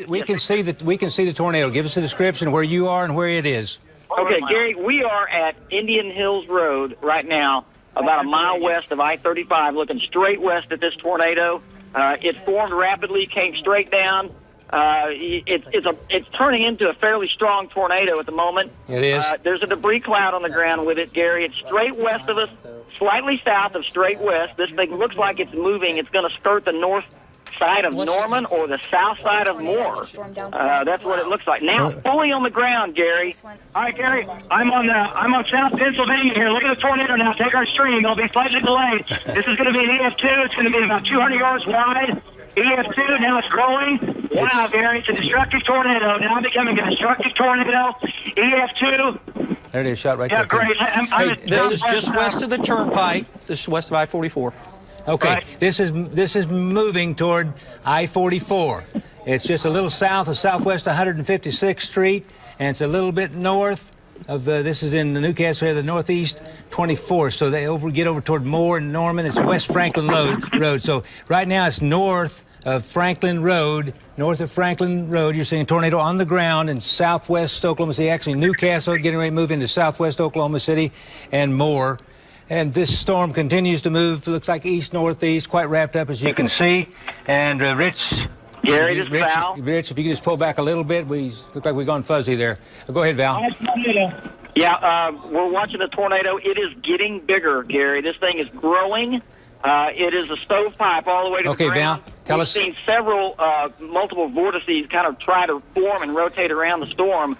We can see the tornado. Give us a description where you are and where it is. Okay, Gary, we are at Indian Hills Road right now, about a mile west of I-35, looking straight west at this tornado. It formed rapidly, came straight down. It's turning into a fairly strong tornado at the moment. It is. There's a debris cloud on the ground with it, Gary. It's straight west of us, slightly south of straight west. This thing looks like it's moving. It's going to skirt the north side of Norman or the south side of Moore. That's what it looks like. Now, fully on the ground, Gary. All right, Gary, I'm on South Pennsylvania here. Look at the tornado now. Take our stream. It'll be slightly delayed. This is going to be an EF-2. It's going to be about 200 yards wide. EF-2, now it's growing. Wow, Gary, it's a destructive tornado. Now becoming a destructive tornado. EF-2. There it is, shot right there. Yeah, great. Hey, this is just west of the turnpike. This is west of I-44. Okay, right. this is moving toward I-44. It's just a little south of Southwest 156th Street, and it's a little bit north of, this is in the Newcastle area, the Northeast 24th. So they get over toward Moore and Norman. It's West Franklin Road. So right now it's north of Franklin Road. North of Franklin Road, you're seeing a tornado on the ground in southwest Oklahoma City. Actually, Newcastle getting ready to move into southwest Oklahoma City and Moore. And this storm continues to move, looks like east-northeast, quite wrapped up, as you can see. And Rich, Gary, this is Val. Rich, if you could just pull back a little bit, we look like we've gone fuzzy there. Go ahead, Val. Yeah, we're watching the tornado. It is getting bigger, Gary. This thing is growing. It is a stovepipe all the way to the ground. Okay, Val, tell us. We've seen several, multiple vortices kind of try to form and rotate around the storm.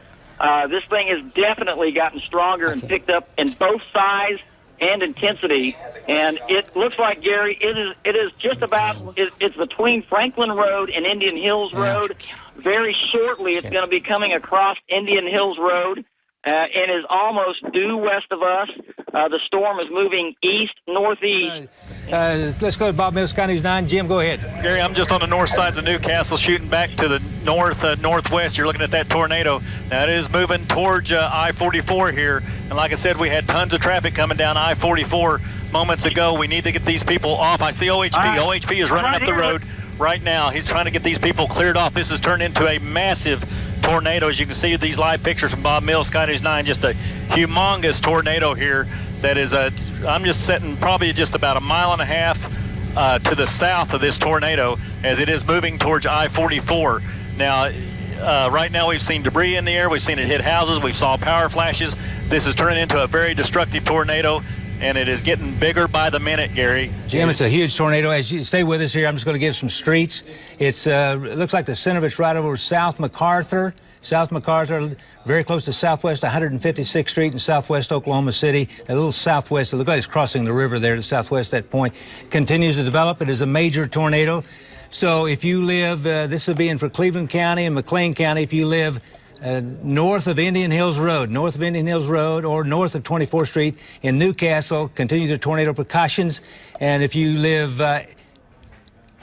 This thing has definitely gotten stronger and picked up in both size and intensity, and it looks like, Gary, it is just about, it's between Franklin Road and Indian Hills Road. Very shortly, it's going to be coming across Indian Hills Road and is almost due west of us. The storm is moving east-northeast. Let's go to Bob Mills, Sky News 9. Jim, go ahead. Gary, I'm just on the north sides of Newcastle, shooting back to the northwest. You're looking at that tornado. Now, it is moving towards I-44 here. And like I said, we had tons of traffic coming down I-44 moments ago. We need to get these people off. I see OHP. OHP is running up the road right now. He's trying to get these people cleared off. This has turned into a massive tornado. As you can see, these live pictures from Bob Mills, Sky News 9, just a humongous tornado here that is I'm just sitting probably just about a mile and a half to the south of this tornado as it is moving towards I-44. Now, right now we've seen debris in the air. We've seen it hit houses. We've saw power flashes. This is turning into a very destructive tornado, and it is getting bigger by the minute, Gary. Jim, it's a huge tornado. As you stay with us here, I'm just going to give some streets. It looks like the center of it's right over South MacArthur, very close to Southwest 156th Street in Southwest Oklahoma City. A little southwest, it looks like it's crossing the river there to Southwest at that point. Continues to develop. It is a major tornado. So if you live, this will be in for Cleveland County and McLean County, if you live north of Indian Hills Road, or north of 24th Street in Newcastle, continue the tornado precautions. And if you live,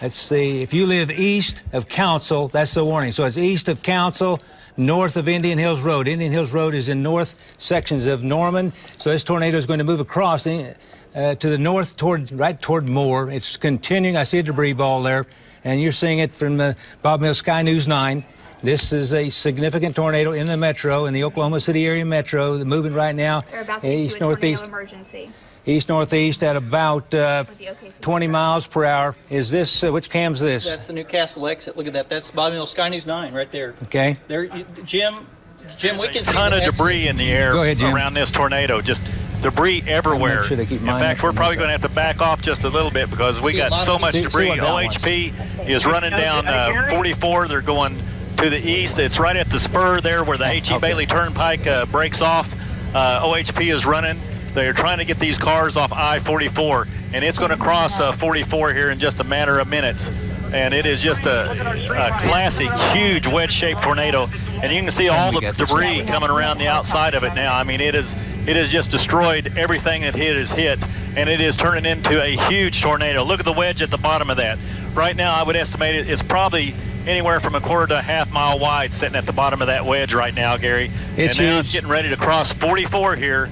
if you live east of Council, that's the warning. So it's east of Council, north of Indian Hills Road. Indian Hills Road is in north sections of Norman. So this tornado is going to move across to the north right toward Moore. It's continuing. I see a debris ball there, and you're seeing it from the Bob Mills Sky News 9. This is a significant tornado in the metro, in the Oklahoma City area metro. The movement right now, they're about to issue a tornado emergency. East-northeast at about 20 miles per hour. Is this, which cam's this? That's the Newcastle exit. Look at that. That's Bob Mills Sky News 9 right there. Okay. There, Jim, we can see a ton of debris in the air around this tornado. Just debris everywhere. Sure in fact, we're probably going to have to back off just a little bit because we got so much debris. OHP is running down 44. They're going to the east. It's right at the spur there where the H.E. Bailey Turnpike breaks off. OHP is running. They're trying to get these cars off I-44, and it's going to cross 44 here in just a matter of minutes. And it is just a classic, huge wedge-shaped tornado. And you can see all the debris coming around the outside of it now. I mean, it has just destroyed everything that it has hit, and it is turning into a huge tornado. Look at the wedge at the bottom of that. Right now, I would estimate it's probably anywhere from a quarter to a half mile wide sitting at the bottom of that wedge right now, Gary. It's and now huge. It's getting ready to cross 44 here.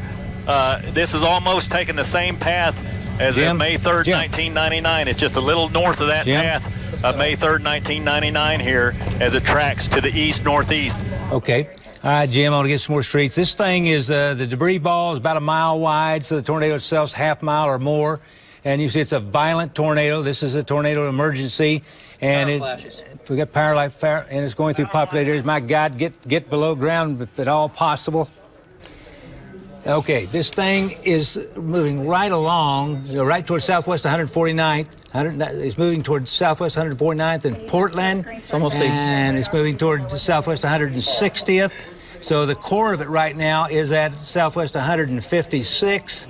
This is almost taking the same path as May 3rd, 1999. It's just a little north of that path. May 3rd, 1999 here as it tracks to the east-northeast. Okay. All right, Jim, I want to get some more streets. This thing is, the debris ball is about a mile wide, so the tornado itself's half mile or more. And you see it's a violent tornado. This is a tornado emergency. And we got power light, and it's going through populated areas. My God, get below ground if at all possible. Okay, this thing is moving right along, right towards southwest 149th. It's moving towards southwest 149th and Portland. It's almost and it's moving towards southwest 160th. So the core of it right now is at southwest 156.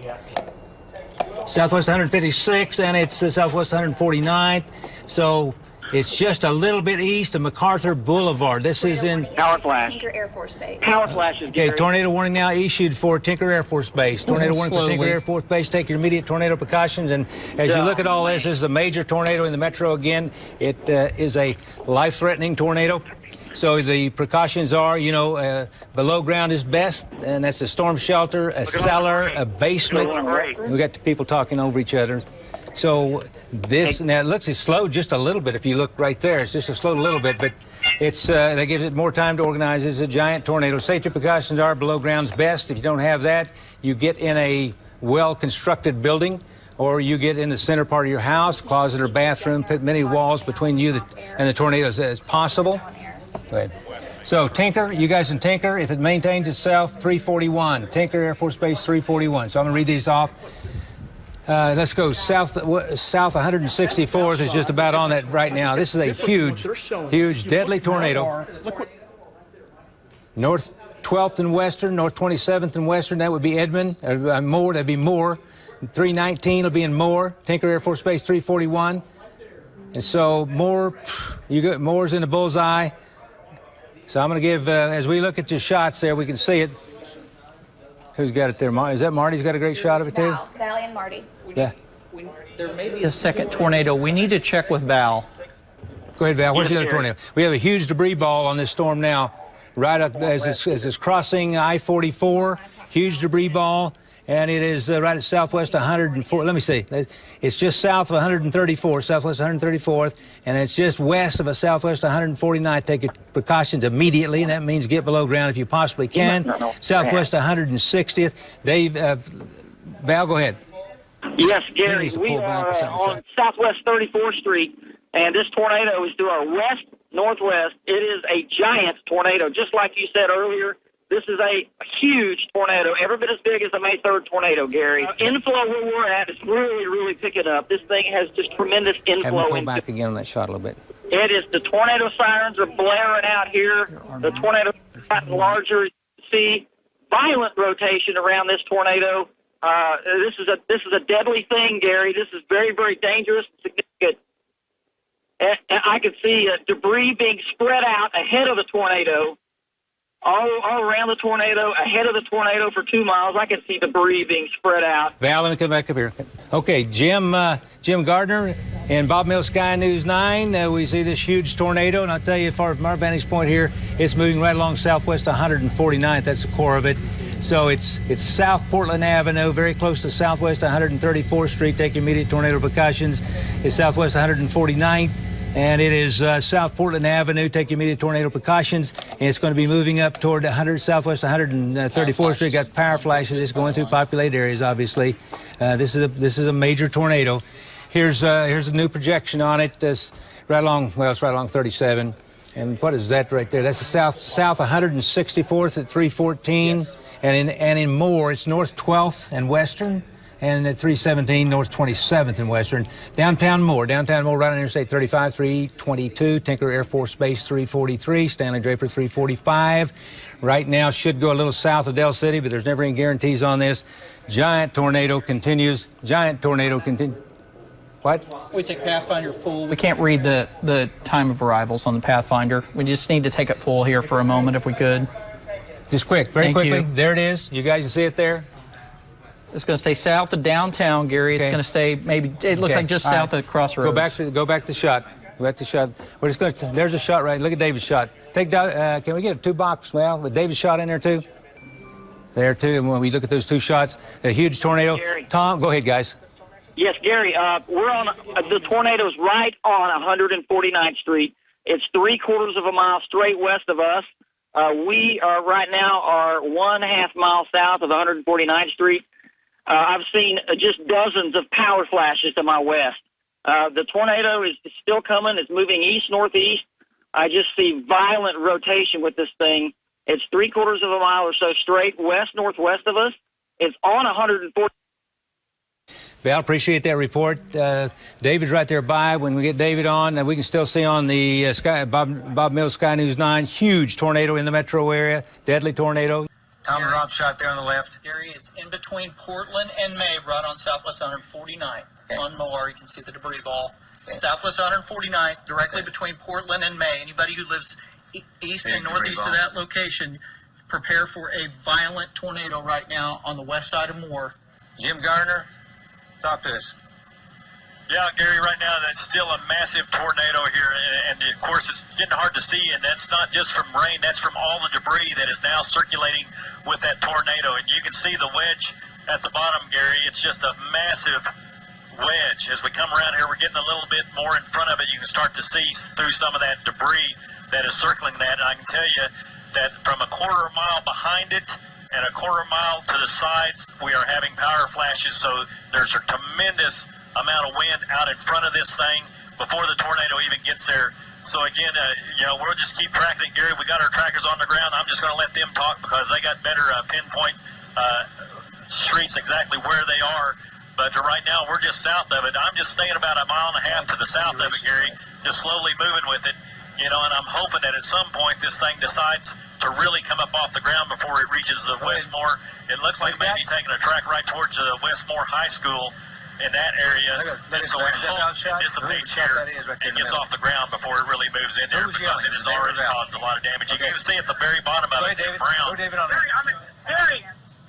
Southwest 156, and it's southwest 149th. So it's just a little bit east of MacArthur Boulevard. This is in Power flash. Tinker Air Force Base. Power flashes. Okay, Gary. tornado warning now issued for Tinker Air Force Base. Tornado warning for Tinker Air Force Base. Take your immediate tornado precautions. And as you look at all this is a major tornado in the metro again. It is a life-threatening tornado. So the precautions are, below ground is best, and that's a storm shelter, a cellar, a basement. We got people talking over each other. So this, now it looks, it's slowed just a little bit if you look right there. It's just slowed a little bit, but it's that gives it more time to organize. It's a giant tornado. Safety precautions are below ground's best. If you don't have that, you get in a well-constructed building, or you get in the center part of your house, closet or bathroom, put many walls between you and the tornadoes as possible. Go ahead. So Tinker, you guys in Tinker, if it maintains itself, 341. Tinker Air Force Base 341. So I'm going to read these off. Let's go south 164th is just about on that right now. This is a huge, deadly tornado. North 12th and Western, North 27th and Western, that would be Edmond. Moore, that'd be Moore. 319 will be in Moore. Tinker Air Force Base 341. And so Moore, Moore's in the bullseye. So I'm going to give, as we look at your shots there, we can see it. Who's got it there? Is that Marty's got a great shot of it, too? Val and Marty. Yeah. There may be a second tornado. We need to check with Val. Go ahead, Val. Where's the other tornado? We have a huge debris ball on this storm now, right up as it's crossing I-44. Huge debris ball. And it is right at southwest 104. Let me see. It's just south of 134, southwest 134th, and it's just west of a southwest 149th. Take your precautions immediately, and that means get below ground if you possibly can. Southwest 160th. Dave, Val, go ahead. Yes, Gary, we are on southwest 34th Street, and this tornado is to our west-northwest. It is a giant tornado, just like you said earlier. This is a huge tornado, every bit as big as the May 3rd tornado, Gary. Inflow where we're at is really, really picking up. This thing has just tremendous inflow. Have him pull back again on that shot a little bit. It is, the tornado sirens are blaring out here. The tornado has gotten larger. You see violent rotation around this tornado. This is a deadly thing, Gary. This is very, very dangerous and significant. And I could see debris being spread out ahead of the tornado. All around the tornado, ahead of the tornado for 2 miles. I can see debris being spread out. Val, let me come back up here. Okay, Jim Gardner and Bob Mills Sky News 9. We see this huge tornado, and I'll tell you, as far from our vantage point here, it's moving right along southwest 149th. That's the core of it. So it's South Portland Avenue, very close to southwest 134th Street. Take your immediate tornado precautions. It's southwest 149th. And it is South Portland Avenue. Take your immediate tornado precautions. And it's going to be moving up toward southwest 134th Street. Got power flashes. It's going through populated areas, obviously. This is a major tornado. Here's a new projection on it. It's right along 37. And what is that right there? That's the south 164th at 314. Yes. And in Moore, it's north 12th and western. And at 317 North 27th and Western. Downtown Moore right on Interstate 35, 322, Tinker Air Force Base 343, Stanley Draper 345. Right now should go a little south of Del City, but there's never any guarantees on this. Giant tornado continues. What? We take Pathfinder full. We can't read the time of arrivals on the Pathfinder. We just need to take it full here for a moment if we could. Just very quickly. There it is. You guys can see it there. It's going to stay south of downtown, Gary. It's going to stay it looks like just south of Crossroads. Go back to shot. We're just going to, there's a shot right. Look at David's shot. Can we get a 2-box, Well, with David's shot in there too? There too. And when we look at those 2 shots, a huge tornado. Gary. Tom, go ahead, guys. Yes, Gary, we're on the tornado's right on 149th Street. It's 3/4 of a mile straight west of us. We are right now are 1/2 mile south of 149th Street. I've seen just dozens of power flashes to my west. The tornado is still coming. It's moving east-northeast. I just see violent rotation with this thing. It's 3/4 of a mile or so straight west-northwest of us. It's on 140. Val, appreciate that report. David's right there by. When we get David on, we can still see on the Bob Mills Sky News 9, huge tornado in the metro area, deadly tornado. Tom and Rob shot there on the left. Gary, it's in between Portland and May, right on Southwest 149. Okay. On Moore, you can see the debris ball. Southwest 149, directly between Portland and May. Anybody who lives east and northeast of that location, prepare for a violent tornado right now on the west side of Moore. Jim Gardner, talk to us. Yeah, Gary, right now that's still a massive tornado here, and of course it's getting hard to see, and that's not just from rain, that's from all the debris that is now circulating with that tornado. And you can see the wedge at the bottom, Gary. It's just a massive wedge. As we come around here, we're getting a little bit more in front of it. You can start to see through some of that debris that is circling that. And I can tell you that from a 1/4 mile behind it and a 1/4 mile to the sides, we are having power flashes. So there's a tremendous amount of wind out in front of this thing before the tornado even gets there. So again, we'll just keep tracking it, Gary. We got our trackers on the ground. I'm just going to let them talk because they got better pinpoint streets exactly where they are. But right now, we're just south of it. I'm just staying about 1.5 miles to the south of it, Gary, just slowly moving with it. And I'm hoping that at some point this thing decides to really come up off the ground before it reaches the Westmore. It looks like maybe taking a track right towards the Westmore High School in that area. And so we hope it dissipates here and gets off the ground before it really moves in there because it has already caused a lot of damage. You can see at the very bottom of it, brown. David on there.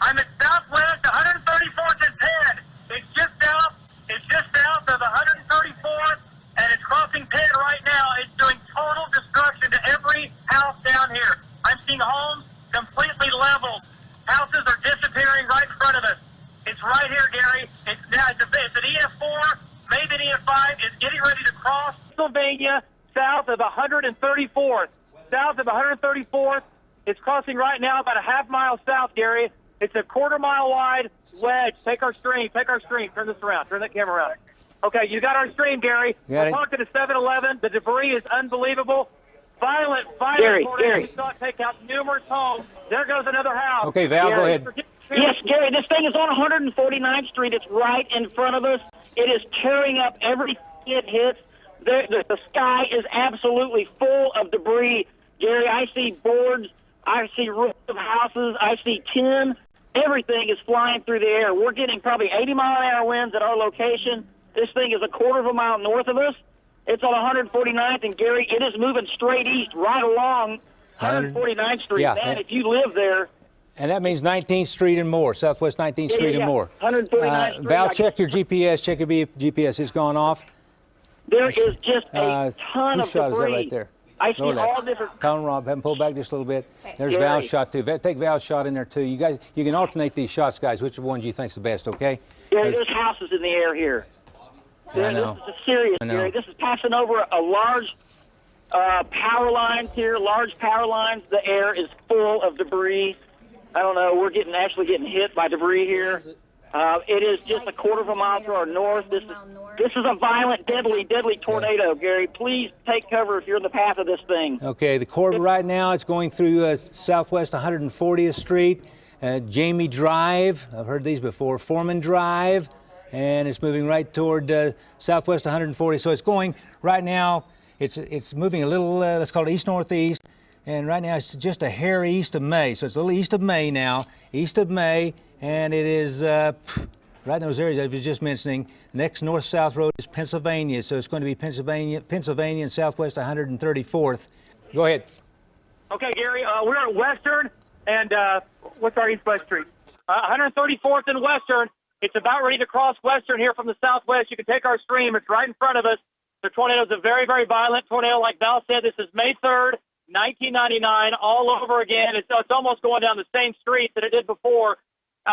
I'm at Southwest 134th and Penn. It's just south of 134th, and it's crossing Penn right now. It's doing total destruction to every house down here. I'm seeing homes completely leveled. Houses are disappearing right in front of us. It's right here, Gary. It's an EF-4, maybe an EF-5. It's getting ready to cross Pennsylvania south of 134th. South of 134th. It's crossing right now about 1/2 mile south, Gary. It's a 1/4 mile wide wedge. Take our stream. Turn this around. Turn that camera around. Okay, you got our stream, Gary. We're talking to 7-Eleven. The debris is unbelievable. Violent tornado. We saw it take out numerous homes. There goes another house. Okay, Val, go ahead. Yes, Gary, this thing is on 149th Street. It's right in front of us. It is tearing up everything it hits. The sky is absolutely full of debris. Gary, I see boards. I see roofs of houses. I see tin. Everything is flying through the air. We're getting probably 80-mile-an-hour winds at our location. This thing is a 1/4 of a mile north of us. It's on 149th, and Gary, it is moving straight east right along 149th Street. Yeah, man, if you live there. And that means 19th Street and more, Southwest 19th Street and more. 149th Street. Val, check your GPS. Check your GPS. It's gone off. There is just a ton of shot debris. Is that right there? I see all different. Tom and Rob, have them pull back just a little bit. There's Gary. Val's shot, too. Take Val's shot in there, too. You guys, you can alternate these shots, guys. Which ones you think's the best, okay? Gary, there's houses in the air here. I know. This is serious, Gary. This is passing over a large power lines here, large power lines. The air is full of debris. I don't know. We're actually getting hit by debris here. It is just a 1/4 of a mile to our north. This is a violent, deadly tornado, Gary. Please take cover if you're in the path of this thing. Okay, the core right now, it's going through Southwest 140th Street, Jamie Drive. I've heard these before. Foreman Drive. And it's moving right toward Southwest 140. So it's going right now. It's moving a little. Let's call it east-northeast. And right now it's just a hair east of May. So it's a little east of May now. East of May, and it is right in those areas I was just mentioning. The next north-south road is Pennsylvania. So it's going to be Pennsylvania and Southwest 134th. Go ahead. Okay, Gary. We're at Western, and what's our east-west street? 134th and Western. It's about ready to cross Western here from the southwest. You can take our stream. It's right in front of us. The tornado is a very, very violent tornado. Like Val said, this is May 3rd, 1999, all over again. It's almost going down the same street that it did before.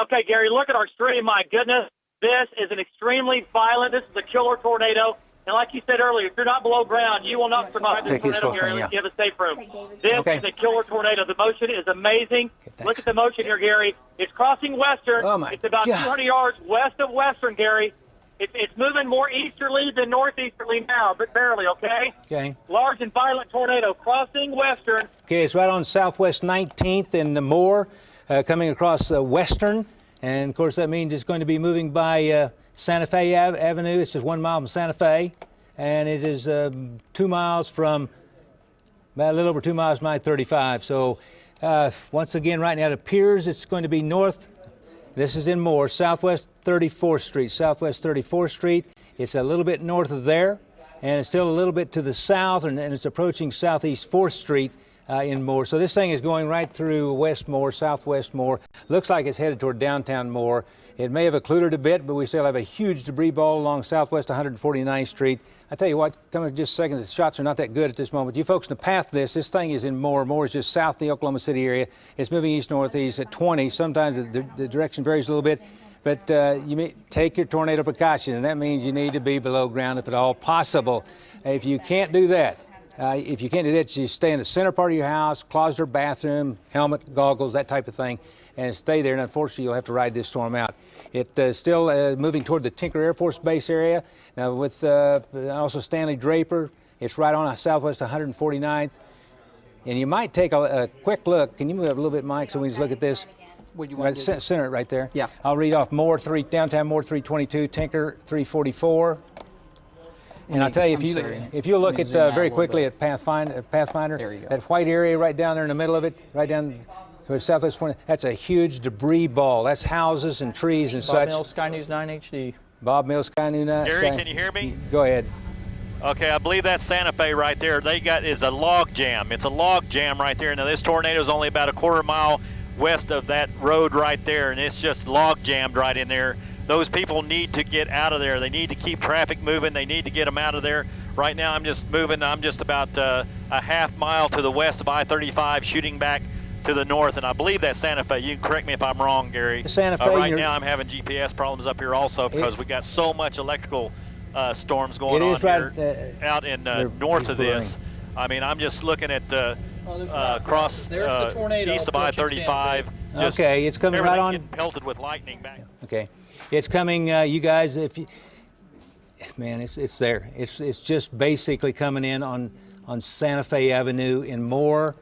Okay, Gary, look at our stream. My goodness. This is an extremely violent, this is a killer tornado. And like you said earlier, if you're not below ground, you will not survive this tornado, Gary. Let's give a safe room. This is a killer tornado. The motion is amazing. Look at the motion here, Gary. It's crossing Western. Oh my it's about God. 200 yards west of Western, Gary. It's moving more easterly than northeasterly now, but barely, okay? Okay. Large and violent tornado crossing Western. Okay, it's right on Southwest 19th and the Moore, coming across Western. And, of course, that means it's going to be moving by Santa Fe Avenue. It's just 1 mile from Santa Fe. And it is 2 miles from, about a little over 2 miles from I-35. So, once again, right now it appears it's going to be north. This is in Moore, Southwest 34th Street. Southwest 34th Street. It's a little bit north of there, and it's still a little bit to the south, and it's approaching Southeast 4th Street in Moore. So this thing is going right through West Moore, Southwest Moore. Looks like it's headed toward downtown Moore. It may have occluded a bit, but we still have a huge debris ball along Southwest 149th Street. I tell you what, come in just a second, the shots are not that good at this moment. You folks in the path this thing is in Moore. Moore is just south of the Oklahoma City area. It's moving east-northeast at 20. Sometimes the direction varies a little bit, but you may take your tornado precaution, and that means you need to be below ground if at all possible. If you can't do that, you stay in the center part of your house, closet or bathroom, helmet, goggles, that type of thing, and stay there. And unfortunately, you'll have to ride this storm out. It's still moving toward the Tinker Air Force Base area. Now with also Stanley Draper, it's right on Southwest 149th. And you might take a quick look. Can you move up a little bit, Mike, so we just look at this? What you want to do? Center it right there. Yeah. I'll read off Moore 3, downtown Moore 322, Tinker 344. And I'll tell you, if you look at very quickly at Pathfinder, that white area right down there in the middle of it, right down to Southwest 20, that's a huge debris ball. That's houses and trees and such. Bob Mills, Sky News 9 HD. Bob Mills, Sky News 9. Gary, can you hear me? Go ahead. Okay, I believe that's Santa Fe right there. Is a log jam. It's a log jam right there. Now this tornado is only about a quarter mile west of that road right there, and it's just log jammed right in there. Those people need to get out of there. They need to keep traffic moving. They need to get them out of there. Right now I'm just moving. I'm just about a half mile to the west of I-35, shooting back to the north, and I believe that's Santa Fe. You can correct me if I'm wrong, Gary. Santa Fe. Right now I'm having GPS problems up here also because we got so much electrical storms going on here out in north of this. I mean, I'm just looking at across the tornado east of I-35. Okay, it's coming right on. Pelted with lightning back. Okay, it's coming. You guys, man, it's there. It's just basically coming in on Santa Fe Avenue in Moore.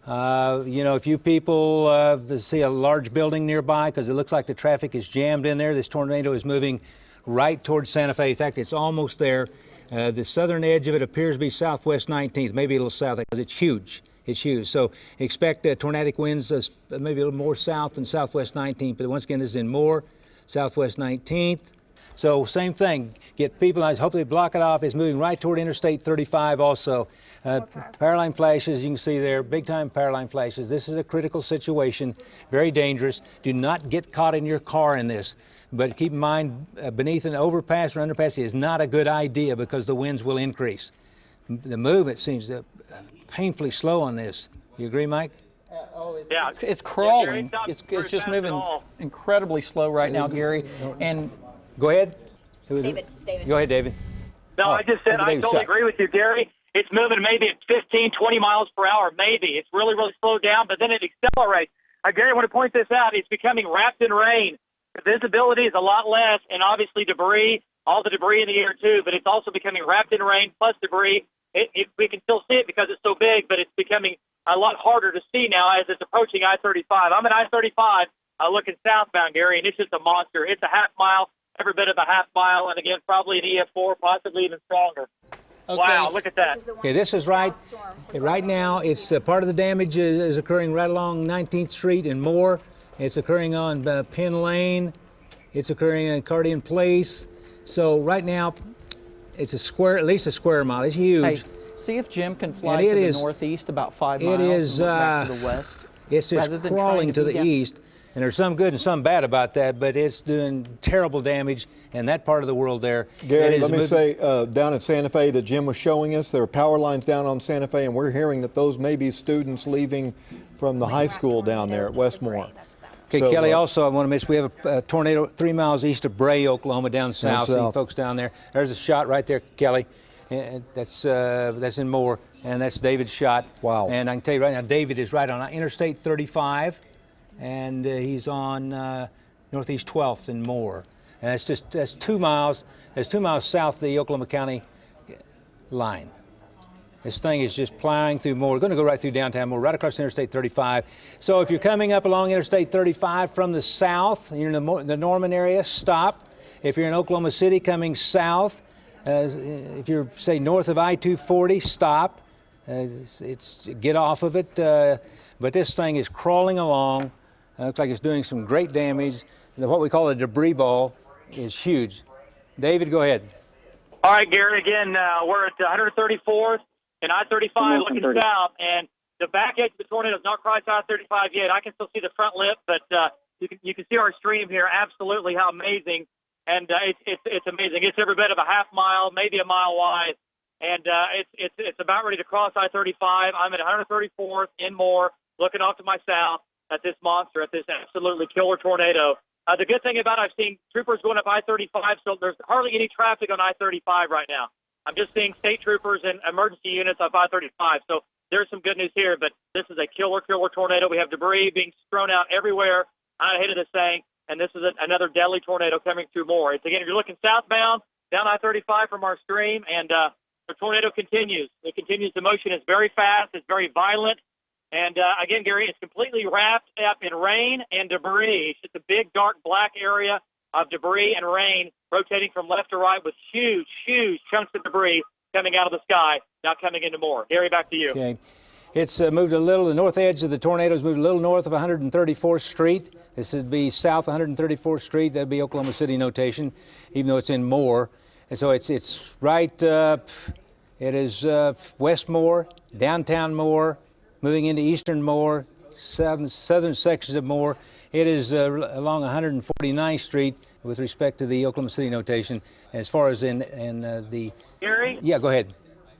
If you people see a large building nearby, because it looks like the traffic is jammed in there, this tornado is moving right towards Santa Fe. In fact, it's almost there. The southern edge of it appears to be Southwest 19th, maybe a little south, because it's huge. It's huge. So expect tornadic winds maybe a little more south than Southwest 19th. But once again, this is in Moore, Southwest 19th. So same thing. Get people, hopefully block it off. It's moving right toward Interstate 35 also. Power line flashes, you can see there, big time power line flashes. This is a critical situation, very dangerous. Do not get caught in your car in this. But keep in mind, beneath an overpass or underpass is not a good idea because the winds will increase. The movement seems painfully slow on this. You agree, Mike? It's crawling. It's just moving incredibly slow right now, Gary. And go ahead. David. Go ahead, David. No, I just said I totally agree with you, Gary. It's moving maybe at 15, 20 miles per hour, maybe. It's really, really slowed down, but then it accelerates. Gary, I want to point this out. It's becoming wrapped in rain. The visibility is a lot less, and obviously debris, all the debris in the air too, but it's also becoming wrapped in rain plus debris. We can still see it because it's so big, but it's becoming a lot harder to see now as it's approaching I-35. I'm at I-35 looking southbound, Gary, and it's just a monster. It's a half mile, every bit of a half mile, and again, probably an EF-4, possibly even stronger. Okay. Wow, look at that. Okay, this is right now. It's part of the damage is occurring right along 19th Street in Moore. It's occurring on Penn Lane. It's occurring in Cardian Place. So right now, it's at least a square mile. It's huge. Hey, see if Jim can fly to the northeast about 5 miles. It is back to the west. It's just crawling to the east. And there's some good and some bad about that, but it's doing terrible damage in that part of the world there. Gary, let me say, down at Santa Fe that Jim was showing us, there are power lines down on Santa Fe, and we're hearing that those may be students leaving from the high school down there at Westmore. Okay, So, Kelly, also I want to mention we have a tornado 3 miles east of Bray, Oklahoma, down south. See folks down there. There's a shot right there, Kelly. That's in Moore, and that's David's shot. Wow. And I can tell you right now, David is right on Interstate 35, and he's on Northeast 12th in Moore. And that's 2 miles. That's 2 miles south of the Oklahoma County line. This thing is just plowing through Moore. We're going to go right through downtown Moore, right across Interstate 35. So if you're coming up along Interstate 35 from the south, you're in the Norman area, stop. If you're in Oklahoma City coming south, if you're, say, north of I-240, stop. Get off of it. But this thing is crawling along. Looks like it's doing some great damage. What we call a debris ball is huge. David, go ahead. All right, Gary, again, we're at 134th and I-35 looking south, and the back edge of the tornado is not quite I-35 yet. I can still see the front lip, but you can see our stream here. Absolutely, how amazing. And it's amazing. It's every bit of a half mile, maybe a mile wide, and it's about ready to cross I-35. I'm at 134th in Moore, looking off to my south at this monster, at this absolutely killer tornado. The good thing about I've seen troopers going up I-35, so there's hardly any traffic on I-35 right now. I'm just seeing state troopers and emergency units up I-35, so there's some good news here, but this is a killer tornado. We have debris being thrown out everywhere. I hated this thing. And this is another deadly tornado coming through Moore. It's, again, if you're looking southbound, down I-35 from our stream, and the tornado continues. It continues. The motion is very fast. It's very violent. And, again, Gary, it's completely wrapped up in rain and debris. It's just a big, dark, black area of debris and rain rotating from left to right with huge chunks of debris coming out of the sky, now coming into Moore. Gary, back to you. Okay. It's moved a little, the north edge of the tornado has moved a little north of 134th Street. This would be south 134th Street. That'd be Oklahoma City notation, even though it's in Moore. And so it's right, it is West Moore, downtown Moore, moving into eastern Moore, southern sections of Moore. It is along 149th Street with respect to the Oklahoma City notation. And as far as in the... Gary? Yeah, go ahead.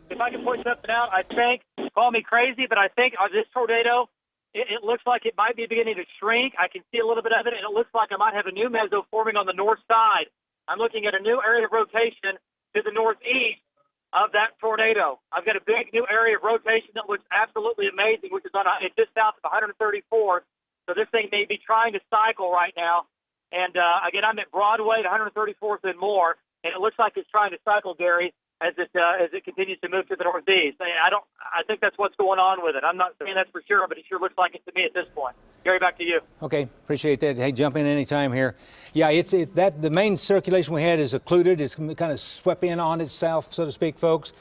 If I can point something out, I think, call me crazy, but I think this tornado, it looks like it might be beginning to shrink. I can see a little bit of it, and it looks like I might have a new meso forming on the north side. I'm looking at a new area of rotation to the northeast of that tornado. I've got a big new area of rotation that looks absolutely amazing, which is it's just south of 134th. So this thing may be trying to cycle right now. And, again, I'm at Broadway at 134th and Moore, and it looks like it's trying to cycle, Gary, as it continues to move to the northeast. I think that's what's going on with it. I'm not saying that's for sure, but it sure looks like it to me at this point. Gary, back to you. Okay, appreciate that. Hey, jump in any time here. Yeah, the main circulation we had is occluded. It's kind of swept in on itself, so to speak, folks.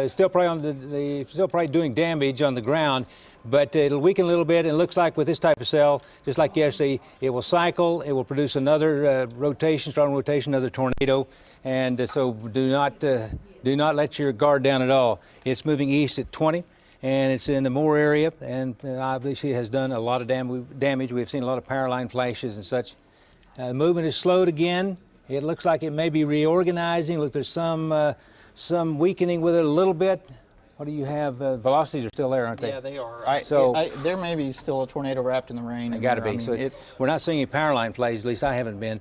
Still probably still probably doing damage on the ground, but it'll weaken a little bit. And it looks like with this type of cell, just like yesterday, it will cycle. It will produce another strong rotation, another tornado. And so do not let your guard down at all. It's moving east at 20, and it's in the Moore area, and obviously it has done a lot of damage. We've seen a lot of power line flashes and such. The movement is slowed again. It looks like it may be reorganizing. Look, there's some weakening with it a little bit. What do you have? Velocities are still there, aren't they? Yeah, they are. There may be still a tornado wrapped in the rain. Got to be. We're not seeing any power line flashes. At least I haven't been.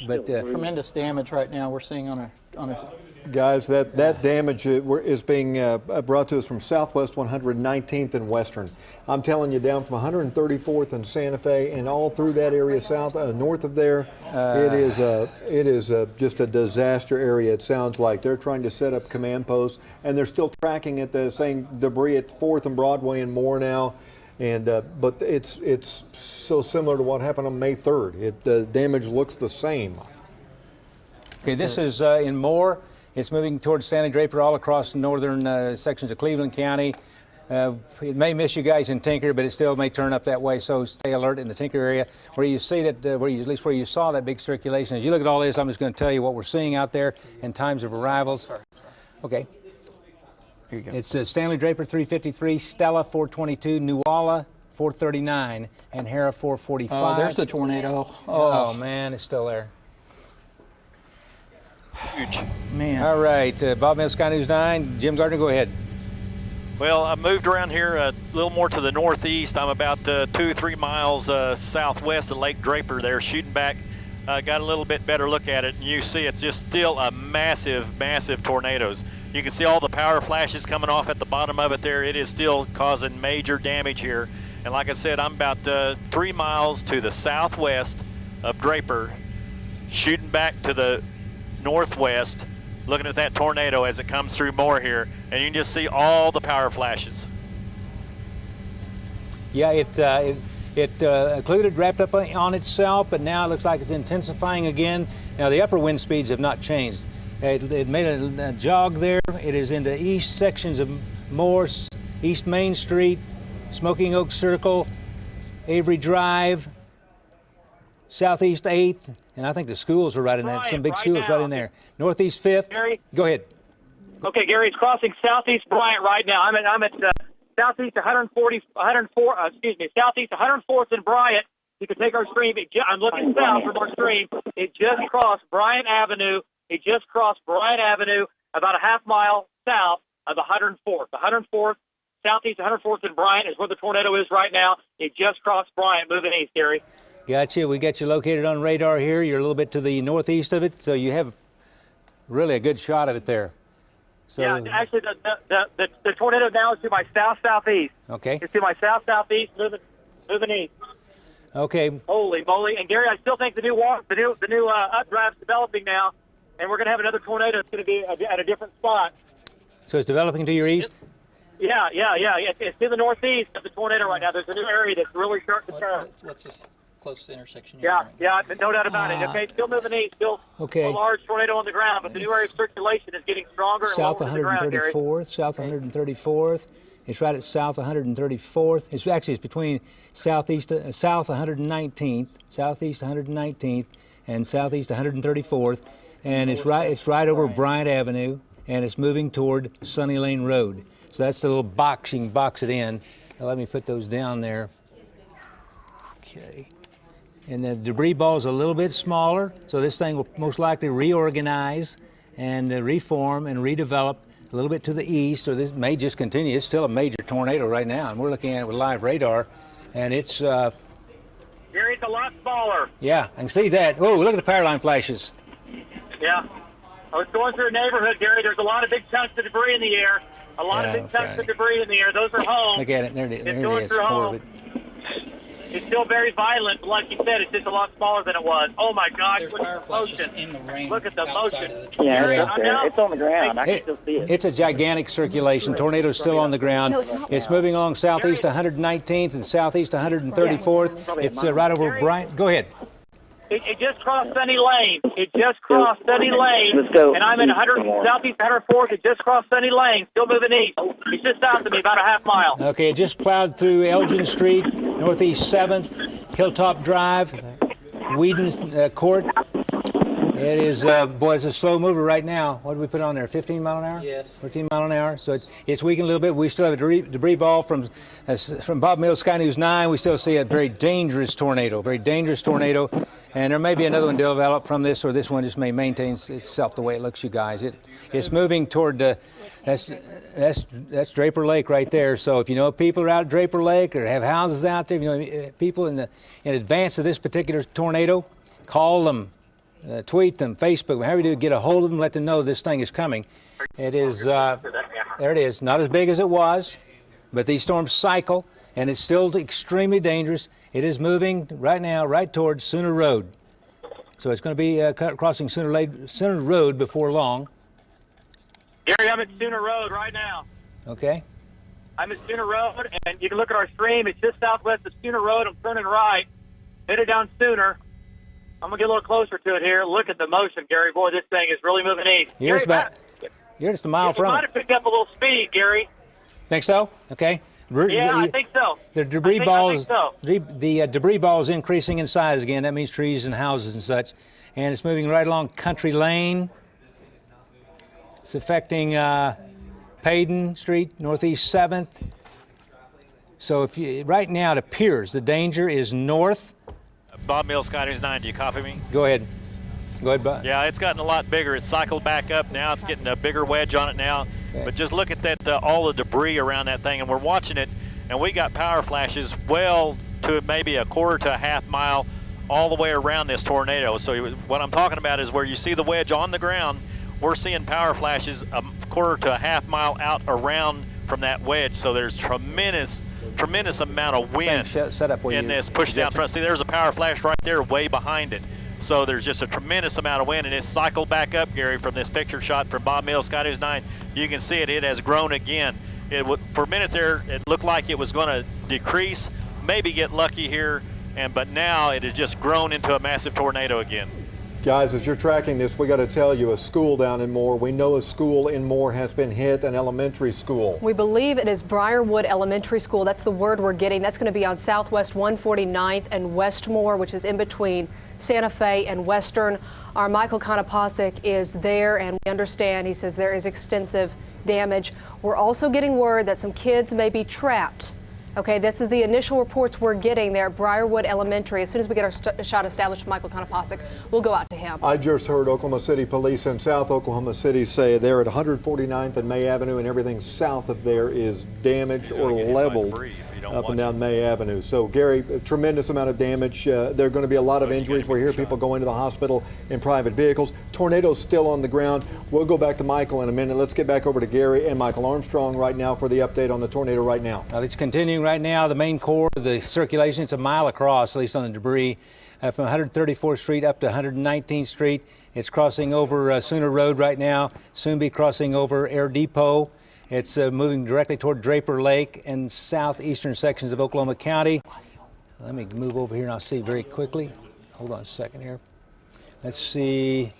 But tremendous damage right now we're seeing on a. Guys, that damage is being brought to us from Southwest 119th and Western. I'm telling you, down from 134th and Santa Fe and all through that area south, north of there, it is just a disaster area. It sounds like they're trying to set up command posts, and they're still tracking at the same debris at 4th and Broadway and Moore now. And but it's so similar to what happened on May 3rd. The damage looks the same. Okay, this is in Moore. It's moving towards Stanley Draper all across northern sections of Cleveland County. It may miss you guys in Tinker, but it still may turn up that way, so stay alert in the Tinker area where you see that, at least where you saw that big circulation. As you look at all this, I'm just going to tell you what we're seeing out there in times of arrivals. Okay. Here you go. It's Stanley Draper 353, Stella 422, Nuala 439, and Hera 445. Oh, there's the tornado. Oh man, it's still there. Huge. Man. All right, Bob Mills, Sky News 9. Jim Gardner, go ahead. Well, I moved around here a little more to the northeast. I'm about 2-3 miles southwest of Lake Draper there, shooting back. Got a little bit better look at it, and you see it's just still a massive, massive tornadoes. You can see all the power flashes coming off at the bottom of it there. It is still causing major damage here. And like I said, I'm about 3 miles to the southwest of Draper, shooting back to the northwest, looking at that tornado as it comes through more here, and you can just see all the power flashes. Yeah, it occluded, wrapped up on itself, but now it looks like it's intensifying again. Now the upper wind speeds have not changed. It made a jog there. It is into east sections of Morse, East Main Street, Smoking Oak Circle, Avery Drive, Southeast 8th, and I think the schools are right in that. Some big schools right in there. Northeast 5th. Gary? Go ahead. Okay, Gary, it's crossing Southeast Bryant right now. I'm at Southeast 104th and Bryant. You can take our stream. I'm looking south from our stream. It just crossed Bryant Avenue. It just crossed Bryant Avenue about a half mile south of 104th. 104th, Southeast 104th and Bryant is where the tornado is right now. It just crossed Bryant, moving east, Gary. Gotcha. We got you located on radar here. You're a little bit to the northeast of it, so you have really a good shot of it there. So, yeah, actually, the tornado now is to my south-southeast. Okay. It's to my south-southeast, moving east. Okay. Holy moly! And Gary, I still think the new updraft's developing now, and we're going to have another tornado. It's going to be at a different spot. So it's developing to your east? Yeah. It's in the northeast of the tornado right now. There's a new area that's really starting to turn. What's this close intersection? Yeah, no doubt about it. Okay, still moving east, still a large tornado on the ground, but the new area of circulation is getting stronger and south lower to the ground, Gary. South 134th. It's right at south 134th. It's between south 119th, southeast 119th, and southeast 134th, and it's right over Bryant Avenue, and it's moving toward Sunny Lane Road. So that's the little box it in. Now let me put those down there. Okay. And the debris ball is a little bit smaller, so this thing will most likely reorganize and reform and redevelop a little bit to the east, or this may just continue. It's still a major tornado right now, and we're looking at it with live radar, and it's... Gary, it's a lot smaller. Yeah, I can see that. Oh, look at the power line flashes. Yeah. I was going through a neighborhood, Gary. There's a lot of big chunks of debris in the air. A lot of big chunks of debris in the air. Those are homes. Look at it. There it is. It's going through homes. It's still very violent, but like you said, it's just a lot smaller than it was. Oh my gosh, look at the motion. In the rain. Look at the motion. It's on the ground. I can still see it. It's a gigantic circulation. Tornado's still on the ground. It's moving along southeast 119th and southeast 134th. It's right over Bryant. Go ahead. It just crossed Sunny Lane. It just crossed Sunny Lane. Let's go. And I'm in southeast 104th. It just crossed Sunny Lane. Still moving east. It's just south of me, about a half mile. Okay, it just plowed through Elgin Street, northeast 7th, Hilltop Drive, Whedon's Court. It is, boy, it's a slow mover right now. What did we put on there, 15 mile an hour? Yes. 14 mile an hour. So it's weakened a little bit. We still have a debris ball from Bob Mills Sky News 9. We still see a very dangerous tornado. And there may be another one developed from this, or this one just may maintain itself the way it looks, you guys. It's moving toward, that's Draper Lake right there. So if you know people are out at Draper Lake or have houses out there, you know people in advance of this particular tornado, call them, tweet them, Facebook, however you do, get a hold of them, let them know this thing is coming. It is, there it is, not as big as it was, but these storms cycle, and it's still extremely dangerous. It is moving right now right towards Sooner Road. So it's going to be crossing Sooner Road before long. Gary, I'm at Sooner Road right now. Okay. I'm at Sooner Road, and you can look at our stream. It's just southwest of Sooner Road. I'm turning right, headed down Sooner. I'm going to get a little closer to it here. Look at the motion, Gary. Boy, this thing is really moving east. You're just a mile from it. It might have picked up a little speed, Gary. Think so? Okay. Yeah, I think so. The debris balls, the debris ball is increasing in size again. That means trees and houses and such. And it's moving right along Country Lane. It's affecting Payden Street, northeast 7th. So right now it appears the danger is north. Bob Mills Sky News 9, do you copy me? Go ahead. Go ahead, Bob. Yeah, it's gotten a lot bigger. It's cycled back up now. It's getting a bigger wedge on it now. But just look at that, all the debris around that thing, and we're watching it, and we got power flashes well to maybe a quarter to a half mile all the way around this tornado. So what I'm talking about is where you see the wedge on the ground, we're seeing power flashes a quarter to a half mile out around from that wedge. So there's tremendous amount of wind in this push down front. See, there's a power flash right there way behind it. So there's just a tremendous amount of wind, and it's cycled back up, Gary, from this picture shot from Bob Mills, Sky News 9. You can see it has grown again. For a minute there, it looked like it was going to decrease, maybe get lucky here, but now it has just grown into a massive tornado again. Guys, as you're tracking this, we got to tell you, a school down in Moore. We know a school in Moore has been hit, an elementary school. We believe it is Briarwood Elementary School. That's the word we're getting. That's going to be on Southwest 149th and Westmore, which is in between Santa Fe and Western. Our Michael Konopasek is there, and we understand, he says there is extensive damage. We're also getting word that some kids may be trapped. Okay, this is the initial reports we're getting there at Briarwood Elementary. As soon as we get our shot established, Michael Konopasek, we'll go out to him. I just heard Oklahoma City police in South Oklahoma City say they're at 149th and May Avenue, and everything south of there is damaged or leveled up and down May Avenue. So, Gary, a tremendous amount of damage. There are going to be a lot of injuries. We hear people going to the hospital in private vehicles. Tornadoes still on the ground. We'll go back to Michael in a minute. Let's get back over to Gary and Michael Armstrong right now for the update on the tornado right now. Well, it's continuing right now. The main core of the circulation, it's a mile across, at least on the debris, from 134th Street up to 119th Street. It's crossing over Sooner Road right now, soon be crossing over Air Depot. It's moving directly toward Draper Lake and southeastern sections of Oklahoma County. Let me move over here and I'll see very quickly. Hold on a second here. Let's see.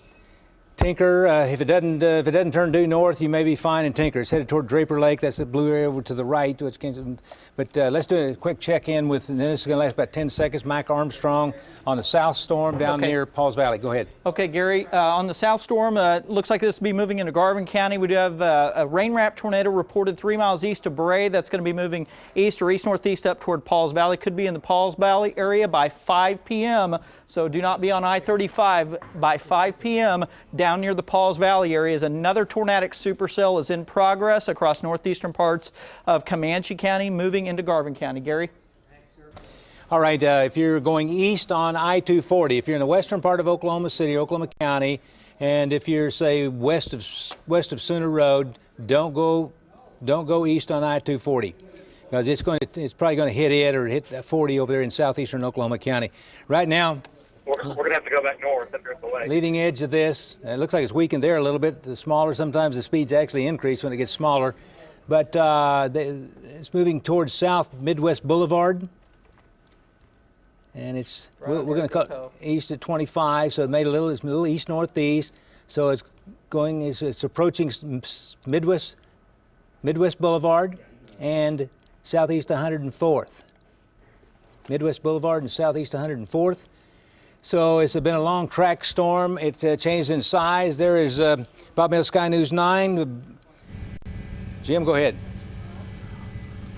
Tinker, if it doesn't turn due north, you may be fine in Tinker. It's headed toward Draper Lake. That's the blue area over to the right. But let's do a quick check-in with, and then this is going to last about 10 seconds. Mike Armstrong on the south storm down near Pauls Valley. Go ahead. Okay, Gary, on the south storm, looks like this will be moving into Garvin County. We do have a rain-wrapped tornado reported 3 miles east of Bray. That's going to be moving east or east-northeast up toward Pauls Valley. Could be in the Pauls Valley area by 5 p.m., so do not be on I-35 by 5 p.m. Down near the Pauls Valley area is another tornadic supercell is in progress across northeastern parts of Comanche County, moving into Garvin County. Gary? All right, if you're going east on I-240, if you're in the western part of Oklahoma City, Oklahoma County, and if you're, say, west of Sooner Road, don't go east on I-240. Because it's probably going to hit it or hit 40 over there in southeastern Oklahoma County. Right now, we're going to have to go back north up here at the lake. Leading edge of this, it looks like it's weakened there a little bit. The smaller, sometimes the speeds actually increase when it gets smaller. But it's moving towards South Midwest Boulevard. And we're going to cut east at 25, so it's a little east-northeast. So it's approaching Midwest Boulevard and southeast 104th. Midwest Boulevard and southeast 104th. So it's been a long track storm. It changed in size. There is Bob Mills, Sky News 9. Jim, go ahead.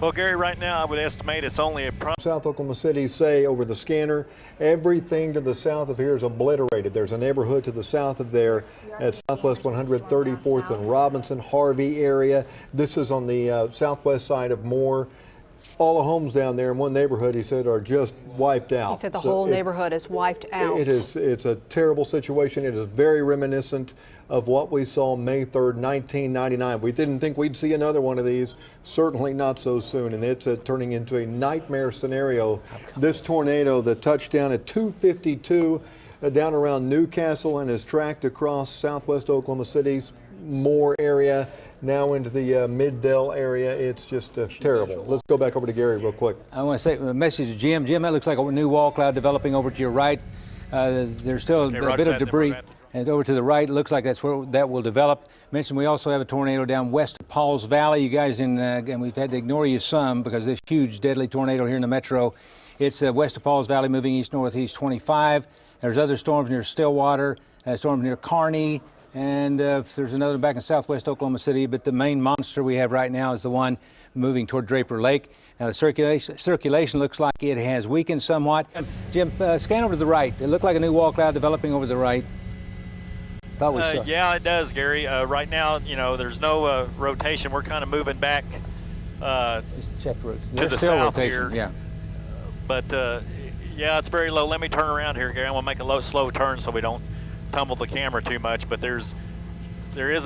Well, Gary, right now I would estimate it's only South Oklahoma City say over the scanner, everything to the south of here is obliterated. There's a neighborhood to the south of there at Southwest 134th and Robinson, Harvey area. This is on the southwest side of Moore. All the homes down there in one neighborhood, he said, are just wiped out. He said the whole neighborhood is wiped out. It's a terrible situation. It is very reminiscent of what we saw May 3rd, 1999. We didn't think we'd see another one of these, certainly not so soon, and it's turning into a nightmare scenario. This tornado that touched down at 2:52 down around Newcastle and has tracked across southwest Oklahoma City's Moore area, now into the Mid-Dell area. It's just terrible. Let's go back over to Gary real quick. I want to say a message to Jim. Jim, that looks like a new wall cloud developing over to your right. There's still a bit of debris. And over to the right, it looks like that's where that will develop. Mentioned we also have a tornado down west of Pauls Valley. You guys, and we've had to ignore you some because this huge deadly tornado here in the metro. It's west of Pauls Valley, moving east-northeast 25. There's other storms near Stillwater, storms near Kearney, and there's another back in southwest Oklahoma City. But the main monster we have right now is the one moving toward Draper Lake. Now the circulation looks like it has weakened somewhat. Jim, scan over to the right. It looked like a new wall cloud developing over the right. Thought we saw. Yeah, it does, Gary. Right now, there's no rotation. We're kind of moving back Let's check route. to There's the still south rotation. here. Yeah. But yeah, it's very low. Let me turn around here, Gary. I'm gonna make a slow turn so we don't tumble the camera too much. But there is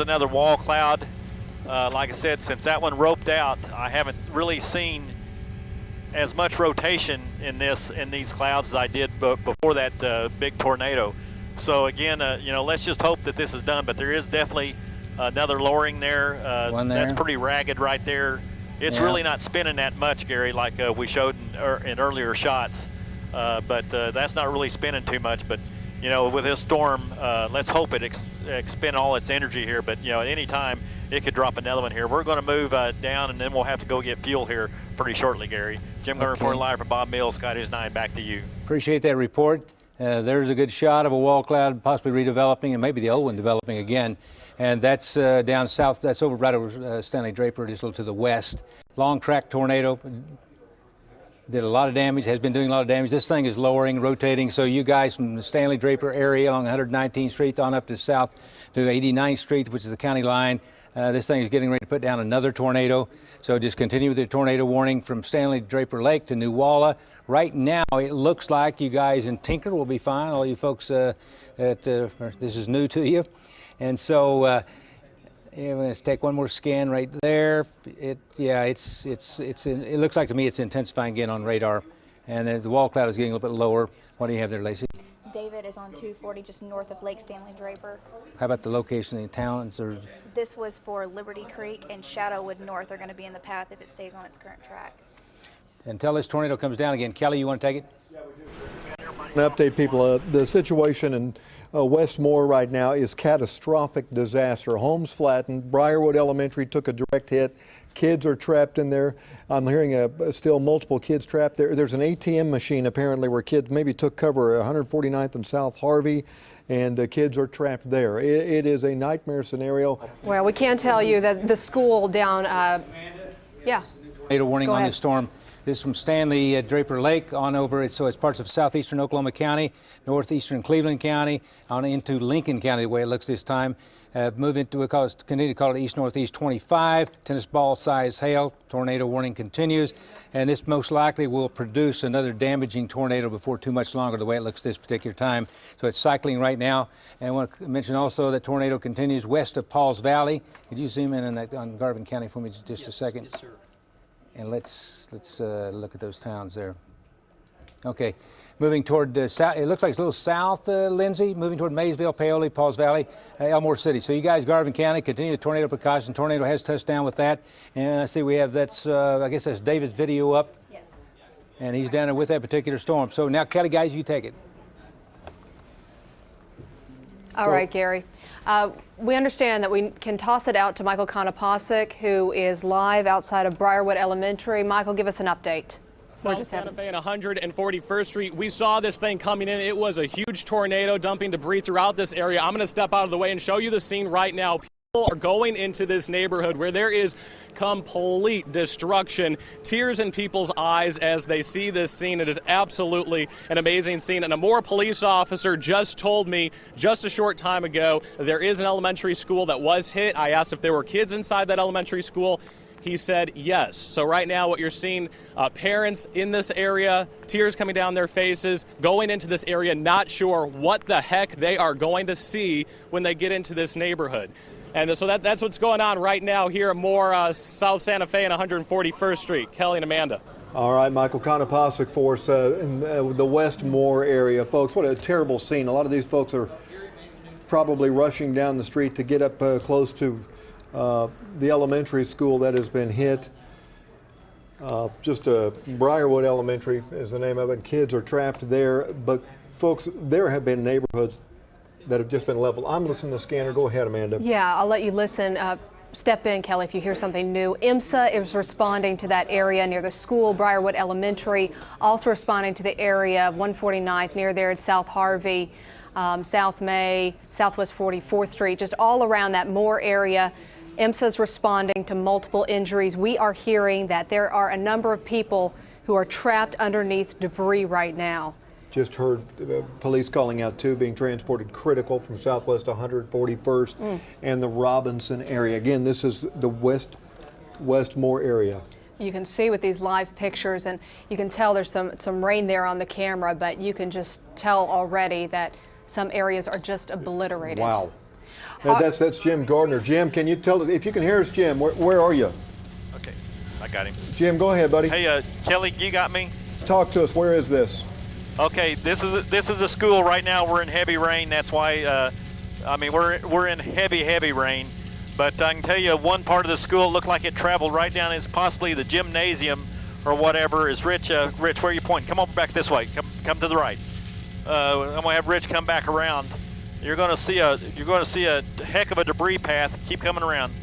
another wall cloud. Like I said, since that one roped out, I haven't really seen as much rotation in these clouds as I did before that big tornado. So again, let's just hope that this is done. But there is definitely another lowering there. One there. That's pretty ragged right there. It's really not spinning that much, Gary, like we showed in earlier shots. But that's not really spinning too much. But with this storm, let's hope it expend all its energy here. But at any time it could drop another one here. We're going to move down, and then we'll have to go get fuel here pretty shortly, Gary. Jim going to report live from Bob Mills, Sky News 9. Back to you. Appreciate that report. There's a good shot of a wall cloud possibly redeveloping, and maybe the old one developing again. And that's down south. That's over right over Stanley Draper, just a little to the west. Long track tornado. Did a lot of damage, has been doing a lot of damage. This thing is lowering, rotating, so you guys from the Stanley Draper area along 119th Street on up to south to 89th Street, which is the county line, this thing is getting ready to put down another tornado. So just continue with the tornado warning from Stanley Draper Lake to New Walla. Right now, it looks like you guys in Tinker will be fine, all you folks that this is new to you. And so we're going to take one more scan right there. It looks like to me it's intensifying again on radar, and the wall cloud is getting a little bit lower. What do you have there, Lacey? David is on 240, just north of Lake Stanley Draper. How about the location in town? This was for Liberty Creek and Shadowwood North are going to be in the path if it stays on its current track. Until this tornado comes down again. Kelly, you want to take it? Update people, the situation in Westmore right now is catastrophic disaster. Homes flattened. Briarwood Elementary took a direct hit. Kids are trapped in there. I'm hearing still multiple kids trapped there. There's an ATM machine apparently where kids maybe took cover at 149th and South Harvey, and the kids are trapped there. It is a nightmare scenario. Well, we can tell you that the school down, Tornado warning on the storm. This is from Stanley Draper Lake on over, so it's parts of southeastern Oklahoma County, northeastern Cleveland County, on into Lincoln County, the way it looks this time. Move into, continue to call it east-northeast 25, tennis ball size hail. Tornado warning continues, and this most likely will produce another damaging tornado before too much longer, the way it looks this particular time. So it's cycling right now. And I want to mention also that tornado continues west of Pauls Valley. Could you zoom in on Garvin County for me just a second? Yes, sir. And let's look at those towns there. Okay, moving toward south. It looks like it's a little south, Lindsay. Moving toward Maysville, Paoli, Pauls Valley, Elmore City. So you guys, Garvin County, continue the tornado precaution. Tornado has touched down with that, and I see we have I guess that's David's video up. Yes. And he's down there with that particular storm. So now, Kelly, guys, you take it. All right, Gary. We understand that we can toss it out to Michael Konopasek, who is live outside of Briarwood Elementary. Michael, give us an update. South Santa Fe and 141st Street. We saw this thing coming in. It was a huge tornado dumping debris throughout this area. I'm going to step out of the way and show you the scene right now. People are going into this neighborhood where there is complete destruction. Tears in people's eyes as they see this scene. It is absolutely an amazing scene. And a Moore police officer just told me just a short time ago there is an elementary school that was hit. I asked if there were kids inside that elementary school. He said yes. So right now what you're seeing, parents in this area, tears coming down their faces, going into this area, not sure what the heck they are going to see when they get into this neighborhood. And so that's what's going on right now here at Moore, South Santa Fe and 141st Street. Kelly and Amanda. All right, Michael Konopasek for us in the Westmore area. Folks, what a terrible scene. A lot of these folks are probably rushing down the street to get up close to the elementary school that has been hit. Briarwood Elementary is the name of it. Kids are trapped there. But folks, there have been neighborhoods that have just been leveled. I'm listening to the scanner. Go ahead, Amanda. Yeah, I'll let you listen. Step in, Kelly, if you hear something new. IMSA is responding to that area near the school, Briarwood Elementary, also responding to the area of 149th near there at South Harvey, South May, Southwest 44th Street, just all around that Moore area. IMSA is responding to multiple injuries. We are hearing that there are a number of people who are trapped underneath debris right now. Just heard police calling out 2 being transported critical from Southwest 141st and the Robinson area. Again, this is the Westmore area. You can see with these live pictures, and you can tell there's some rain there on the camera, but you can just tell already that some areas are just obliterated. Wow. That's Jim Gardner. Jim, can you tell us, if you can hear us, Jim, where are you? Okay, I got him. Jim, go ahead, buddy. Hey, Kelly, you got me? Talk to us. Where is this? Okay, this is a school right now. We're in heavy rain. That's why, I mean, we're in heavy rain. But I can tell you, one part of the school looked like it traveled right down. It's possibly the gymnasium or whatever. Is Rich? Rich, where are you pointing? Come over back this way. Come to the right. I'm gonna have Rich come back around. You're gonna see a heck of a debris path. Keep coming around.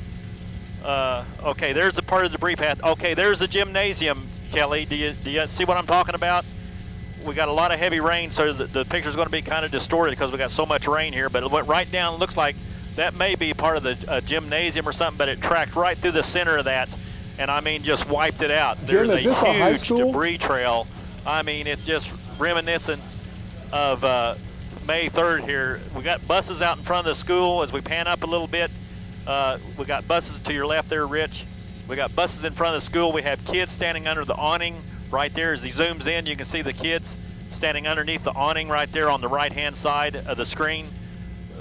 Okay, there's the part of the debris path. Okay, there's the gymnasium, Kelly. Do you see what I'm talking about? We got a lot of heavy rain, so the picture's going to be kind of distorted because we got so much rain here. But it went right down. It looks like that may be part of the gymnasium or something, but it tracked right through the center of that, and I mean just wiped it out. Jim, There's is this a high huge school? debris trail. I mean, it's just reminiscent of May 3rd here. We got buses out in front of the school. As we pan up a little bit, we got buses to your left there, Rich. We got buses in front of the school. We have kids standing under the awning right there. As he zooms in, you can see the kids standing underneath the awning right there on the right-hand side of the screen.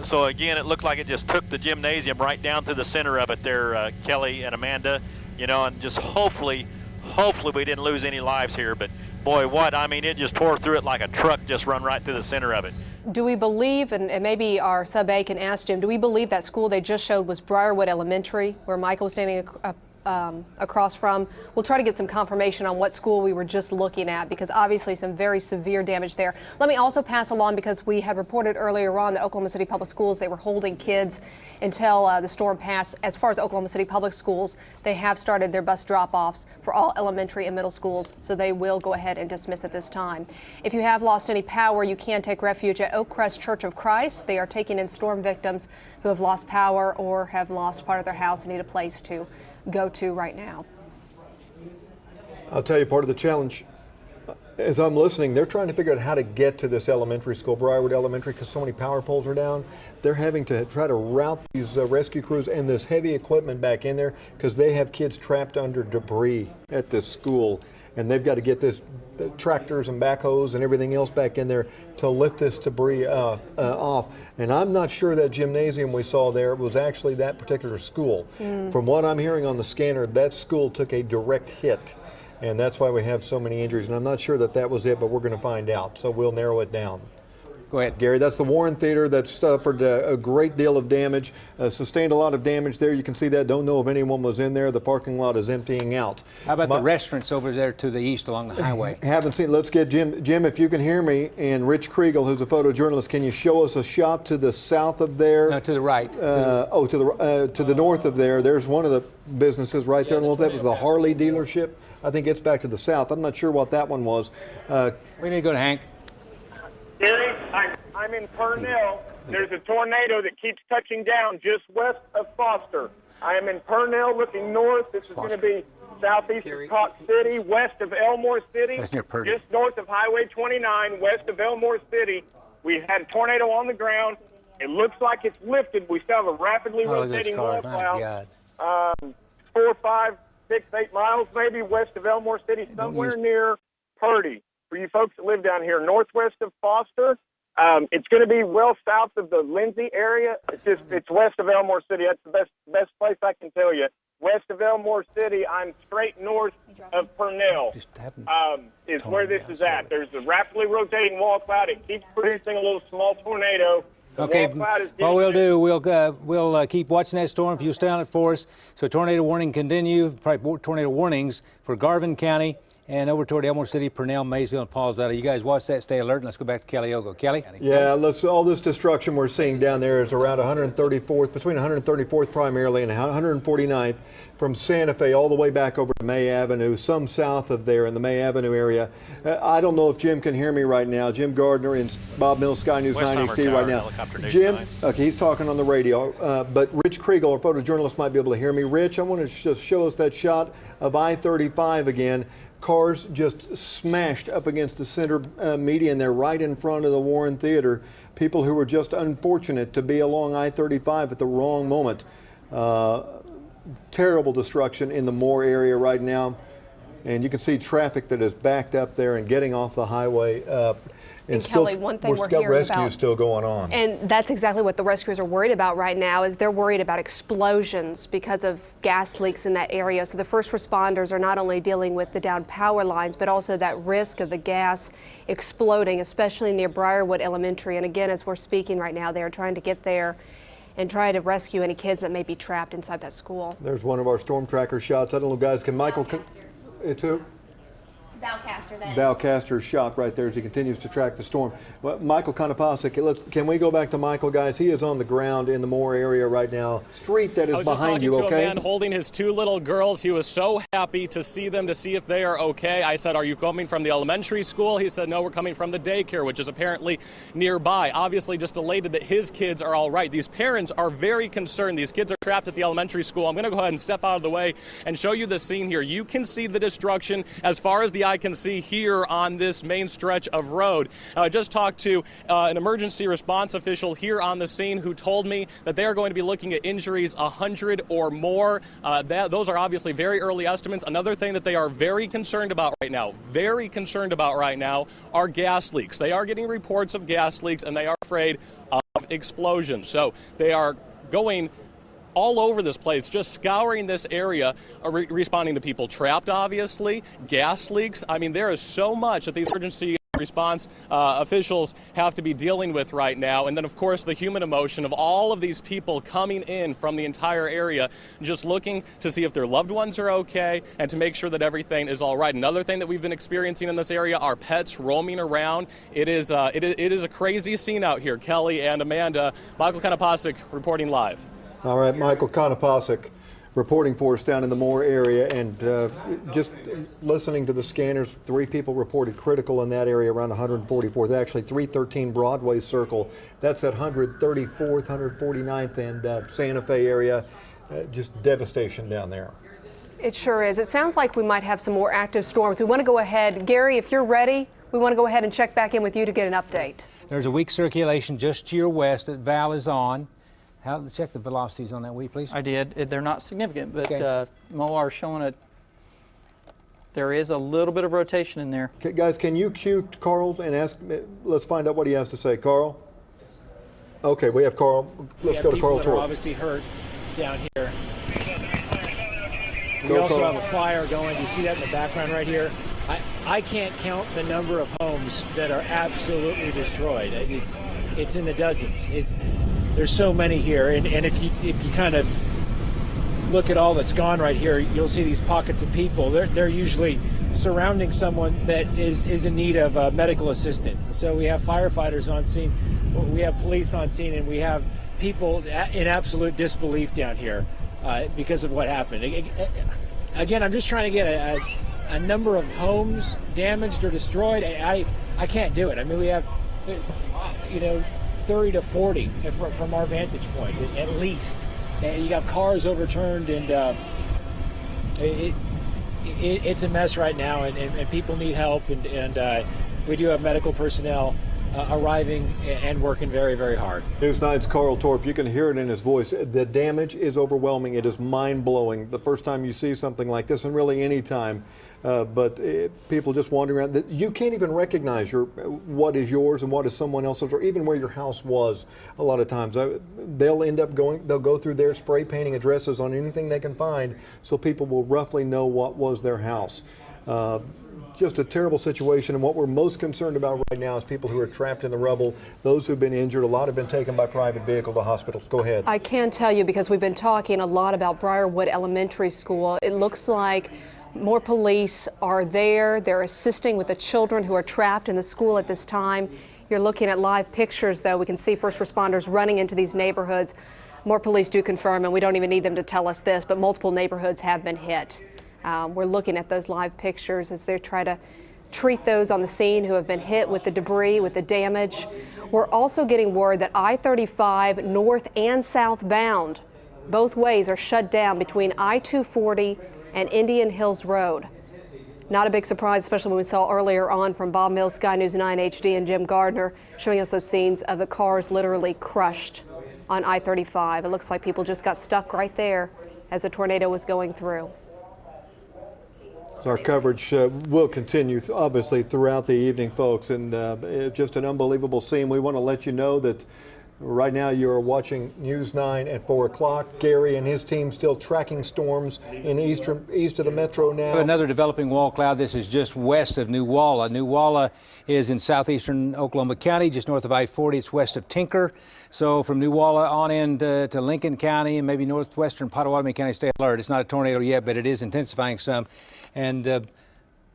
So again, it looks like it just took the gymnasium right down to the center of it there, Kelly and Amanda, you know, and just hopefully we didn't lose any lives here. But boy, I mean, it just tore through it like a truck, just run right through the center of it. Do we believe, and maybe our sub-A can ask Jim, do we believe that school they just showed was Briarwood Elementary, where Michael was standing across from? We'll try to get some confirmation on what school we were just looking at, because obviously some very severe damage there. Let me also pass along, because we had reported earlier on that Oklahoma City Public Schools, they were holding kids until the storm passed. As far as Oklahoma City Public Schools, they have started their bus drop-offs for all elementary and middle schools, so they will go ahead and dismiss at this time. If you have lost any power, you can take refuge at Oak Crest Church of Christ. They are taking in storm victims who have lost power or have lost part of their house and need a place to go to right now. I'll tell you, part of the challenge, as I'm listening, they're trying to figure out how to get to this elementary school, Briarwood Elementary, because so many power poles are down. They're having to try to route these rescue crews and this heavy equipment back in there because they have kids trapped under debris at this school, and they've got to get the tractors and backhoes and everything else back in there to lift this debris off. And I'm not sure that gymnasium we saw there was actually that particular school. From what I'm hearing on the scanner, that school took a direct hit, and that's why we have so many injuries. And I'm not sure that that was it, but we're going to find out, so we'll narrow it down. Go ahead, Gary. That's the Warren Theater. That suffered a great deal of damage, sustained a lot of damage there. You can see that. Don't know if anyone was in there. The parking lot is emptying out. How about the restaurants over there to the east along the highway? Haven't seen. Let's get Jim. Jim, if you can hear me, and Rich Kriegel, who's a photojournalist, can you show us a shot to the south of there? No, to the right. To the north of there. There's one of the businesses right there. I don't know if that was the Harley dealership. I think it's back to the south. I'm not sure what that one was. We need to go to Hank. Gary, I'm in Purnell. There's a tornado that keeps touching down just west of Foster. I am in Purnell looking north. This is going to be southeast of Cotton City, west of Elmore City, just north of Highway 29, west of Elmore City. We had a tornado on the ground. It looks like it's lifted. We still have a rapidly rotating wall cloud. 4, 5, 6, 8 miles maybe west of Elmore City, somewhere near Purdy. For you folks that live down here, northwest of Foster, it's going to be well south of the Lindsay area. It's west of Elmore City. That's the best place I can tell you. West of Elmore City, I'm straight north of Purnell. Is where this is at. There's a rapidly rotating wall cloud. It keeps producing a little small tornado. Okay, what we'll do, we'll keep watching that storm if you stay on it for us. So tornado warning continue, probably tornado warnings for Garvin County and over toward Elmore City, Purnell, Maysville, and Pauls Valley. You guys watch that, stay alert, and let's go back to Calliogo. Kelly? Yeah, all this destruction we're seeing down there is around 134th, between 134th primarily and 149th, from Santa Fe all the way back over to May Avenue, some south of there in the May Avenue area. I don't know if Jim can hear me right now. Jim Gardner in Bob Mills Sky News 9 HD right now. Jim, okay, he's talking on the radio, but Rich Kriegel, our photojournalist, might be able to hear me. Rich, I want to just show us that shot of I-35 again. Cars just smashed up against the center median there, right in front of the Warren Theater. People who were just unfortunate to be along I-35 at the wrong moment. Terrible destruction in the Moore area right now. And you can see traffic that is backed up there and getting off the highway. And Kelly, one thing we're hearing rescues about, still going on. And that's exactly what the rescuers are worried about right now, is they're worried about explosions because of gas leaks in that area. So the first responders are not only dealing with the down power lines, but also that risk of the gas exploding, especially near Briarwood Elementary. And again, as we're speaking right now, they're trying to get there and try to rescue any kids that may be trapped inside that school. There's one of our storm tracker shots. I don't know, guys, can Michael... It's who? Valcaster's shot right there as he continues to track the storm. Well, Michael Konopasek, can we go back to Michael, guys? He is on the ground in the Moore area right now. Street that is behind you, okay? I was just talking to a man holding his 2 little girls. He was so happy to see them, to see if they are okay. I said, "Are you coming from the elementary school?" He said, "No, we're coming from the daycare," which is apparently nearby. Obviously just elated that his kids are all right. These parents are very concerned. These kids are trapped at the elementary school. I'm going to go ahead and step out of the way and show you the scene here. You can see the destruction as far as the eye can see here on this main stretch of road. I just talked to an emergency response official here on the scene who told me that they are going to be looking at injuries 100 or more. Those are obviously very early estimates. Another thing that they are very concerned about right now, are gas leaks. They are getting reports of gas leaks and they are afraid of explosions. So they are going all over this place, just scouring this area, responding to people trapped, obviously, gas leaks. I mean, there is so much that these emergency response officials have to be dealing with right now. And then, of course, the human emotion of all of these people coming in from the entire area, just looking to see if their loved ones are okay and to make sure that everything is all right. Another thing that we've been experiencing in this area are pets roaming around. It is a crazy scene out here. Kelly and Amanda, Michael Konopasek reporting live. All right, Michael Konopasek reporting for us down in the Moore area, and just listening to the scanners, 3 people reported critical in that area around 144th, actually 313 Broadway Circle. That's at 134th, 149th, and Santa Fe area. Just devastation down there. It sure is. It sounds like we might have some more active storms. We want to go ahead. Gary, if you're ready, we want to go ahead and check back in with you to get an update. There's a weak circulation just to your west that Val is on. Check the velocities on that, will you please? I did. They're not significant, but okay. MOAR showing there is a little bit of rotation in there. Okay, guys, can you cue Carl and ask? Let's find out what he has to say. Carl? Okay, we have Carl. Let's go to Carl People Torp. are obviously hurt down here. We Go, also Carl. have a fire going. You see that in the background right here? I can't count the number of homes that are absolutely destroyed. It's in the dozens. There's so many here, and if you kind of look at all that's gone right here, you'll see these pockets of people. They're usually surrounding someone that is in need of medical assistance. So we have firefighters on scene, we have police on scene, and we have people in absolute disbelief down here because of what happened. Again, I'm just trying to get a number of homes damaged or destroyed. I can't do it. I mean, we have 30 to 40 from our vantage point, at least. And you got cars overturned, and it's a mess right now, and people need help, and we do have medical personnel arriving and working very, very hard. News 9's Carl Torp. You can hear it in his voice. The damage is overwhelming. It is mind-blowing the first time you see something like this, and really any time. But people just wandering around, you can't even recognize what is yours and what is someone else's, or even where your house was. A lot of times they'll go through their spray painting addresses on anything they can find, so people will roughly know what was their house. Just a terrible situation, and what we're most concerned about right now is people who are trapped in the rubble, those who've been injured. A lot have been taken by private vehicle to hospitals. Go ahead. I can tell you, because we've been talking a lot about Briarwood Elementary School, it looks like more police are there. They're assisting with the children who are trapped in the school at this time. You're looking at live pictures, though. We can see first responders running into these neighborhoods. More police do confirm, and we don't even need them to tell us this, but multiple neighborhoods have been hit. We're looking at those live pictures as they try to treat those on the scene who have been hit with the debris, with the damage. We're also getting word that I-35 north and southbound, both ways are shut down between I-240 and Indian Hills Road. Not a big surprise, especially when we saw earlier on from Bob Mills, Sky News 9 HD, and Jim Gardner showing us those scenes of the cars literally crushed on I-35. It looks like people just got stuck right there as the tornado was going through. So our coverage will continue, obviously, throughout the evening, folks, and just an unbelievable scene. We want to let you know that right now you're watching News 9 at 4 o'clock. Gary and his team still tracking storms in east of the metro now. Another developing wall cloud. This is just west of New Walla. New Walla is in southeastern Oklahoma County, just north of I-40. It's west of Tinker. So from New Walla on in to Lincoln County and maybe northwestern Pottawatomie County, stay alert. It's not a tornado yet, but it is intensifying some. And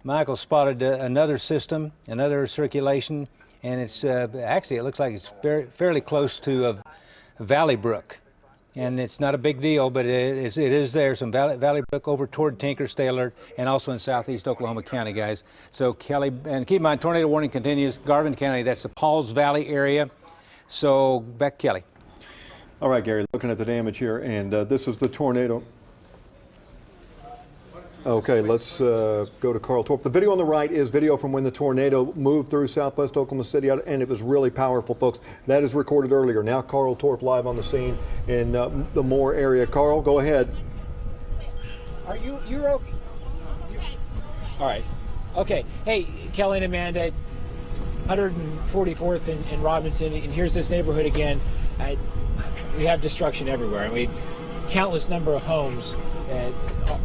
Michael spotted another system, another circulation. And it's actually, it looks like it's fairly close to Valley Brook. And it's not a big deal, but it is there. Some Valley Brook over toward Tinker, stay alert, and also in southeast Oklahoma County, guys. So Kelly, and keep in mind, tornado warning continues. Garvin County, that's the Pauls Valley area. So back Kelly. All right, Gary, looking at the damage here, and this is the tornado. Okay, let's go to Carl Torp. The video on the right is video from when the tornado moved through southwest Oklahoma City, and it was really powerful, folks. That is recorded earlier. Now Carl Torp live on the scene in the Moore area. Carl, go ahead. Are you're okay? All right. Okay. Hey, Kelly and Amanda, 144th and Robinson, and here's this neighborhood again. We have destruction everywhere. I mean, countless number of homes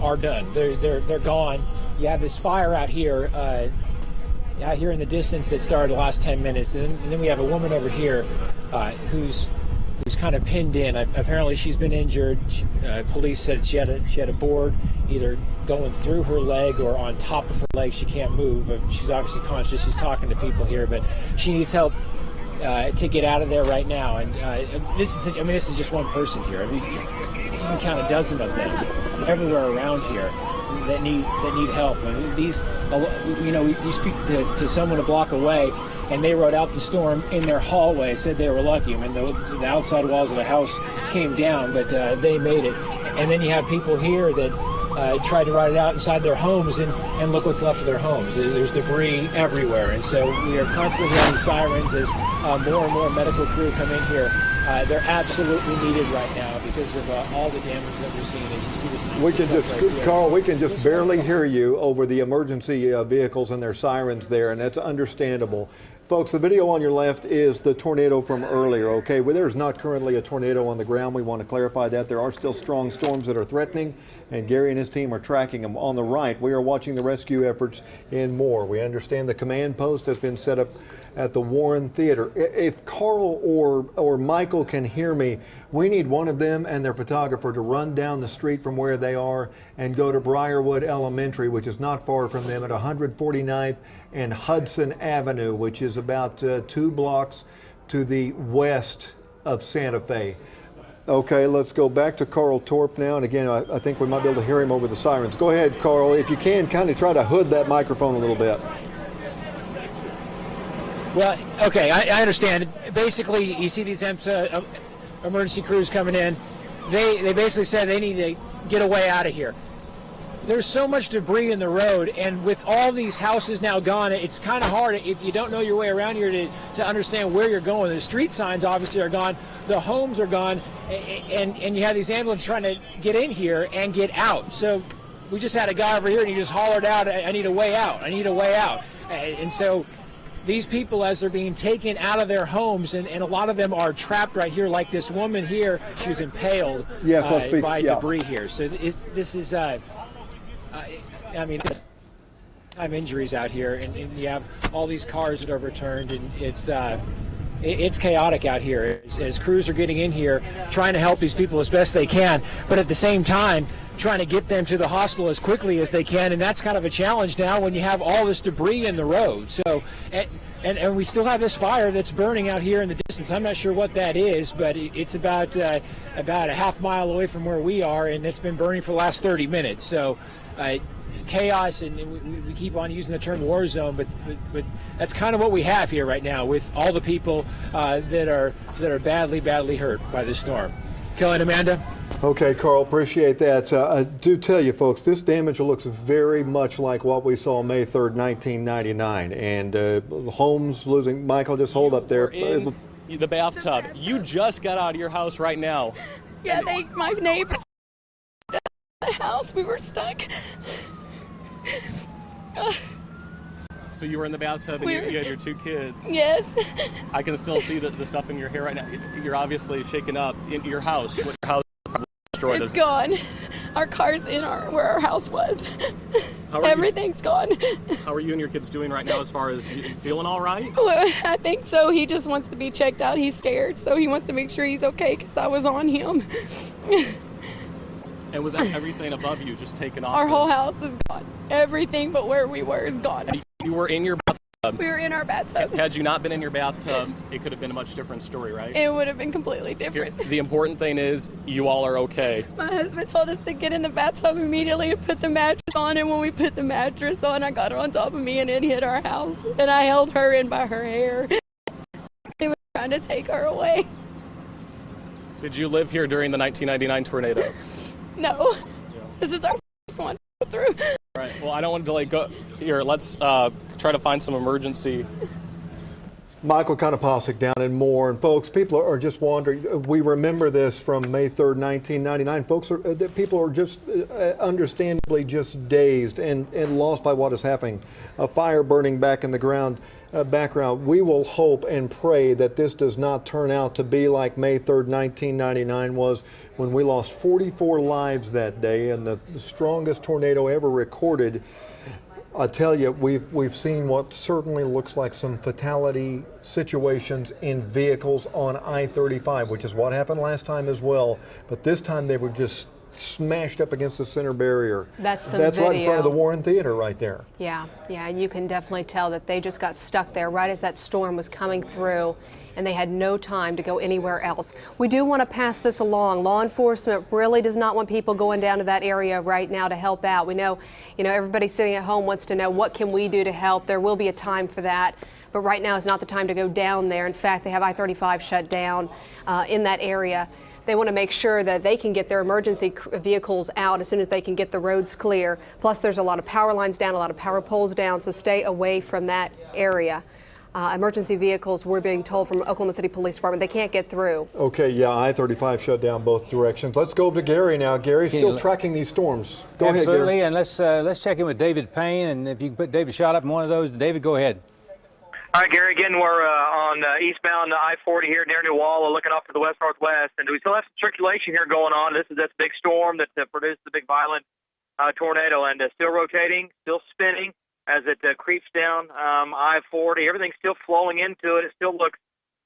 are done. They're gone. You have this fire out here in the distance that started the last 10 minutes, and then we have a woman over here who's kind of pinned in. Apparently she's been injured. Police said she had a board either going through her leg or on top of her leg. She can't move, but she's obviously conscious. She's talking to people here, but she needs help to get out of there right now. And this is just one person here. I mean, you can count a dozen of them everywhere around here that need help. And these, we speak to someone a block away, and they rode out the storm in their hallway. Said they were lucky. I mean, the outside walls of the house came down, but they made it. And then you have people here that tried to ride it out inside their homes, and look what's left of their homes. There's debris everywhere, and so we are constantly hearing sirens as more and more medical crew come in here. They're absolutely needed right now because of all the damage that we're seeing. As you see this, we can just, right, Carl, we can just barely hear you over the emergency vehicles and their sirens there, and that's understandable. Folks, the video on your left is the tornado from earlier, okay? Well, there's not currently a tornado on the ground. We want to clarify that. There are still strong storms that are threatening, and Gary and his team are tracking them. On the right, we are watching the rescue efforts in Moore. We understand the command post has been set up at the Warren Theater. If Carl or Michael can hear me, we need one of them and their photographer to run down the street from where they are and go to Briarwood Elementary, which is not far from them, at 149th and Hudson Avenue, which is about 2 blocks to the west of Santa Fe. Okay, let's go back to Carl Torp now. And again, I think we might be able to hear him over the sirens. Go ahead, Carl. If you can, kind of try to hood that microphone a little bit. Well, okay, I understand. Basically, you see these emergency crews coming in. They basically said they need to get a way out of here. There's so much debris in the road, and with all these houses now gone, it's kind of hard if you don't know your way around here to understand where you're going. The street signs obviously are gone, the homes are gone, and you have these ambulances trying to get in here and get out. So we just had a guy over here, and he just hollered out, I need a way out, I need a way out. And so these people, as they're being taken out of their homes, and a lot of them are trapped right here, like this woman here, she was impaled by debris here. So this is... I mean, have injuries out here, and you have all these cars that are overturned, and it's chaotic out here as crews are getting in here, trying to help these people as best they can, but at the same time, trying to get them to the hospital as quickly as they can, and that's kind of a challenge now when you have all this debris in the road. So, and we still have this fire that's burning out here in the distance. I'm not sure what that is, but it's about a half mile away from where we are, and it's been burning for the last 30 minutes. So. Chaos, and we keep on using the term war zone, but that's kind of what we have here right now with all the people that are badly hurt by this storm. Kelly and Amanda. Okay, Carl, appreciate that. I do tell you, folks, this damage looks very much like what we saw May 3rd, 1999. And homes losing. Michael, just hold up there. In the bathtub. You just got out of your house right now. Yeah, my neighbors the house. We were stuck. So you were in the bathtub and you had your 2 kids. Yes. I can still see the stuff in your hair right now. You're obviously shaken up. In your house. What your house is destroyed? It's gone. Our car's in where our house was. Everything's gone. How are you and your kids doing right now as far as feeling all right? Well, I think so. He just wants to be checked out. He's scared, so he wants to make sure he's okay because I was on him. And was everything above you just taken off? Our whole house is gone. Everything but where we were is gone. You were in your bathtub. We were in our bathtub. Had you not been in your bathtub, it could have been a much different story, right? It would have been completely different. The important thing is you all are okay. My husband told us to get in the bathtub immediately and put the mattress on, and when we put the mattress on, I got her on top of me and it hit our house. And I held her in by her hair. They were trying to take her away. Did you live here during the 1999 tornado? No. Yeah. This is our first one to go through. All right. Well, I don't want to delay. Go here. Let's try to find some emergency. Michael Konopasek down in Moore. And folks, people are just wondering. We remember this from May 3rd, 1999. Folks, people are just understandably just dazed and lost by what is happening. A fire burning back in the background. We will hope and pray that this does not turn out to be like May 3rd, 1999 was, when we lost 44 lives that day and the strongest tornado ever recorded. I tell you, we've seen what certainly looks like some fatality situations in vehicles on I-35, which is what happened last time as well. But this time they were just smashed up against the center barrier. That's right in front of the Warren Theater right there. Yeah, and you can definitely tell that they just got stuck there right as that storm was coming through, and they had no time to go anywhere else. We do want to pass this along. Law enforcement really does not want people going down to that area right now to help out. We know, everybody sitting at home wants to know, what can we do to help? There will be a time for that, but right now is not the time to go down there. In fact, they have I-35 shut down in that area. They want to make sure that they can get their emergency vehicles out as soon as they can get the roads clear. Plus, there's a lot of power lines down, a lot of power poles down, so stay away from that area. Emergency vehicles, we're being told from Oklahoma City Police Department, they can't get through. Okay, yeah, I-35 shut down both directions. Let's go to Gary now. Gary's still tracking these storms. Go ahead, Gary. Absolutely, and let's check in with David Payne, and if you can put David Shot up in one of those. David, go ahead. All right, Gary, again, we're on eastbound I-40 here near New Walla, looking off to the west-northwest, and we still have some circulation here going on. This is this big storm that produced the big violent tornado, and still rotating, still spinning as it creeps down I-40. Everything's still flowing into it. It still looks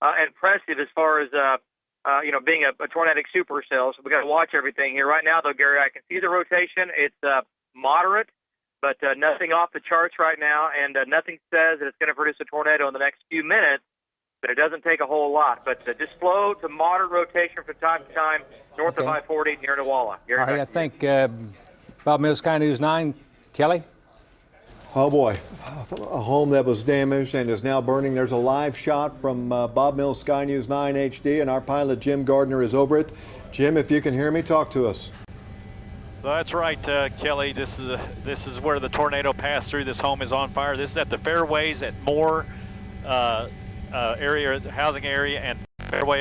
impressive as far as being a tornadic supercell. So we got to watch everything here. Right now, though, Gary, I can see the rotation. It's moderate, but nothing off the charts right now, and nothing says that it's going to produce a tornado in the next few minutes, but it doesn't take a whole lot. But just slow to moderate rotation from time to time north of I-40 near New Walla. All right, I think Bob Mills, Sky News 9. Kelly? Oh boy, a home that was damaged and is now burning. There's a live shot from Bob Mills, Sky News 9 HD, and our pilot Jim Gardner is over it. Jim, if you can hear me, talk to us. That's right, Kelly. This is where the tornado passed through. This home is on fire. This is at the Fairways at Moore area, housing area, and Fairway.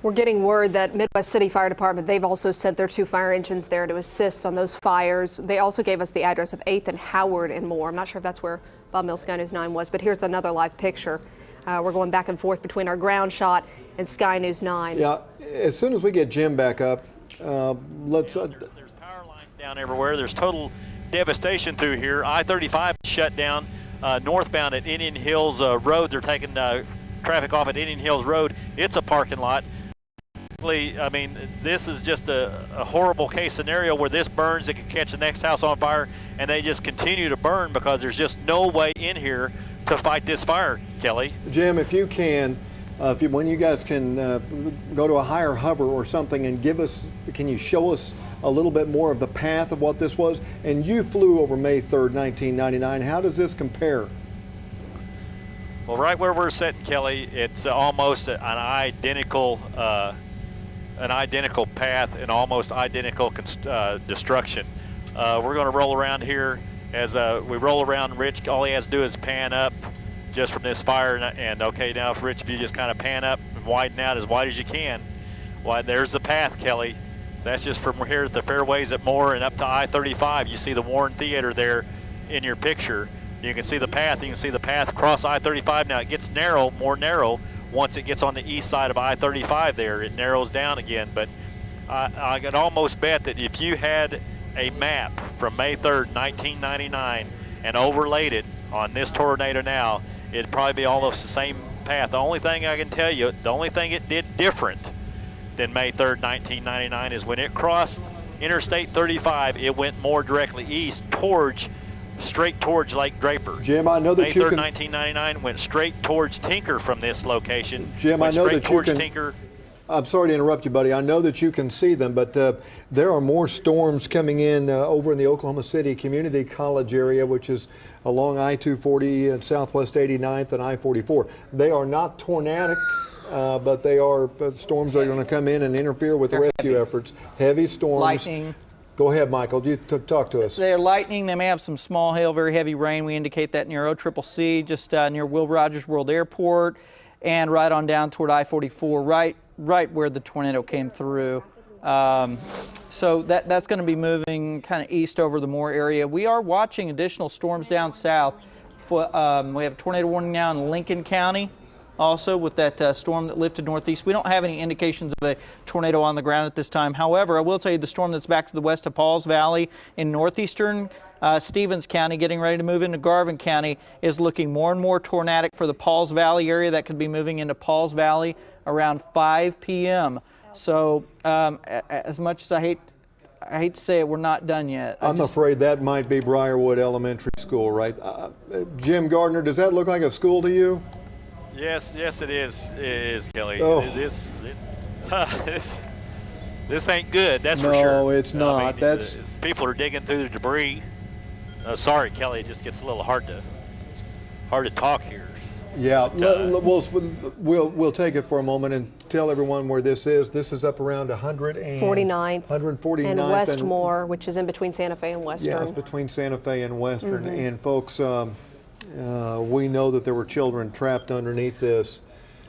We're getting word that Midwest City Fire Department, they've also sent their 2 fire engines there to assist on those fires. They also gave us the address of 8th and Howard and Moore. I'm not sure if that's where Bob Mills Sky News 9 was, but here's another live picture. We're going back and forth between our ground shot and Sky News 9. Yeah, as soon as we get Jim back up, let's... There's power lines down everywhere. There's total devastation through here. I-35 shut down northbound at Indian Hills Road. They're taking traffic off at Indian Hills Road. It's a parking lot. I mean, this is just a horrible case scenario where this burns, it could catch the next house on fire, and they just continue to burn because there's just no way in here to fight this fire, Kelly. Jim, if you can, when you guys can go to a higher hover or something and can you show us a little bit more of the path of what this was? And you flew over May 3rd, 1999. How does this compare? Well, right where we're sitting, Kelly, it's almost an identical path and almost identical destruction. We're going to roll around here. As we roll around, Rich, all he has to do is pan up just from this fire. And okay, now if Rich, if you just kind of pan up and widen out as wide as you can. Well, there's the path, Kelly. That's just from here at the fairways at Moore and up to I-35. You see the Warren Theater there in your picture. You can see the path. You can see the path across I-35. Now it gets narrow, more narrow, once it gets on the east side of I-35 there. It narrows down again. But I could almost bet that if you had a map from May 3rd, 1999 and overlaid it on this tornado now, it'd probably be almost the same path. The only thing I can tell you, the only thing it did different than May 3rd, 1999 is when it crossed Interstate 35, it went more directly east straight towards Lake Draper. Jim, I know that May 3rd, 1999 went straight towards Tinker from this location. Jim, I know that you can. Tinker. I'm sorry to interrupt you, buddy. I know that you can see them, but there are more storms coming in over in the Oklahoma City Community College area, which is along I-240 and Southwest 89th and I-44. They are not tornadic, but they are storms that are going to come in and interfere with rescue efforts. Heavy storms. Lightning. Go ahead, Michael. You talk to us. They're lightning. They may have some small hail, very heavy rain. We indicate that near OCCC, just near Will Rogers World Airport, and right on down toward I-44, right where the tornado came through. So that's going to be moving kind of east over the Moore area. We are watching additional storms down south. We have a tornado warning now in Lincoln County, also with that storm that lifted northeast. We don't have any indications of a tornado on the ground at this time. However, I will tell you the storm that's back to the west of Pauls Valley in northeastern Stevens County, getting ready to move into Garvin County, is looking more and more tornadic for the Pauls Valley area. That could be moving into Pauls Valley around 5 p.m. So as much as I hate to say it, we're not done yet. I'm afraid that might be Briarwood Elementary School, right? Jim Gardner, does that look like a school to you? Yes, it is. It is, Kelly. Oh. This ain't good. That's for sure. No, it's not. People are digging through the debris. Sorry, Kelly. It just gets a little hard to talk here. Yeah, we'll take it for a moment and tell everyone where this is. This is up around 149th and Westmore, which is in between Santa Fe and Western. Yeah, it's between Santa Fe and Western. Mm-hmm. And folks, we know that there were children trapped underneath this.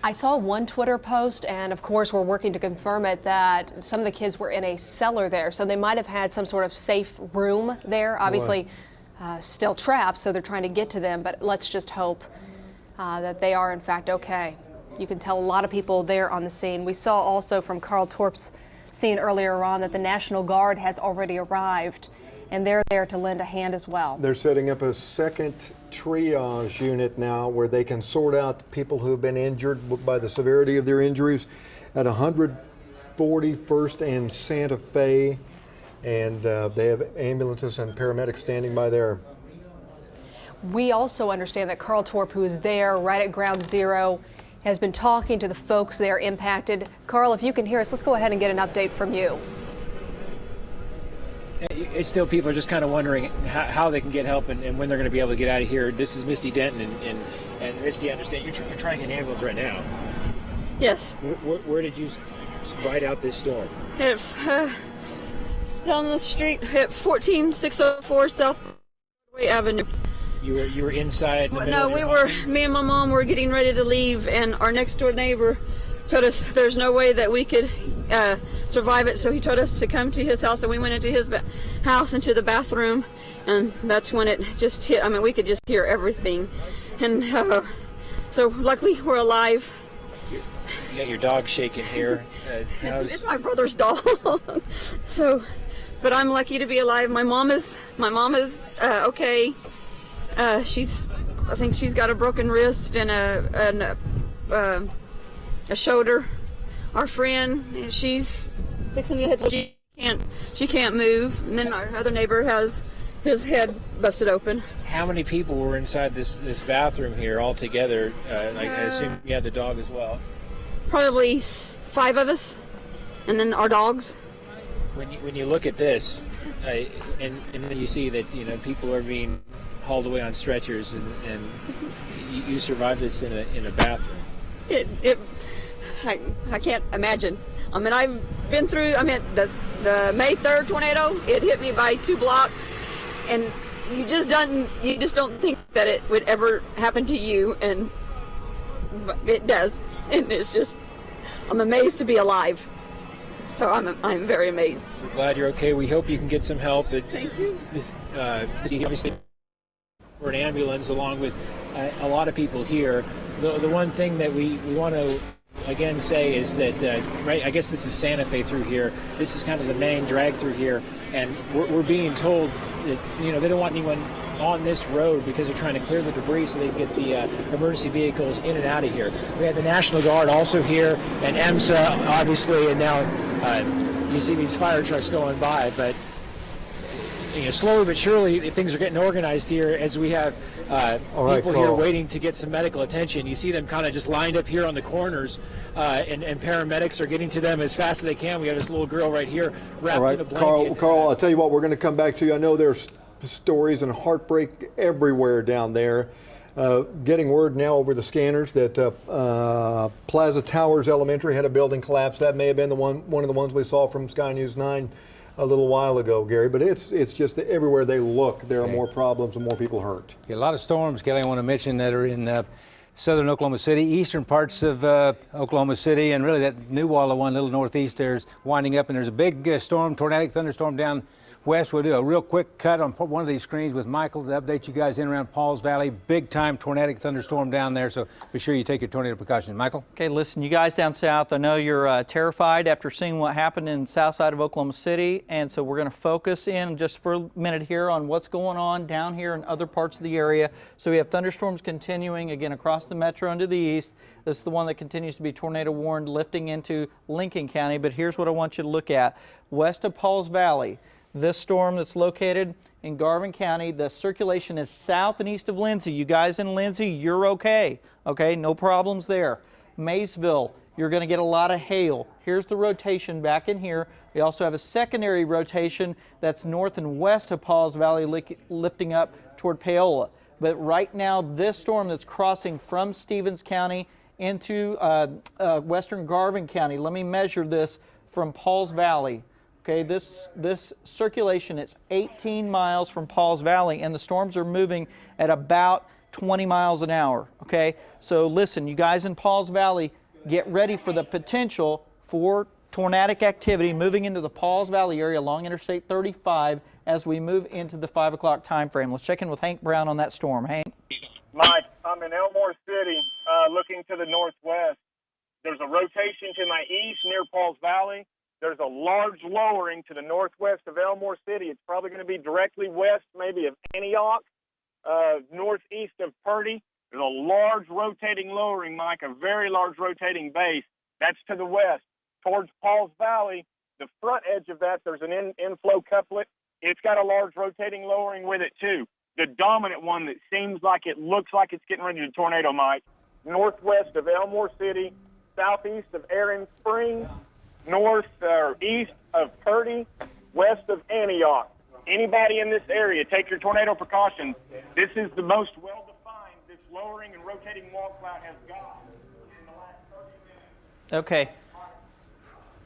I saw one Twitter post, and of course we're working to confirm it, that some of the kids were in a cellar there. So they might have had some sort of safe room there. Obviously still trapped, so they're trying to get to them, but let's just hope that they are in fact okay. You can tell a lot of people there on the scene. We saw also from Carl Torp's scene earlier on that the National Guard has already arrived, and they're there to lend a hand as well. They're setting up a second triage unit now where they can sort out people who have been injured by the severity of their injuries at 141st and Santa Fe, and they have ambulances and paramedics standing by there. We also understand that Carl Torp, who is there right at ground zero, has been talking to the folks there impacted. Carl, if you can hear us, let's go ahead and get an update from you. It's still, people are just kind of wondering how they can get help and when they're going to be able to get out of here. This is Misty Denton, and Misty, I understand you're trying an ambulance right now. Yes. Where did you ride out this storm? It's down the street at 14604 South Broadway Avenue. You were inside the middle of your home? Me and my mom were getting ready to leave, and our next door neighbor told us there's no way that we could survive it, so he told us to come to his house, and we went into his house, into the bathroom, and that's when it just hit. I mean, we could just hear everything, and so luckily we're alive. You got your dog shaking here. It's my brother's dog. So, but I'm lucky to be alive. My mom is okay. I think she's got a broken wrist and a shoulder. Our friend, she's fixing to hit. She can't move. And then our other neighbor has his head busted open. How many people were inside this bathroom here all together? I assume you had the dog as well. Probably 5 of us, and then our dogs. When you look at this, and then you see that people are being hauled away on stretchers, and you survived this in a bathroom. I can't imagine. I mean, I've been through. I mean, the May 3rd tornado. It hit me by 2 blocks, and you just don't think that it would ever happen to you, and it does. And it's just, I'm amazed to be alive. So I'm very amazed. We're glad you're okay. We hope you can get some help. Thank you. Obviously, for an ambulance, along with a lot of people here. The one thing that we want to again say is that right, I guess this is Santa Fe through here. This is kind of the main drag through here, and we're being told that they don't want anyone on this road because they're trying to clear the debris so they can get the emergency vehicles in and out of here. We have the National Guard also here, and EMSA obviously, and now you see these fire trucks going by, but slowly but surely things are getting organized here as we have people here waiting to get some medical attention. You see them kind of just lined up here on the corners, and paramedics are getting to them as fast as they can. We have this little girl right here wrapped in a blanket. Carl, I'll tell you what, we're going to come back to you. I know there's stories and heartbreak everywhere down there. Getting word now over the scanners that Plaza Towers Elementary had a building collapse. That may have been one of the ones we saw from Sky News 9 a little while ago, Gary. But it's just that everywhere they look, there are more problems and more people hurt. A lot of storms, Kelly, I want to mention that are in southern Oklahoma City, eastern parts of Oklahoma City, and really that New Walla one, little northeast there, is winding up. And there's a big storm, tornadic thunderstorm down west. We'll do a real quick cut on one of these screens with Michael to update you guys in around Pauls Valley. Big time tornadic thunderstorm down there, so be sure you take your tornado precautions. Michael? Okay, listen, you guys down south, I know you're terrified after seeing what happened in the south side of Oklahoma City, and so we're going to focus in just for a minute here on what's going on down here in other parts of the area. So we have thunderstorms continuing again across the metro and to the east. This is the one that continues to be tornado warned, lifting into Lincoln County, but here's what I want you to look at. West of Pauls Valley, this storm that's located in Garvin County, the circulation is south and east of Lindsay. You guys in Lindsay, you're okay. Okay, no problems there. Maysville, you're going to get a lot of hail. Here's the rotation back in here. We also have a secondary rotation that's north and west of Pauls Valley lifting up toward Paola. But right now, this storm that's crossing from Stevens County into western Garvin County, let me measure this from Pauls Valley. Okay, this circulation is 18 miles from Pauls Valley, and the storms are moving at about 20 miles an hour. Okay, so listen, you guys in Pauls Valley, get ready for the potential for tornadic activity moving into the Pauls Valley area along Interstate 35 as we move into the 5 o'clock time frame. Let's check in with Hank Brown on that storm. Hank? Mike, I'm in Elmore City, looking to the northwest. There's a rotation to my east near Pauls Valley. There's a large lowering to the northwest of Elmore City. It's probably going to be directly west, maybe, of Antioch, northeast of Purdy. There's a large rotating lowering, Mike, a very large rotating base. That's to the west. Towards Pauls Valley, the front edge of that, there's an inflow couplet. It's got a large rotating lowering with it, too. The dominant one that seems like it looks like it's getting ready to tornado, Mike, northwest of Elmore City, southeast of Erin Springs, north or east of Purdy, west of Antioch. Anybody in this area, take your tornado precautions. This is the most well-defined this lowering and rotating wall cloud has got in the last 30 minutes. Okay.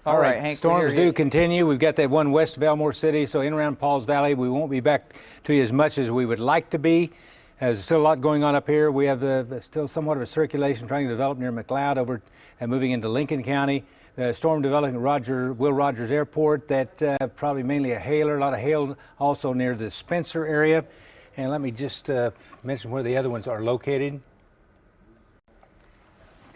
All right, Hank, storms do continue. We've got that one west of Elmore City, so in around Pauls Valley. We won't be back to you as much as we would like to be. There's still a lot going on up here. We have still somewhat of a circulation trying to develop near McLeod over and moving into Lincoln County. The storm developing at Will Rogers Airport, that probably mainly a hailer, a lot of hail also near the Spencer area. And let me just mention where the other ones are located.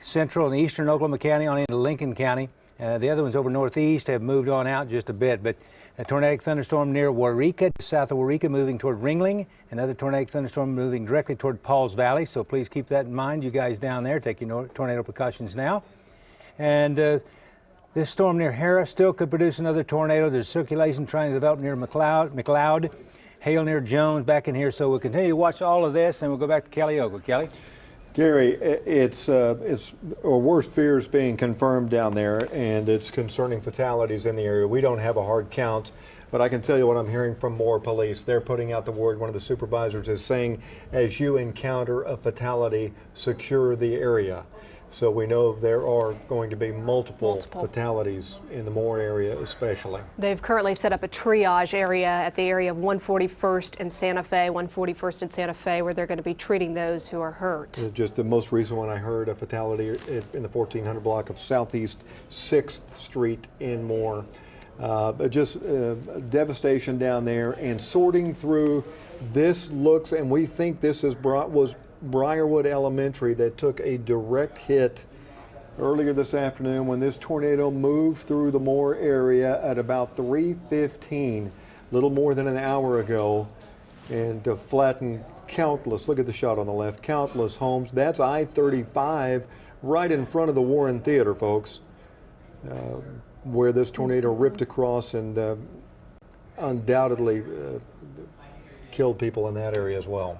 Central and eastern Oklahoma County on into Lincoln County. The other ones over northeast have moved on out just a bit, but a tornadic thunderstorm near Waurika, south of Waurika, moving toward Ringling. Another tornadic thunderstorm moving directly toward Pauls Valley, so please keep that in mind. You guys down there, take your tornado precautions now. And this storm near Harris still could produce another tornado. There's circulation trying to develop near McLeod, hail near Jones back in here. So we'll continue to watch all of this, and we'll go back to Kelly Ogle. Kelly? Gary, it's worst fears being confirmed down there, and it's concerning fatalities in the area. We don't have a hard count, But I can tell you what I'm hearing from more police. They're putting out the word. One of the supervisors is saying, as you encounter a fatality, secure the area. So we know there are going to be multiple fatalities in the Moore area especially. They've currently set up a triage area at the area of 141st and Santa Fe, 141st and Santa Fe, where they're going to be treating those who are hurt. Just the most recent one I heard, a fatality in the 1400 block of Southeast 6th Street in Moore. Just devastation down there, and sorting through this looks, and we think this was Briarwood Elementary that took a direct hit earlier this afternoon when this tornado moved through the Moore area at about 3:15, little more than an hour ago, and flattened countless, look at the shot on the left, countless homes. That's I-35 right in front of the Warren Theater, folks, where this tornado ripped across and undoubtedly killed people in that area as well.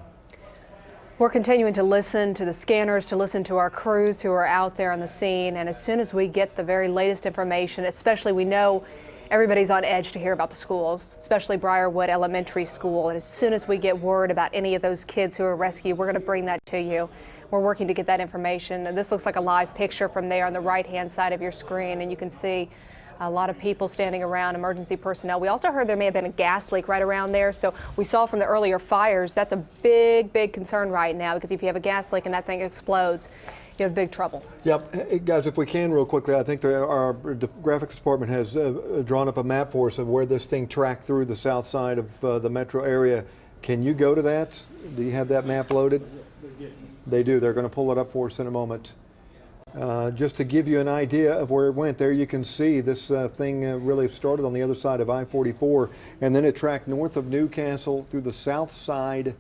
We're continuing to listen to the scanners, to listen to our crews who are out there on the scene, and as soon as we get the very latest information, especially we know everybody's on edge to hear about the schools, especially Briarwood Elementary School, and as soon as we get word about any of those kids who are rescued, we're going to bring that to you. We're working to get that information. And this looks like a live picture from there on the right-hand side of your screen, and you can see a lot of people standing around, emergency personnel. We also heard there may have been a gas leak right around there. So we saw from the earlier fires, that's a big, big concern right now, because if you have a gas leak and that thing explodes, you have big trouble. Yep. Hey, guys, if we can real quickly, I think our graphics department has drawn up a map for us of where this thing tracked through the south side of the metro area. Can you go to that? Do you have that map loaded? They do. They're going to pull it up for us in a moment. Just to give you an idea of where it went, there you can see this thing really started on the other side of I-44, and then it tracked north of Newcastle through the south side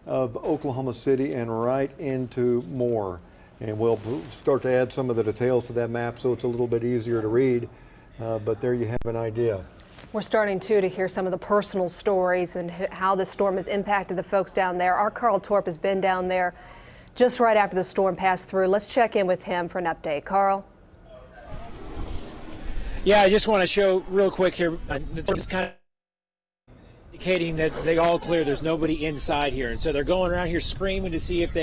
of Oklahoma City and right into Moore. And we'll start to add some of the details to that map so it's a little bit easier to read, but there you have an idea. We're starting to hear some of the personal stories and how the storm has impacted the folks down there. Our Carl Torp has been down there just right after the storm passed through. Let's check in with him for an update. Carl? Yeah, I just want to show real quick here. Just kind of indicating that they all clear. There's nobody inside here, and so they're going around here screaming to see if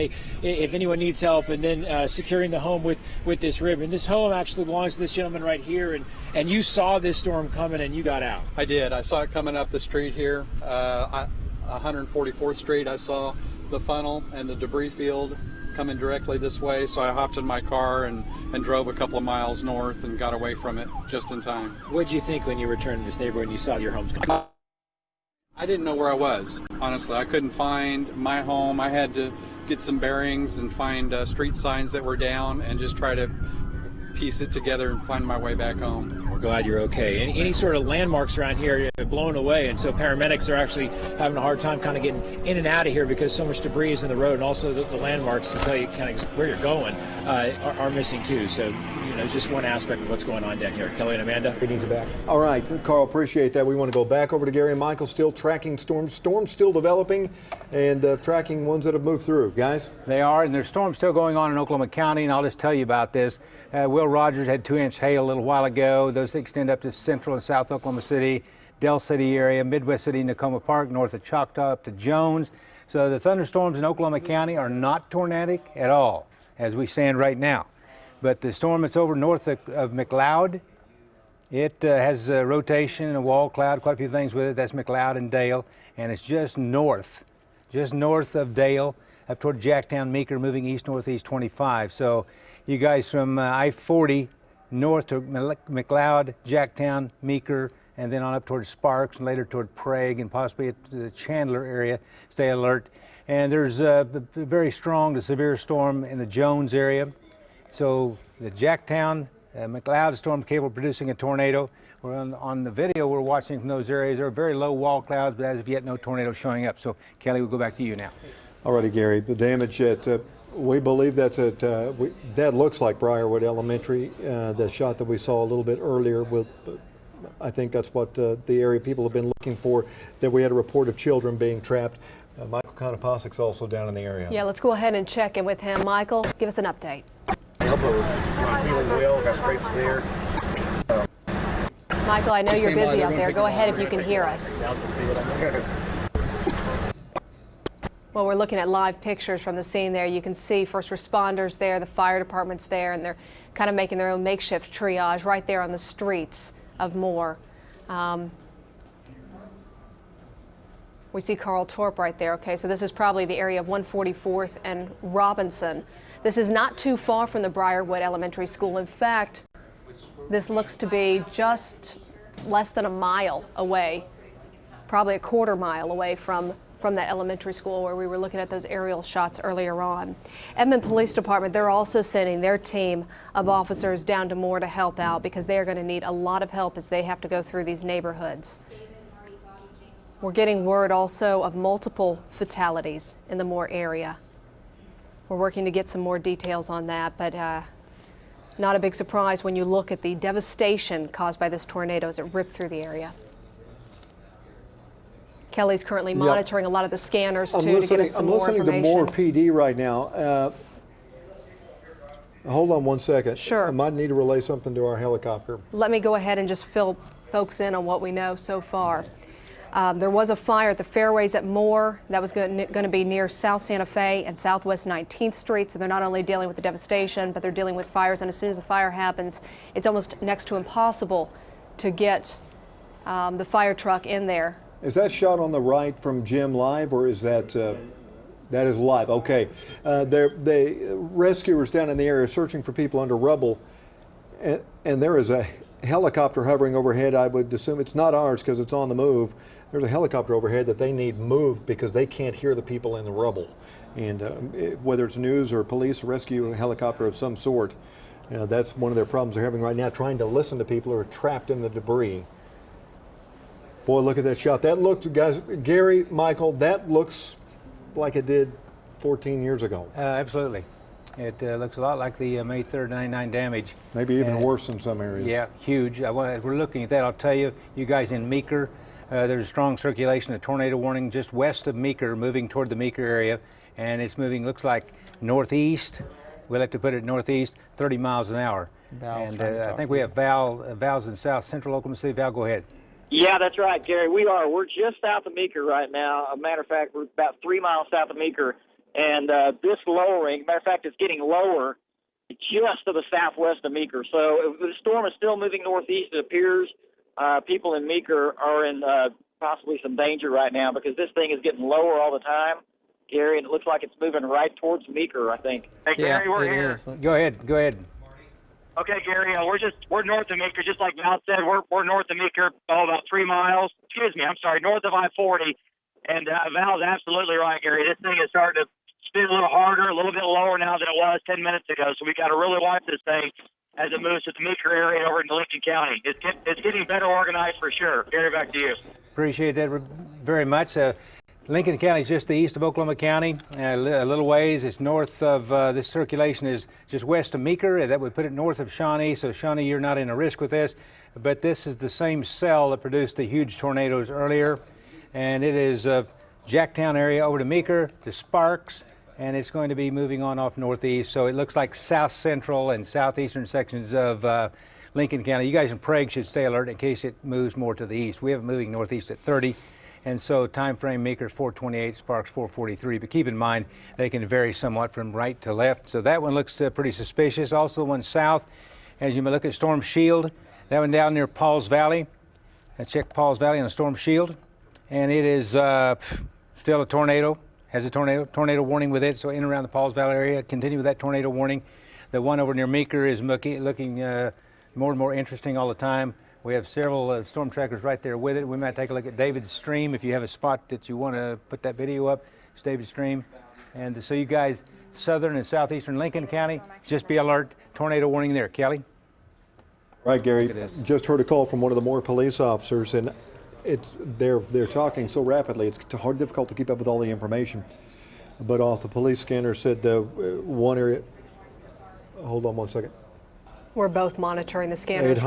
anyone needs help, and then securing the home with this ribbon. This home actually belongs to this gentleman right here, and you saw this storm coming and you got out. I did. I saw it coming up the street here, 144th Street. I saw the funnel and the debris field coming directly this way, so I hopped in my car and drove a couple of miles north and got away from it just in time. What did you think when you returned to this neighborhood and you saw your homes come? I didn't know where I was, honestly. I couldn't find my home. I had to get some bearings and find street signs that were down and just try to piece it together and find my way back home. We're glad you're okay. Any sort of landmarks around here have blown away, and so paramedics are actually having a hard time kind of getting in and out of here because so much debris is in the road, and also the landmarks to tell you kind of where you're going are missing too. So, you know, just one aspect of what's going on down here. Kelly and Amanda. We need you back. All right, Carl, appreciate that. We want to go back over to Gary and Michael, still tracking storms. Storms still developing and tracking ones that have moved through. Guys? They are, and there's storms still going on in Oklahoma County, and I'll just tell you about this. Will Rogers had 2-inch hail a little while ago. Those extend up to central and south Oklahoma City, Del City area, Midwest City, Nakoma Park, north of Choctaw up to Jones. So the thunderstorms in Oklahoma County are not tornadic at all as we stand right now. But the storm that's over north of McLeod, it has a rotation, a wall cloud, quite a few things with it. That's McLeod and Dale, and it's just north of Dale, up toward Jacktown, Meeker, moving east-northeast 25. So you guys from I-40 north to McLeod, Jacktown, Meeker, and then on up toward Sparks and later toward Prague and possibly at the Chandler area, stay alert. And there's a very strong to severe storm in the Jones area. So the Jacktown, McLeod storm capable of producing a tornado. We're on the video we're watching from those areas. There are very low wall clouds, but as of yet, no tornado showing up. So Kelly, we'll go back to you now. All righty, Gary. The damage at we believe that's at that looks like Briarwood Elementary. The shot that we saw a little bit earlier, I think that's what the area people have been looking for. That we had a report of children being trapped. Michael Konopasik's also down in the area. Yeah, let's go ahead and check in with him. Michael, give us an update. My elbow was not feeling well. Got scrapes there. Michael, I know you're busy out there. Go ahead if you can hear us. Well, we're looking at live pictures from the scene there. You can see first responders there, the fire department's there, and they're kind of making their own makeshift triage right there on the streets of Moore. We see Carl Torp right there. Okay, so this is probably the area of 144th and Robinson. This is not too far from the Briarwood Elementary School. In fact, this looks to be just less than a mile away, probably a quarter mile away from that elementary school where we were looking at those aerial shots earlier on. Edmond Police Department, they're also sending their team of officers down to Moore to help out because they are going to need a lot of help as they have to go through these neighborhoods. We're getting word also of multiple fatalities in the Moore area. We're working to get some more details on that, but not a big surprise when you look at the devastation caused by this tornado as it ripped through the area. Kelly's currently monitoring a lot of the scanners too to get us some more information. I'm listening to Moore PD right now. Hold on one second. Sure. I might need to relay something to our helicopter. Let me go ahead and just fill folks in on what we know so far. There was a fire at the fairways at Moore that was going to be near South Santa Fe and Southwest 19th Street. So they're not only dealing with the devastation, but they're dealing with fires. And as soon as the fire happens, it's almost next to impossible to get the fire truck in there. Is that shot on the right from Jim live, or is that that is live? Okay. The rescuers down in the area are searching for people under rubble, and there is a helicopter hovering overhead. I would assume it's not ours because it's on the move. There's a helicopter overhead that they need moved because they can't hear the people in the rubble. And whether it's news or police, a rescue helicopter of some sort, that's one of their problems they're having right now, trying to listen to people who are trapped in the debris. Boy, look at that shot. That looked, guys, Gary, Michael, that looks like it did 14 years ago. Absolutely. It looks a lot like the May 3rd, 99 damage. Maybe even worse in some areas. Yeah, huge. We're looking at that. I'll tell you, you guys in Meeker, there's a strong circulation, a tornado warning just west of Meeker, moving toward the Meeker area, and it's moving, looks like northeast. We'll have to put it northeast, 30 miles an hour. I think we have Val's in south central Oklahoma City. Val, go ahead. Yeah, that's right, Gary. We're just south of Meeker right now. A matter of fact, we're about 3 miles south of Meeker. And this lowering, matter of fact, it's getting lower just to the southwest of Meeker. So the storm is still moving northeast. It appears people in Meeker are in possibly some danger right now because this thing is getting lower all the time, Gary, and it looks like it's moving right towards Meeker, I think. Hey, Gary, we're here. Go ahead. Okay, Gary, we're north of Meeker, just like Val said. We're north of Meeker, about 3 miles. North of I-40. And Val's absolutely right, Gary. This thing is starting to spin a little harder, a little bit lower now than it was 10 minutes ago. So we got to really watch this thing as it moves to the Meeker area over into Lincoln County. It's getting better organized for sure. Gary, back to you. Appreciate that very much. Lincoln County is just the east of Oklahoma County, a little ways. It's north of, this circulation is just west of Meeker. That would put it north of Shawnee. So Shawnee, you're not in a risk with this. But this is the same cell that produced the huge tornadoes earlier. And it is Jacktown area over to Meeker, to Sparks, and it's going to be moving on off northeast. So it looks like south central and southeastern sections of Lincoln County. You guys in Prague should stay alert in case it moves more to the east. We have it moving northeast at 30. And so time frame Meeker 428, Sparks 443. But keep in mind, they can vary somewhat from right to left. So that one looks pretty suspicious. Also the one south, as you may look at Storm Shield, that one down near Pauls Valley. Let's check Pauls Valley on a Storm Shield. And it is still a tornado, has a tornado warning with it. So in and around the Pauls Valley area, continue with that tornado warning. The one over near Meeker is looking more and more interesting all the time. We have several storm trackers right there with it. We might take a look at David's stream if you have a spot that you want to put that video up. It's David's stream. And so you guys, southern and southeastern Lincoln County, just be alert. Tornado warning there. Kelly? Right, Gary. Just heard a call from one of the Moore police officers, and they're talking so rapidly it's difficult to keep up with all the information. But off the police scanner said one area. Hold on one second. We're both monitoring the scanners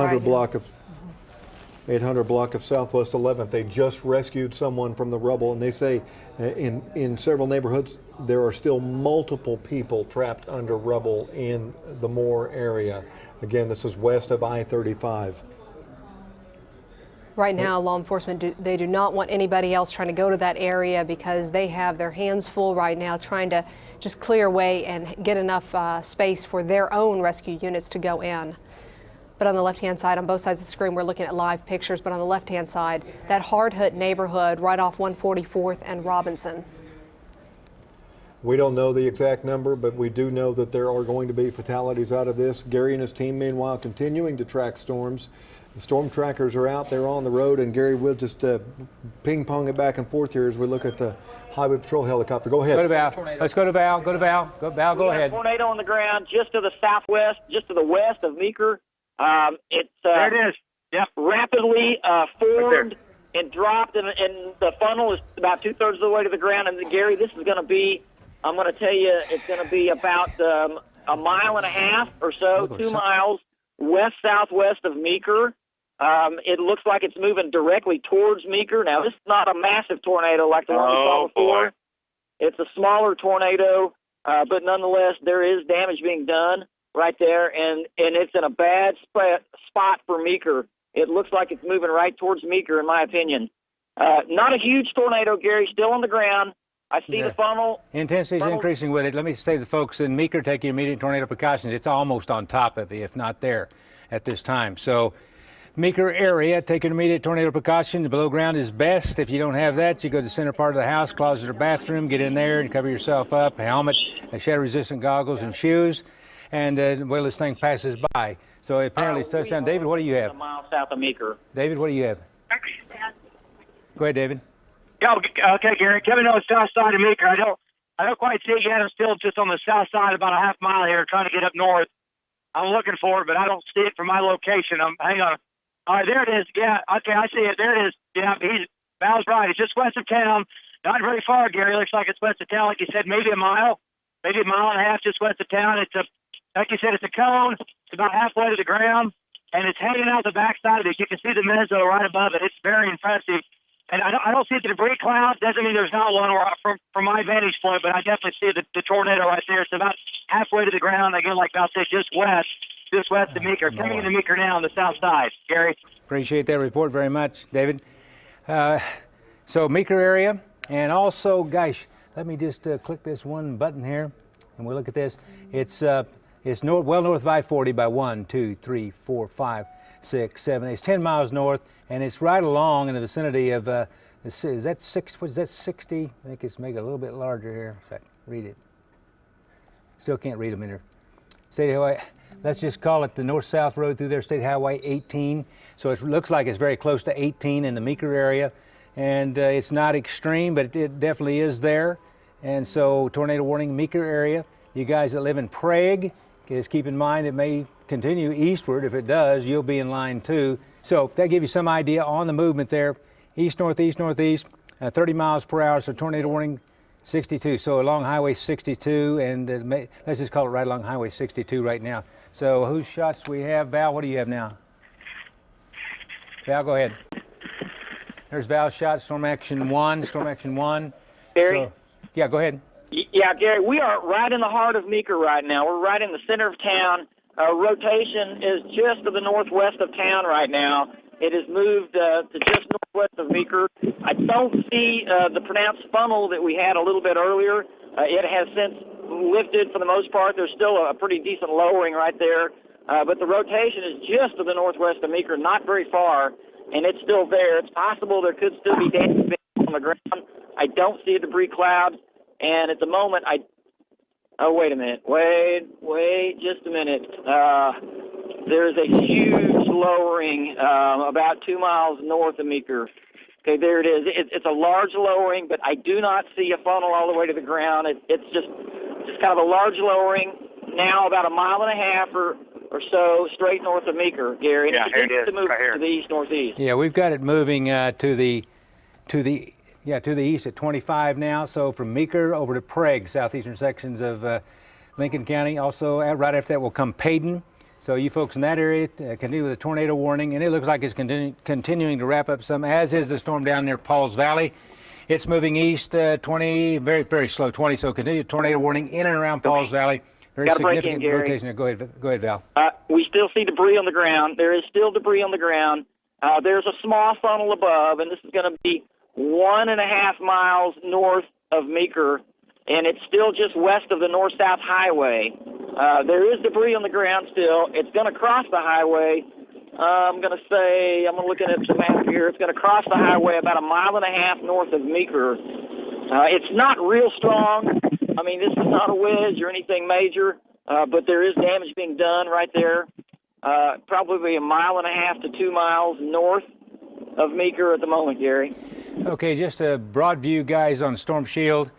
800 block of Southwest 11th. They just rescued someone from the rubble, and they say in several neighborhoods there are still multiple people trapped under rubble in the Moore area. Again, this is west of I-35. Right now, law enforcement, they do not want anybody else trying to go to that area because they have their hands full right now trying to just clear away and get enough space for their own rescue units to go in. But on the left-hand side, on both sides of the screen, we're looking at live pictures, but on the left-hand side, that hard-hit neighborhood right off 144th and Robinson. We don't know the exact number, but we do know that there are going to be fatalities out of this. Gary and his team, meanwhile, continuing to track storms. The storm trackers are out there on the road, and Gary, we'll just ping-pong it back and forth here as we look at the Highway Patrol helicopter. Go ahead. Go to Val. Let's go to Val. Go to Val. Val, go ahead. Tornado on the ground just to the southwest, just to the west of Meeker. It's There it is. Yep. rapidly formed Right and dropped, and the funnel is about 2/3 of the way to the ground. And Gary, this is going to be, I'm going to tell you, it's going to be about a mile and a half or so, 2 miles west-southwest of Meeker. It looks like it's moving directly towards Meeker. Now, this is not a massive tornado like the one we saw before. It's a smaller tornado, but nonetheless, there is damage being done right there, and it's in a bad spot for Meeker. It looks like it's moving right towards Meeker, in my opinion. Not a huge tornado, Gary, still on the ground. I see the funnel. Intensity is increasing with it. Let me say to the folks in Meeker, take your immediate tornado precautions. It's almost on top of you, if not there, at this time. So, Meeker area, take your immediate tornado precaution. The below ground is best. If you don't have that, you go to the center part of the house, closet or bathroom, get in there and cover yourself up. A helmet, shatter-resistant goggles, and shoes. And well, this thing passes by. So apparently it's touchdown. David, what do you have? A mile south of Meeker. David, what do you have? Go ahead, David. Yeah, okay, Gary. Coming on the south side of Meeker. I don't quite see it yet. I'm still just on the south side, about a half mile here, trying to get up north. I'm looking for it, but I don't see it from my location. Hang on. All right, there it is. Yeah, okay, I see it. There it is. Yeah, Val's right. It's just west of town. Not very far, Gary. Looks like it's west of town, like you said, maybe a mile and a half just west of town. It's like you said, it's a cone. It's about halfway to the ground, and it's hanging out the backside of it. You can see the mezzo right above it. It's very impressive. And I don't see the debris cloud. Doesn't mean there's not one from my vantage point, but I definitely see the tornado right there. It's about halfway to the ground. Again, like Val said, just west of Meeker. Coming into Meeker now on the south side. Gary. Appreciate that report very much, David. So Meeker area, and also, gosh, let me just click this one button here, and we'll look at this. It's well north of I-40 by 1, 2, 3, 4, 5, 6, 7, 8. It's 10 miles north. And it's right along in the vicinity of, is that 60? I think it's make it a little bit larger here. So I can read it. Still can't read them in here. State Highway, let's just call it the north-south road through there, State Highway 18. So it looks like it's very close to 18 in the Meeker area. And it's not extreme, but it definitely is there. And so tornado warning, Meeker area. You guys that live in Prague, just keep in mind it may continue eastward. If it does, you'll be in line too. So that gives you some idea on the movement there. East, northeast, 30 miles per hour. So tornado warning 62. So along Highway 62, and let's just call it right along Highway 62 right now. So whose shots we have? Val, what do you have now? Val, go ahead. There's Val's shot, Storm Action 1. Gary? So, yeah, go ahead. Yeah, Gary, we are right in the heart of Meeker right now. We're right in the center of town. Rotation is just to the northwest of town right now. It has moved to just northwest of Meeker. I don't see the pronounced funnel that we had a little bit earlier. It has since lifted for the most part. There's still a pretty decent lowering right there. But the rotation is just to the northwest of Meeker, not very far, and it's still there. It's possible there could still be damage on the ground. I don't see a debris cloud, and at the moment, oh, wait a minute. Wait just a minute. There's a huge lowering about 2 miles north of Meeker. Okay, there it is. It's a large lowering, but I do not see a funnel all the way to the ground. It's just kind of a large lowering, now about a mile and a half or so straight north of Meeker, Gary. Yeah, here it is, to move right here. to the east-northeast. Yeah, we've got it moving to the east at 25 now. So from Meeker over to Prague, southeastern sections of Lincoln County. Also, right after that will come Payton. So you folks in that area continue with a tornado warning, and it looks like it's continuing to wrap up some, as is the storm down near Pauls Valley. It's moving east 20, very, very slow 20, so continue tornado warning in and around Pauls Valley. Very significant rotation there. Go ahead, Val. We still see debris on the ground. There is still debris on the ground. There's a small funnel above, and this is going to be 1.5 miles north of Meeker, and it's still just west of the north-south highway. There is debris on the ground still. It's going to cross the highway. I'm going to look at the map here. It's going to cross the highway about 1.5 miles north of Meeker. It's not real strong. I mean, this is not a wedge or anything major, but there is damage being done right there. Probably 1.5 miles to 2 miles north of Meeker at the moment, Gary. Okay, just a broad view, guys, on Storm Shield.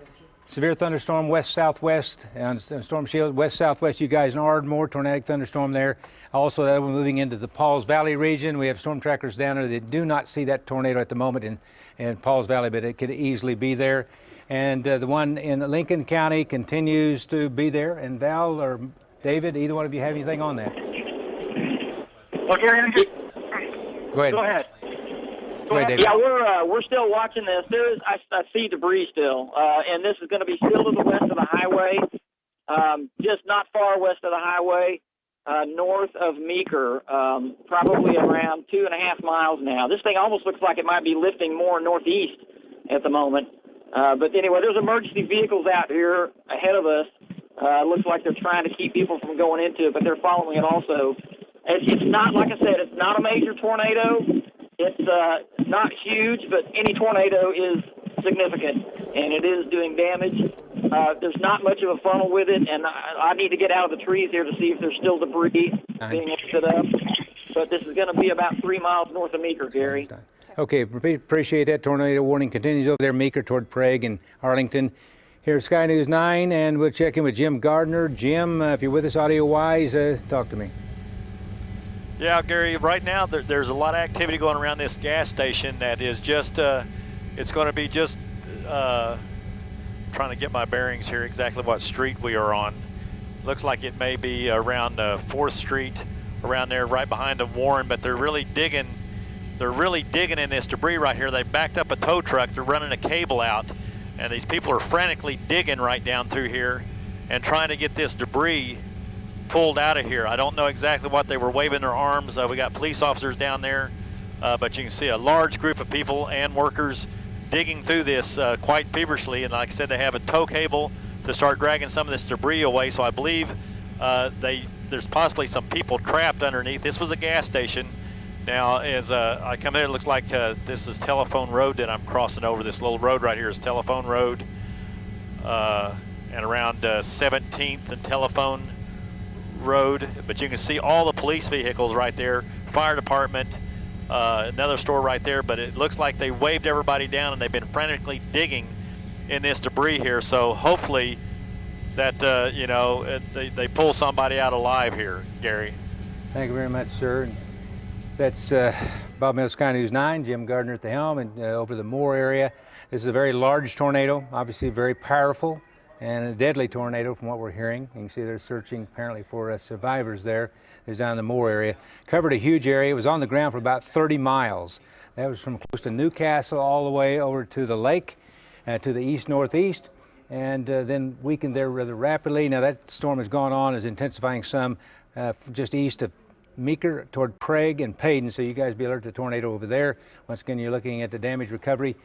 Severe thunderstorm west-southwest, and Storm Shield west-southwest. You guys in Ardmore, tornadic thunderstorm there. Also, that we're moving into the Pauls Valley region. We have storm trackers down there that do not see that tornado at the moment in Pauls Valley, but it could easily be there. And the one in Lincoln County continues to be there. And Val or David, either one of you have anything on that? Well, Gary, Go ahead. Go ahead. Go ahead, David. Yeah, we're still watching this. I see debris still, and this is going to be still to the west of the highway, just not far west of the highway, north of Meeker, probably around 2.5 miles now. This thing almost looks like it might be lifting more northeast at the moment. But anyway, there's emergency vehicles out here ahead of us. Looks like they're trying to keep people from going into it, but they're following it also. It's not, like I said, it's not a major tornado. It's not huge, but any tornado is significant, and it is doing damage. There's not much of a funnel with it, and I need to get out of the trees here to see if there's still debris being lifted up. But this is going to be about 3 miles north of Meeker, Gary. Okay, appreciate that. Tornado warning continues over there, Meeker toward Prague and Arlington. Here's Sky News 9, and we'll check in with Jim Gardner. Jim, if you're with us audio-wise, talk to me. Yeah, Gary, right now there's a lot of activity going around this gas station that is just, it's going to be just, trying to get my bearings here, exactly what street we are on. Looks like it may be around 4th Street, around there right behind the Warren, but they're really digging in this debris right here. They backed up a tow truck, they're running a cable out, and these people are frantically digging right down through here and trying to get this debris pulled out of here. I don't know exactly what they were waving their arms. We got police officers down there, but you can see a large group of people and workers digging through this quite feverishly. And like I said, they have a tow cable to start dragging some of this debris away. So I believe there's possibly some people trapped underneath. This was a gas station. Now, as I come here, it looks like this is Telephone Road that I'm crossing over. This little road right here is Telephone Road, and around 17th and Telephone Road. But you can see all the police vehicles right there, fire department, another store right there. But it looks like they waved everybody down, and they've been frantically digging in this debris here. So hopefully that they pull somebody out alive here, Gary. Thank you very much, sir. That's Bob Mills, Sky News 9, Jim Gardner at the helm, and over the Moore area. This is a very large tornado, obviously very powerful, and a deadly tornado from what we're hearing. You can see they're searching apparently for survivors there. It's down in the Moore area. Covered a huge area. It was on the ground for about 30 miles. That was from close to Newcastle all the way over to the lake, to the east-northeast, and then weakened there rather rapidly. Now that storm has gone on, is intensifying some just east of Meeker toward Prague and Payden, so you guys be alert to the tornado over there. Once again, you're looking at the damage recovery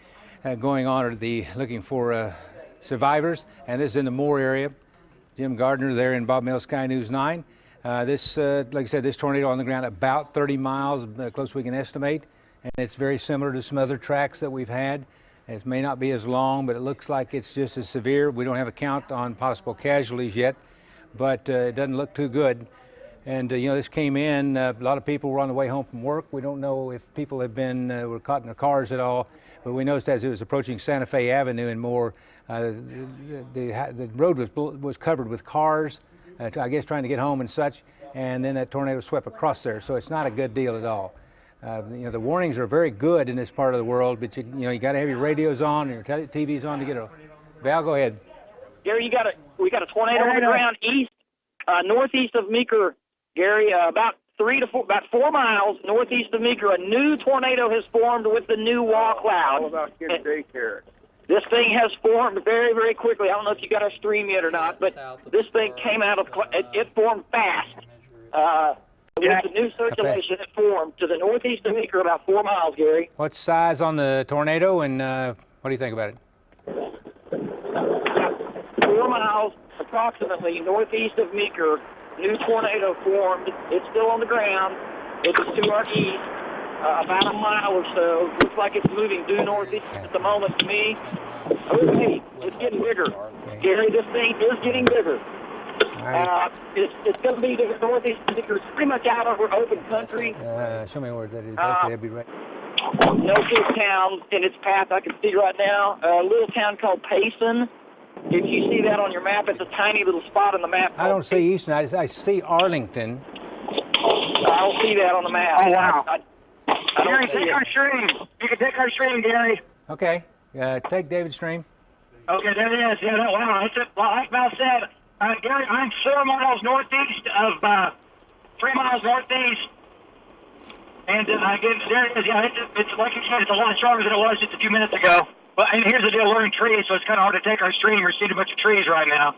going on, or looking for survivors, and this is in the Moore area. Jim Gardner there in Bob Mills, Sky News 9. This, like I said, this tornado on the ground about 30 miles, close we can estimate, and it's very similar to some other tracks that we've had. It may not be as long, but it looks like it's just as severe. We don't have a count on possible casualties yet, but it doesn't look too good. And this came in, a lot of people were on the way home from work. We don't know if people have been, were caught in their cars at all, but we noticed as it was approaching Santa Fe Avenue and more, the road was covered with cars, I guess trying to get home and such, and then that tornado swept across there, so it's not a good deal at all. The warnings are very good in this part of the world, but you got to have your radios on and your TVs on to get it. Val, go ahead. Gary, we got a tornado on the ground northeast of Meeker. Gary, about 4 miles northeast of Meeker, a new tornado has formed with the new wall cloud. All about kids' daycare. This thing has formed very, very quickly. I don't know if you got our stream yet or not, but this thing came out of, it formed fast. It's a new circulation that formed to the northeast of Meeker, about 4 miles, Gary. What size on the tornado, and what do you think about it? 4 miles approximately northeast of Meeker. New tornado formed. It's still on the ground. It's to our east, about a mile or so. Looks like it's moving due northeast at the moment to me. Oh, hey, it's getting bigger. Gary, this thing is getting bigger. It's going to be to the northeast of Meeker. It's pretty much out over open country. Show me where that is. Okay, that'd be right. No big towns in its path I can see right now. A little town called Payson. If you see that on your map, it's a tiny little spot on the map. I don't see Easton. I see Arlington. I don't see that on the map. Oh, wow. I Gary, don't see take it. our stream. You can take our stream, Gary. Okay, take David's stream. Okay, there it is. Yeah, wow. It's like Val said, Gary, I'm 4 miles northeast of 3 miles northeast. And again, there it is. Yeah, it's like you said, it's a lot stronger than it was just a few minutes ago. But and here's the deal: we're in trees, so it's kind of hard to take our stream. We're seeing a bunch of trees right now.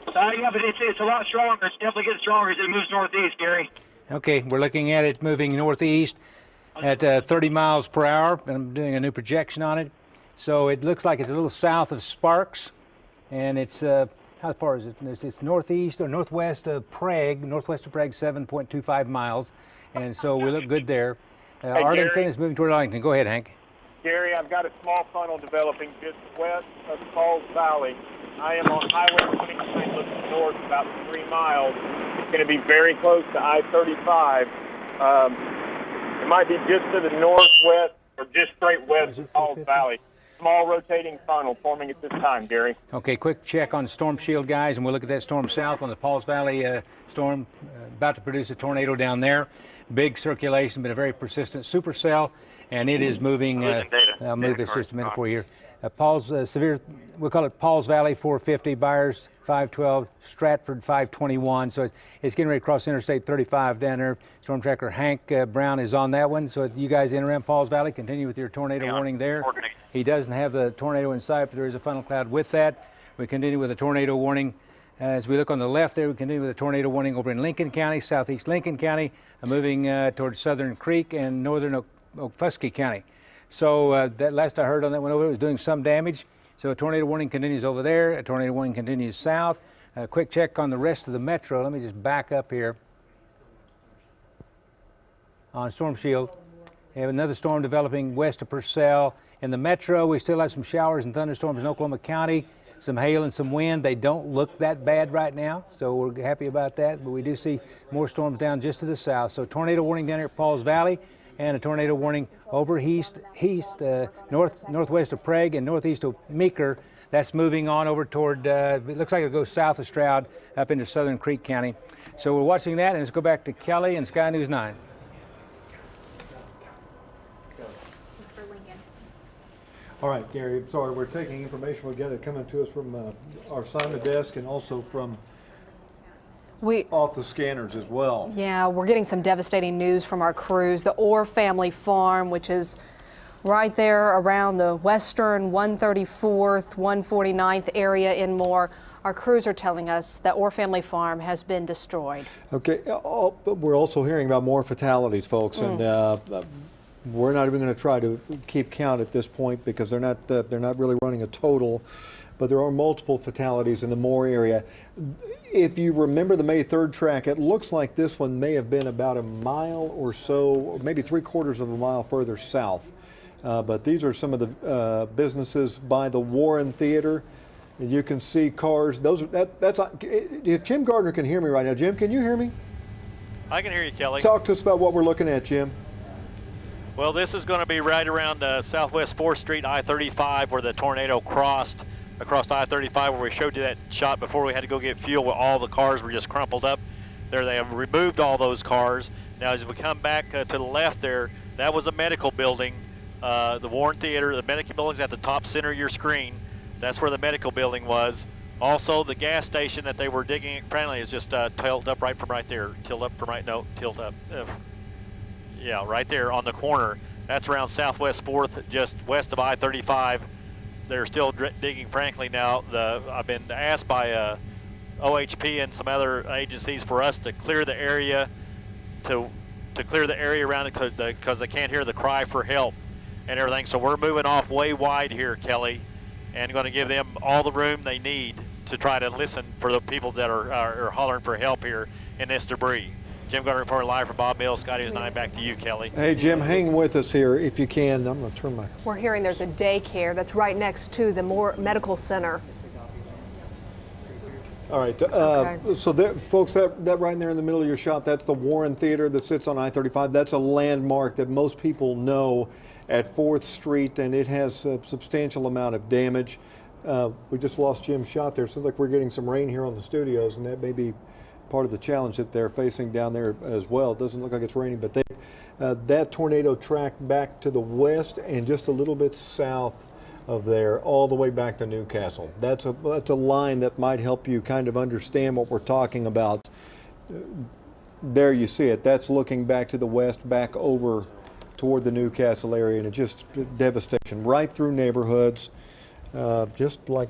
Yeah, but it's a lot stronger. It's definitely getting stronger as it moves northeast, Gary. Okay, we're looking at it moving northeast at 30 miles per hour. I'm doing a new projection on it. So it looks like it's a little south of Sparks, and it's how far is it? It's northeast or northwest of Prague, 7.25 miles, and so we look good there. Arlington Gary. is moving toward Arlington. Go ahead, Hank. Gary, I've got a small funnel developing just west of Falls Valley. I am on Highway 29 looking north about 3 miles. It's going to be very close to I-35. It might be just to the northwest or just straight west of Falls Valley. Small rotating funnel forming at this time, Gary. Okay, quick check on Storm Shield, guys, and we'll look at that storm south on the Pauls Valley storm, about to produce a tornado down there. Big circulation, but a very persistent supercell, and it is moving. I'll move this just a minute for you here. Paul's severe, we'll call it Pauls Valley 450, Byers 512, Stratford 521. So it's getting ready to cross Interstate 35 down there. Storm tracker Hank Brown is on that one. So you guys in around Pauls Valley, continue with your tornado warning there. He doesn't have the tornado in sight, but there is a funnel cloud with that. We continue with a tornado warning. As we look on the left there, we continue with a tornado warning over in Lincoln County, southeast Lincoln County, moving towards Southern Creek and northern Okfuskee County. So that last I heard on that one over, it was doing some damage. So a tornado warning continues over there. A tornado warning continues south. A quick check on the rest of the metro. Let me just back up here on Storm Shield. We have another storm developing west of Purcell. In the metro, we still have some showers and thunderstorms in Oklahoma County, some hail and some wind. They don't look that bad right now, so we're happy about that. But we do see more storms down just to the south. So tornado warning down here at Pauls Valley, and a tornado warning over northwest of Prague and northeast of Meeker. That's moving on over toward, it looks like it'll go south of Stroud up into Southern Creek County. So we're watching that, and let's go back to Kelly and Sky News 9. All right, Gary, sorry, we're taking information together coming to us from our assignment desk and also from off the scanners as well. Yeah, we're getting some devastating news from our crews. The Orr family farm, which is right there around the western 134th, 149th area in Moore. Our crews are telling us that Orr family farm has been destroyed. Okay, we're also hearing about more fatalities, folks, and we're not even going to try to keep count at this point because they're not really running a total, but there are multiple fatalities in the Moore area. If you remember the May 3rd track, it looks like this one may have been about a mile or so, or maybe 3/4 of a mile further south. But these are some of the businesses by the Warren Theater. You can see cars. That's if Jim Gardner can hear me right now. Jim, can you hear me? I can hear you, Kelly. Talk to us about what we're looking at, Jim. Well, this is going to be right around Southwest 4th Street, I-35, where the tornado crossed across I-35, where we showed you that shot before we had to go get fuel, where all the cars were just crumpled up. There, they have removed all those cars. Now, as we come back to the left there, that was a medical building. The Warren Theater, the medical building's at the top center of your screen. That's where the medical building was. Also, the gas station that they were digging apparently is just tilted up right from right there. Tilt up from right, no, tilt up. Yeah, right there on the corner. That's around Southwest 4th, just west of I-35. They're still digging, frankly, now. I've been asked by OHP and some other agencies for us to clear the area, to clear the area around it because they can't hear the cry for help and everything. So we're moving off way wide here, Kelly, and going to give them all the room they need to try to listen for the people that are hollering for help here in this debris. Jim Gardner reporting live from Bob Mills, Scotty News 9. Back to you, Kelly. Hey, Jim, hang with us here if you can. I'm going to turn my... We're hearing there's a daycare that's right next to the medical center. All right, so there, folks, that right there in the middle of your shot, that's the Warren Theater that sits on I-35. That's a landmark that most people know at 4th Street, and it has a substantial amount of damage. We just lost Jim's shot there. Seems like we're getting some rain here on the studios, and that may be part of the challenge that they're facing down there as well. It doesn't look like it's raining, but that tornado tracked back to the west and just a little bit south of there, all the way back to Newcastle. That's a line that might help you kind of understand what we're talking about. There you see it. That's looking back to the west, back over toward the Newcastle area, and it just devastation right through neighborhoods. Just like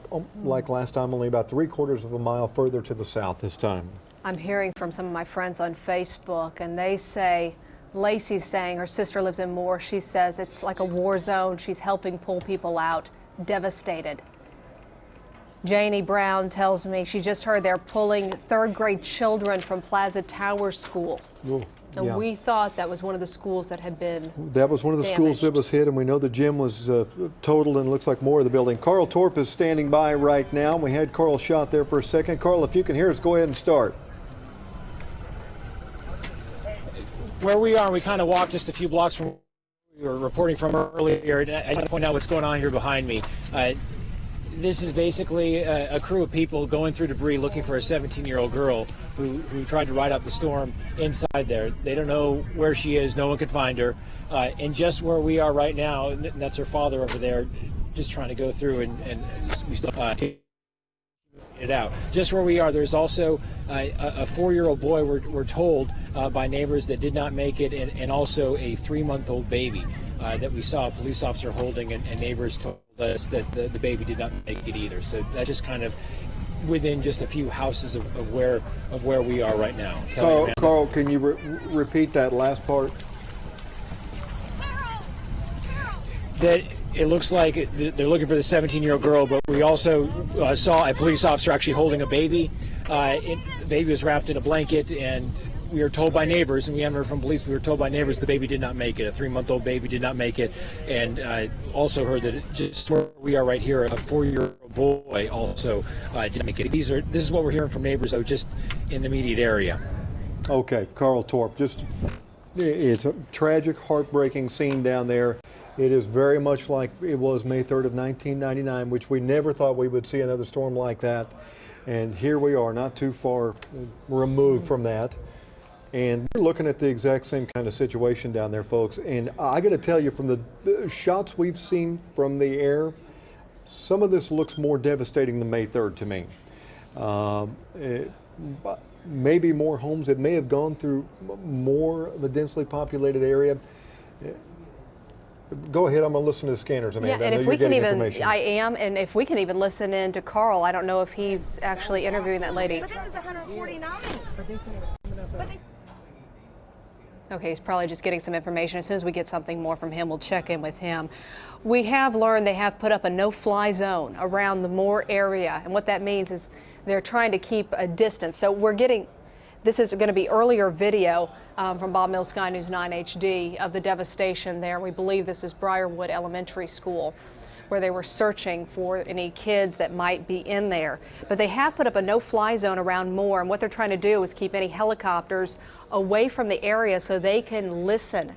last time, only about 3/4 of a mile further to the south this time. I'm hearing from some of my friends on Facebook, and they say, Lacey's saying her sister lives in Moore. She says it's like a war zone. She's helping pull people out, devastated. Janie Brown tells me she just heard they're pulling 3rd grade children from Plaza Tower School. Ooh, And yeah. we thought that was one of the schools that had been That was one of the schools that was hit, and we know the gym was totaled, and it looks like more of the building. Carl Torp is standing by right now. We had Carl shot there for a second. Carl, if you can hear us, go ahead and start. Where we are, we kind of walked just a few blocks from where we were reporting from earlier. I want to point out what's going on here behind me. This is basically a crew of people going through debris looking for a 17-year-old girl who tried to ride out the storm inside there. They don't know where she is. No one could find her. And just where we are right now, and that's her father over there, just trying to go through and we still it out. Just where we are, there's also a 4-year-old boy, we're told by neighbors, that did not make it, and also a 3-month-old baby that we saw a police officer holding, and neighbors told us that the baby did not make it either. So that's just kind of within just a few houses of where we are right now. Carl, can you repeat that last part? That it looks like they're looking for the 17-year-old girl, but we also saw a police officer actually holding a baby. The baby was wrapped in a blanket, and we were told by neighbors, and we haven't heard from police, we were told by neighbors the baby did not make it. A 3-month-old baby did not make it, and also heard that just where we are right here, a 4-year-old boy also didn't make it. This is what we're hearing from neighbors, though, just in the immediate area. Okay, Carl Torp, it's a tragic, heartbreaking scene down there. It is very much like it was May 3rd of 1999, which we never thought we would see another storm like that. And here we are, not too far removed from that. And we're looking at the exact same kind of situation down there, folks. And I got to tell you, from the shots we've seen from the air, some of this looks more devastating than May 3rd to me. Maybe more homes. It may have gone through more of a densely populated area. Go ahead, I'm going to listen to the scanners, Amanda. Yeah, and I know if we you're can getting even, information. I am, and if we can even listen in to Carl, I don't know if he's actually interviewing that lady. But this is 149. Okay, he's probably just getting some information. As soon as we get something more from him, we'll check in with him. We have learned they have put up a no-fly zone around the Moore area, and what that means is they're trying to keep a distance. So we're getting, this is going to be earlier video from Bob Mills, Sky News 9 HD of the devastation there. We believe this is Briarwood Elementary School, where they were searching for any kids that might be in there. But they have put up a no-fly zone around Moore, and what they're trying to do is keep any helicopters away from the area so they can listen.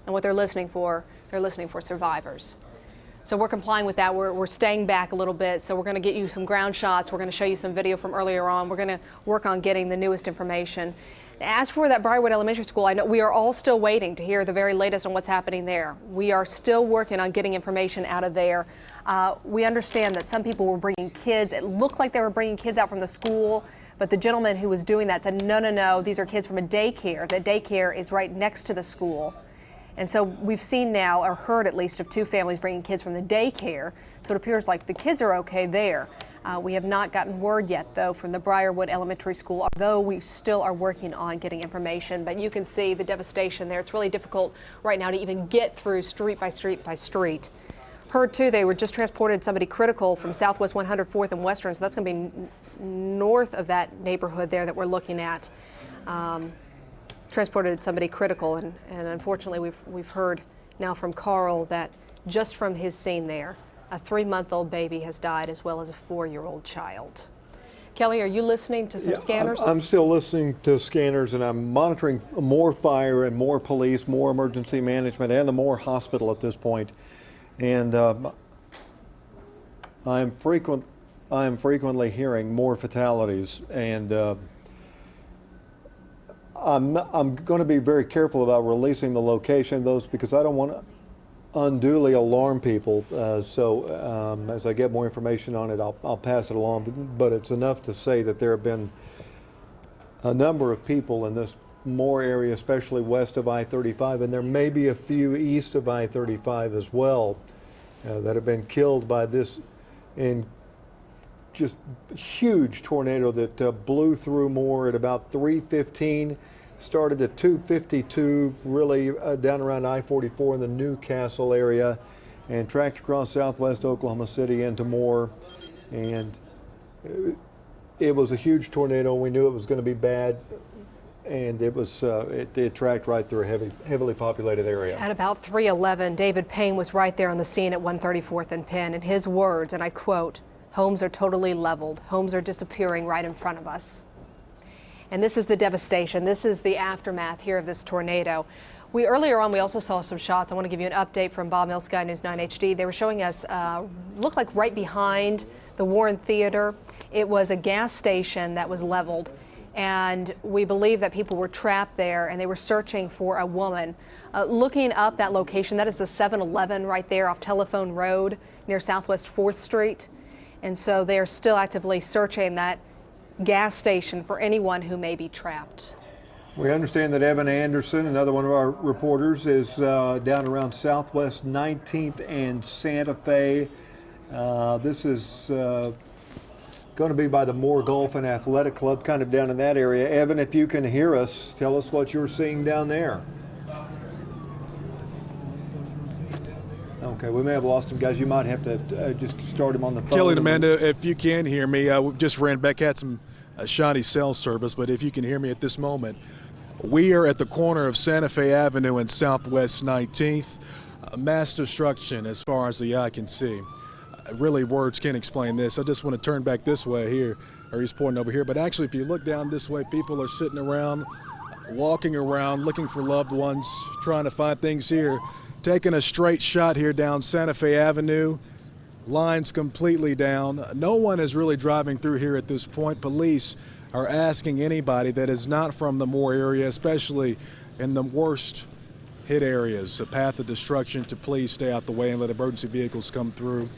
And what they're listening for survivors. So we're complying with that. We're staying back a little bit, so we're going to get you some ground shots. We're going to show you some video from earlier on. We're going to work on getting the newest information. As for that Briarwood Elementary School, I know we are all still waiting to hear the very latest on what's happening there. We are still working on getting information out of there. We understand that some people were bringing kids. It looked like they were bringing kids out from the school, but the gentleman who was doing that said, no, these are kids from a daycare. The daycare is right next to the school. And so we've seen now, or heard at least, of 2 families bringing kids from the daycare. So it appears like the kids are okay there. We have not gotten word yet, though, from the Briarwood Elementary School, although we still are working on getting information. But you can see the devastation there. It's really difficult right now to even get through street by street by street. Heard, too, they were just transported somebody critical from Southwest 104th and Western, so that's going to be north of that neighborhood there that we're looking at. Transported somebody critical, and unfortunately we've heard now from Carl that just from his scene there, a 3-month-old baby has died, as well as a 4-year-old child. Kelly, are you listening to some scanners? I'm still listening to scanners, and I'm monitoring more fire and more police, more emergency management, and the more hospital at this point. And I am frequently hearing more fatalities, and I'm going to be very careful about releasing the location of those, because I don't want to unduly alarm people. So as I get more information on it, I'll pass it along. But it's enough to say that there have been a number of people in this Moore area, especially west of I-35, and there may be a few east of I-35 as well, that have been killed by this in just huge tornado that blew through Moore at about 3:15. Started at 2:52, really down around I-44 in the Newcastle area, and tracked across southwest Oklahoma City into Moore. And it was a huge tornado. We knew it was going to be bad, and it was it tracked right through a heavily populated area. At about 3:11, David Payne was right there on the scene at 134th and Penn, and his words, and I quote, "Homes are totally leveled. Homes are disappearing right in front of us." And this is the devastation. This is the aftermath here of this tornado. Earlier on, we also saw some shots. I want to give you an update from Bob Mills, Sky News 9 HD. They were showing us, looked like right behind the Warren Theater, it was a gas station that was leveled. And we believe that people were trapped there, and they were searching for a woman. Looking up that location, that is the 7-Eleven right there off Telephone Road near Southwest 4th Street. And so they are still actively searching that gas station for anyone who may be trapped. We understand that Evan Anderson, another one of our reporters, is down around Southwest 19th and Santa Fe. This is going to be by the Moore Golf and Athletic Club, kind of down in that area. Evan, if you can hear us, tell us what you're seeing down there. Okay, we may have lost him, guys. You might have to just start him on the phone. Kelly and Amanda, if you can hear me, we just ran back, had some shoddy cell service, but if you can hear me at this moment, we are at the corner of Santa Fe Avenue and Southwest 19th. Mass destruction as far as the eye can see. Really, words can't explain this. I just want to turn back this way here, or he's pointing over here, but actually if you look down this way, people are sitting around, walking around, looking for loved ones, trying to find things here. Taking a straight shot here down Santa Fe Avenue, lines completely down. No one is really driving through here at this point. Police are asking anybody that is not from the Moore area, especially in the worst hit areas, the path of destruction, to please stay out the way and let emergency vehicles come through.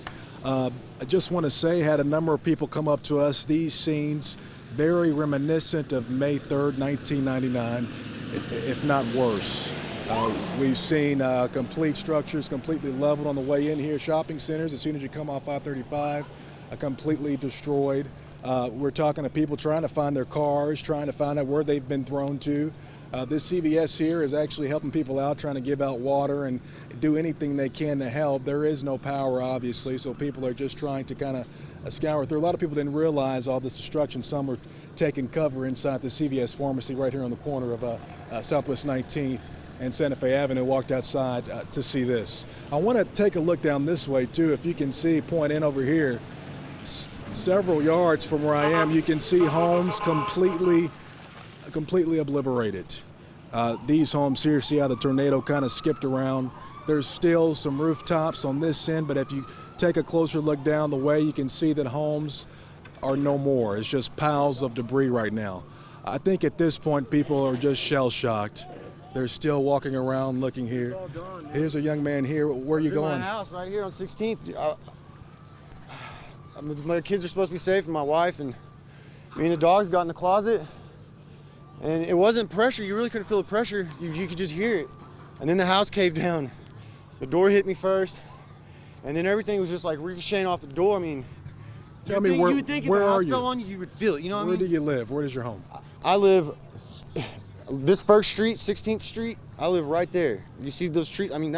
I just want to say, had a number of people come up to us. These scenes very reminiscent of May 3rd, 1999, if not worse. We've seen complete structures completely leveled on the way in here. Shopping centers, as soon as you come off I-35, completely destroyed. We're talking to people trying to find their cars, trying to find out where they've been thrown to. This CVS here is actually helping people out, trying to give out water and do anything they can to help. There is no power, obviously, so people are just trying to kind of scour through. A lot of people didn't realize all this destruction. Some were taking cover inside the CVS pharmacy right here on the corner of Southwest 19th and Santa Fe Avenue, walked outside to see this. I want to take a look down this way too. If you can see, point in over here, several yards from where I am, you can see homes completely obliterated. These homes here, see how the tornado kind of skipped around. There's still some rooftops on this end, but if you take a closer look down the way, you can see that homes are no more. It's just piles of debris right now. I think at this point, people are just shell-shocked. They're still walking around looking here. Here's a young man here. Where are you going? My house right here on 16th. My kids are supposed to be safe, and my wife, and me and the dogs got in the closet. And it wasn't pressure. You really couldn't feel the pressure. You could just hear it. And then the house caved down. The door hit me first, and then everything was just like ricocheting off the door. I mean, Tell me where are you? On you, you would feel it. You know what I mean? Where do you live? Where is your home? I live this 1st Street, 16th Street. I live right there. You see those trees? I mean,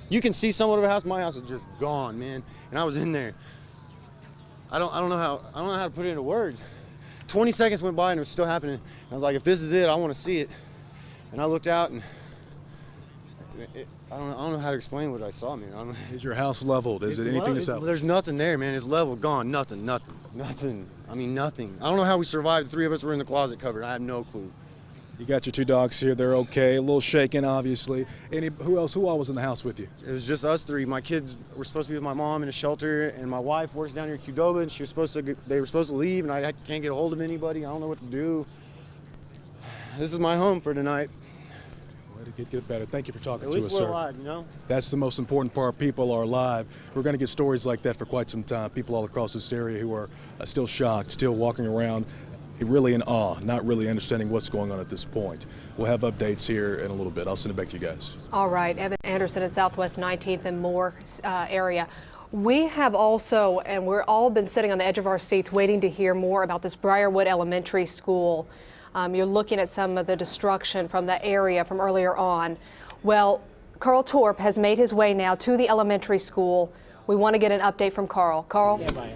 you can see somewhat of a house. My house is just gone, man. And I was in there. I don't know how to put it into words. 20 seconds went by and it was still happening. I was like, if this is it, I want to see it. And I looked out and I don't know how to explain what I saw, man. Is your house leveled? Is it anything to salvage? There's nothing there, man. It's leveled, gone, nothing. I mean, nothing. I don't know how we survived. The 3 of us were in the closet covered. I have no clue. You got your 2 dogs here. They're okay. A little shaken, obviously. Who all was in the house with you? It was just us 3. My kids were supposed to be with my mom in a shelter, and my wife works down here in Qdoba, and they were supposed to leave, and I can't get a hold of anybody. I don't know what to do. This is my home for tonight. Way to get better. Thank you for talking to us, sir. At least we're alive, you know? That's the most important part. People are alive. We're going to get stories like that for quite some time. People all across this area who are still shocked, still walking around, really in awe, not really understanding what's going on at this point. We'll have updates here in a little bit. I'll send it back to you guys. All right, Evan Anderson at Southwest 19th and Moore area. We have also, and we're all been sitting on the edge of our seats waiting to hear more about this Briarwood Elementary School. You're looking at some of the destruction from the area from earlier on. Well, Carl Torp has made his way now to the elementary school. We want to get an update from Carl. Carl? Yeah, Maya.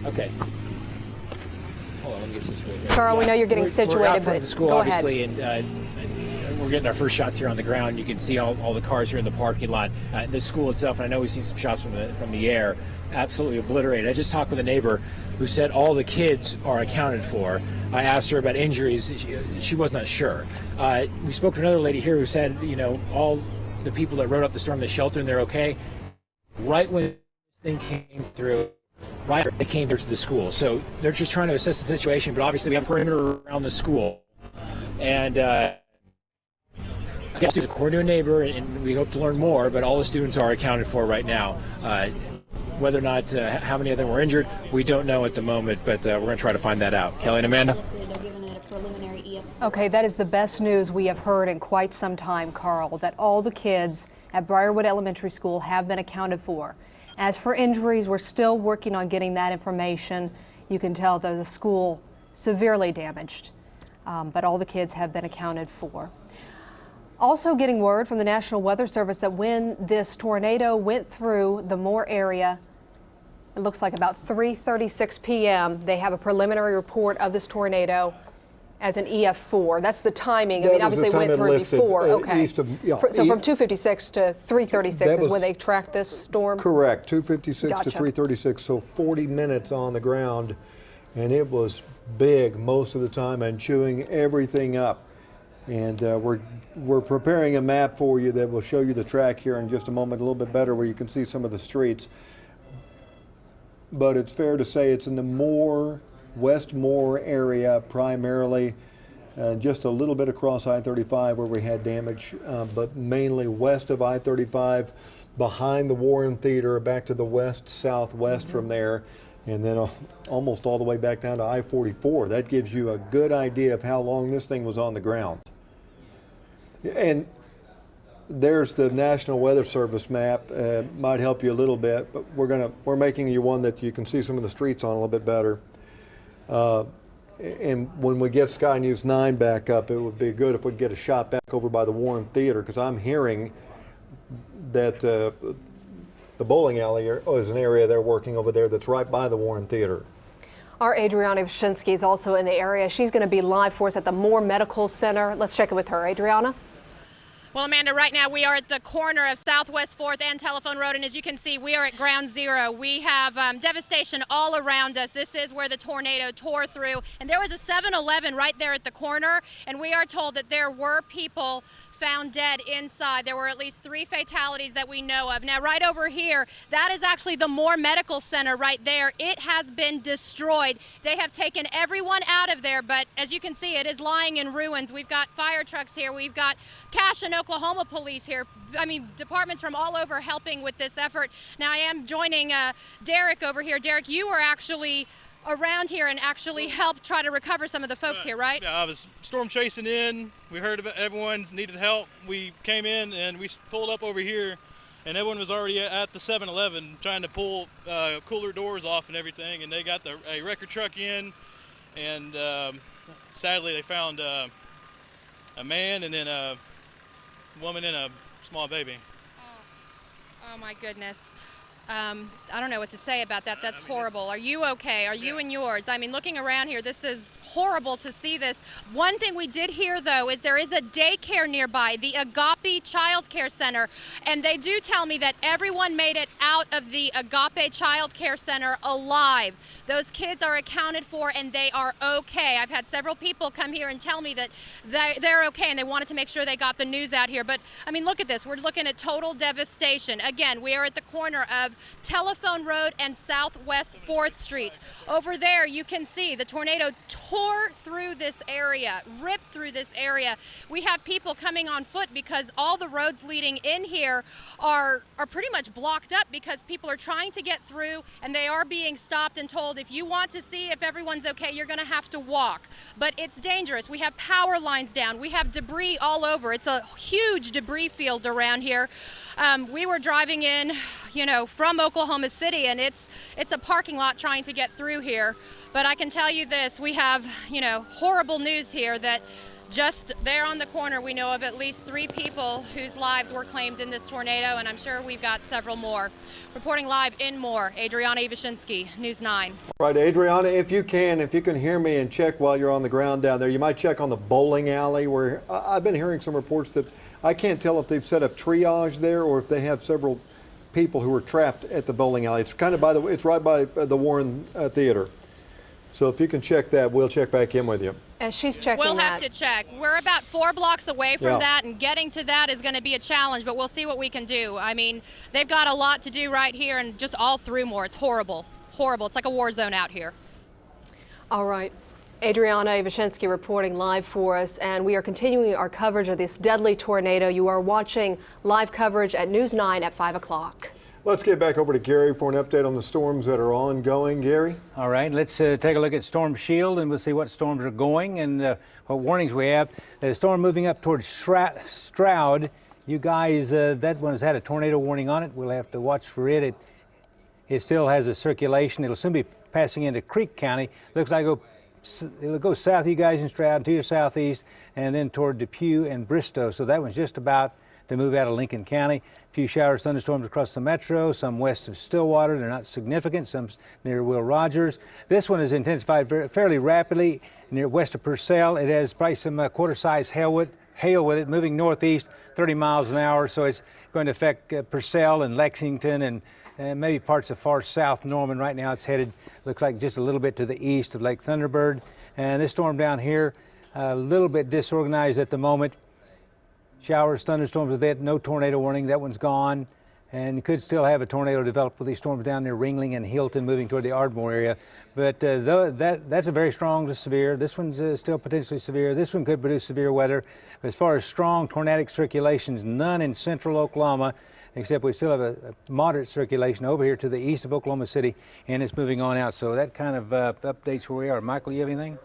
Okay. Hold on, let me get situated. Carl, we know you're getting situated, but the school, go obviously, ahead. And we're getting our first shots here on the ground. You can see all the cars here in the parking lot. The school itself, and I know we've seen some shots from the air, absolutely obliterated. I just talked with a neighbor who said all the kids are accounted for. I asked her about injuries. She was not sure. We spoke to another lady here who said, you know, all the people that rode up the storm, they sheltered and they're okay. Right when this thing came through, right, they came here to the school. So they're just trying to assess the situation, but obviously we have a perimeter around the school. And according to a neighbor, and we hope to learn more, but all the students are accounted for right now. Whether or not, how many of them were injured, we don't know at the moment, but we're going to try to find that out. Kelly and Amanda? Okay, that is the best news we have heard in quite some time, Carl, that all the kids at Briarwood Elementary School have been accounted for. As for injuries, we're still working on getting that information. You can tell that the school severely damaged, but all the kids have been accounted for. Also getting word from the National Weather Service that when this tornado went through the Moore area, it looks like about 3:36 p.m., they have a preliminary report of this tornado as an EF-4. That's the timing. I mean, obviously it went through before. Okay. So from 2:56 to 3:36 is when they tracked this storm? Correct. 2:56 Gotcha. to 3:36, so 40 minutes on the ground, and it was big most of the time and chewing everything up. And we're preparing a map for you that will show you the track here in just a moment, a little bit better, where you can see some of the streets. But it's fair to say it's in the West Moore area primarily, just a little bit across I-35 where we had damage, but mainly west of I-35, behind the Warren Theater, back to the west-southwest from there, and then almost all the way back down to I-44. That gives you a good idea of how long this thing was on the ground. And there's the National Weather Service map. Might help you a little bit, but we're making you one that you can see some of the streets on a little bit better. And when we get Sky News 9 back up, it would be good if we could get a shot back over by the Warren Theater, because I'm hearing that the bowling alley is an area they're working over there that's right by the Warren Theater. Our Adriana Wshinski is also in the area. She's going to be live for us at the Moore Medical Center. Let's check in with her. Adriana? Well, Amanda, right now we are at the corner of Southwest 4th and Telephone Road, and as you can see, we are at ground zero. We have devastation all around us. This is where the tornado tore through, and there was a 7-Eleven right there at the corner, and we are told that there were people found dead inside. There were at least 3 fatalities that we know of. Now, right over here, that is actually the Moore Medical Center right there. It has been destroyed. They have taken everyone out of there, but as you can see, it is lying in ruins. We've got fire trucks here. We've got Cache and Oklahoma police here. I mean, departments from all over helping with this effort. Now, I am joining Derek over here. Derek, you were actually around here and actually helped try to recover some of the folks here, right? Yeah, I was storm chasing in. We heard about everyone's needed help. We came in and we pulled up over here. and everyone was already at the 7-Eleven trying to pull cooler doors off and everything, and they got a record truck in, and sadly they found a man and then a woman and a small baby. Oh my goodness. I don't know what to say about that. That's horrible. Are you okay? Are you and yours? I mean, looking around here, this is horrible to see this. One thing we did hear, though, is there is a daycare nearby, the Agape Child Care Center, and they do tell me that everyone made it out of the Agape Child Care Center alive. Those kids are accounted for, and they are okay. I've had several people come here and tell me that they're okay, and they wanted to make sure they got the news out here. But, I mean, look at this. We're looking at total devastation. Again, we are at the corner of Telephone Road and Southwest 4th Street. Over there, you can see the tornado tore through this area, ripped through this area. We have people coming on foot because all the roads leading in here are pretty much blocked up because people are trying to get through, and they are being stopped and told, if you want to see if everyone's okay, you're going to have to walk. But it's dangerous. We have power lines down. We have debris all over. It's a huge debris field around here. We were driving in, from Oklahoma City, and it's a parking lot trying to get through here. But I can tell you this, we have, horrible news here that just there on the corner, we know of at least 3 people whose lives were claimed in this tornado, and I'm sure we've got several more. Reporting live in Moore, Adriana Ivashinsky, News 9. Right, Adriana, if you can hear me and check while you're on the ground down there, you might check on the bowling alley where I've been hearing some reports that I can't tell if they've set up triage there or if they have several people who are trapped at the bowling alley. It's kind of it's right by the Warren Theater. So if you can check that, we'll check back in with you. And she's checking We'll have to check. We're about 4 blocks away from Yeah. that, and getting to that is going to be a challenge, but we'll see what we can do. I mean, they've got a lot to do right here and just all through Moore. It's horrible. Horrible. It's like a war zone out here. All right. Adriana Ivashinsky reporting live for us, and we are continuing our coverage of this deadly tornado. You are watching live coverage at News 9 at 5 o'clock. Let's get back over to Gary for an update on the storms that are ongoing. Gary? All right, let's take a look at Storm Shield, and we'll see what storms are going and what warnings we have. The storm moving up towards Stroud. You guys, that one has had a tornado warning on it. We'll have to watch for it. It still has a circulation. It'll soon be passing into Creek County. Looks like it'll go south of you guys in Stroud to your southeast, and then toward Depew and Bristow. So that one's just about to move out of Lincoln County. A few showers, thunderstorms across the metro, some west of Stillwater. They're not significant, some near Will Rogers. This one has intensified fairly rapidly near west of Purcell. It has probably some quarter-size hail with it, moving northeast 30 miles an hour. So it's going to affect Purcell and Lexington and maybe parts of far south Norman. Right now it's headed, looks like just a little bit to the east of Lake Thunderbird. And this storm down here, a little bit disorganized at the moment. Showers, thunderstorms with it, no tornado warning. That one's gone. And could still have a tornado develop with these storms down near Ringling and Hilton moving toward the Ardmore area. But that's a very strong to severe. This one's still potentially severe. This one could produce severe weather. As far as strong tornadic circulations, none in central Oklahoma, except we still have a moderate circulation over here to the east of Oklahoma City, and it's moving on out. So that kind of updates where we are. Michael, you have anything?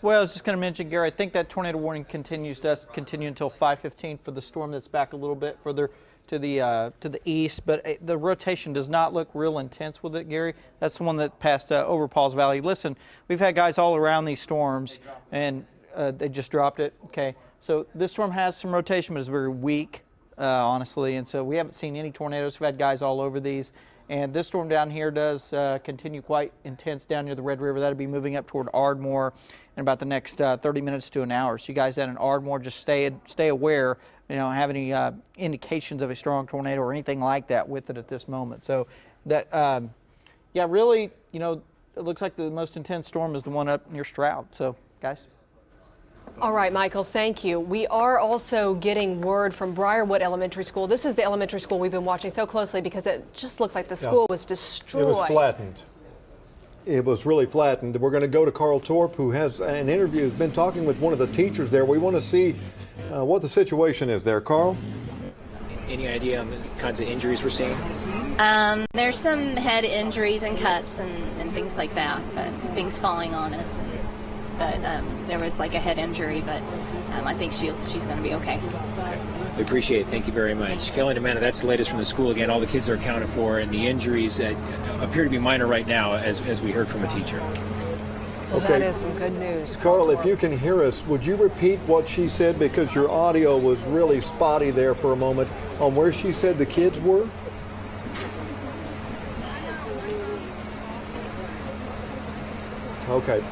Well, I was just going to mention, Gary, I think that tornado warning does continue until 5:15 for the storm that's back a little bit further to the east, but the rotation does not look real intense with it, Gary. That's the one that passed over Pauls Valley. Listen, we've had guys all around these storms, and they just dropped it. Okay, so this storm has some rotation, but it's very weak, honestly, and so we haven't seen any tornadoes. We've had guys all over these. And this storm down here does continue quite intense down near the Red River. That'll be moving up toward Ardmore in about the next 30 minutes to an hour. So you guys out in Ardmore, just stay aware. Have any indications of a strong tornado or anything like that with it at this moment. So that, really, it looks like the most intense storm is the one up near Stroud. So, guys. All right, Michael, thank you. We are also getting word from Briarwood Elementary School. This is the elementary school we've been watching so closely because it just looked like the school was destroyed. It was flattened. It was really flattened. We're going to go to Carl Torp, who has an interview, has been talking with one of the teachers there. We want to see what the situation is there. Carl? Any idea on the kinds of injuries we're seeing? There's some head injuries and cuts and things like that, but things falling on us. that there was like a head injury, but I think she's going to be okay. We appreciate it. Thank you very much. Kelly and Amanda, that's the latest from the school. Again, all the kids are accounted for, and the injuries appear to be minor right now, as we heard from a teacher. Well, that is some good news. Carl, if you can hear us, would you repeat what she said, because your audio was really spotty there for a moment, on where she said the kids were? Okay.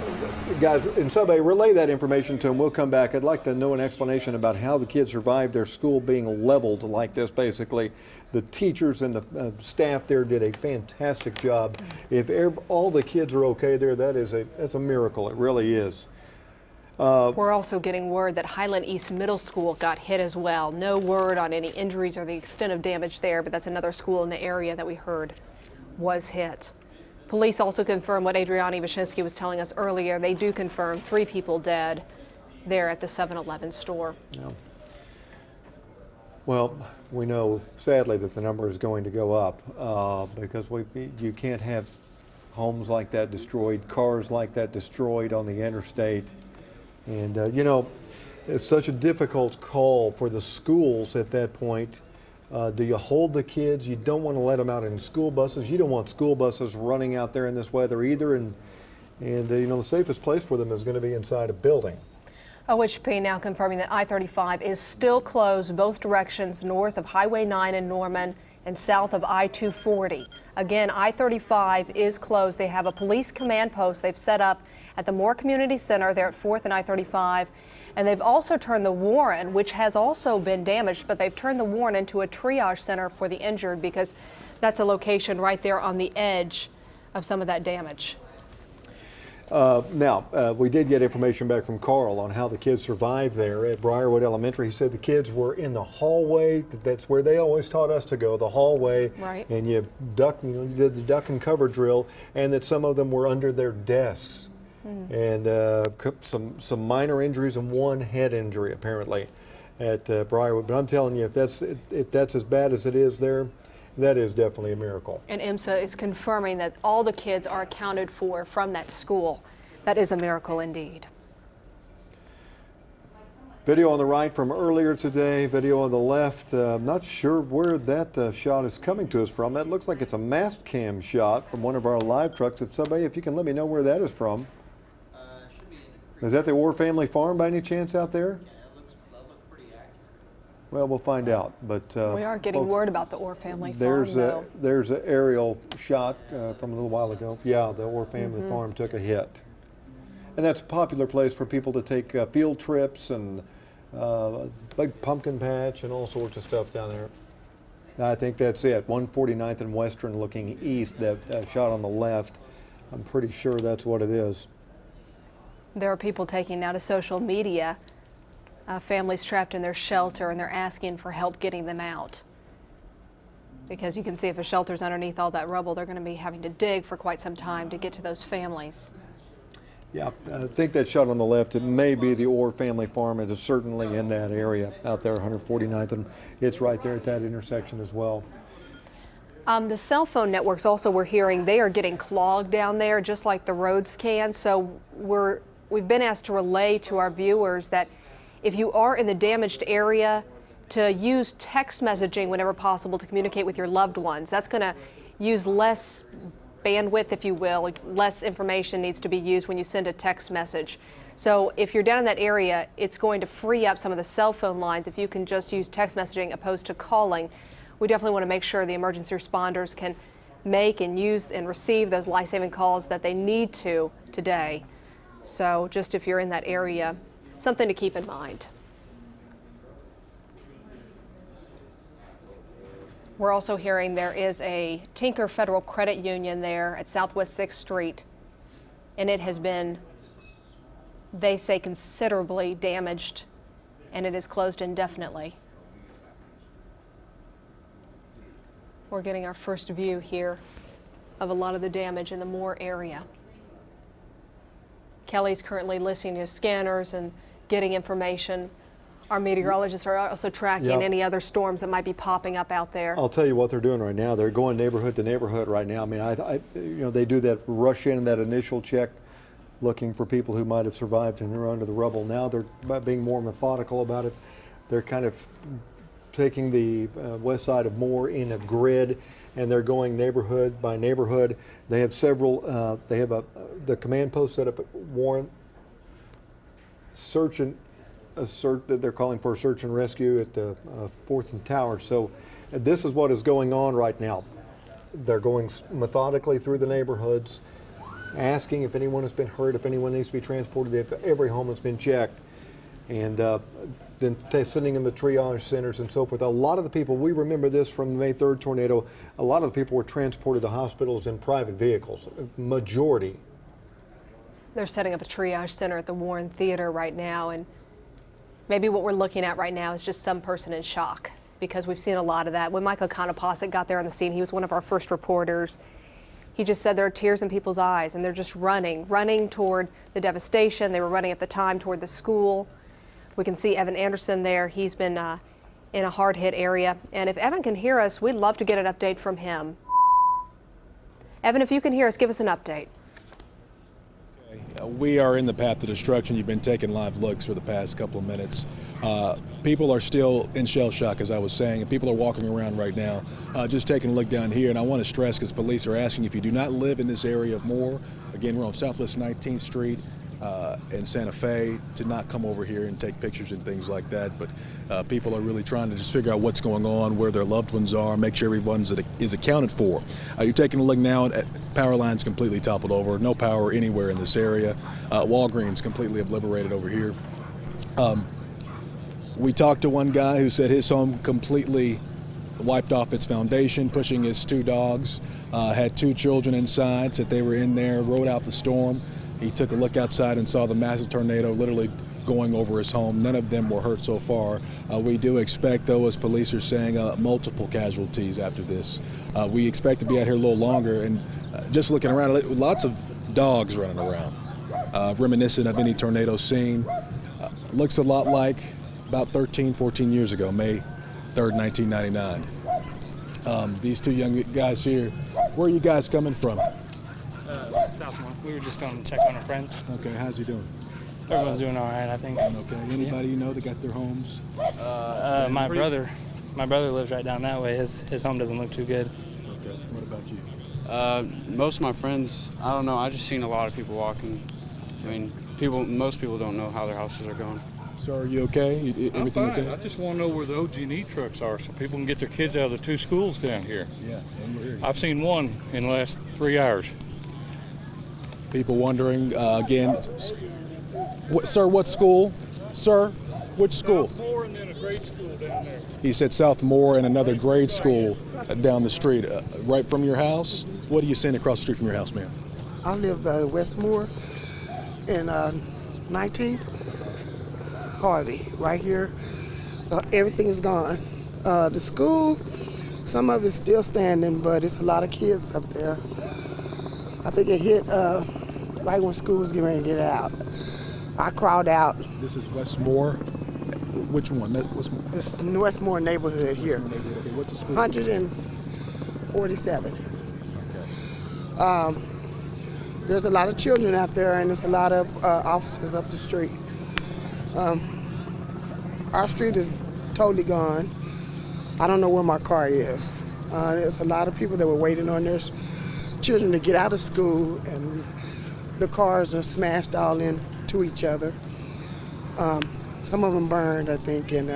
Guys, in Subway, relay that information to them. We'll come back. I'd like to know an explanation about how the kids survived their school being leveled like this, basically. The teachers and the staff there did a fantastic job. If all the kids are okay there, that's a miracle. It really is. We're also getting word that Highland East Middle School got hit as well. No word on any injuries or the extent of damage there, but that's another school in the area that we heard was hit. Police also confirmed what Adriani Wyszynski was telling us earlier. They do confirm 3 people dead there at the 7-Eleven store. Yeah. Well, we know, sadly, that the number is going to go up because you can't have homes like that destroyed, cars like that destroyed on the interstate. And, you know, it's such a difficult call for the schools at that point. Do you hold the kids? You don't want to let them out in school buses. You don't want school buses running out there in this weather either. And you know, the safest place for them is going to be inside a building. OHP now confirming that I-35 is still closed both directions north of Highway 9 in Norman and south of I-240. Again, I-35 is closed. They have a police command post they've set up at the Moore Community Center there at 4th and I-35. And they've also turned the Warren, which has also been damaged, but they've turned the Warren into a triage center for the injured because that's a location right there on the edge of some of that damage. Now, we did get information back from Carl on how the kids survived there at Briarwood Elementary. He said the kids were in the hallway. That's where they always taught us to go, the hallway. Right. And you did the duck and cover drill, and that some of them were under their desks. And some minor injuries and 1 head injury apparently at Briarwood. But I'm telling you, if that's as bad as it is there, that is definitely a miracle. And IMSA is confirming that all the kids are accounted for from that school. That is a miracle indeed. Video on the right from earlier today, video on the left. I'm not sure where that shot is coming to us from. That looks like it's a mast cam shot from one of our live trucks. If somebody, if you can let me know where that is from. Is that the Orr family farm by any chance out there? Yeah, that looks pretty accurate. Well, we'll find out. But we are getting folks, word about the Orr family farm, though. There's an aerial shot from a little while ago. Yeah, the Orr family farm took a hit. And that's a popular place for people to take field trips and big pumpkin patch and all sorts of stuff down there. I think that's it. 149th and Western looking east, that shot on the left. I'm pretty sure that's what it is. There are people taking now to social media, families trapped in their shelter, and they're asking for help getting them out. Because you can see if a shelter's underneath all that rubble, they're going to be having to dig for quite some time to get to those families. Yeah, I think that shot on the left, it may be the Orr family farm. It is certainly in that area out there, 149th, and it's right there at that intersection as well. The cell phone networks also, we're hearing, they are getting clogged down there just like the roads can. So we've been asked to relay to our viewers that if you are in the damaged area, to use text messaging whenever possible to communicate with your loved ones. That's going to use less bandwidth, if you will. Less information needs to be used when you send a text message. So if you're down in that area, it's going to free up some of the cell phone lines if you can just use text messaging opposed to calling. We definitely want to make sure the emergency responders can make and use and receive those life-saving calls that they need to today. So just if you're in that area, something to keep in mind. We're also hearing there is a Tinker Federal Credit Union there at Southwest 6th Street, and it has been, they say, considerably damaged, and it is closed indefinitely. We're getting our first view here of a lot of the damage in the Moore area. Kelly's currently listening to scanners and getting information. Our meteorologists are also tracking any other storms that might be popping up out there. I'll tell you what they're doing right now. They're going neighborhood to neighborhood right now. I mean, you know, they do that rush in, that initial check. looking for people who might have survived and are under the rubble. Now they're being more methodical about it. They're kind of taking the west side of Moore in a grid, and they're going neighborhood by neighborhood. They have several, they have the command post set up at Warren. They're calling for a search and rescue at the 4th and Tower. So this is what is going on right now. They're going methodically through the neighborhoods, asking if anyone has been hurt, if anyone needs to be transported, if every home has been checked, and then sending them to triage centers and so forth. A lot of the people, we remember this from the May 3rd tornado, a lot of the people were transported to hospitals in private vehicles, majority. They're setting up a triage center at the Warren Theater right now, and maybe what we're looking at right now is just some person in shock, because we've seen a lot of that. When Michael Konopasek got there on the scene, he was one of our first reporters. He just said there are tears in people's eyes, and they're just running toward the devastation. They were running at the time toward the school. We can see Evan Anderson there. He's been in a hard-hit area. And if Evan can hear us, we'd love to get an update from him. Evan, if you can hear us, give us an update. We are in the path of destruction. You've been taking live looks for the past couple of minutes. People are still in shell shock, as I was saying, and people are walking around right now, just taking a look down here. And I want to stress, because police are asking, if you do not live in this area of Moore, again, we're on Southwest 19th Street in Santa Fe, to not come over here and take pictures and things like that. But people are really trying to just figure out what's going on, where their loved ones are, make sure everyone is accounted for. You're taking a look now at power lines completely toppled over, no power anywhere in this area. Walgreens completely obliterated over here. We talked to one guy who said his home completely wiped off its foundation, pushing his 2 dogs, had 2 children inside, said they were in there, rode out the storm. He took a look outside and saw the massive tornado literally going over his home. None of them were hurt so far. We do expect, though, as police are saying, multiple casualties after this. We expect to be out here a little longer, and just looking around, lots of dogs running around, reminiscent of any tornado seen. Looks a lot like about 13, 14 years ago, May 3rd, 1999. These 2 young guys here, where are you guys coming from? Southmore. We were just going to check on our friends. Okay, how's he doing? Everyone's doing all right, I think. Okay, anybody you know that got their homes? My brother lives right down that way. His home doesn't look too good. Okay, what about you? Most of my friends, I don't know, I just seen a lot of people walking. I mean, most people don't know how their houses are going. So are you okay? Everything I'm fine. okay? I just want to know where the OG&E trucks are so people can get their kids out of the 2 schools down here. Yeah, and we're here. I've seen one in the last 3 hours. People wondering, again, sir, what school? Sir, which school? South Moore and then a grade school down there. He said South Moore and another grade school down the street. Right from your house? What are you seeing across the street from your house, ma'am? I live Westmore in 19th Harvey, right here. Everything is gone. The school, some of it's still standing, but it's a lot of kids up there. I think it hit right when school was getting ready to get out. I crawled out. This is Westmore. Which one? Westmore? It's Westmore neighborhood here. Okay, what's the school? 147. Okay. There's a lot of children out there, and there's a lot of officers up the street. Our street is totally gone. I don't know where my car is. There's a lot of people that were waiting on their children to get out of school, and the cars are smashed all into each other. Some of them burned, I think, and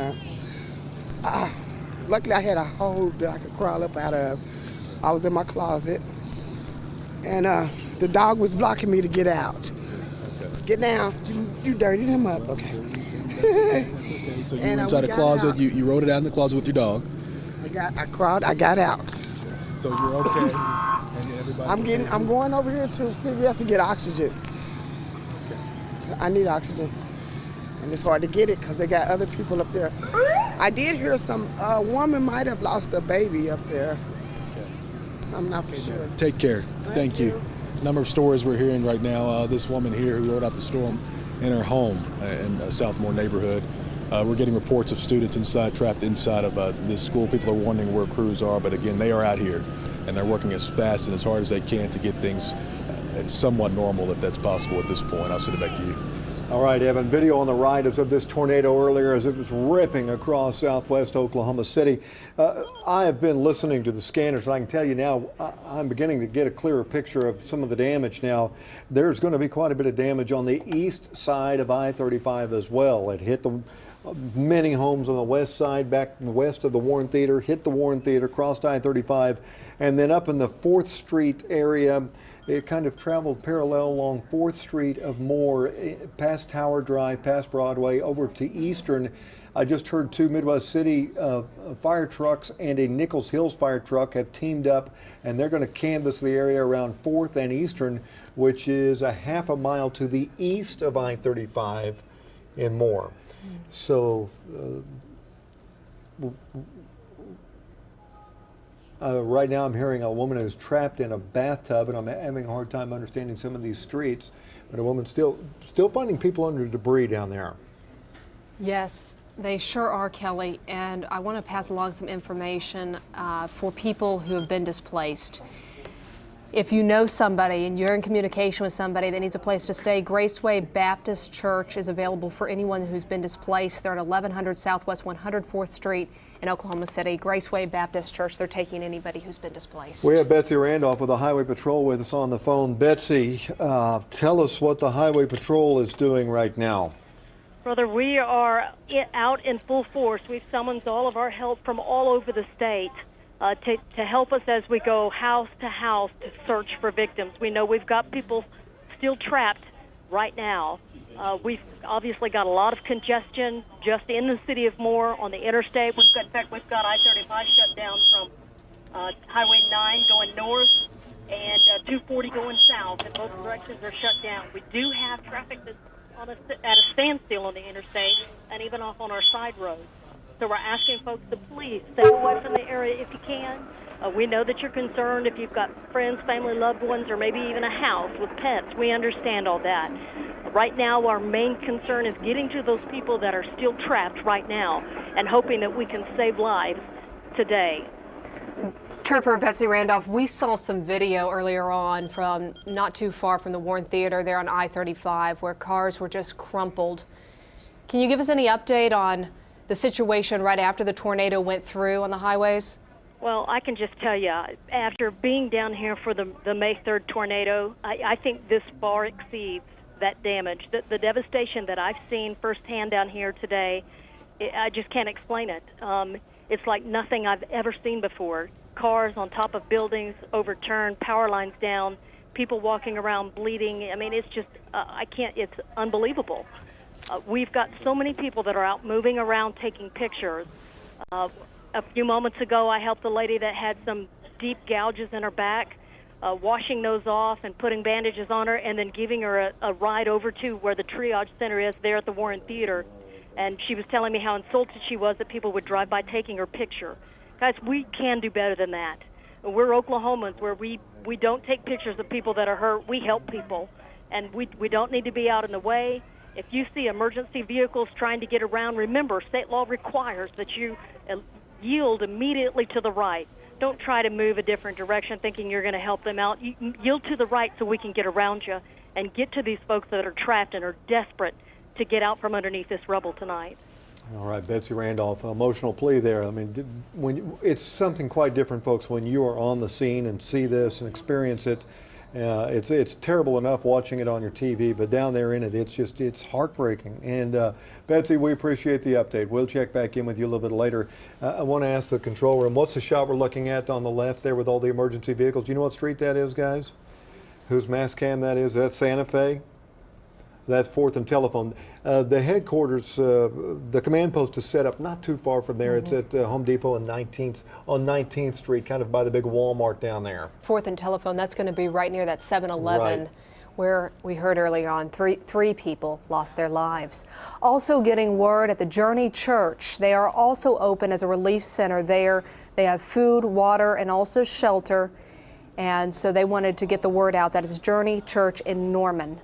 luckily I had a hole that I could crawl up out of. I was in my closet, and the dog was blocking me to get out. Okay. Get down. You dirtied him up. Okay. So you were inside a closet. You wrote it out in the closet with your dog. I crawled. I got out. So you're okay. I'm going over here to CVS to get oxygen. Okay. I need oxygen, and it's hard to get it because they got other people up there. I did hear some woman might have lost a baby up there. Okay. I'm not for sure. Take care. Thank you. Number of stories we're hearing right now. This woman here who rode out the storm in her home in Southmore neighborhood. We're getting reports of students trapped inside of this school. People are wondering where crews are, but again, they are out here, and they're working as fast and as hard as they can to get things it's somewhat normal if that's possible at this point. I'll send it back to you. All right, Evan, video on the right of this tornado earlier as it was ripping across southwest Oklahoma City. I have been listening to the scanners, and I can tell you now, I'm beginning to get a clearer picture of some of the damage now. There's going to be quite a bit of damage on the east side of I-35 as well. It hit many homes on the west side, back west of the Warren Theater, hit the Warren Theater, crossed I-35, and then up in the 4th Street area. It kind of traveled parallel along 4th Street of Moore, past Tower Drive, past Broadway, over to Eastern. I just heard 2 Midwest City fire trucks and a Nichols Hills fire truck have teamed up, and they're going to canvass the area around 4th and Eastern, which is a half a mile to the east of I-35 in Moore. So right now I'm hearing a woman who's trapped in a bathtub, and I'm having a hard time understanding some of these streets, but a woman still finding people under debris down there. Yes, they sure are, Kelly, and I want to pass along some information for people who have been displaced. If you know somebody and you're in communication with somebody that needs a place to stay, Graceway Baptist Church is available for anyone who's been displaced. They're at 1100 Southwest 104th Street in Oklahoma City. Graceway Baptist Church, they're taking anybody who's been displaced. We have Betsy Randolph with the Highway Patrol with us on the phone. Betsy, tell us what the Highway Patrol is doing right now. Brother, we are out in full force. We've summoned all of our help from all over the state to help us as we go house to house to search for victims. We know we've got people still trapped right now. We've obviously got a lot of congestion just in the city of Moore on the interstate. In fact, we've got I-35 shut down from Highway 9 going north and 240 going south, and both directions are shut down. We do have traffic that's at a standstill on the interstate and even off on our side roads. So we're asking folks to please stay away from the area if you can. We know that you're concerned if you've got friends, family, loved ones, or maybe even a house with pets. We understand all that. Right now, our main concern is getting to those people that are still trapped right now and hoping that we can save lives today. Trooper Betsy Randolph, we saw some video earlier on from not too far from the Warren Theater there on I-35 where cars were just crumpled. Can you give us any update on the situation right after the tornado went through on the highways? Well, I can just tell you, after being down here for the May 3rd tornado, I think this far exceeds that damage. The devastation that I've seen firsthand down here today, I just can't explain it. It's like nothing I've ever seen before. Cars on top of buildings overturned, power lines down, people walking around bleeding. I mean, it's just, it's unbelievable. We've got so many people that are out moving around taking pictures. A few moments ago, I helped a lady that had some deep gouges in her back, washing those off and putting bandages on her and then giving her a ride over to where the triage center is there at the Warren Theater. And she was telling me how insulted she was that people would drive by taking her picture. Guys, we can do better than that. We're Oklahomans where we don't take pictures of people that are hurt. We help people. And we don't need to be out in the way. If you see emergency vehicles trying to get around, remember, state law requires that you yield immediately to the right. Don't try to move a different direction thinking you're going to help them out. You yield to the right so we can get around you and get to these folks that are trapped and are desperate to get out from underneath this rubble tonight. All right, Betsy Randolph, emotional plea there. I mean, it's something quite different, folks, when you are on the scene and see this and experience it. It's terrible enough watching it on your TV, but down there in it, it's heartbreaking. And Betsy, we appreciate the update. We'll check back in with you a little bit later. I want to ask the control room, what's the shot we're looking at on the left there with all the emergency vehicles? Do you know what street that is, guys? Whose mass cam that is? That's Santa Fe? That's 4th and Telephone. The headquarters, the command post is set up not too far from there. It's at Home Depot on 19th Street, kind of by the big Walmart down there. 4th and Telephone, that's going to be right near that 7-Eleven where we heard earlier on three people lost their lives. Also getting word at the Journey Church. They are also open as a relief center there. They have food, water, and also shelter. And so they wanted to get the word out that it's Journey Church in Norman.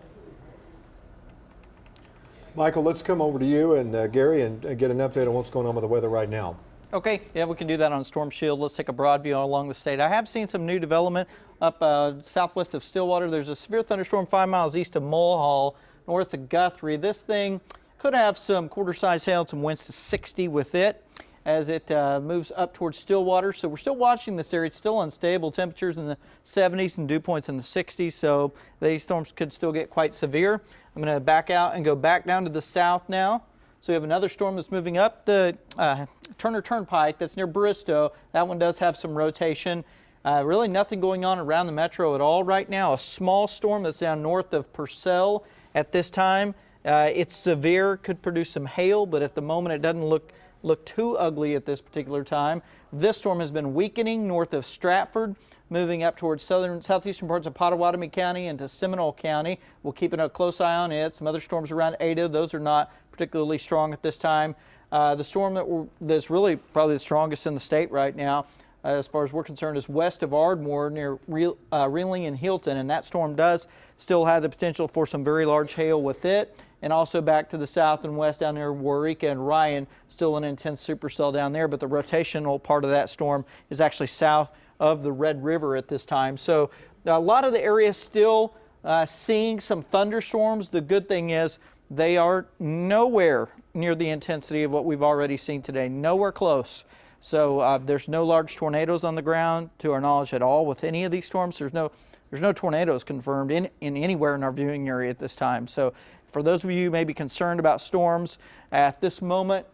Michael, let's come over to you and Gary and get an update on what's going on with the weather right now. Okay, yeah, we can do that on Storm Shield. Let's take a broad view along the state. I have seen some new development up southwest of Stillwater. There's a severe thunderstorm 5 miles east of Mulhall, north of Guthrie. This thing could have some quarter-size hail and some winds to 60 with it as it moves up towards Stillwater. So we're still watching this area. It's still unstable. Temperatures in the 70s and dew points in the 60s, so these storms could still get quite severe. I'm going to back out and go back down to the south now. So we have another storm that's moving up the Turner Turnpike that's near Bristow. That one does have some rotation. Really nothing going on around the metro at all right now. A small storm that's down north of Purcell at this time. It's severe, could produce some hail, but at the moment it doesn't look too ugly at this particular time. This storm has been weakening north of Stratford, moving up towards southeastern parts of Pottawatomie County into Seminole County. We'll keep a close eye on it. Some other storms around Ada, those are not particularly strong at this time. The storm that's really probably the strongest in the state right now, as far as we're concerned, is west of Ardmore near Reeling and Hilton, and that storm does still have the potential for some very large hail with it. And also back to the south and west down near Waurika and Ryan, still an intense supercell down there, but the rotational part of that storm is actually south of the Red River at this time. So a lot of the area still seeing some thunderstorms. The good thing is they are nowhere near the intensity of what we've already seen today, nowhere close. So there's no large tornadoes on the ground to our knowledge at all with any of these storms. There's no tornadoes confirmed in anywhere in our viewing area at this time. So for those of you who may be concerned about storms, at this moment,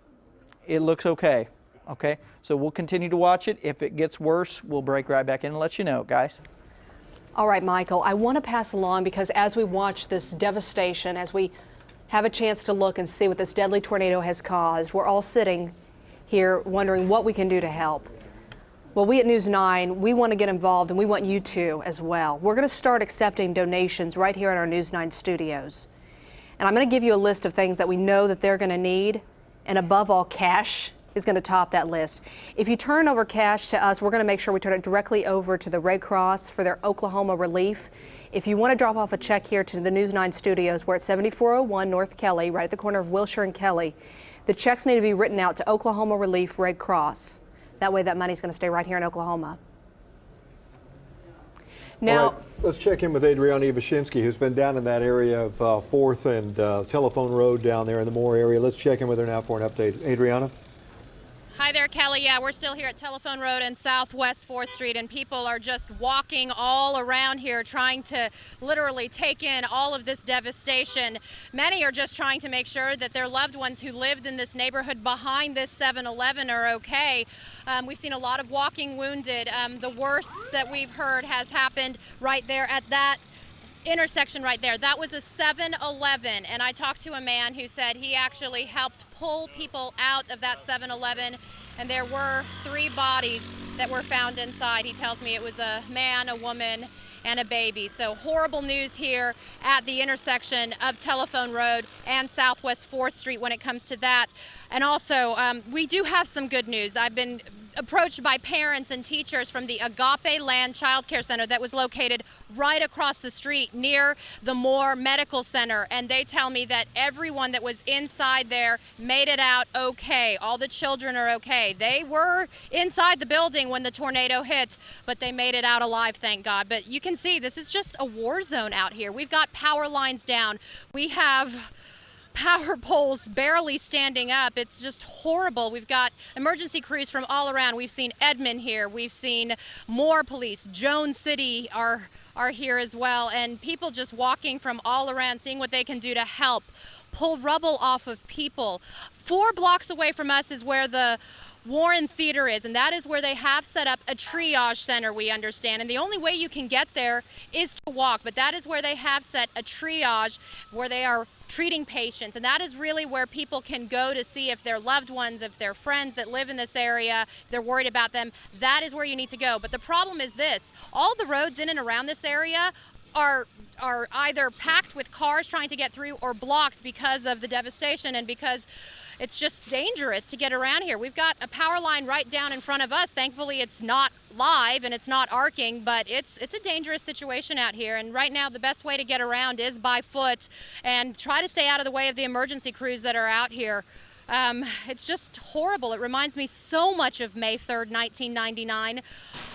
it looks okay. Okay, so we'll continue to watch it. If it gets worse, we'll break right back in and let you know, guys. All right, Michael, I want to pass along, because as we watch this devastation, as we have a chance to look and see what this deadly tornado has caused, we're all sitting here wondering what we can do to help. Well, we at News 9, we want to get involved, and we want you to as well. We're going to start accepting donations right here in our News 9 studios. And I'm going to give you a list of things that we know that they're going to need, and above all, cash is going to top that list. If you turn over cash to us, we're going to make sure we turn it directly over to the Red Cross for their Oklahoma relief. If you want to drop off a check here to the News 9 studios, we're at 7401 North Kelly, right at the corner of Wilshire and Kelly. The checks need to be written out to Oklahoma Relief Red Cross. That way that money's going to stay right here in Oklahoma. Now, right, let's check in with Adriana Ivashinsky, who's been down in that area of 4th and Telephone Road down there in the Moore area. Let's check in with her now for an update. Adriana? Hi there, Kelly. Yeah, we're still here at Telephone Road and Southwest 4th Street, and people are just walking all around here trying to literally take in all of this devastation. Many are just trying to make sure that their loved ones who lived in this neighborhood behind this 7-Eleven are okay. We've seen a lot of walking wounded. The worst that we've heard has happened right there at that intersection right there. That was a 7-Eleven, and I talked to a man who said he actually helped pull people out of that 7-Eleven, and there were 3 bodies that were found inside. He tells me it was a man, a woman, and a baby. So horrible news here at the intersection of Telephone Road and Southwest 4th Street when it comes to that. And also, we do have some good news. I've been approached by parents and teachers from the Agape Land Child Care Center that was located right across the street near the Moore Medical Center, and they tell me that everyone that was inside there made it out okay. All the children are okay. They were inside the building when the tornado hit, but they made it out alive, thank God. But you can see this is just a war zone out here. We've got power lines down. We have power poles barely standing up. It's just horrible. We've got emergency crews from all around. We've seen Edmond here. We've seen more police. Jones City are here as well, and people just walking from all around, seeing what they can do to help pull rubble off of people. 4 blocks away from us is where the Warren Theater is, and that is where they have set up a triage center, we understand, and the only way you can get there is to walk, but that is where they have set a triage where they are treating patients, and that is really where people can go to see if their loved ones, if their friends that live in this area, if they're worried about them. That is where you need to go. But the problem is this: all the roads in and around this area are either packed with cars trying to get through or blocked because of the devastation and because it's just dangerous to get around here. We've got a power line right down in front of us. Thankfully, it's not live and it's not arcing, but it's a dangerous situation out here. And right now, the best way to get around is by foot and try to stay out of the way of the emergency crews that are out here. It's just horrible. It reminds me so much of May 3rd, 1999,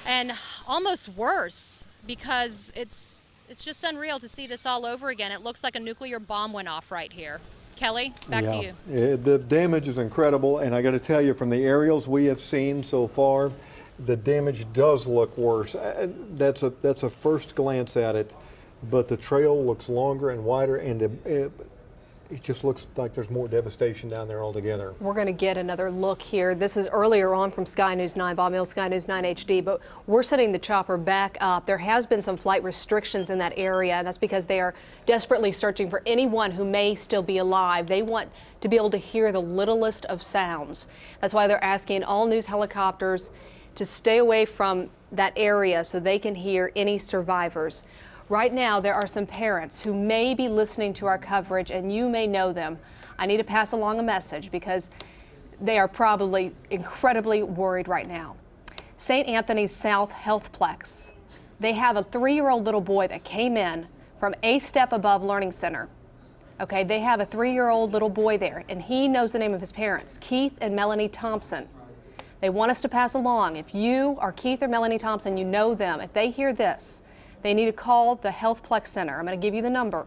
and almost worse, because it's just unreal to see this all over again. It looks like a nuclear bomb went off right here. Kelly, back to you. The damage is incredible, and I got to tell you, from the aerials we have seen so far, the damage does look worse. That's a first glance at it, but the trail looks longer and wider, and it just looks like there's more devastation down there altogether. We're going to get another look here. This is earlier on from Sky News 9, Bob Mills, Sky News 9 HD, but we're setting the chopper back up. There has been some flight restrictions in that area, and that's because they are desperately searching for anyone who may still be alive. They want to be able to hear the littlest of sounds. That's why they're asking all news helicopters to stay away from that area so they can hear any survivors. Right now, there are some parents who may be listening to our coverage, and you may know them. I need to pass along a message because they are probably incredibly worried right now. St. Anthony's South Healthplex. They have a 3-year-old little boy that came in from A Step Above Learning Center. Okay, they have a 3-year-old little boy there, and he knows the name of his parents, Keith and Melanie Thompson. They want us to pass along. If you are Keith or Melanie Thompson, you know them. If they hear this, they need to call the Healthplex Center. I'm going to give you the number,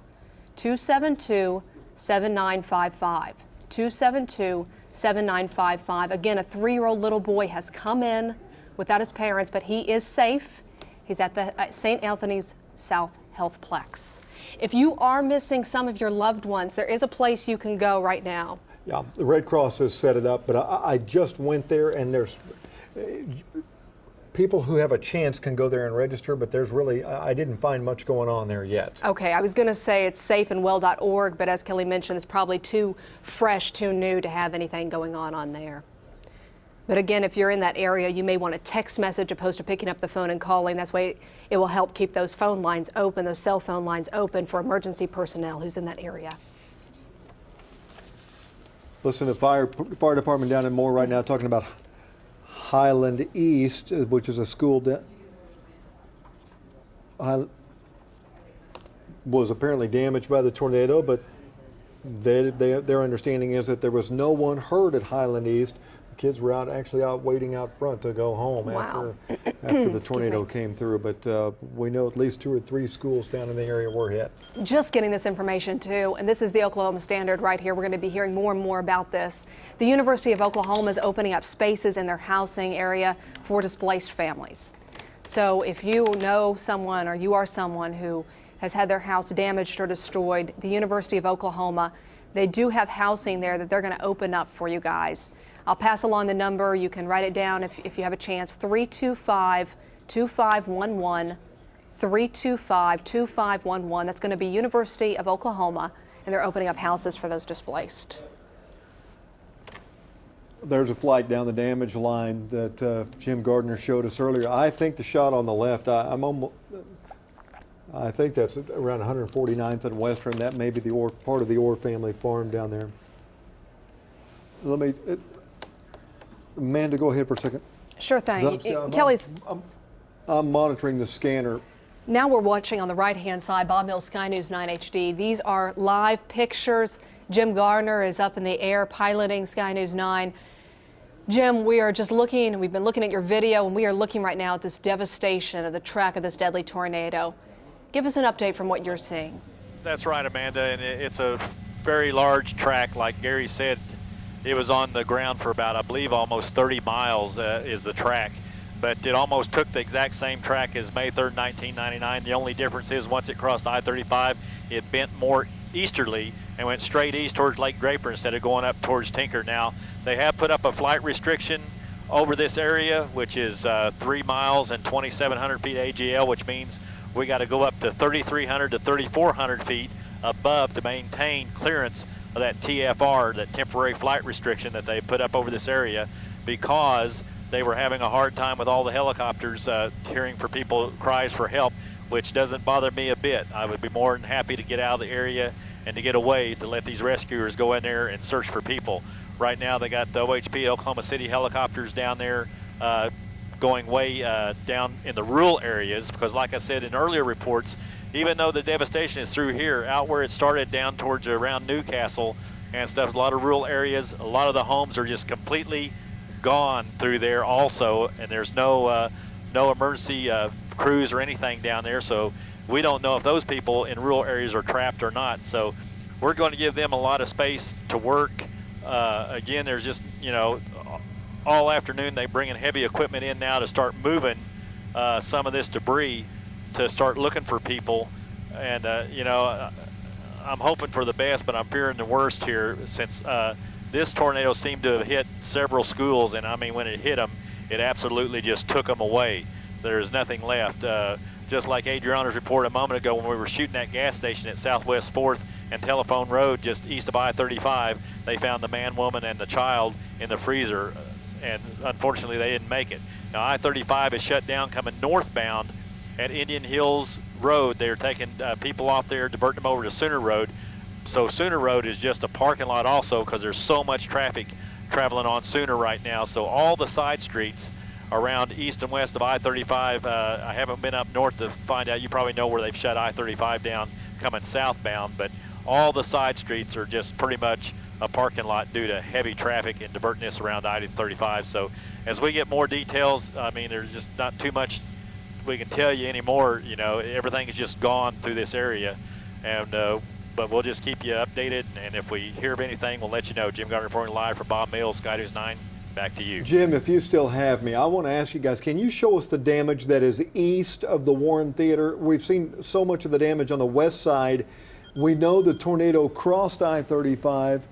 272-7955. 272-7955. Again, a 3-year-old little boy has come in without his parents, but he is safe. He's at the St. Anthony's South Healthplex. If you are missing some of your loved ones, there is a place you can go right now. Yeah, the Red Cross has set it up, but I just went there, and there's people who have a chance can go there and register, but there's really, I didn't find much going on there yet. Okay, I was going to say it's safeandwell.org, but as Kelly mentioned, it's probably too fresh, too new to have anything going on there. But again, if you're in that area, you may want to text message opposed to picking up the phone and calling. That's why it will help keep those phone lines open, those cell phone lines open for emergency personnel who's in that area. Listen to fire department down in Moore right now talking about Highland East, which is a school that was apparently damaged by the tornado, but their understanding is that there was no one hurt at Highland East. The kids were actually out waiting out front to go home after the tornado came through. But we know at least 2 or 3 schools down in the area were hit. Just getting this information too, and this is the Oklahoma Standard right here. We're going to be hearing more and more about this. The University of Oklahoma is opening up spaces in their housing area for displaced families. So if you know someone or you are someone who has had their house damaged or destroyed, the University of Oklahoma, they do have housing there that they're going to open up for you guys. I'll pass along the number. You can write it down if you have a chance. 325-2511. 325-2511. That's going to be University of Oklahoma, and they're opening up houses for those displaced. There's a flight down the damage line that Jim Gardner showed us earlier. I think the shot on the left, I think that's around 149th and Western. That may be the Orr, part of the Orr family farm down there. Let me, Amanda, go ahead for a second. Sure thing. Kelly's. I'm monitoring the scanner. Now we're watching on the right-hand side, Bob Mills, Sky News 9 HD. These are live pictures. Jim Gardner is up in the air piloting Sky News 9. Jim, we are just looking, we've been looking at your video, and we are looking right now at this devastation of the track of this deadly tornado. Give us an update from what you're seeing. That's right, Amanda, and it's a very large track. Like Gary said, it was on the ground for about, I believe, almost 30 miles is the track. But it almost took the exact same track as May 3rd, 1999. The only difference is once it crossed I-35, it bent more easterly and went straight east towards Lake Draper instead of going up towards Tinker. Now, they have put up a flight restriction over this area, which is 3 miles and 2,700 feet AGL, which means we got to go up to 3,300 to 3,400 feet above to maintain clearance of that TFR, that temporary flight restriction that they put up over this area, because they were having a hard time with all the helicopters hearing for people cries for help, which doesn't bother me a bit. I would be more than happy to get out of the area and to get away to let these rescuers go in there and search for people. Right now they got the OHP Oklahoma City helicopters down there going way down in the rural areas, because like I said in earlier reports, even though the devastation is through here, out where it started down towards around Newcastle, and stuff. A lot of rural areas. A lot of the homes are just completely gone through there also, and there's no emergency crews or anything down there. So we don't know if those people in rural areas are trapped or not. So we're going to give them a lot of space to work. Again, there's just, all afternoon they bringing heavy equipment in now to start moving some of this debris to start looking for people. And, I'm hoping for the best, but I'm fearing the worst here since this tornado seemed to have hit several schools. And I mean, when it hit them, it absolutely just took them away. There's nothing left. Just like Adriana's report a moment ago when we were shooting that gas station at Southwest 4th and Telephone Road just east of I-35, they found the man, woman, and the child in the freezer, and unfortunately they didn't make it. Now I-35 is shut down coming northbound at Indian Hills Road. They're taking people off there, diverting them over to Sooner Road. So Sooner Road is just a parking lot also because there's so much traffic traveling on Sooner right now. So all the side streets around east and west of I-35, I haven't been up north to find out. You probably know where they've shut I-35 down coming southbound, but all the side streets are just pretty much a parking lot due to heavy traffic and diverting this around I-35. So as we get more details, I mean, there's just not too much we can tell you anymore. Everything is just gone through this area, and but we'll just keep you updated, and if we hear of anything, we'll let you know. Jim Gardner reporting live for Bob Mills, Sky News 9. Back to you. Jim, if you still have me, I want to ask you guys, can you show us the damage that is east of the Warren Theater? We've seen so much of the damage on the west side. We know the tornado crossed I-35,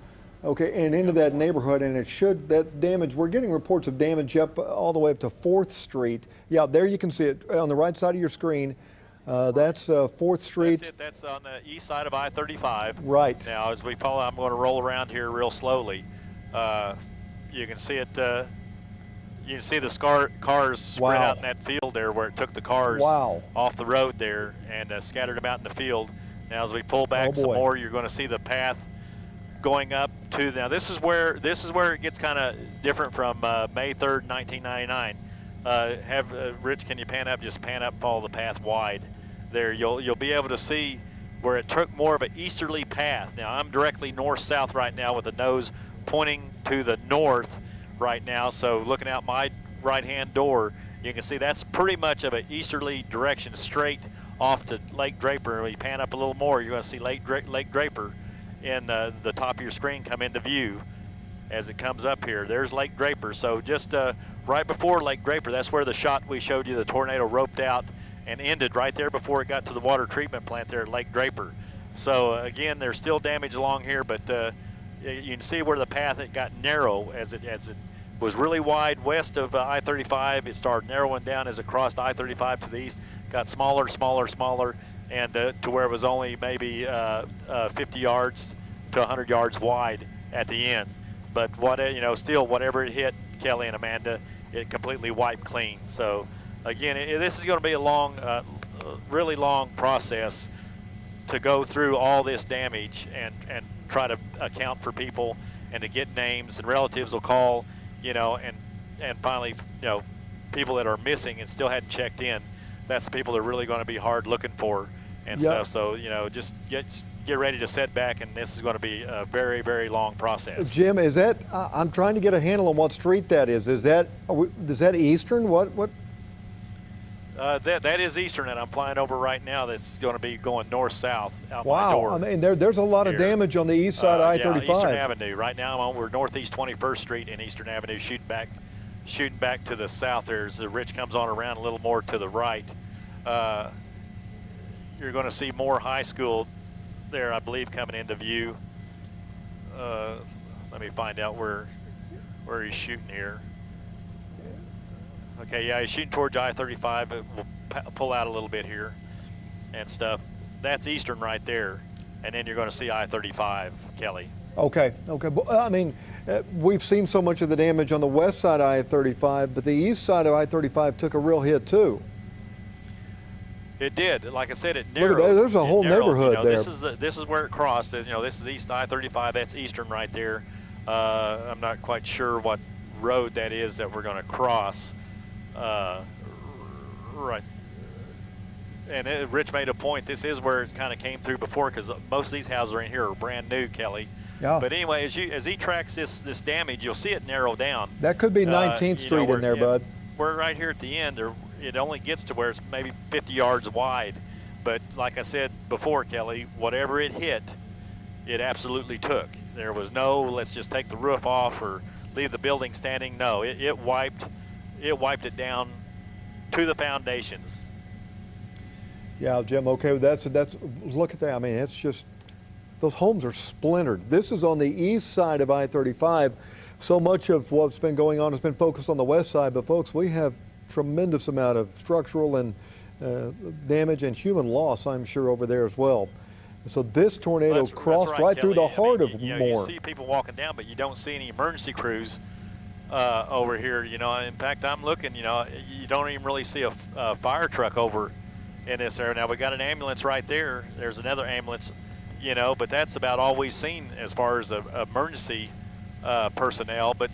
okay, and into that neighborhood, and that damage, we're getting reports of damage up all the way up to 4th Street. Yeah, there you can see it on the right side of your screen. That's 4th Street. That's it. That's on the east side of I-35. Right. Now, as we follow, I'm going to roll around here real slowly. You can see it. You can see the cars spread out in that field there where it took the cars off the road there and scattered them out in the field. Now, as we pull back some more, you're going to see the path going up to. Now, this is where it gets kind of different from May 3rd, 1999. Rich, can you pan up? Just pan up, follow the path wide. There, you'll be able to see where it took more of an easterly path. Now, I'm directly north-south right now with the nose pointing to the north right now. So looking out my right-hand door, you can see that's pretty much of an easterly direction straight off to Lake Draper. And when you pan up a little more, you're going to see Lake Draper in the top of your screen come into view as it comes up here. There's Lake Draper. So just right before Lake Draper, that's where the shot we showed you, the tornado roped out and ended right there before it got to the water treatment plant there at Lake Draper. So again, there's still damage along here, but you can see where the path, it got narrow as it was really wide west of I-35. It started narrowing down as it crossed I-35 to the east, got smaller, and to where it was only maybe 50 yards to 100 yards wide at the end. But still whatever it hit, Kelly and Amanda, it completely wiped clean. So again, this is going to be a long, really long process to go through all this damage and try to account for people and to get names, and relatives will call, and finally, people that are missing and still hadn't checked in. That's the people that are really going to be hard looking for and stuff. So, just get ready to set back, and this is going to be a very, very long process. Jim, is that, I'm trying to get a handle on what street that is. Is that eastern? What? That is eastern, and I'm flying over right now. That's going to be going north-south out my wow, door. I mean, there's a lot of damage on the east side of I-35. Yeah, Eastern Avenue. Right now, we're northeast 21st Street and Eastern Avenue, shooting back to the south. There's the Rich comes on around a little more to the right. You're going to see more high school there, I believe, coming into view. Let me find out where he's shooting here. Okay, yeah, he's shooting towards I-35. We'll pull out a little bit here and stuff. That's eastern right there, and then you're going to see I-35, Kelly. Okay. I mean, we've seen so much of the damage on the west side of I-35, but the east side of I-35 took a real hit too. It did. Like I said, it narrowed. Look at that. There's a whole neighborhood there. This is where it crossed. This is east I-35. That's eastern right there. I'm not quite sure what road that is that we're going to cross. Right. And Rich made a point. This is where it kind of came through before, because most of these houses are in here are brand new, Kelly. Yeah. But anyway, as he tracks this damage, you'll see it narrow down. That could be 19th Street in there, bud. We're right here at the end. It only gets to where it's maybe 50 yards wide. But like I said before, Kelly, whatever it hit, it absolutely took. There was no, let's just take the roof off or leave the building standing. No, it wiped it down to the foundations. Yeah, Jim, okay, that's look at that. I mean, it's just, those homes are splintered. This is on the east side of I-35. So much of what's been going on has been focused on the west side, but folks, we have tremendous amount of structural and damage and human loss, I'm sure, over there as well. So this tornado crossed right through the heart of Moore. You see people walking down, but you don't see any emergency crews over here. In fact, I'm looking, you don't even really see a fire truck over in this area. Now, we got an ambulance right there. There's another ambulance, but that's about all we've seen as far as emergency personnel. But,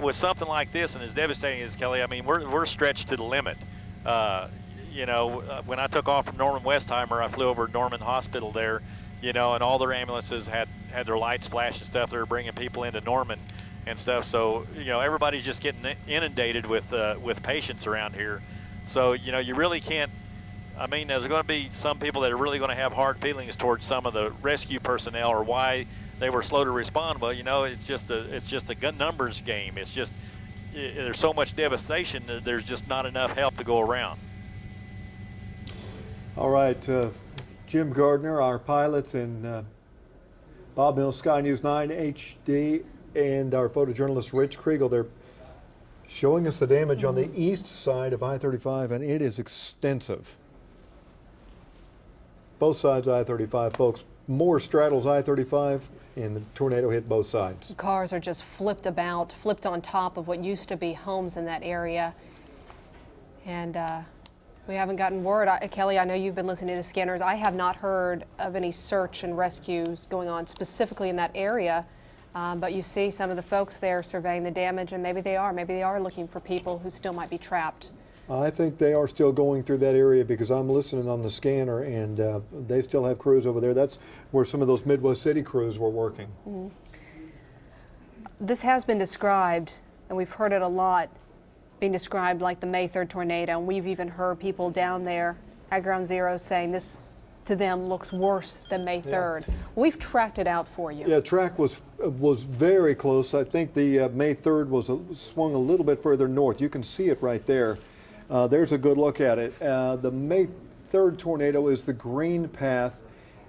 with something like this and as devastating as Kelly, I mean, we're stretched to the limit. When I took off from Norman Westheimer, I flew over Norman Hospital there, and all their ambulances had their lights flash and stuff. They were bringing people into Norman and stuff. So, everybody's just getting inundated with patients around here. So, you really can't. I mean, there's going to be some people that are really going to have hard feelings towards some of the rescue personnel or why they were slow to respond. Well, it's just a gun numbers game. It's just there's so much devastation that there's just not enough help to go around. All right, Jim Gardner, our pilots, and Bob Mills, Sky News 9 HD, and our photojournalist Rich Kriegel. They're showing us the damage on the east side of I-35, and it is extensive. Both sides of I-35, folks. Moore straddles I-35, and the tornado hit both sides. Cars are just flipped on top of what used to be homes in that area. And we haven't gotten word. Kelly, I know you've been listening to scanners. I have not heard of any search and rescues going on specifically in that area. But you see some of the folks there surveying the damage, and maybe they are looking for people who still might be trapped. I think they are still going through that area because I'm listening on the scanner, and they still have crews over there. That's where some of those Midwest City crews were working. Mm-hmm. This has been described, and we've heard it a lot, being described like the May 3rd tornado. And we've even heard people down there at Ground Zero saying this to them looks worse than May 3rd. Yeah. We've tracked it out for you. Yeah, track was very close. I think the May 3rd was swung a little bit further north. You can see it right there. There's a good look at it. The May 3rd tornado is the green path,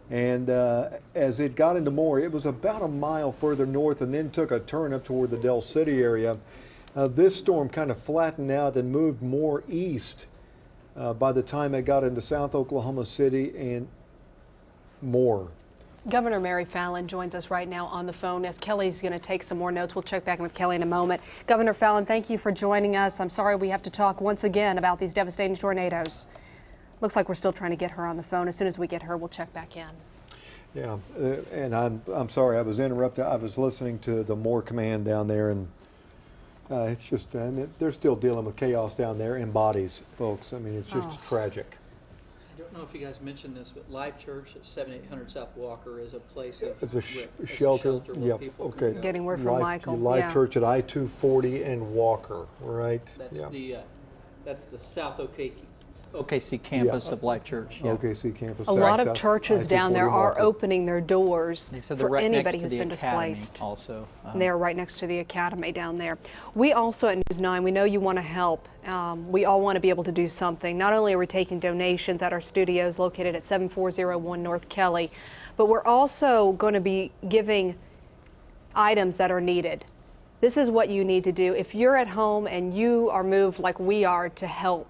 and as it got into Moore, it was about a mile further north and then took a turn up toward the Del City area. This storm kind of flattened out and moved more east by the time it got into South Oklahoma City and Moore. Governor Mary Fallin joins us right now on the phone as Kelly's going to take some more notes. We'll check back in with Kelly in a moment. Governor Fallin, thank you for joining us. I'm sorry we have to talk once again about these devastating tornadoes. Looks like we're still trying to get her on the phone. As soon as we get her, we'll check back in. Yeah, and I'm sorry I was interrupted. I was listening to the Moore command down there, and it's just they're still dealing with chaos down there in bodies, folks. I mean, it's just tragic. I don't know if you guys mentioned this, but Life Church at 7800 South Walker is a place of it's a shelter. Yep. Okay. Getting word from Michael. Life Church at I-240 and Walker. Right. That's the South OKC campus of Life Church. Yeah. OKC campus. A lot of churches down there are opening their doors for right anybody who's been displaced. Also, they're right next to the academy down there. We also at News 9, we know you want to help. We all want to be able to do something. Not only are we taking donations at our studios located at 7401 North Kelly, but we're also going to be giving items that are needed. This is what you need to do. If you're at home and you are moved like we are to help,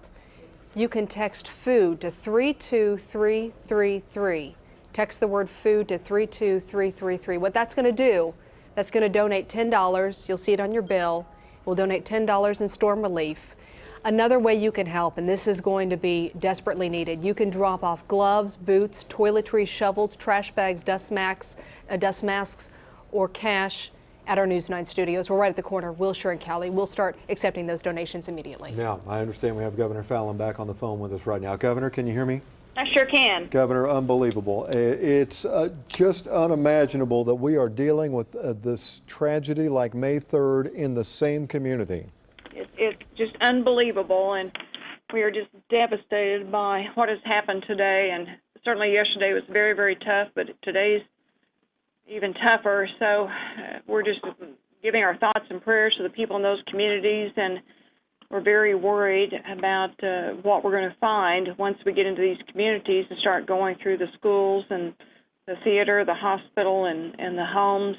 you can text food to 32333. Text the word food to 32333. What that's going to do, that's going to donate $10. You'll see it on your bill. We'll donate $10 in storm relief. Another way you can help, and this is going to be desperately needed, you can drop off gloves, boots, toiletries, shovels, trash bags, dust masks, or cash at our News 9 studios. We're right at the corner of Wilshire and Cowley. We'll start accepting those donations immediately. Now, I understand we have Governor Fallin back on the phone with us right now. Governor, can you hear me? I sure can. Governor, unbelievable. It's just unimaginable that we are dealing with this tragedy like May 3rd in the same community. It's just unbelievable, and we are just devastated by what has happened today. And certainly yesterday was very, very tough, but today's even tougher. So we're just giving our thoughts and prayers to the people in those communities, and we're very worried about what we're going to find once we get into these communities and start going through the schools and the theater, the hospital, and the homes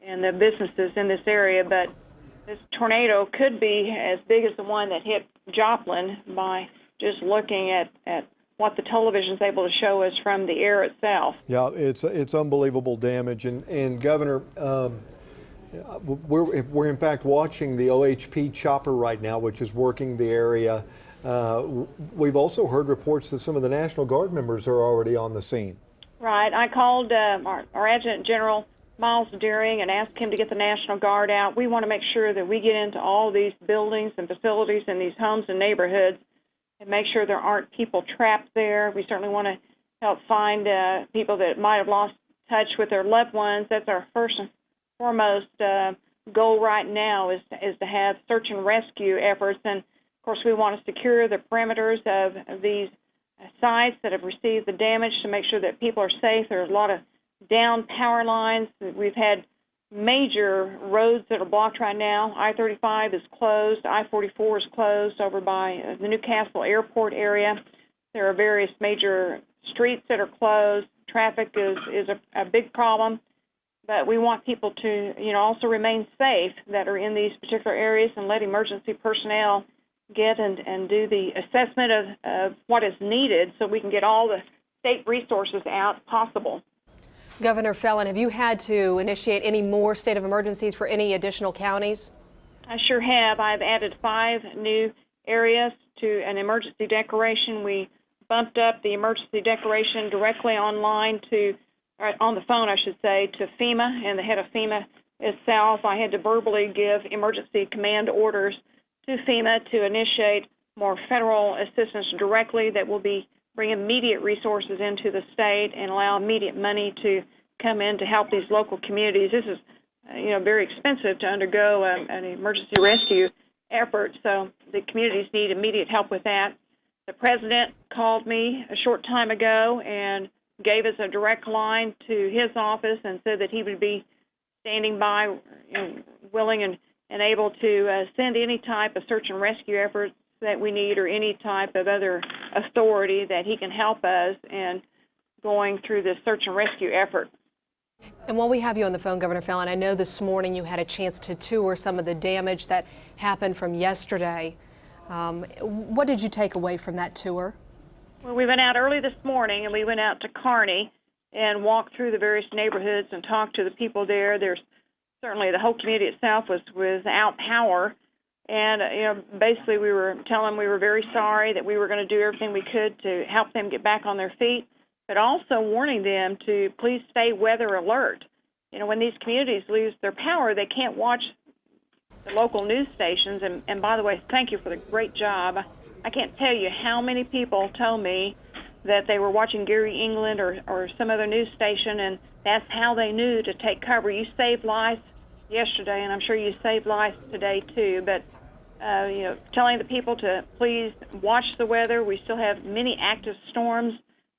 and the businesses in this area. But this tornado could be as big as the one that hit Joplin by just looking at what the television is able to show us from the air itself. Yeah, it's unbelievable damage. And Governor, we're in fact watching the OHP chopper right now, which is working the area. We've also heard reports that some of the National Guard members are already on the scene. Right. I called our Adjutant General Miles Deering and asked him to get the National Guard out. We want to make sure that we get into all these buildings and facilities and these homes and neighborhoods and make sure there aren't people trapped there. We certainly want to help find people that might have lost touch with their loved ones. That's our first and foremost goal right now is to have search and rescue efforts. And, of course, we want to secure the perimeters of these sites that have received the damage to make sure that people are safe. There's a lot of down power lines. We've had major roads that are blocked right now. I-35 is closed. I-44 is closed over by the Newcastle Airport area. There are various major streets that are closed. Traffic is a big problem. But we want people to, also remain safe that are in these particular areas and let emergency personnel get and do the assessment of what is needed so we can get all the state resources out possible. Governor Fallin, have you had to initiate any more state of emergencies for any additional counties? I sure have. I've added 5 new areas to an emergency declaration. We bumped up the emergency declaration directly online on the phone, I should say, to FEMA, and the head of FEMA itself. I had to verbally give emergency command orders to FEMA to initiate more federal assistance directly that will bring immediate resources into the state and allow immediate money to come in to help these local communities. This is, very expensive to undergo an emergency rescue effort, so the communities need immediate help with that. The president called me a short time ago and gave us a direct line to his office and said that he would be standing by, willing and able to send any type of search and rescue efforts that we need or any type of other authority that he can help us in going through this search and rescue effort. And while we have you on the phone, Governor Fallin, I know this morning you had a chance to tour some of the damage that happened from yesterday. What did you take away from that tour? Well, we went out early this morning and we went out to Kearney and walked through the various neighborhoods and talked to the people there. There's certainly the whole community itself was without power. And, basically we were telling them we were very sorry, that we were going to do everything we could to help them get back on their feet, but also warning them to please stay weather alert. When these communities lose their power, they can't watch the local news stations. And by the way, thank you for the great job. I can't tell you how many people told me that they were watching Gary England or some other news station, and that's how they knew to take cover. You saved lives yesterday, and I'm sure you saved lives today too. But telling the people to please watch the weather. We still have many active storms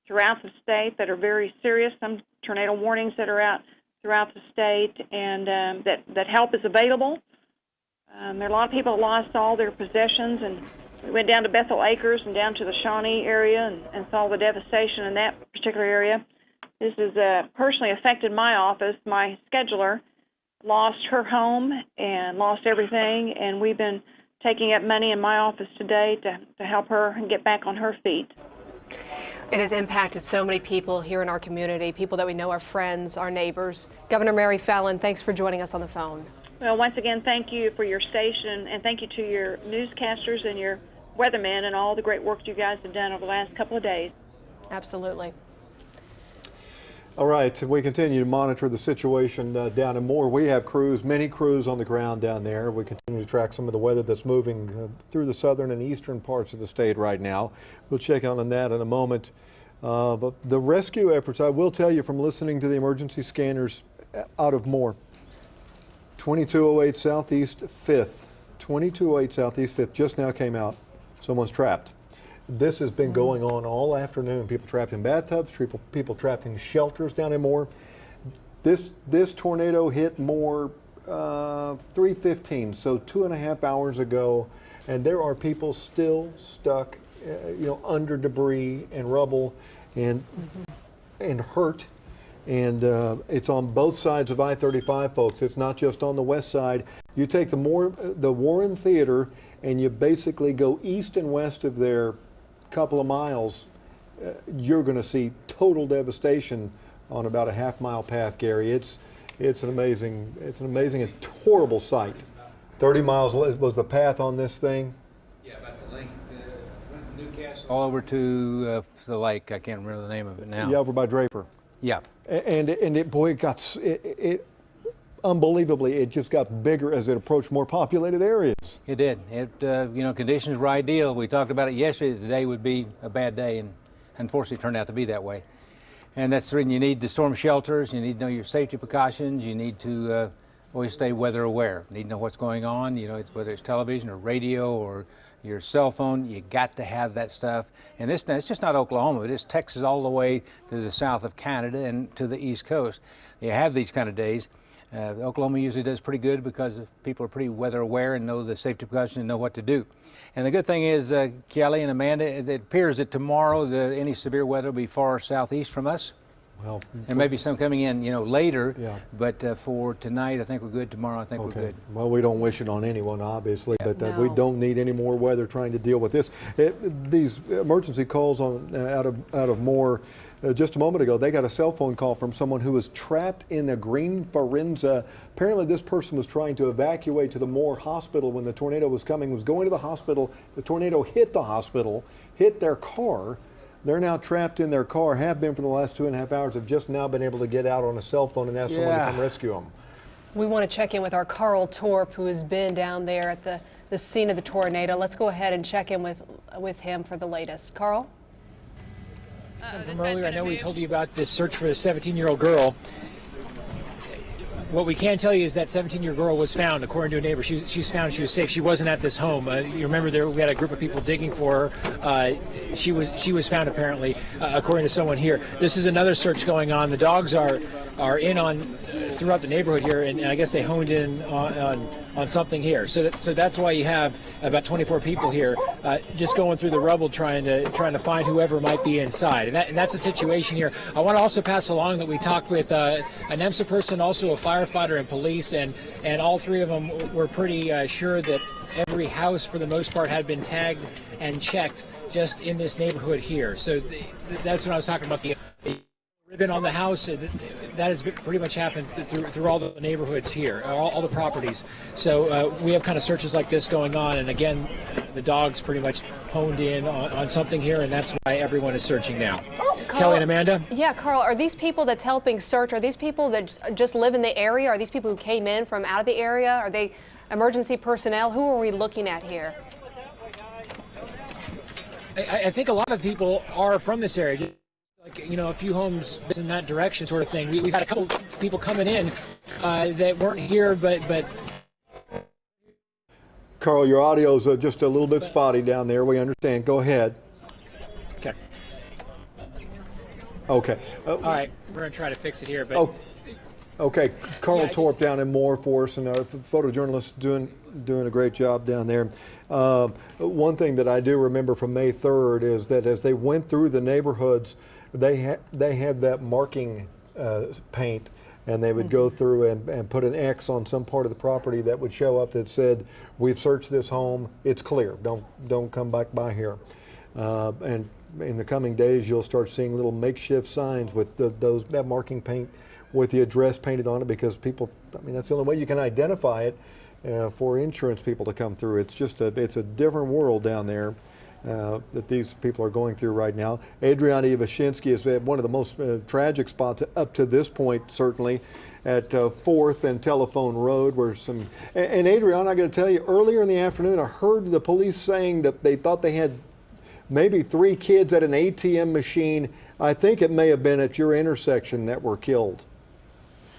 throughout the state that are very serious. Some tornado warnings that are out throughout the state, and that help is available. There are a lot of people that lost all their possessions, and we went down to Bethel Acres and down to the Shawnee area and saw the devastation in that particular area. This has personally affected my office. My scheduler lost her home and lost everything, and we've been taking up money in my office today to help her get back on her feet. It has impacted so many people here in our community, people that we know, our friends, our neighbors. Governor Mary Fallin, thanks for joining us on the phone. Well, once again, thank you for your station, and thank you to your newscasters and your weathermen and all the great work you guys have done over the last couple of days. Absolutely. All right, we continue to monitor the situation down in Moore. We have crews, many crews on the ground down there. We continue to track some of the weather that's moving through the southern and eastern parts of the state right now. We'll check on that in a moment. But the rescue efforts, I will tell you from listening to the emergency scanners out of Moore, 2208 Southeast 5th, 2208 Southeast 5th just now came out. Someone's trapped. This has been going on all afternoon. People trapped in bathtubs, people trapped in shelters down in Moore. This tornado hit Moore 3:15, so 2.5 hours ago, and there are people still stuck, under debris and rubble, and hurt. And it's on both sides of I-35, folks. It's not just on the west side. You take the Warren Theater, and you basically go east and west of there couple of miles, you're going to see total devastation on about a half-mile path, Gary. It's an amazing and horrible sight. 30 miles was the path on this thing. Yeah, about the length. Newcastle all over to the lake. I can't remember the name of it now. Yeah, over by Draper. Yeah. And it got unbelievably, it just got bigger as it approached more populated areas. It did. Conditions were ideal. We talked about it yesterday. Today would be a bad day, and unfortunately turned out to be that way. And that's the reason you need the storm shelters. You need to know your safety precautions. You need to always stay weather aware. You need to know what's going on. Whether it's television or radio or your cell phone, you got to have that stuff. And it's just not Oklahoma. It is Texas all the way to the south of Canada and to the East Coast. You have these kind of days. Oklahoma usually does pretty good because people are pretty weather aware and know the safety precautions and know what to do. And the good thing is, Kelly and Amanda, it appears that tomorrow any severe weather will be far southeast from us. Well, there may be some coming in, later. Yeah. But for tonight, I think we're good. Tomorrow, I think we're good. Well, we don't wish it on anyone, obviously, Yeah. but we don't need any more weather trying to deal with this. These emergency calls out of Moore. Just a moment ago, they got a cell phone call from someone who was trapped in the Green Forenza. Apparently, this person was trying to evacuate to the Moore Hospital when the tornado was coming, was going to the hospital. The tornado hit the hospital, hit their car. They're now trapped in their car, have been for the last 2.5 hours, have just now been able to get out on a cell phone and ask someone to come rescue them. We want to check in with our Carl Torp, who has been down there at the scene of the tornado. Let's go ahead and check in with him for the latest. Carl? From earlier, I know we told you about this search for the 17-year-old girl. What we can tell you is that 17-year-old girl was found, according to a neighbor. She's found. She was safe. She wasn't at this home. You remember we had a group of people digging for her. She was found, apparently, according to someone here. This is another search going on. The dogs are in on throughout the neighborhood here, and I guess they honed in on something here. So that's why you have about 24 people here just going through the rubble trying to find whoever might be inside. And that's the situation here. I want to also pass along that we talked with an EMSA person, also a firefighter and police, and all three of them were pretty sure that every house for the most part had been tagged and checked just in this neighborhood here. So that's what I was talking about, the ribbon on the house. That has pretty much happened through all the neighborhoods here, all the properties. So we have kind of searches like this going on, and again, the dogs pretty much honed in on something here, and that's why everyone is searching now. Carl, Kelly and Amanda? Yeah, Carl, are these people that's helping search, are these people that just live in the area? Are these people who came in from out of the area? Are they emergency personnel? Who are we looking at here? I think a lot of people are from this area. Just like, a few homes in that direction sort of thing. We've had a couple people coming in that weren't here, but Carl, your audio's just a little bit spotty down there. We understand. Go ahead. Okay. Okay. All right, we're going to try to fix it here. But okay, Carl Torp down in Moore for us, and our photojournalist doing a great job down there. One thing that I do remember from May 3rd is that as they went through the neighborhoods, they had that marking paint, and they would go through and put an X on some part of the property that would show up that said, "We've searched this home. It's clear. Don't come back by here." And in the coming days, you'll start seeing little makeshift signs with that marking paint with the address painted on it, because people, that's the only way you can identify it for insurance people to come through. It's just it's a different world down there. that these people are going through right now. Adriana Ivashinsky is at one of the most tragic spots up to this point, certainly, at 4th and Telephone Road, where some, and Adriana, I got to tell you, earlier in the afternoon, I heard the police saying that they thought they had maybe 3 kids at an ATM machine. I think it may have been at your intersection that were killed.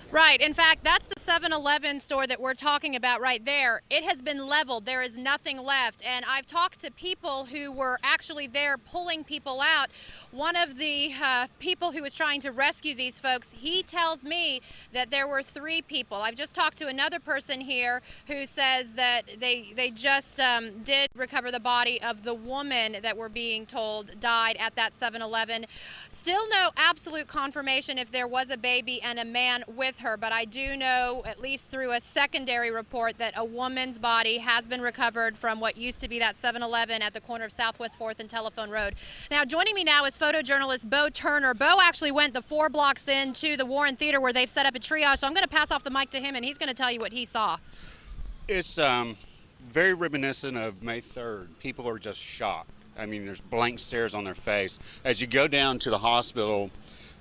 Right. In fact, that's the 7-Eleven store that we're talking about right there. It has been leveled. There is nothing left. And I've talked to people who were actually there pulling people out. One of the people who was trying to rescue these folks, he tells me that there were 3 people. I've just talked to another person here who says that they just did recover the body of the woman that we're being told died at that 7-Eleven. Still no absolute confirmation if there was a baby and a man with her, but I do know, at least through a secondary report, that a woman's body has been recovered from what used to be that 7-Eleven at the corner of Southwest 4th and Telephone Road. Now, joining me now is photojournalist Bo Turner. Bo actually went the 4 blocks into the Warren Theater where they've set up a triage, so I'm going to pass off the mic to him, and he's going to tell you what he saw. It's very reminiscent of May 3rd. People are just shocked. I mean, there's blank stares on their face. As you go down to the hospital,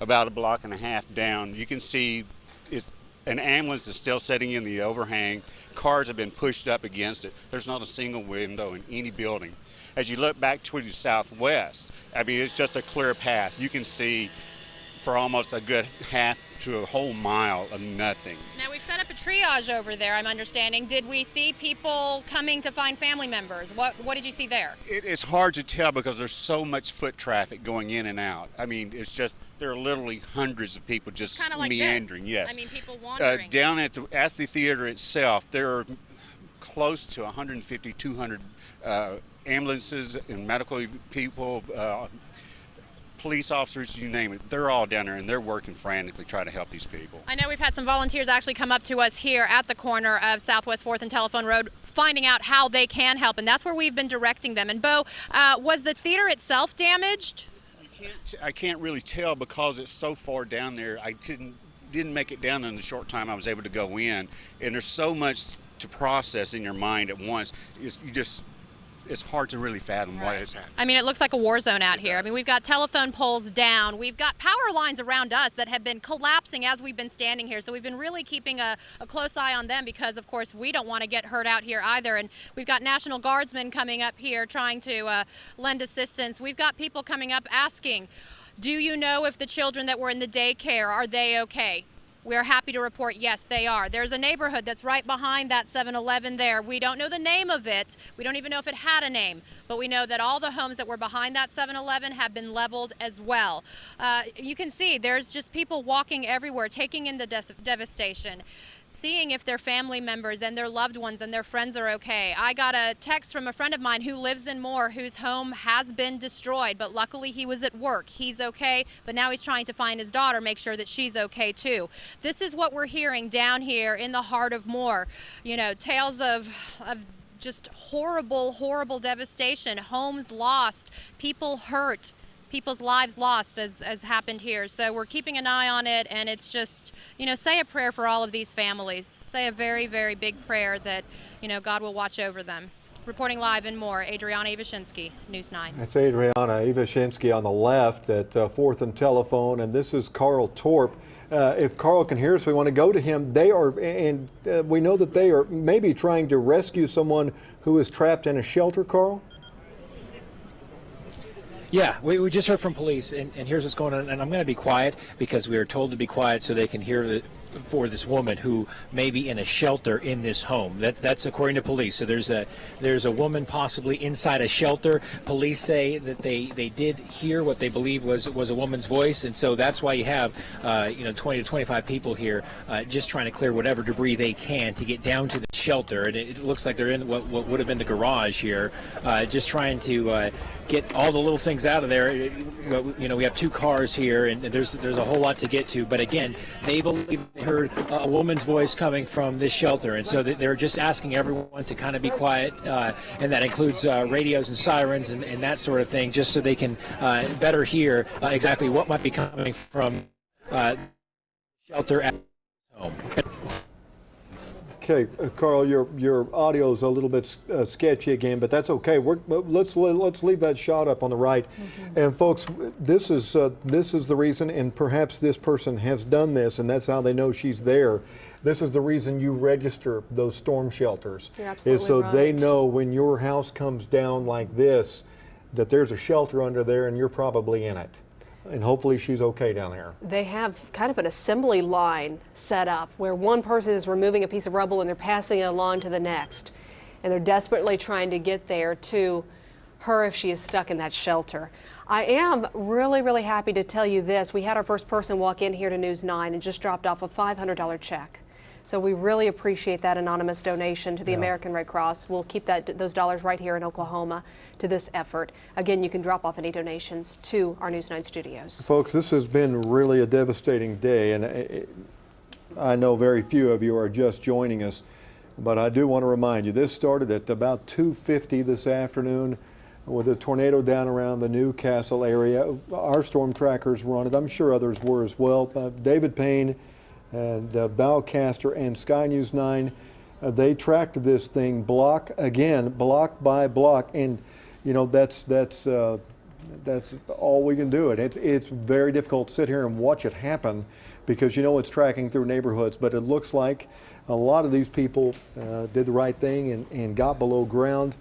about a block and a half down, you can see an ambulance is still sitting in the overhang. Cars have been pushed up against it. There's not a single window in any building. As you look back toward the southwest, I mean, it's just a clear path. You can see for almost a good half to a whole mile of nothing. Now, we've set up a triage over there, I'm understanding. Did we see people coming to find family members? What did you see there? It's hard to tell because there's so much foot traffic going in and out. I mean, it's just, there are literally hundreds of people just like meandering. This. Yes. I mean, people wandering. Down at the theater itself, there are close to 150, 200 ambulances and medical people, police officers, you name it. They're all down there, and they're working frantically trying to help these people. I know we've had some volunteers actually come up to us here at the corner of Southwest 4th and Telephone Road, finding out how they can help, and that's where we've been directing them. And Bo, was the theater itself damaged? I can't really tell because it's so far down there. I didn't make it down in the short time I was able to go in, and there's so much to process in your mind at once. It's hard to really fathom what has happened. I mean, it looks like a war zone out here. I mean, we've got telephone poles down. We've got power lines around us that have been collapsing as we've been standing here. So we've been really keeping a close eye on them because, of course, we don't want to get hurt out here either. And we've got National Guardsmen coming up here trying to lend assistance. We've got people coming up asking, do you know if the children that were in the daycare, are they okay? We're happy to report, yes, they are. There's a neighborhood that's right behind that 7-Eleven there. We don't know the name of it. We don't even know if it had a name, but we know that all the homes that were behind that 7-Eleven have been leveled as well. You can see there's just people walking everywhere, taking in the devastation, seeing if their family members and their loved ones and their friends are okay. I got a text from a friend of mine who lives in Moore, whose home has been destroyed, but luckily he was at work. He's okay, but now he's trying to find his daughter, make sure that she's okay too. This is what we're hearing down here in the heart of Moore. You know, tales of just horrible, horrible devastation, homes lost, people hurt, people's lives lost as happened here. So we're keeping an eye on it, and it's just, you know, say a prayer for all of these families. Say a very, very big prayer that, you know, God will watch over them. Reporting live in Moore, Adriana Ivashinsky, News 9. That's Adriana Ivashinsky on the left at 4th and Telephone, and this is Carl Torp. If Carl can hear us, we want to go to him. They are, and we know that they are maybe trying to rescue someone who is trapped in a shelter, Carl? Yeah, we just heard from police, and here's what's going on. And I'm going to be quiet because we are told to be quiet so they can hear for this woman who may be in a shelter in this home. That's according to police. So there's a woman possibly inside a shelter. Police say that they did hear what they believe was a woman's voice, and so that's why you have 20 to 25 people here just trying to clear whatever debris they can to get down to the shelter. And it looks like they're in what would have been the garage here, just trying to get all the little things out of there. You know, we have 2 cars here, and there's a whole lot to get to. But again, they believe they heard a woman's voice coming from this shelter, and so they're just asking everyone to kind of be quiet, and that includes radios and sirens and that sort of thing, just so they can better hear exactly what might be coming from shelter at home. Okay, Carl, your audio is a little bit sketchy again, but that's okay. Let's leave that shot up on the right. And folks, this is the reason, and perhaps this person has done this, and that's how they know she's there. This is the reason you register those storm shelters. You're absolutely is so right. they know when your house comes down like this that there's a shelter under there, and you're probably in it. And hopefully she's okay down there. They have kind of an assembly line set up where one person is removing a piece of rubble and they're passing it along to the next. And they're desperately trying to get there to her if she is stuck in that shelter. I am really, really happy to tell you this. We had our first person walk in here to News 9 and just dropped off a $500 check. So we really appreciate that anonymous donation to the American Red Cross. We'll keep those dollars right here in Oklahoma to this effort. Again, you can drop off any donations to our News 9 studios. Folks, this has been really a devastating day, and I know very few of you are just joining us, but I do want to remind you, this started at about 2:50 this afternoon with a tornado down around the Newcastle area. Our storm trackers were on it. I'm sure others were as well. David Payne and Bowcaster and Sky News 9, they tracked this thing block by block, and you know that's all we can do. It's very difficult to sit here and watch it happen because you know it's tracking through neighborhoods, but it looks like a lot of these people did the right thing and got below ground.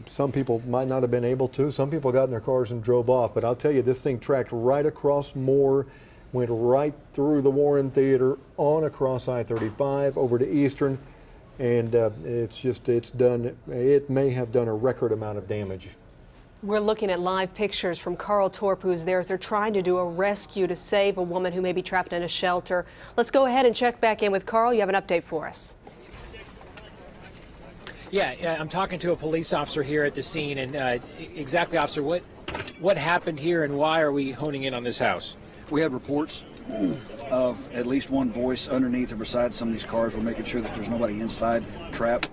Some people might not have been able to. Some people got in their cars and drove off, but I'll tell you, this thing tracked right across Moore, went right through the Warren Theater, on across I-35 over to Eastern, and it may have done a record amount of damage. We're looking at live pictures from Carl Torp, who's there as they're trying to do a rescue to save a woman who may be trapped in a shelter. Let's go ahead and check back in with Carl. You have an update for us. Yeah, I'm talking to a police officer here at the scene, and exactly, officer, what happened here and why are we honing in on this house? We had reports of at least one voice underneath or beside some of these cars. We're making sure that there's nobody inside trapped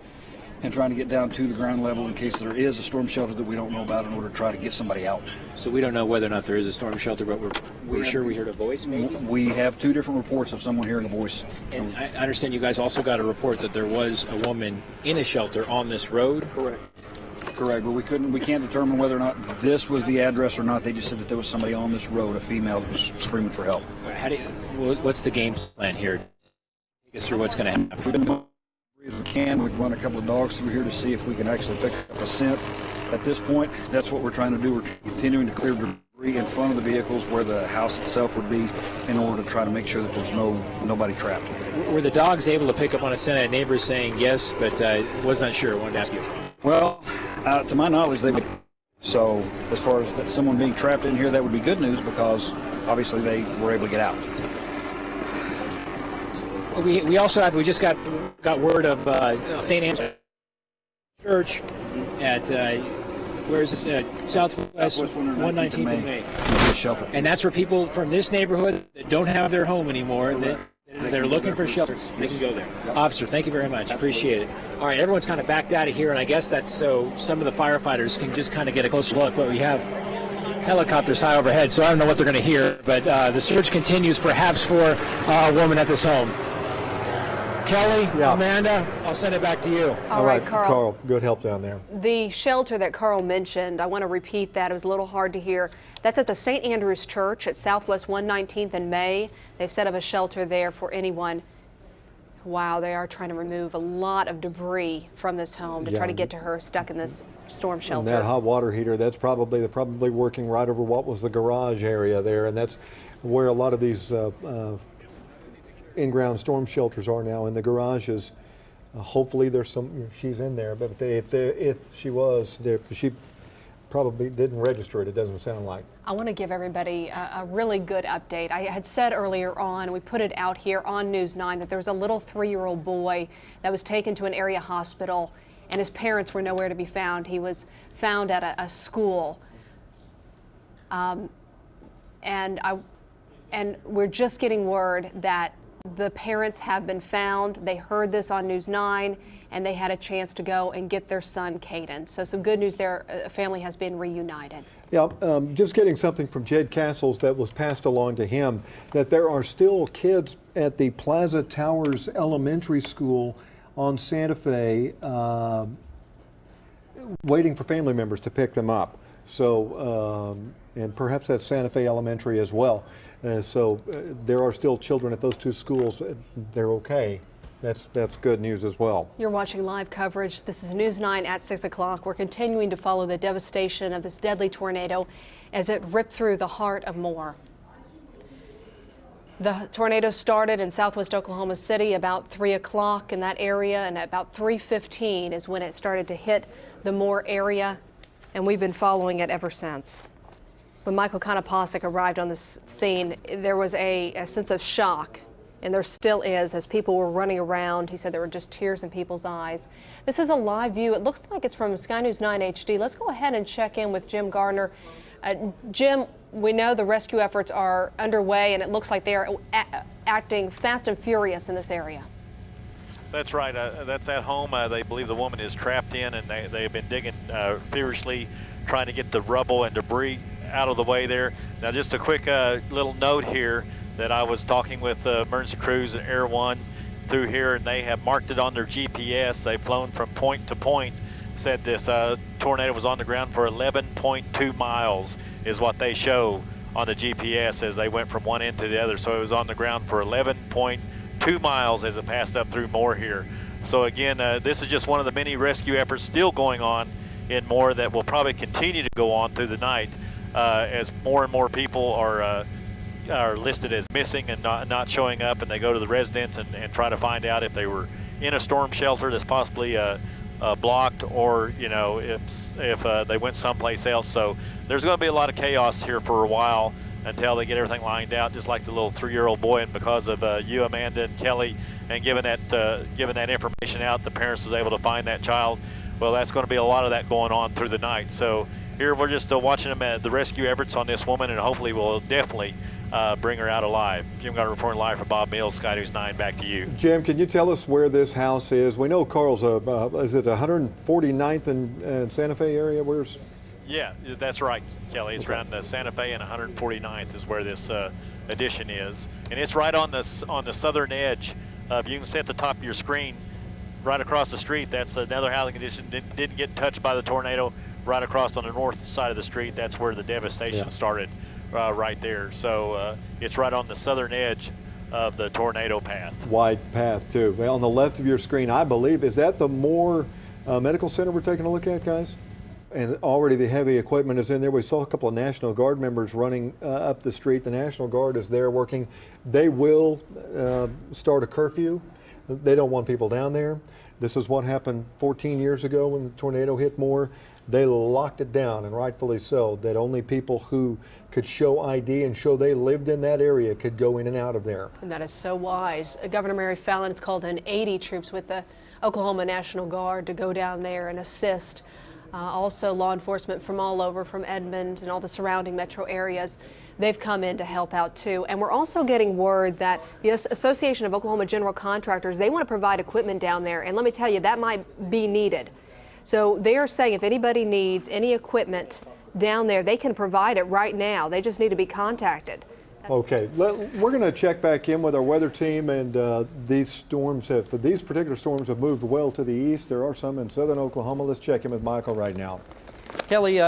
and trying to get down to the ground level in case there is a storm shelter that we don't know about in order to try to get somebody out. So we don't know whether or not there is a storm shelter, but we're sure we heard a voice maybe? We have two different reports of someone hearing a voice. And I understand you guys also got a report that there was a woman in a shelter on this road? Correct. Correct, but we can't determine whether or not this was the address or not. They just said that there was somebody on this road, a female, that was screaming for help. What's the game plan here? Take us through what's going to happen. We've been as we can. We've run a couple of dogs through here to see if we can actually pick up a scent. At this point, that's what we're trying to do. We're continuing to clear debris in front of the vehicles where the house itself would be in order to try to make sure that there's nobody trapped. Were the dogs able to pick up on a scent? A neighbor saying yes, but was not sure. I wanted to ask you. Well, to my knowledge, so as far as someone being trapped in here, that would be good news because obviously they were able to get out. We also just got word of St. Anne's Church at where is this? Southwest 119th and May. And that's where people from this neighborhood that don't have their home anymore, they're looking for shelter. They can go there. Officer, thank you very much. Appreciate it. All right, everyone's kind of backed out of here, and I guess that's so some of the firefighters can just kind of get a closer look. But we have helicopters high overhead, so I don't know what they're going to hear. But the search continues, perhaps for a woman at this home. Kelly, Amanda, I'll send it back to you. All right, Carl, good help down there. The shelter that Carl mentioned, I want to repeat that. It was a little hard to hear. That's at the St. Andrew's Church at Southwest 119th and May. They've set up a shelter there for anyone. Wow, they are trying to remove a lot of debris from this home to try to get to her stuck in this storm shelter. And that hot water heater, they're probably working right over what was the garage area there, and that's where a lot of these in-ground storm shelters are now, in the garages. Hopefully there's she's in there, but if she was there, she probably didn't register it, it doesn't sound like. I want to give everybody a really good update. I had said earlier on, we put it out here on News 9, that there was a little 3-year-old boy that was taken to an area hospital and his parents were nowhere to be found. He was found at a school. And we're just getting word that the parents have been found. They heard this on News 9 and they had a chance to go and get their son, Caden. So some good news there. A family has been reunited. Yeah, just getting something from Jed Castles that was passed along to him, that there are still kids at the Plaza Towers Elementary School on Santa Fe, waiting for family members to pick them up. So, and perhaps that's Santa Fe Elementary as well. There are still children at those two schools. They're okay. That's good news as well. You're watching live coverage. This is News 9 at 6 o'clock. We're continuing to follow the devastation of this deadly tornado as it ripped through the heart of Moore. The tornado started in southwest Oklahoma City about 3 o'clock in that area, and at about 3:15 is when it started to hit the Moore area, and we've been following it ever since. When Michael Konopasek arrived on the scene, there was a sense of shock, and there still is, as people were running around. He said there were just tears in people's eyes. This is a live view. It looks like it's from Sky News 9 HD. Let's go ahead and check in with Jim Gardner. Jim, we know the rescue efforts are underway, and it looks like they are acting fast and furious in this area. That's right. That's at home. They believe the woman is trapped in, and they've been digging furiously, trying to get the rubble and debris out of the way there. Now, just a quick little note here that I was talking with emergency crews at Air One through here, and they have marked it on their GPS. They've flown from point to point. Said this tornado was on the ground for 11.2 miles is what they show on the GPS as they went from one end to the other. So it was on the ground for 11.2 miles as it passed up through Moore here. So again, this is just one of the many rescue efforts still going on in Moore that will probably continue to go on through the night as more and more people are listed as missing and not showing up, and they go to the residents and try to find out if they were in a storm shelter that's possibly blocked, or if they went someplace else. So there's going to be a lot of chaos here for a while until they get everything lined out, just like the little 3-year-old boy. And because of you, Amanda, and Kelly, and giving that information out, the parents was able to find that child. Well, that's going to be a lot of that going on through the night. So here we're just watching them the rescue efforts on this woman, and hopefully we'll definitely bring her out alive. Jim Gardner reporting live for Bob Mills, Sky News 9. Back to you. Jim, can you tell us where this house is? We know Carl's, is it 149th and Santa Fe area? Where's? Yeah, that's right, Kelly. It's around Santa Fe and 149th is where this addition is, and it's right on the southern edge. You can see at the top of your screen, right across the street. That's another housing addition. Didn't get touched by the tornado. Right across on the north side of the street, that's where the devastation started, right there. So it's right on the southern edge of the tornado path. Wide path too. Well, on the left of your screen, I believe, is that the Moore Medical Center we're taking a look at, guys? And already the heavy equipment is in there. We saw a couple of National Guard members running up the street. The National Guard is there working. They will start a curfew. They don't want people down there. This is what happened 14 years ago when the tornado hit Moore. They locked it down, and rightfully so, that only people who could show ID and show they lived in that area could go in and out of there. And that is so wise. Governor Mary Fallon has called in 80 troops with the Oklahoma National Guard to go down there and assist. Also law enforcement from all over, from Edmond and all the surrounding metro areas. They've come in to help out too. And we're also getting word that the Association of Oklahoma General Contractors, they want to provide equipment down there. And let me tell you, that might be needed. So they are saying if anybody needs any equipment down there, they can provide it right now. They just need to be contacted. Okay, we're going to check back in with our weather team, and these particular storms have moved well to the east. There are some in southern Oklahoma. Let's check in with Michael right now. Kelly,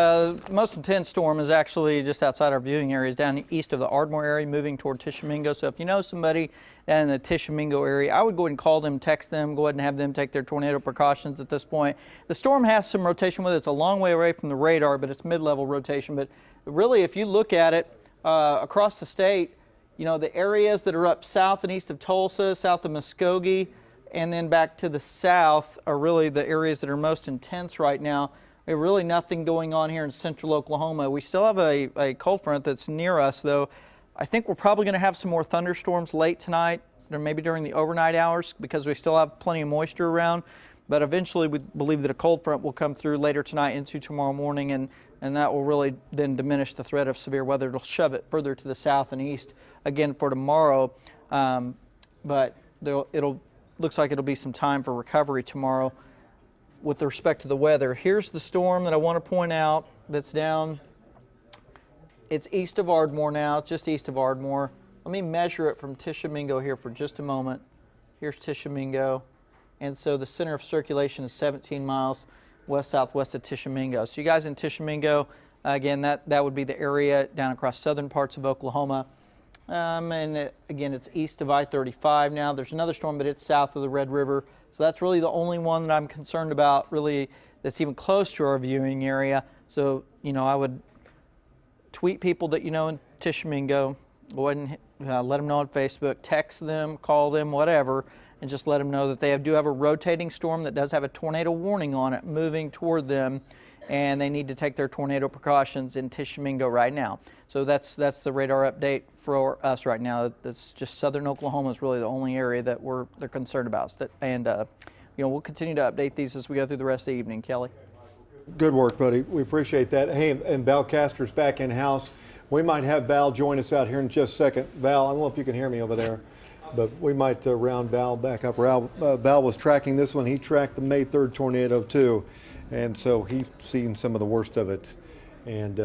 most intense storm is actually just outside our viewing areas down east of the Ardmore area, moving toward Tishomingo. So if you know somebody in the Tishomingo area, I would go ahead and call them, text them, go ahead and have them take their tornado precautions at this point. The storm has some rotation with it. It's a long way away from the radar, but it's mid-level rotation. But really, if you look at it across the state, you know, the areas that are up south and east of Tulsa, south of Muskogee, and then back to the south are really the areas that are most intense right now. There's really nothing going on here in central Oklahoma. We still have a cold front that's near us, though. I think we're probably going to have some more thunderstorms late tonight, or maybe during the overnight hours, because we still have plenty of moisture around. But eventually, we believe that a cold front will come through later tonight into tomorrow morning, and that will really then diminish the threat of severe weather. It'll shove it further to the south and east again for tomorrow. But looks like it'll be some time for recovery tomorrow. With respect to the weather, here's the storm that I want to point out that's down. It's east of Ardmore now. It's just east of Ardmore. Let me measure it from Tishomingo here for just a moment. Here's Tishomingo. and so the center of circulation is 17 miles west-southwest of Tishomingo. So you guys in Tishomingo, again, that would be the area down across southern parts of Oklahoma. Again, it's east of I-35 now. There's another storm, but it's south of the Red River. So that's really the only one that I'm concerned about, really, that's even close to our viewing area. So, you know, I would tweet people that you know in Tishomingo, go ahead and let them know on Facebook, text them, call them, whatever, and just let them know that they do have a rotating storm that does have a tornado warning on it moving toward them, and they need to take their tornado precautions in Tishomingo right now. So that's the radar update for us right now. That's just southern Oklahoma is really the only area that they're concerned about. And you know, we'll continue to update these as we go through the rest of the evening. Kelly. Good work, buddy. We appreciate that. Hey, and Val Castor's back in house. We might have Val join us out here in just a second. Val, I don't know if you can hear me over there, but we might round Val back up. Val was tracking this one. He tracked the May 3rd tornado too, and so he's seen some of the worst of it. And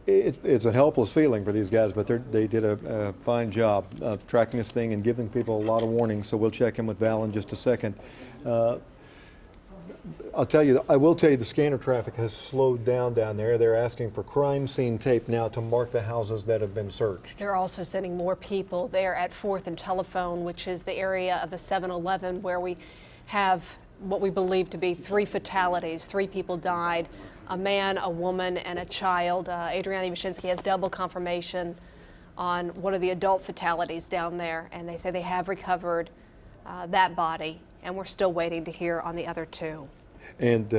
it's a helpless feeling for these guys, but they did a fine job of tracking this thing and giving people a lot of warnings. So we'll check in with Val in just a second. I will tell you the scanner traffic has slowed down there. They're asking for crime scene tape now to mark the houses that have been searched. They're also sending more people there at 4th and Telephone, which is the area of the 7-Eleven where we have what we believe to be 3 fatalities. 3 people died, a man, a woman, and a child. Adriana Ivashinsky has double confirmation on one of the adult fatalities down there, and they say they have recovered that body, and we're still waiting to hear on the other 2. And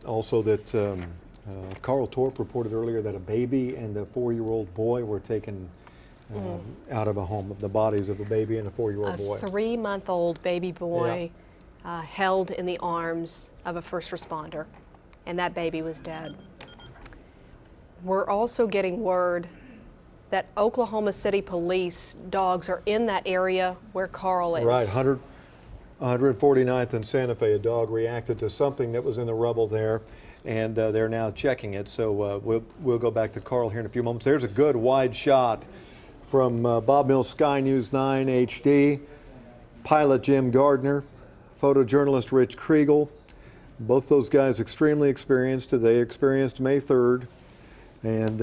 also that Carl Torp reported earlier that a baby and a 4-year-old boy were taken out of a home, the bodies of a baby and a 4-year-old boy. A 3-month-old baby boy held in the arms of a first responder, and that baby was dead. We're also getting word that Oklahoma City police dogs are in that area where Carl is. Right, 149th and Santa Fe, a dog reacted to something that was in the rubble there, and they're now checking it. So we'll go back to Carl here in a few moments. There's a good wide shot from Bob Mills Sky News 9 HD, pilot Jim Gardner, photojournalist Rich Kriegel. Both those guys extremely experienced. They experienced May 3rd, and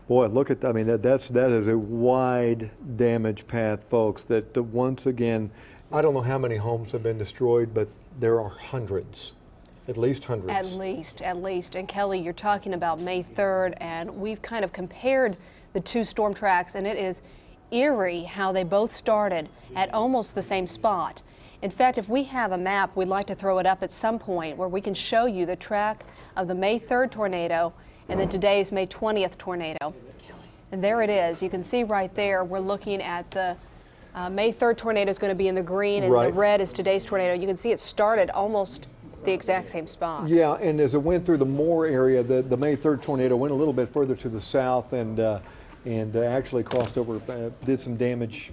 boy, look at, I mean, that is a wide damage path, folks, that once again, I don't know how many homes have been destroyed, but there are hundreds, at least hundreds. At least. And Kelly, you're talking about May 3rd, and we've kind of compared the 2 storm tracks, and it is eerie how they both started at almost the same spot. In fact, if we have a map, we'd like to throw it up at some point where we can show you the track of the May 3rd tornado and then today's May 20th tornado. And there it is. You can see right there, we're looking at the May 3rd tornado is going to be in the green, and the red is today's tornado. You can see it started almost the exact same spot. Yeah, and as it went through the Moore area, the May 3rd tornado went a little bit further to the south and actually crossed over, did some damage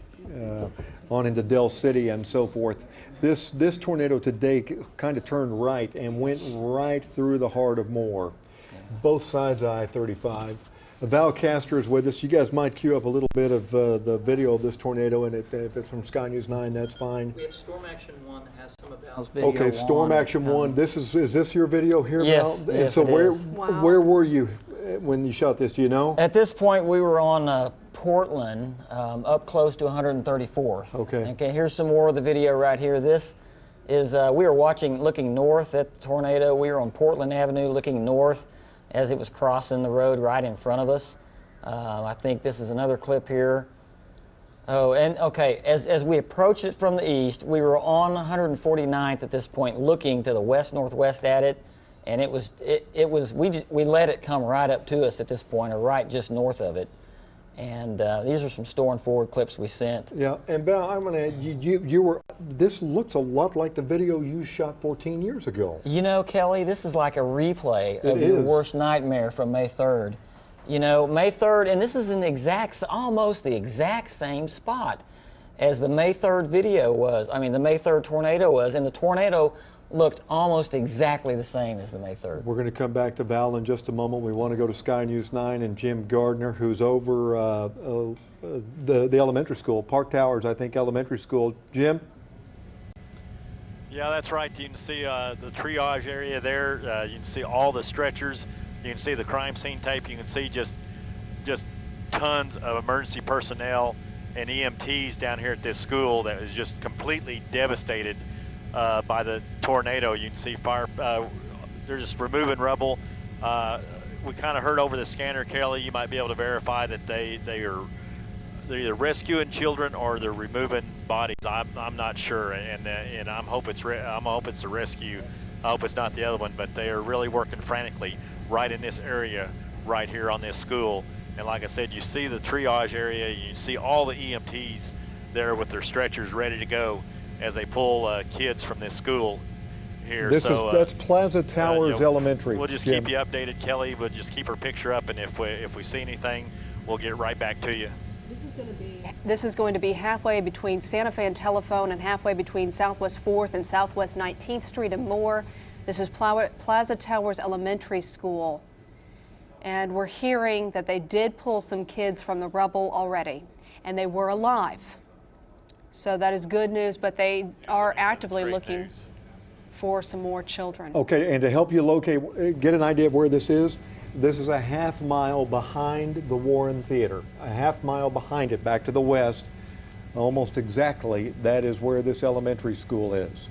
on into Del City and so forth. This tornado today kind of turned right and went right through the heart of Moore, both sides of I-35. Val Castor is with us. You guys might cue up a little bit of the video of this tornado, and if it's from Sky News 9, that's fine. We have Storm Action 1 that has some of Val's video. Okay, Storm Action 1. This is this your video here, yes, Val? Yes, and so it where were you when you shot this? Do you know? At this point, we were on Portland, up close to 134th. Okay, here's some more of the video right here. This is, we were looking north at the tornado. We were on Portland Avenue looking north as it was crossing the road right in front of us. I think this is another clip here. Oh, and okay, as we approached it from the east, we were on 149th at this point, looking to the west-northwest at it, and we let it come right up to us at this point, or right just north of it. And these are some storm forward clips we sent. Yeah, and Val, I'm gonna add, you were, this looks a lot like the video you shot 14 years ago. You know, Kelly, this is like a replay of your worst nightmare from May 3rd. You know, May 3rd, and this is in almost the exact same spot as the May 3rd video was. I mean, the May 3rd tornado was, and the tornado looked almost exactly the same as the May 3rd. We're going to come back to Val in just a moment. We want to go to Sky News 9 and Jim Gardner, who's over the elementary school, Park Towers, I think, elementary school. Jim? Yeah, that's right. You can see the triage area there. You can see all the stretchers. You can see the crime scene tape. You can see just tons of emergency personnel and EMTs down here at this school that is just completely devastated by the tornado. You can see fire. They're just removing rubble. We kind of heard over the scanner, Kelly, you might be able to verify that they're either rescuing children or they're removing bodies. I'm not sure, and I hope it's a rescue. I hope it's not the other one, but they are really working frantically right in this area, right here on this school. And like I said, you see the triage area. You see all the EMTs there with their stretchers ready to go as they pull kids from this school here. That's Plaza Towers Elementary. We'll just keep you updated, Kelly. We'll just keep our picture up, and if we see anything, we'll get right back to you. This is going to be halfway between Santa Fe and Telephone and halfway between Southwest 4th and Southwest 19th Street and more. This is Plaza Towers Elementary School. And we're hearing that they did pull some kids from the rubble already, and they were alive. So that is good news, but they are actively looking for some more children. Okay, and to help you locate, get an idea of where this is a half mile behind the Warren Theater, a half mile behind it, back to the west, almost exactly. That is where this elementary school is.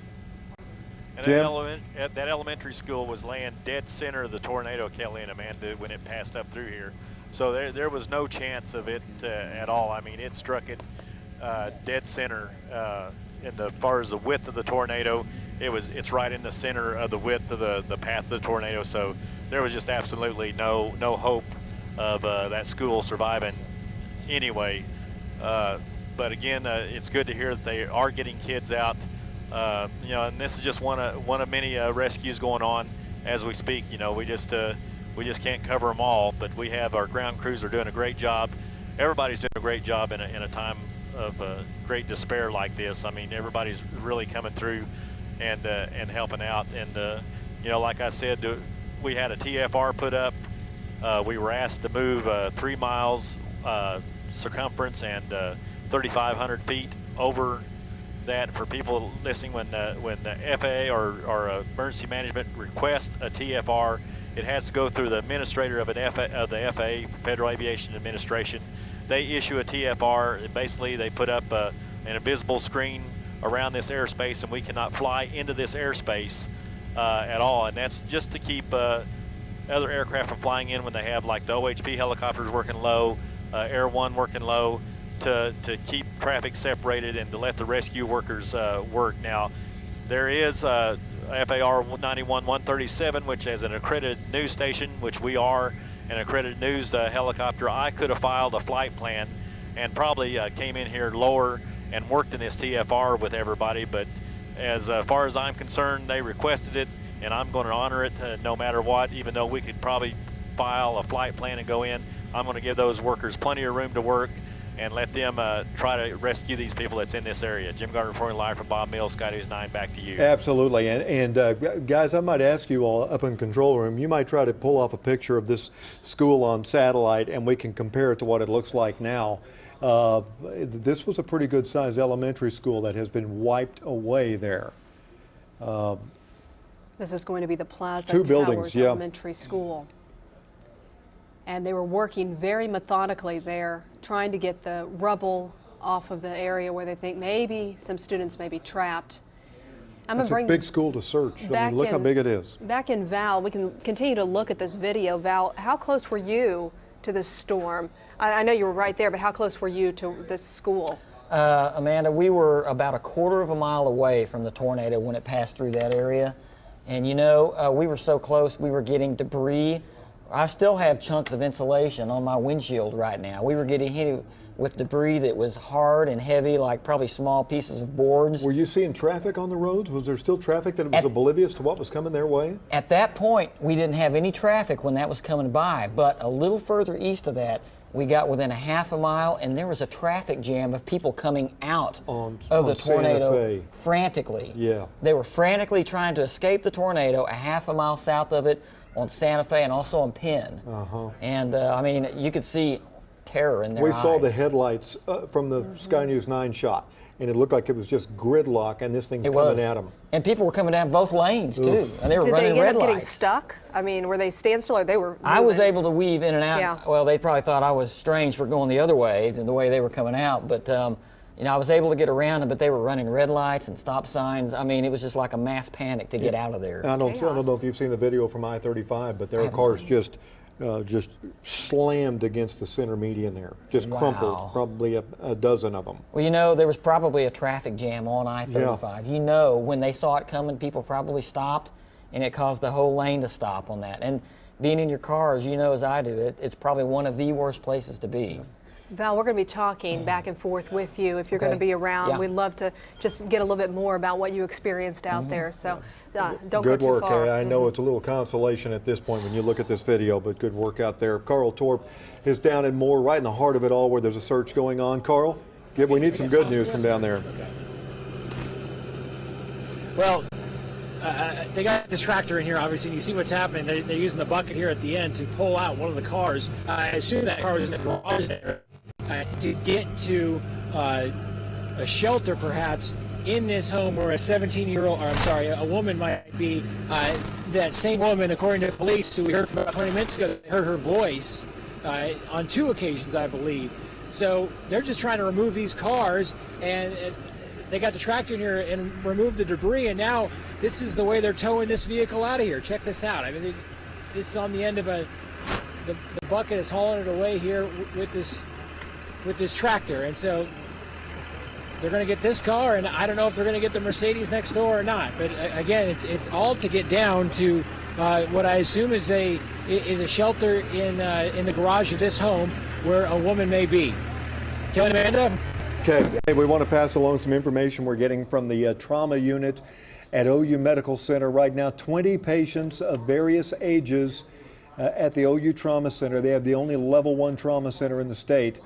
And Jim? that elementary school was laying dead center of the tornado, Kelly and Amanda, when it passed up through here. So there was no chance of it at all. I mean, it struck it dead center as far as the width of the tornado. It's right in the center of the width of the path of the tornado. So there was just absolutely no hope of that school surviving anyway. But again, it's good to hear that they are getting kids out. And this is just one of many rescues going on as we speak. We just can't cover them all, but we have our ground crews are doing a great job. Everybody's doing a great job in a time of great despair like this. I mean, everybody's really coming through and helping out. And like I said, we had a TFR put up. We were asked to move 3 miles circumference and 3,500 feet over that. For people listening, when the FAA or emergency management requests a TFR, it has to go through the administrator of the FAA, Federal Aviation Administration. They issue a TFR. Basically, they put up an invisible screen around this airspace, and we cannot fly into this airspace at all. And that's just to keep other aircraft from flying in when they have, like, the OHP helicopters working low, Air One working low, to keep traffic separated and to let the rescue workers work. Now, there is FAR 91-137, which is an accredited news station, which we are an accredited news helicopter. I could have filed a flight plan and probably came in here lower and worked in this TFR with everybody, but as far as I'm concerned, they requested it, and I'm going to honor it no matter what. Even though we could probably file a flight plan and go in, I'm going to give those workers plenty of room to work and let them try to rescue these people that's in this area. Jim Gardner reporting live from Bob Mills, Sky News 9, back to you. Absolutely, and guys, I might ask you all up in control room, you might try to pull off a picture of this school on satellite, and we can compare it to what it looks like now. This was a pretty good sized elementary school that has been wiped away there. This is going to be the Plaza Two Towers buildings, yeah. Elementary School. And they were working very methodically there, trying to get the rubble off of the area where they think maybe some students may be trapped. It's a big school to search. I mean, look how big it is. Back in Val, we can continue to look at this video. Val, how close were you to this storm? I know you were right there, but how close were you to this school? Amanda, we were about a quarter of a mile away from the tornado when it passed through that area. And we were so close, we were getting debris. I still have chunks of insulation on my windshield right now. We were getting hit with debris that was hard and heavy, like probably small pieces of boards. Were you seeing traffic on the roads? Was there still traffic that was oblivious to what was coming their way? At that point, we didn't have any traffic when that was coming by, but a little further east of that, we got within a half a mile, and there was a traffic jam of people coming out of the tornado frantically. Yeah. They were frantically trying to escape the tornado a half a mile south of it on Santa Fe and also on Penn. And I mean, you could see terror in their eyes. We saw the headlights from the Sky News 9 shot. and it looked like it was just gridlock, and this thing's coming at them. And people were coming down both lanes too, Oof. and they were Did running they red end up getting lights. stuck? I mean, were they standstill or they were moving? I was able to weave in and out. Yeah. Well, they probably thought I was strange for going the other way, the way they were coming out. But you know, I was able to get around them, but they were running red lights and stop signs. I mean, it was just like a mass panic to get out of there. I don't know if you've seen the video from I-35, but there are cars just slammed against the center median there, just crumpled, probably a dozen of them. Well, you know, there was probably a traffic jam on I-35. Yeah. You know, when they saw it coming, people probably stopped, and it caused the whole lane to stop on that. And being in your car, as you know as I do, it's probably one of the worst places to be. Val, we're going to be talking back and forth with you if you're going to be around. Yeah. We'd love to just get a little bit more about what you experienced out there. So don't go Good too work. far. I know it's a little consolation at this point when you look at this video, but good work out there. Carl Torp is down in Moore, right in the heart of it all, where there's a search going on. Carl, we need some good news from down there. Well, they got this tractor in here, obviously, and you see what's happening. They're using the bucket here at the end to pull out one of the cars. I assume that car was in the garage there to get to a shelter, perhaps, in this home where a 17-year-old, or I'm sorry, a woman might be. That same woman, according to police, who we heard from about 20 minutes ago, they heard her voice on 2 occasions, I believe. So they're just trying to remove these cars, and they got the tractor in here and removed the debris, and now this is the way they're towing this vehicle out of here. Check this out. I mean, this is on the end of the bucket is hauling it away here with this tractor, and so they're going to get this car, and I don't know if they're going to get the Mercedes next door or not. But again, it's all to get down to what I assume is a shelter in the garage of this home where a woman may be. Kelly, Amanda. Okay, hey, we want to pass along some information we're getting from the trauma unit at OU Medical Center right now. 20 patients of various ages at the OU Trauma Center. They have the only level 1 trauma center in the state.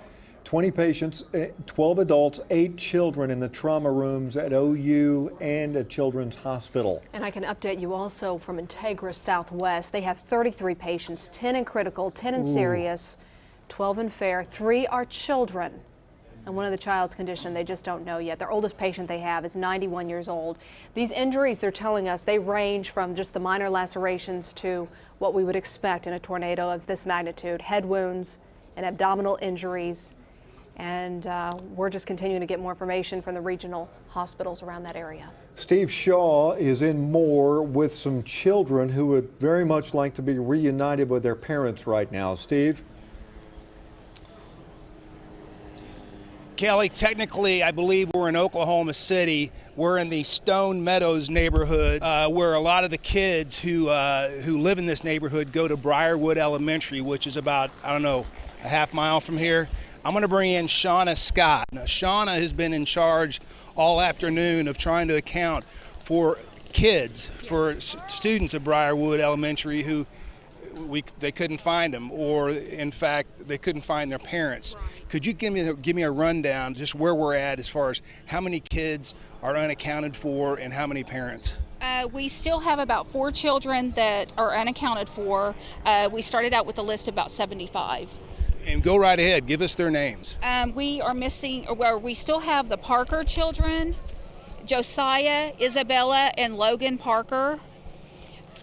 20 patients, 12 adults, 8 children in the trauma rooms at OU and at Children's Hospital. And I can update you also from Integra Southwest. They have 33 patients, 10 in critical, 10 in serious, 12 in fair, 3 are children. And one of the child's condition they just don't know yet. Their oldest patient they have is 91 years old. These injuries, they're telling us, they range from just the minor lacerations to what we would expect in a tornado of this magnitude, head wounds and abdominal injuries. And we're just continuing to get more information from the regional hospitals around that area. Steve Shaw is in Moore with some children who would very much like to be reunited with their parents right now. Steve? Kelly, technically, I believe we're in Oklahoma City. We're in the Stone Meadows neighborhood, where a lot of the kids who live in this neighborhood go to Briarwood Elementary, which is about, I don't know, a half mile from here. I'm going to bring in Shauna Scott. Now, Shauna has been in charge all afternoon of trying to account for kids, for students at Briarwood Elementary who they couldn't find them, or in fact they couldn't find their parents. Could you give me a rundown just where we're at as far as how many kids are unaccounted for and how many parents? We still have about 4 children that are unaccounted for. We started out with a list of about 75. And go right ahead, give us their names. We are missing, or we still have the Parker children, Josiah, Isabella, and Logan Parker.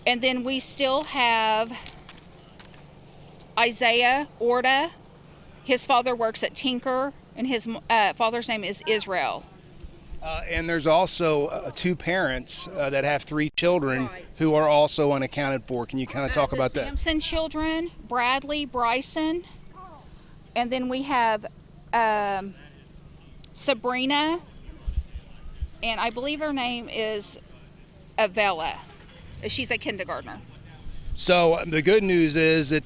And then we still have Isaiah Orta. His father works at Tinker, and his father's name is Israel. And there's also 2 parents that have 3 children who are also unaccounted for. Can you kind of talk about that? Sampson children, Bradley, Bryson. And then we have Sabrina, and I believe her name is Avella. She's a kindergartner. So the good news is that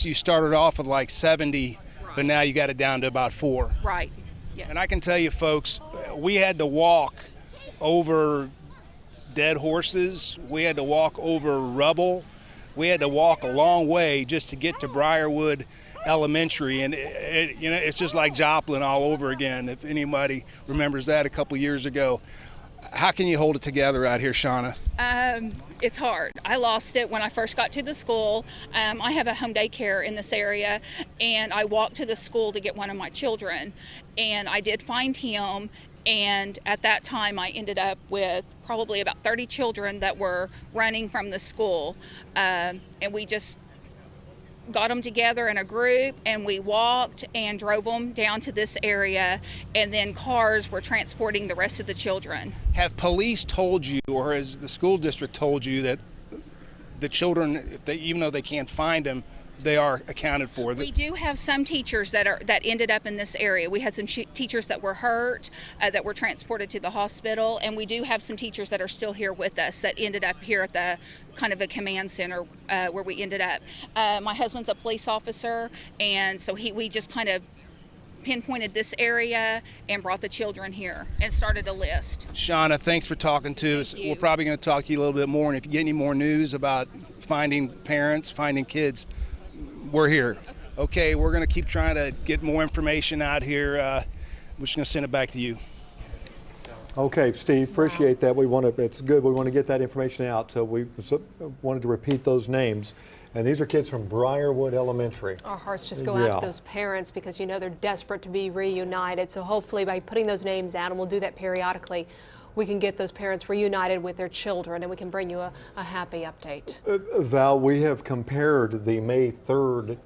you started off with like 70, but now you got it down to about 4. Right, yes. And I can tell you folks, we had to walk over dead horses. We had to walk over rubble. We had to walk a long way just to get to Briarwood Elementary, and it's just like Joplin all over again, if anybody remembers that a couple years ago. How can you hold it together out here, Shauna? It's hard. I lost it when I first got to the school. I have a home daycare in this area, and I walked to the school to get one of my children, and I did find him, And at that time, I ended up with probably about 30 children that were running from the school. And we just got them together in a group, and we walked and drove them down to this area, and then cars were transporting the rest of the children. Have police told you, or has the school district told you, that the children, if they, even though they can't find them, they are accounted for? We do have some teachers that ended up in this area. We had some teachers that were hurt, that were transported to the hospital, and we do have some teachers that are still here with us that ended up here at the kind of a command center where we ended up. My husband's a police officer, and so we just kind of pinpointed this area and brought the children here and started a list. Shauna, thanks for talking to us. We're probably going to talk to you a little bit more, and if you get any more news about finding parents, finding kids, we're here. Okay, we're going to keep trying to get more information out here. We're just going to send it back to you. Okay, Steve, appreciate that. It's good. We want to get that information out, so we wanted to repeat those names. And these are kids from Briarwood Elementary. Our hearts just go out to those parents because, you know, they're desperate to be reunited. So hopefully by putting those names out, and we'll do that periodically, we can get those parents reunited with their children, and we can bring you a happy update. Val, we have compared the May 3rd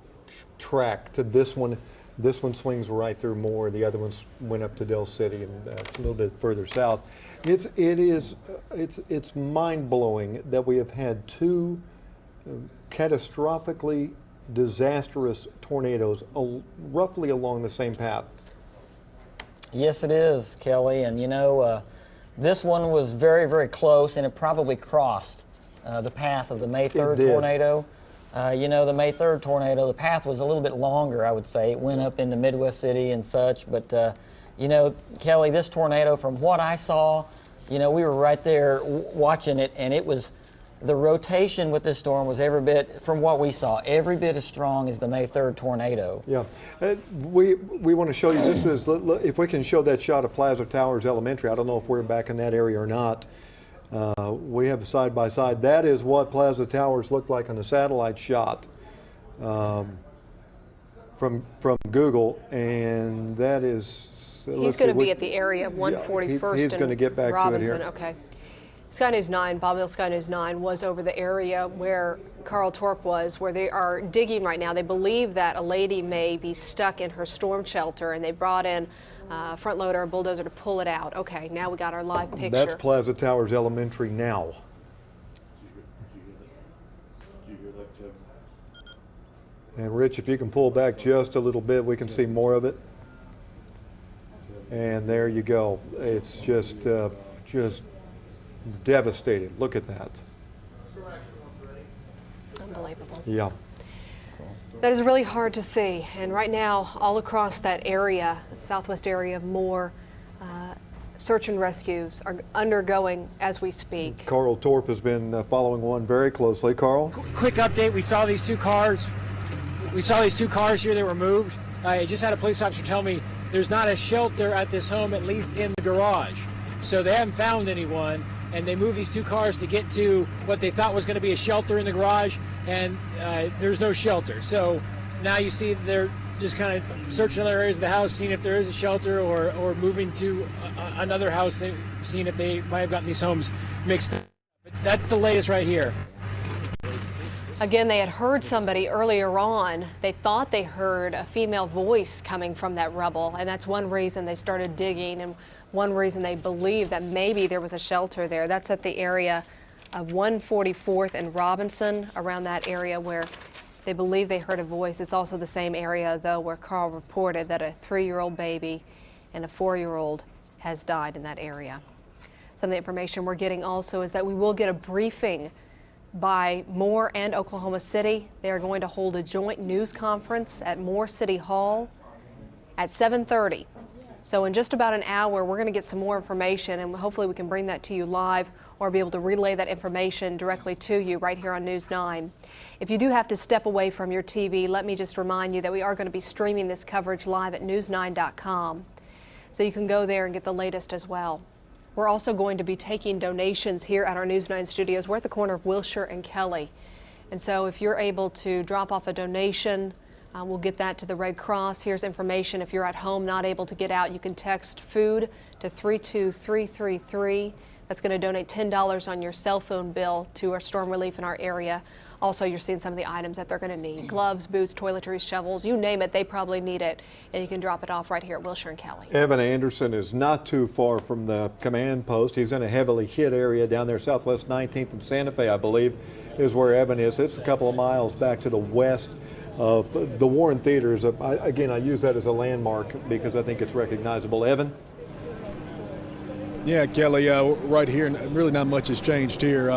track to this one. This one swings right through Moore. The other ones went up to Del City and a little bit further south. It's mind-blowing that we have had two catastrophically disastrous tornadoes roughly along the same path. Yes, it is, Kelly. And you know, this one was very, very close, and it probably crossed the path of the May 3rd tornado. You know, the May 3rd tornado, the path was a little bit longer, I would say. It went up into Midwest City and such. But, you know, Kelly, this tornado, from what I saw, you know, we were right there watching it, and it was, the rotation with this storm was every bit, from what we saw, every bit as strong as the May 3rd tornado. Yeah. We want to show you, this is, if we can show that shot of Plaza Towers Elementary, I don't know if we're back in that area or not. We have a side-by-side. That is what Plaza Towers looked like on the satellite shot from Google, and that is... He's going to be at the area of 141st he's going to get back Robinson. to it here. Okay. Sky News 9, Bob Hill Sky News 9 was over the area where Carl Torp was, where they are digging right now. They believe that a lady may be stuck in her storm shelter, and they brought in a front loader, a bulldozer to pull it out. Okay, now we got our live picture. That's Plaza Towers Elementary now. And Rich, if you can pull back just a little bit, we can see more of it. And there you go. It's just devastating. Look at that. Unbelievable. Yeah. That is really hard to see. And right now, all across that area, southwest area of Moore, search and rescues are undergoing as we speak. Carl Torp has been following one very closely. Carl? Quick update, we saw these two cars. We saw these two cars here that were moved. I just had a police officer tell me there's not a shelter at this home, at least in the garage. So they haven't found anyone, and they moved these two cars to get to what they thought was going to be a shelter in the garage, and there's no shelter. So now you see they're just kind of searching other areas of the house, seeing if there is a shelter, or moving to another house, seeing if they might have gotten these homes mixed up. But that's the latest right here. Again, they had heard somebody earlier on. They thought they heard a female voice coming from that rubble, and that's one reason they started digging, and one reason they believe that maybe there was a shelter there. That's at the area of 144th and Robinson, around that area where they believe they heard a voice. It's also the same area, though, where Carl reported that a 3-year-old baby and a 4-year-old has died in that area. Some of the information we're getting also is that we will get a briefing by Moore and Oklahoma City. They are going to hold a joint news conference at Moore City Hall at 7:30. So in just about an hour, we're going to get some more information, and hopefully we can bring that to you live or be able to relay that information directly to you right here on News 9. If you do have to step away from your TV, let me just remind you that we are going to be streaming this coverage live at news9.com. So you can go there and get the latest as well. We're also going to be taking donations here at our News 9 studios. We're at the corner of Wilshire and Kelly. And so if you're able to drop off a donation We'll get that to the Red Cross. Here's information. If you're at home not able to get out, you can text food to 32333. That's going to donate $10 on your cell phone bill to our storm relief in our area. Also, you're seeing some of the items that they're going to need. Gloves, boots, toiletries, shovels, you name it, they probably need it. And you can drop it off right here at Wilshire and Kelly. Evan Anderson is not too far from the command post. He's in a heavily hit area down there, Southwest 19th and Santa Fe, I believe, is where Evan is. It's a couple of miles back to the west of the Warren Theater. Again, I use that as a landmark because I think it's recognizable. Evan? Yeah, Kelly, right here, really not much has changed here.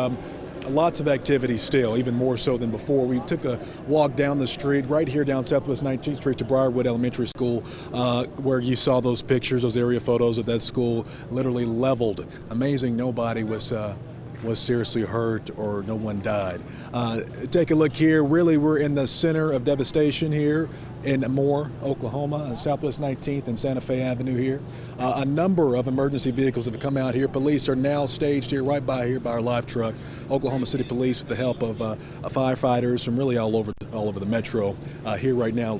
Lots of activity still, even more so than before. We took a walk down the street, right here down Southwest 19th Street to Briarwood Elementary School, where you saw those pictures, those area photos of that school literally leveled. Amazing, nobody was seriously hurt or no one died. Take a look here. Really, we're in the center of devastation here in Moore, Oklahoma, Southwest 19th and Santa Fe Avenue here. A number of emergency vehicles have come out here. Police are now staged here, right by here by our live truck. Oklahoma City Police, with the help of firefighters from really all over the metro, here right now,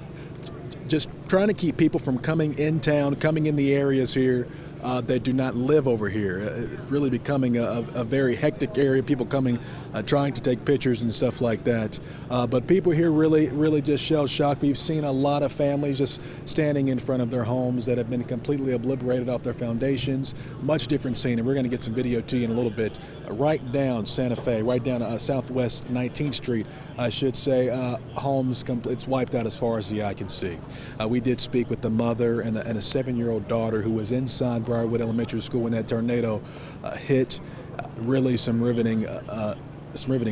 just trying to keep people from coming in town, coming in the areas here that do not live over here. Really becoming a very hectic area. People coming, trying to take pictures and stuff like that. But people here really just shell-shocked. We've seen a lot of families just standing in front of their homes that have been completely obliterated off their foundations. Much different scene, and we're going to get some video to you in a little bit. Right down Santa Fe, right down Southwest 19th Street, I should say. Homes, it's wiped out as far as the eye can see. We did speak with the mother and a 7-year-old daughter who was inside Briarwood Elementary School when that tornado hit. Really some riveting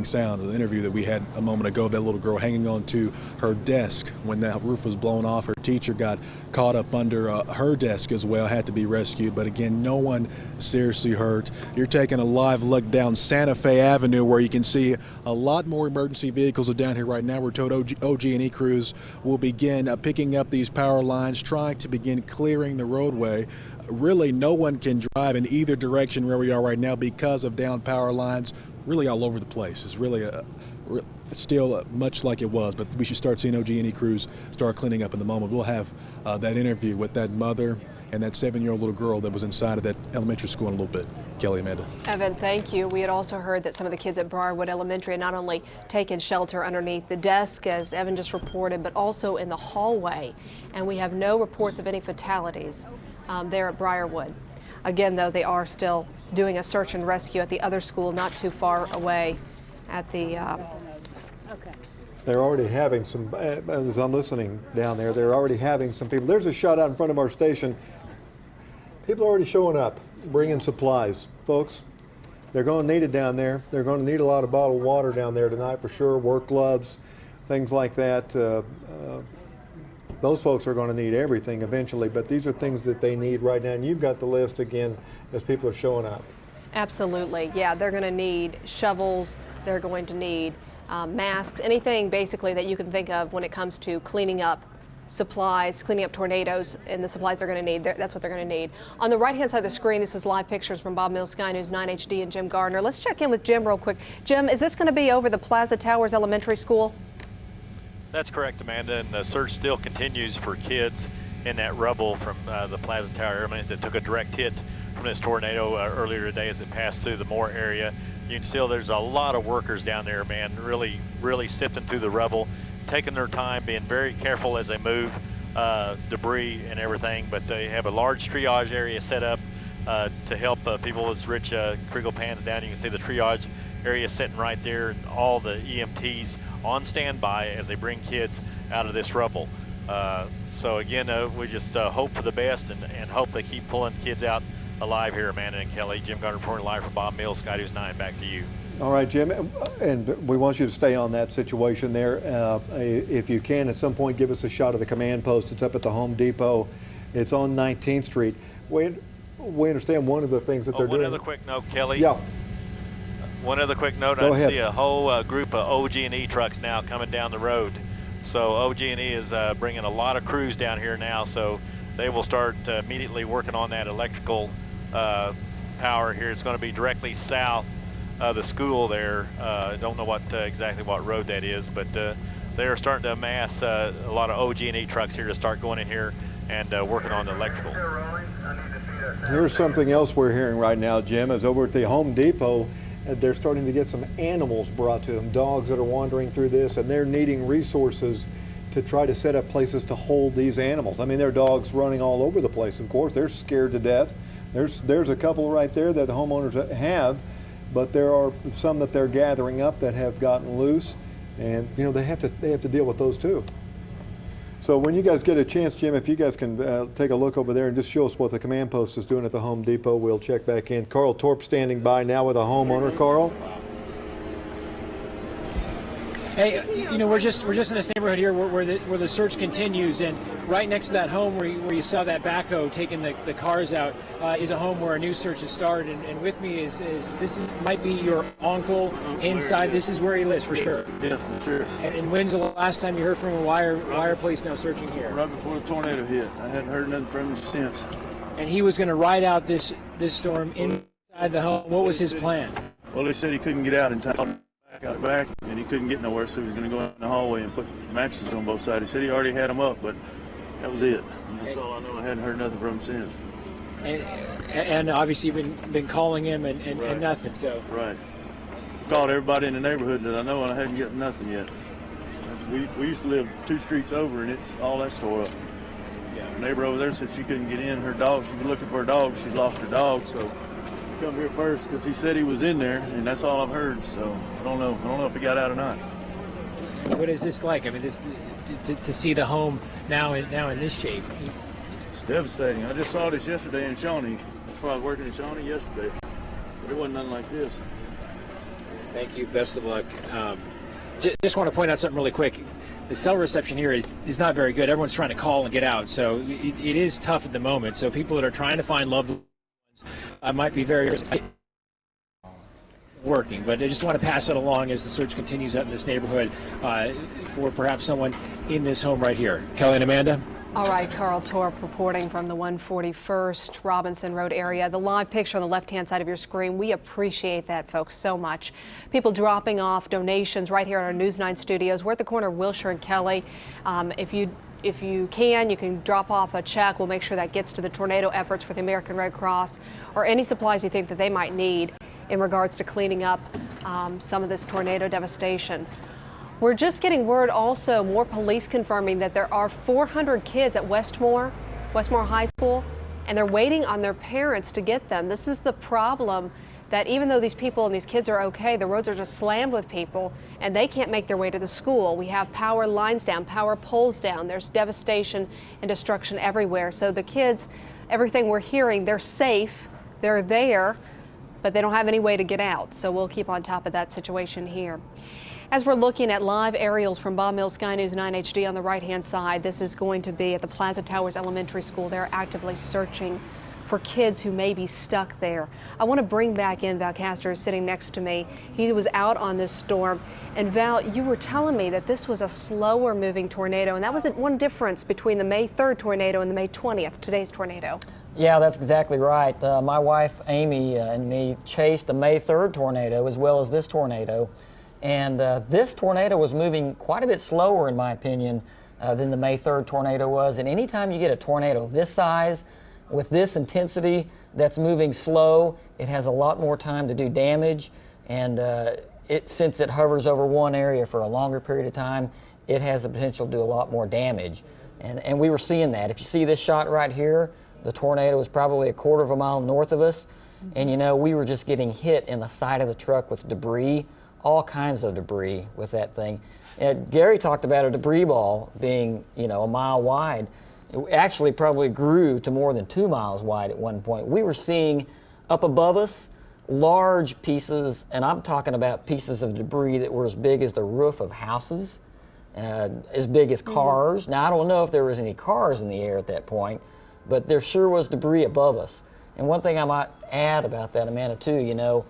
sound. The interview that we had a moment ago of that little girl hanging on to her desk when that roof was blown off. Her teacher got caught up under her desk as well, had to be rescued, but again, no one seriously hurt. You're taking a live look down Santa Fe Avenue where you can see a lot more emergency vehicles are down here right now. We're told OG&E crews will begin picking up these power lines, trying to begin clearing the roadway. Really, no one can drive in either direction where we are right now because of down power lines. Really all over the place. It's really still much like it was, but we should start seeing OG&E crews start cleaning up in the moment. We'll have that interview with that mother and that 7-year-old little girl that was inside of that elementary school in a little bit. Kelly, Amanda. Evan, thank you. We had also heard that some of the kids at Briarwood Elementary had not only taken shelter underneath the desk, as Evan just reported, but also in the hallway. And we have no reports of any fatalities there at Briarwood. Again, though, they are still doing a search and rescue at the other school not too far away at the... They're already having some, as I'm listening down there, they're already having some people. There's a shot out in front of our station. People are already showing up, bringing supplies. Folks, they're going to need it down there. They're going to need a lot of bottled water down there tonight for sure, work gloves, things like that. Those folks are going to need everything eventually, but these are things that they need right now. And you've got the list again as people are showing up. Absolutely. Yeah, they're going to need shovels. They're going to need masks, anything basically that you can think of when it comes to cleaning up supplies, cleaning up tornadoes, and the supplies they're going to need. That's what they're going to need. On the right-hand side of the screen, this is live pictures from Bob Mills, Sky News 9 HD, and Jim Gardner. Let's check in with Jim real quick. Jim, is this going to be over the Plaza Towers Elementary School? That's correct, Amanda, and the search still continues for kids in that rubble from the Plaza Tower elements that took a direct hit from this tornado earlier today as it passed through the Moore area. You can see there's a lot of workers down there, man, really sifting through the rubble, taking their time, being very careful as they move debris and everything, but they have a large triage area set up to help people with rich Kriegel pans down. You can see the triage area sitting right there, and all the EMTs on standby as they bring kids out of this rubble. So again, we just hope for the best and hope they keep pulling kids out alive here, Amanda and Kelly. Jim Gardner reporting live from Bob Mills, Sky News 9. Back to you. All right, Jim, and we want you to stay on that situation there. If you can, at some point, give us a shot of the command post. It's up at the Home Depot. It's on 19th Street. We understand one of the things that they're doing. One other quick note, Kelly. Yeah. One other quick note. Go I ahead. see a whole group of OG&E trucks now coming down the road. So OG&E is bringing a lot of crews down here now. So they will start immediately working on that electrical power here. It's going to be directly south of the school there. I don't know exactly what road that is, but they're starting to amass a lot of OG&E trucks here to start going in here and working on the electrical. Here's something else we're hearing right now, Jim, is over at the Home Depot, they're starting to get some animals brought to them, dogs that are wandering through this, and they're needing resources to try to set up places to hold these animals. I mean, there are dogs running all over the place, of course. They're scared to death. There's a couple right there that the homeowners have, but there are some that they're gathering up that have gotten loose, and you know they have to deal with those too. So when you guys get a chance, Jim, if you guys can take a look over there and just show us what the command post is doing at the Home Depot, we'll check back in. Carl Torp standing by now with a homeowner. Carl? Hey, you know, we're just in this neighborhood here where the search continues, and right next to that home where you saw that backhoe taking the cars out is a home where a new search has started. And with me is might be your uncle inside. This is where he lives for sure. Yes, for sure. And when's the last time you heard from him? Why are police now searching here? Right before the tornado hit. I hadn't heard nothing from him since. And he was going to ride out this storm inside the home. What was his plan? Well, he said he couldn't get out in time. Got back, and he couldn't get nowhere, so he was going to go in the hallway and put mattresses on both sides. He said he already had them up, but that was it. And that's all I know. I hadn't heard nothing from him since. And obviously you've been calling him and nothing. So right. Called everybody in the neighborhood that I know, and I hadn't gotten nothing yet. We used to live 2 streets over, and it's all that's tore up. Yeah. The neighbor over there said she couldn't get in. Her dog, she was looking for her dog. She lost her dog, so come here first because he said he was in there, and that's all I've heard. So I don't know if he got out or not. What is this like? I mean, to see the home now in this shape. It's devastating. I just saw this yesterday in Shawnee. That's why I was working in Shawnee yesterday. But it wasn't nothing like this. Thank you. Best of luck. Just want to point out something really quick. The cell reception here is not very good. Everyone's trying to call and get out, so it is tough at the moment. So people that are trying to find loved ones might be very working, but I just want to pass it along as the search continues out in this neighborhood for perhaps someone in this home right here. Kelly and Amanda? All right, Carl Torp reporting from the 141st Robinson Road area. The live picture on the left-hand side of your screen, we appreciate that, folks, so much. People dropping off donations right here at our News 9 studios. We're at the corner of Wilshire and Kelly. If you can drop off a check. We'll make sure that gets to the tornado efforts for the American Red Cross or any supplies you think that they might need in regards to cleaning up some of this tornado devastation. We're just getting word also, more police confirming that there are 400 kids at Westmore High School, and they're waiting on their parents to get them. This is the problem, that even though these people and these kids are okay, the roads are just slammed with people and they can't make their way to the school. We have power lines down, power poles down. There's devastation and destruction everywhere. So the kids, everything we're hearing, they're safe, they're there, but they don't have any way to get out. So we'll keep on top of that situation here. As we're looking at live aerials from Bob Mills Sky News 9 HD on the right-hand side, this is going to be at the Plaza Towers Elementary School. They're actively searching for kids who may be stuck there. I want to bring back in Val Castor, who's sitting next to me. He was out on this storm. And Val, you were telling me that this was a slower moving tornado, and that was one difference between the May 3rd tornado and the May 20th, today's tornado. Yeah, that's exactly right. My wife, Amy, and me chased the May 3rd tornado as well as this tornado. And this tornado was moving quite a bit slower, in my opinion, than the May 3rd tornado was. And anytime you get a tornado this size, with this intensity that's moving slow, it has a lot more time to do damage. And since it hovers over one area for a longer period of time, it has the potential to do a lot more damage. And we were seeing that. If you see this shot right here, the tornado was probably a quarter of a mile north of us. And you know, we were just getting hit in the side of the truck with debris, all kinds of debris with that thing. And Gary talked about a debris ball being, you know, a mile wide. It actually probably grew to more than 2 miles wide at one point. We were seeing up above us large pieces, and I'm talking about pieces of debris that were as big as the roof of houses, as big as cars. Now, I don't know if there was any cars in the air at that point, but there sure was debris above us. And one thing I might add about that, Amanda, too, you know,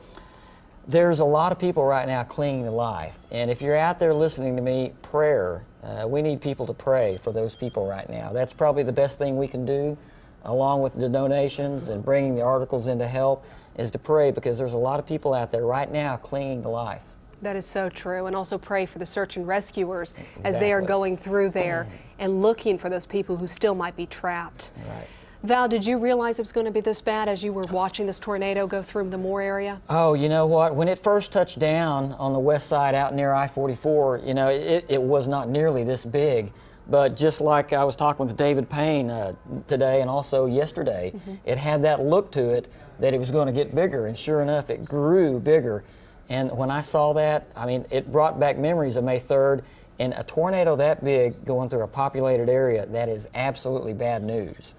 there's a lot of people right now clinging to life. And if you're out there listening to me, prayer. We need people to pray for those people right now. That's probably the best thing we can do, along with the donations and bringing the articles in to help, is to pray, because there's a lot of people out there right now clinging to life. That is so true. And also pray for the search and rescuers as they are going through there and looking for those people who still might be trapped. Right. Val, did you realize it was going to be this bad as you were watching this tornado go through the Moore area? Oh, you know what? When it first touched down on the west side out near I-44, you know, it was not nearly this big. But just like I was talking with David Payne today and also yesterday, it had that look to it that it was going to get bigger. And sure enough, it grew bigger. And when I saw that, I mean, it brought back memories of May 3rd. And a tornado that big going through a populated area, that is absolutely bad news.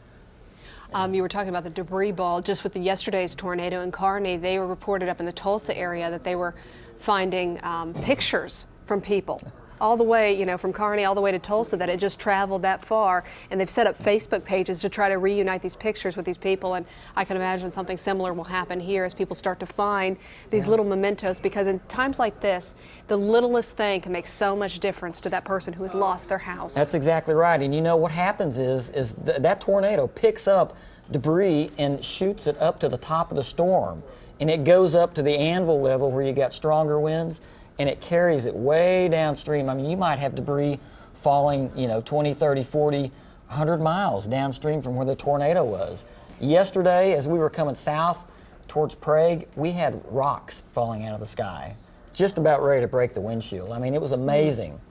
You were talking about the debris ball. Just with yesterday's tornado in Kearney, they were reported up in the Tulsa area that they were finding pictures from people all the way, you know, from Kearney all the way to Tulsa, that it just traveled that far. And they've set up Facebook pages to try to reunite these pictures with these people. And I can imagine something similar will happen here as people start to find these little mementos, because in times like this, the littlest thing can make so much difference to that person who has lost their house. That's exactly right. And you know what happens is that tornado picks up debris and shoots it up to the top of the storm. And it goes up to the anvil level where you got stronger winds, and it carries it way downstream. I mean, you might have debris falling, you know, 20, 30, 40, 100 miles downstream from where the tornado was. Yesterday, as we were coming south towards Prague, we had rocks falling out of the sky, just about ready to break the windshield. I mean, it was amazing.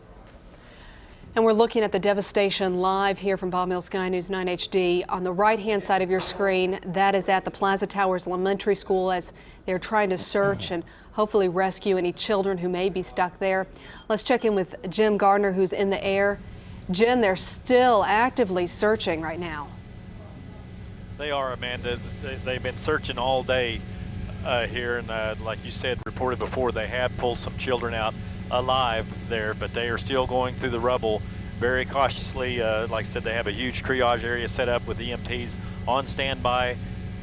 And we're looking at the devastation live here from Bob Mills Sky News 9 HD. On the right-hand side of your screen, that is at the Plaza Towers Elementary School as they're trying to search and hopefully rescue any children who may be stuck there. Let's check in with Jim Gardner, who's in the air. Jim, they're still actively searching right now. They are, Amanda. They've been searching all day here, and like you said, reported before, they have pulled some children out alive there, but they are still going through the rubble very cautiously. Like I said, they have a huge triage area set up with EMTs on standby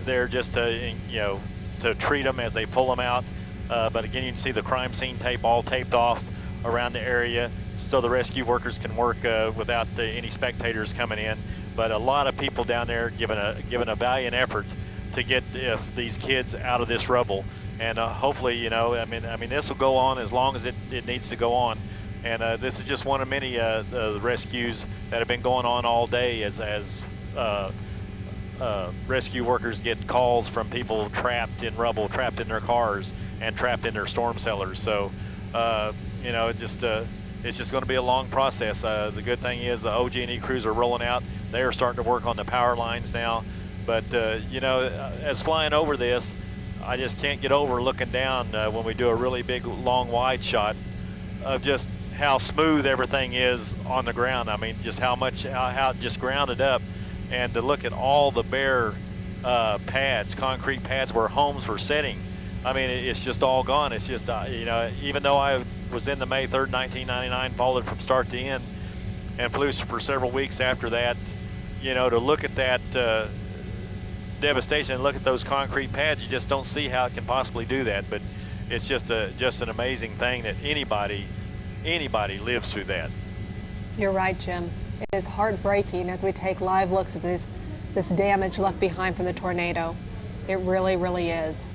there just to, you know, to treat them as they pull them out. But again, you can see the crime scene tape all taped off around the area so the rescue workers can work without any spectators coming in. But a lot of people down there giving a valiant effort to get these kids out of this rubble. And hopefully, you know, I mean, this will go on as long as it needs to go on. And this is just one of many rescues that have been going on all day as rescue workers get calls from people trapped in rubble, trapped in their cars, and trapped in their storm cellars. So, you know, it's just going to be a long process. The good thing is the OG&E crews are rolling out. They are starting to work on the power lines now. But, you know, as flying over this, I just can't get over looking down when we do a really big, long, wide shot of just how smooth everything is on the ground. I mean, just how it just grounded up, and to look at all the bare pads, concrete pads where homes were sitting. I mean, it's just all gone. It's just, you know, even though I was in the May 3rd, 1999, followed from start to end, and flew for several weeks after that, you know, to look at that devastation and look at those concrete pads, you just don't see how it can possibly do that. But it's just an amazing thing that anybody lives through that. You're right, Jim. It is heartbreaking as we take live looks at this damage left behind from the tornado. It really, really is,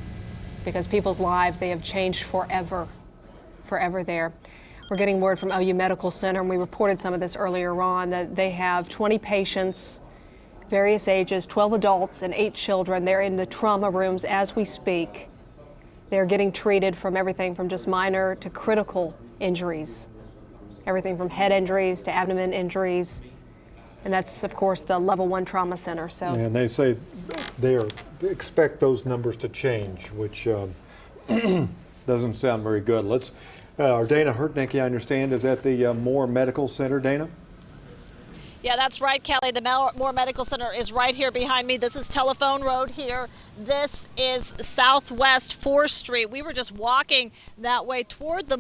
because people's lives, they have changed forever there. We're getting word from OU Medical Center, and we reported some of this earlier on, that they have 20 patients, various ages, 12 adults and 8 children. They're in the trauma rooms as we speak. They're getting treated from everything from just minor to critical injuries, everything from head injuries to abdomen injuries. And that's, of course, the level 1 trauma center. So, and they say they expect those numbers to change, which doesn't sound very good. Our Dana Hurtnicki, I understand, is at the Moore Medical Center. Dana? Yeah, that's right, Kelly. The Moore Medical Center is right here behind me. This is Telephone Road here. This is Southwest 4th Street. We were just walking that way toward the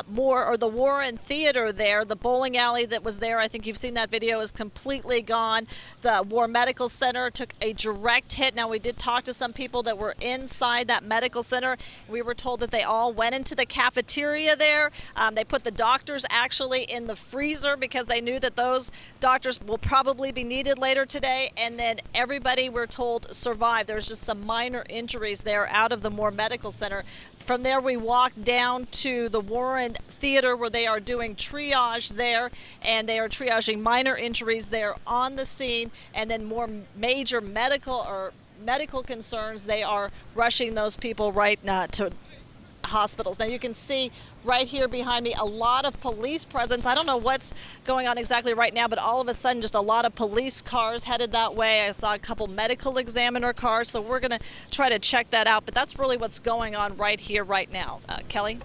Moore, or the Warren Theater there. The bowling alley that was there, I think you've seen that video, is completely gone. The Moore Medical Center took a direct hit. Now, we did talk to some people that were inside that medical center. We were told that they all went into the cafeteria there. They put the doctors actually in the freezer because they knew that those doctors will probably be needed later today. And then everybody, we're told, survived. There was just some minor injuries there out of the Moore Medical Center. From there, we walked down to the Warren Theater where they are doing triage there, and they are triaging minor injuries there on the scene, and then more major medical concerns. They are rushing those people right to hospitals. Now you can see right here behind me a lot of police presence. I don't know what's going on exactly right now, but all of a sudden just a lot of police cars headed that way. I saw a couple medical examiner cars, so we're going to try to check that out. But that's really what's going on right here, right now. Kelly?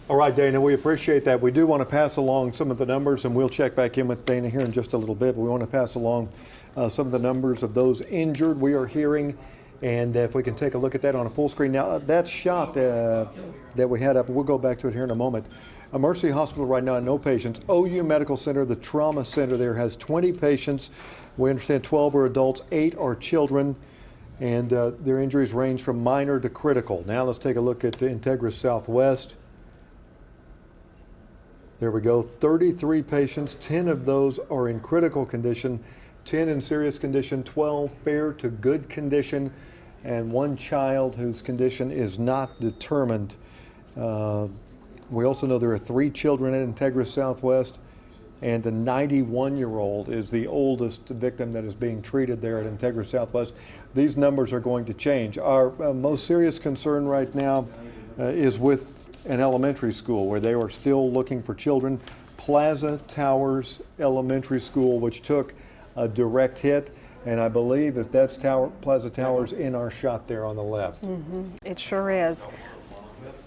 All right, Dana, we appreciate that. We do want to pass along some of the numbers, and we'll check back in with Dana here in just a little bit, but we want to pass along some of the numbers of those injured we are hearing. And if we can take a look at that on a full screen. Now, that shot that we had up, we'll go back to it here in a moment. A Mercy Hospital right now, no patients. OU Medical Center, the trauma center there, has 20 patients. We understand 12 are adults, 8 are children, and their injuries range from minor to critical. Now let's take a look at Integris Southwest. There we go, 33 patients, 10 of those are in critical condition, 10 in serious condition, 12 fair to good condition, and 1 child whose condition is not determined. We also know there are 3 children at Integris Southwest, and a 91-year-old is the oldest victim that is being treated there at Integris Southwest. These numbers are going to change. Our most serious concern right now is with an elementary school where they are still looking for children. Plaza Towers Elementary School, which took a direct hit, and I believe that that's Plaza Towers in our shot there on the left. It sure is.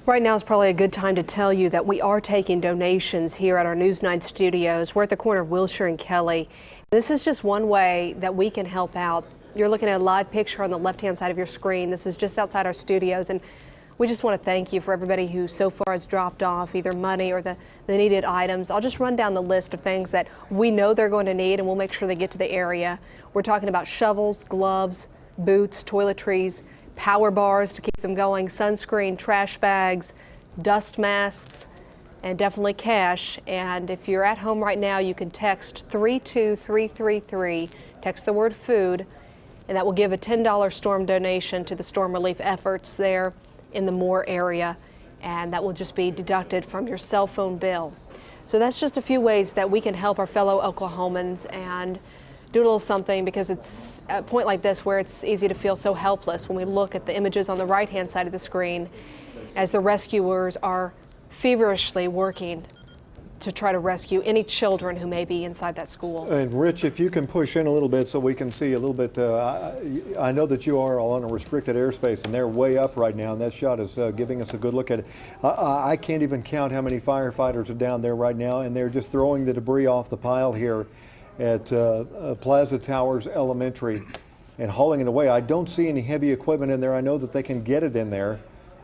Right now is probably a good time to tell you that we are taking donations here at our News 9 studios. We're at the corner of Wilshire and Kelly. This is just one way that we can help out. You're looking at a live picture on the left-hand side of your screen. This is just outside our studios, and we just want to thank you for everybody who so far has dropped off either money or the needed items. I'll just run down the list of things that we know they're going to need, and we'll make sure they get to the area. We're talking about shovels, gloves, boots, toiletries, power bars to keep them going, sunscreen, trash bags, dust masks, and definitely cash. And if you're at home right now, you can text 32333, text the word food, and that will give a $10 storm donation to the storm relief efforts there in the Moore area, and that will just be deducted from your cell phone bill. So that's just a few ways that we can help our fellow Oklahomans and do a little something, because it's at a point like this where it's easy to feel so helpless when we look at the images on the right-hand side of the screen as the rescuers are feverishly working to try to rescue any children who may be inside that school. And Rich, if you can push in a little bit so we can see a little bit, I know that you are on a restricted airspace and they're way up right now, and that shot is giving us a good look at it. I can't even count how many firefighters are down there right now, and they're just throwing the debris off the pile here at Plaza Towers Elementary and hauling it away. I don't see any heavy equipment in there. I know that they can get it in there,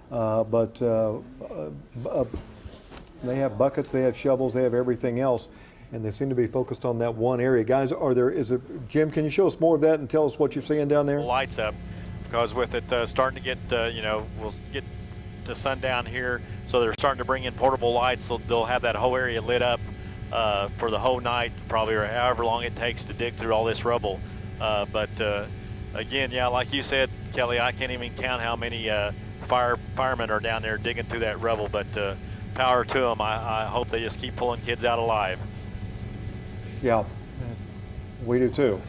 but they have buckets, they have shovels, they have everything else, and they seem to be focused on that one area. Guys, Jim, can you show us more of that and tell us what you're seeing down there? Lights up, because with it starting to get, we'll get to sundown here, so they're starting to bring in portable lights, so they'll have that whole area lit up for the whole night, probably, or however long it takes to dig through all this rubble. But again, yeah, like you said, Kelly, I can't even count how many firemen are down there digging through that rubble, but power to them. I hope they just keep pulling kids out alive. Yeah, we do too.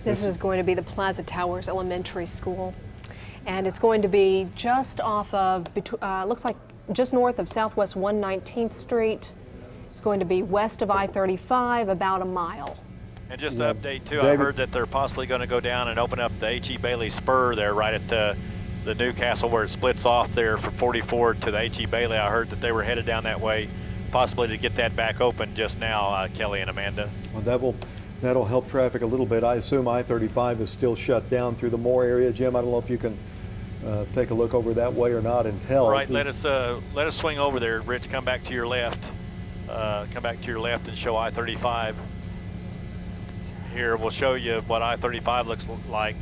This is going to be the Plaza Towers Elementary School, and it's going to be just off of, looks like just north of Southwest 119th Street. It's going to be west of I-35, about a mile. And just to update too, I heard that they're possibly going to go down and open up the H.E. Bailey spur there right at the Newcastle, where it splits off there from 44 to the H.E. Bailey. I heard that they were headed down that way, possibly to get that back open just now, Kelly and Amanda. Well, that'll help traffic a little bit. I assume I-35 is still shut down through the Moore area. Jim, I don't know if you can take a look over that way or not and tell. Right, let us swing over there. Rich, come back to your left. Come back to your left and show I-35. Here, we'll show you what I-35 looks like.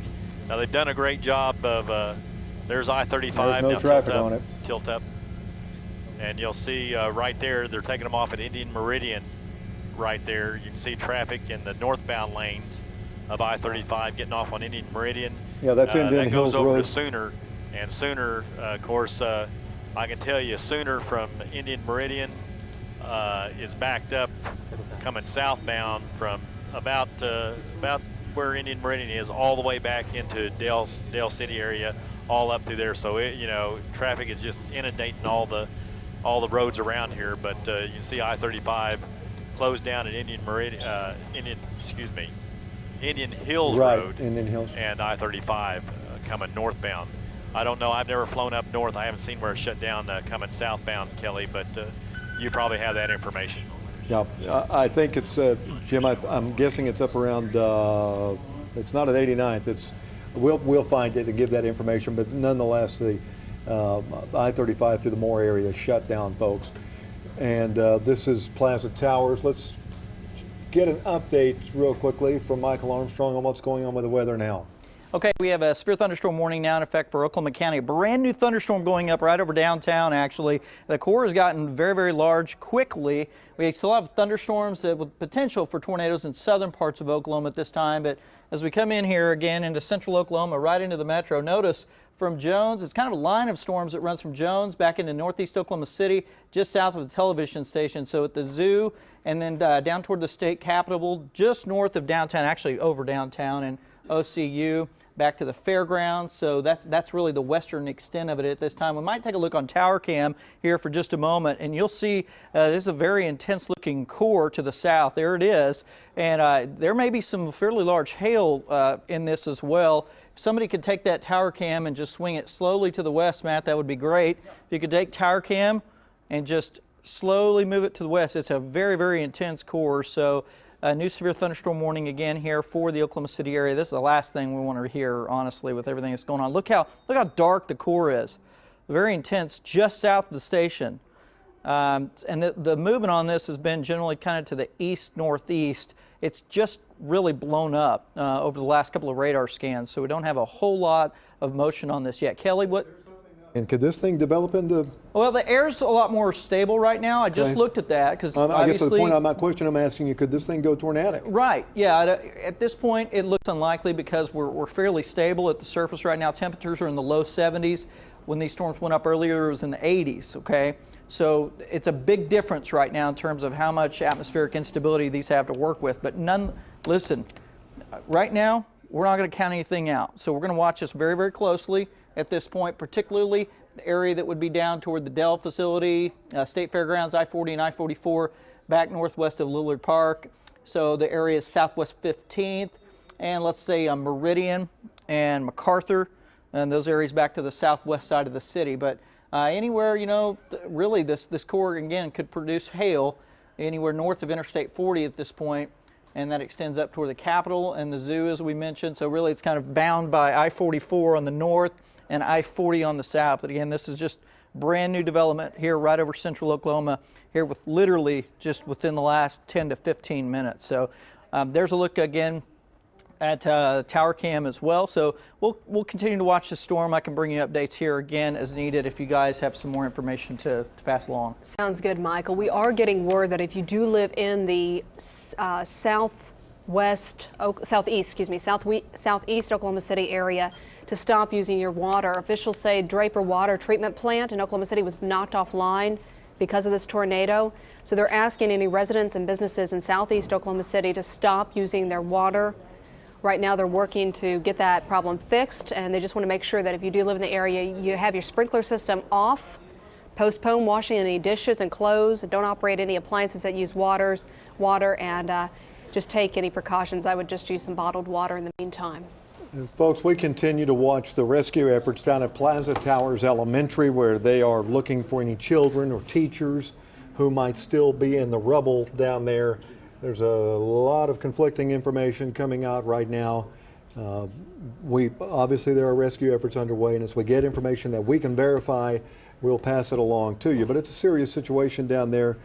Now, they've done a great job of there's I-35. There's no traffic on it. Tilt up. And you'll see right there, they're taking them off at Indian Meridian right there. You can see traffic in the northbound lanes of I-35 getting off on Indian Meridian. Yeah, that's Indian Hills That goes over Road. to Sooner, and Sooner, of course, I can tell you, Sooner from Indian Meridian is backed up coming southbound from about where Indian Meridian is, all the way back into Dale City area, all up through there. So traffic is just inundating all the roads around here. But you can see I-35 closed down at Indian Hills Road, Indian Hills, and I-35 coming northbound. I don't know. I've never flown up north. I haven't seen where it's shut down coming southbound, Kelly. But you probably have that information. Yeah, I think it's, Jim, I'm guessing it's up around, it's not at 89th. We'll find it and give that information, but nonetheless, the I-35 through the Moore area is shut down, folks. And this is Plaza Towers. Let's get an update real quickly from Michael Armstrong on what's going on with the weather now. Okay, we have a severe thunderstorm warning now in effect for Oklahoma County. A brand new thunderstorm going up right over downtown, actually. The core has gotten very, very large quickly. We still have thunderstorms with potential for tornadoes in southern parts of Oklahoma at this time. But as we come in here again into central Oklahoma, right into the metro, notice from Jones, it's kind of a line of storms that runs from Jones back into northeast Oklahoma City, just south of the television station. So at the zoo and then down toward the state capitol, just north of downtown, actually over downtown, and OCU, back to the fairgrounds. So that's really the western extent of it at this time. We might take a look on tower cam here for just a moment, and you'll see this is a very intense looking core to the south. There it is, and there may be some fairly large hail in this as well. If somebody could take that tower cam and just swing it slowly to the west, Matt, that would be great. If you could take tower cam and just slowly move it to the west. It's a very, very intense core. So a new severe thunderstorm warning again here for the Oklahoma City area. This is the last thing we want to hear, honestly, with everything that's going on. Look how dark the core is. Very intense, just south of the station. And the movement on this has been generally kind of to the east-northeast. It's just really blown up over the last couple of radar scans, so we don't have a whole lot of motion on this yet. Kelly, what? And could this thing develop into? Well, the air's a lot more stable right now. I just looked at that because I guess the point of my question I'm asking you, could this thing go tornadic? Right. Yeah. At this point, it looks unlikely because we're fairly stable at the surface right now. Temperatures are in the low 70s. When these storms went up earlier, it was in the 80s. Okay. So it's a big difference right now in terms of how much atmospheric instability these have to work with. But listen, right now, we're not going to count anything out. So we're going to watch this very, very closely at this point, particularly the area that would be down toward the Dell facility, State Fairgrounds, I-40 and I-44, back northwest of Lillard Park. So the area is southwest 15th, and let's say Meridian and MacArthur, and those areas back to the southwest side of the city. But anywhere, really this core, again, could produce hail anywhere north of Interstate 40 at this point, and that extends up toward the Capitol and the zoo, as we mentioned. So really it's kind of bound by I-44 on the north and I-40 on the south. But again, this is just brand new development here right over central Oklahoma, here with literally just within the last 10 to 15 minutes. So there's a look again at tower cam as well. So we'll continue to watch the storm. I can bring you updates here again as needed if you guys have some more information to pass along. Sounds good, Michael. We are getting word that if you do live in the southeast Oklahoma City area, to stop using your water. Officials say Draper Water Treatment Plant in Oklahoma City was knocked offline because of this tornado. So they're asking any residents and businesses in southeast Oklahoma City to stop using their water. Right now they're working to get that problem fixed, and they just want to make sure that if you do live in the area, you have your sprinkler system off, postpone washing any dishes and clothes, and don't operate any appliances that use water, and just take any precautions. I would just use some bottled water in the meantime. Folks, we continue to watch the rescue efforts down at Plaza Towers Elementary, where they are looking for any children or teachers who might still be in the rubble down there. There's a lot of conflicting information coming out right now. Obviously there are rescue efforts underway, and as we get information that we can verify, we'll pass it along to you. But it's a serious situation down there,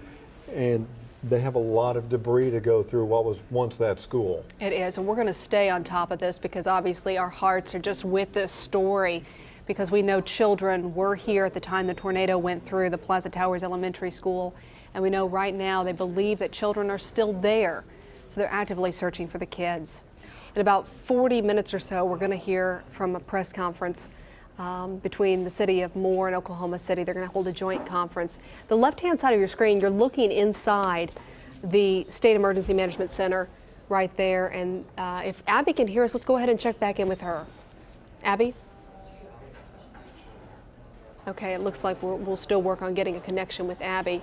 and they have a lot of debris to go through what was once that school. It is, and we're going to stay on top of this because obviously our hearts are just with this story, because we know children were here at the time the tornado went through the Plaza Towers Elementary School, and we know right now they believe that children are still there, so they're actively searching for the kids. In about 40 minutes or so, we're going to hear from a press conference between the city of Moore and Oklahoma City. They're going to hold a joint conference. The left-hand side of your screen, you're looking inside the State Emergency Management Center right there. And if Abby can hear us, let's go ahead and check back in with her. Abby? Okay, it looks like we'll still work on getting a connection with Abby.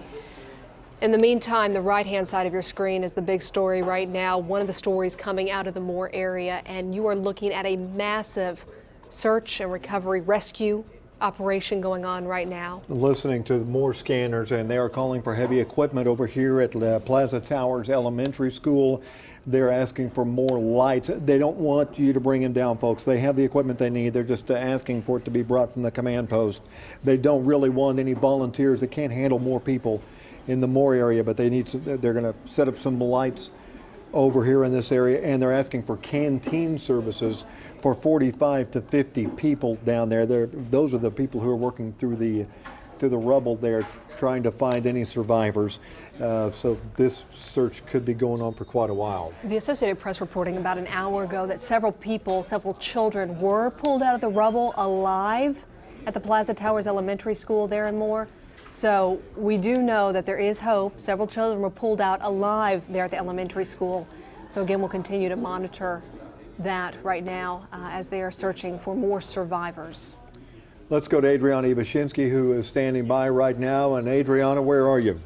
In the meantime, the right-hand side of your screen is the big story right now, one of the stories coming out of the Moore area, and you are looking at a massive search and recovery rescue operation going on right now. Listening to more scanners, and they are calling for heavy equipment over here at Plaza Towers Elementary School. They're asking for more lights. They don't want you to bring them down, folks. They have the equipment they need. They're just asking for it to be brought from the command post. They don't really want any volunteers. They can't handle more people in the Moore area, but they need they're going to set up some lights over here in this area, and they're asking for canteen services for 45 to 50 people down there. Those are the people who are working through the rubble there, trying to find any survivors. So this search could be going on for quite a while. The Associated Press reporting about an hour ago that several children were pulled out of the rubble alive at the Plaza Towers Elementary School there in Moore. So we do know that there is hope. Several children were pulled out alive there at the elementary school. So again, we'll continue to monitor that right now as they are searching for more survivors. Let's go to Adriana Ibashinsky, who is standing by right now. And Adriana, where are you?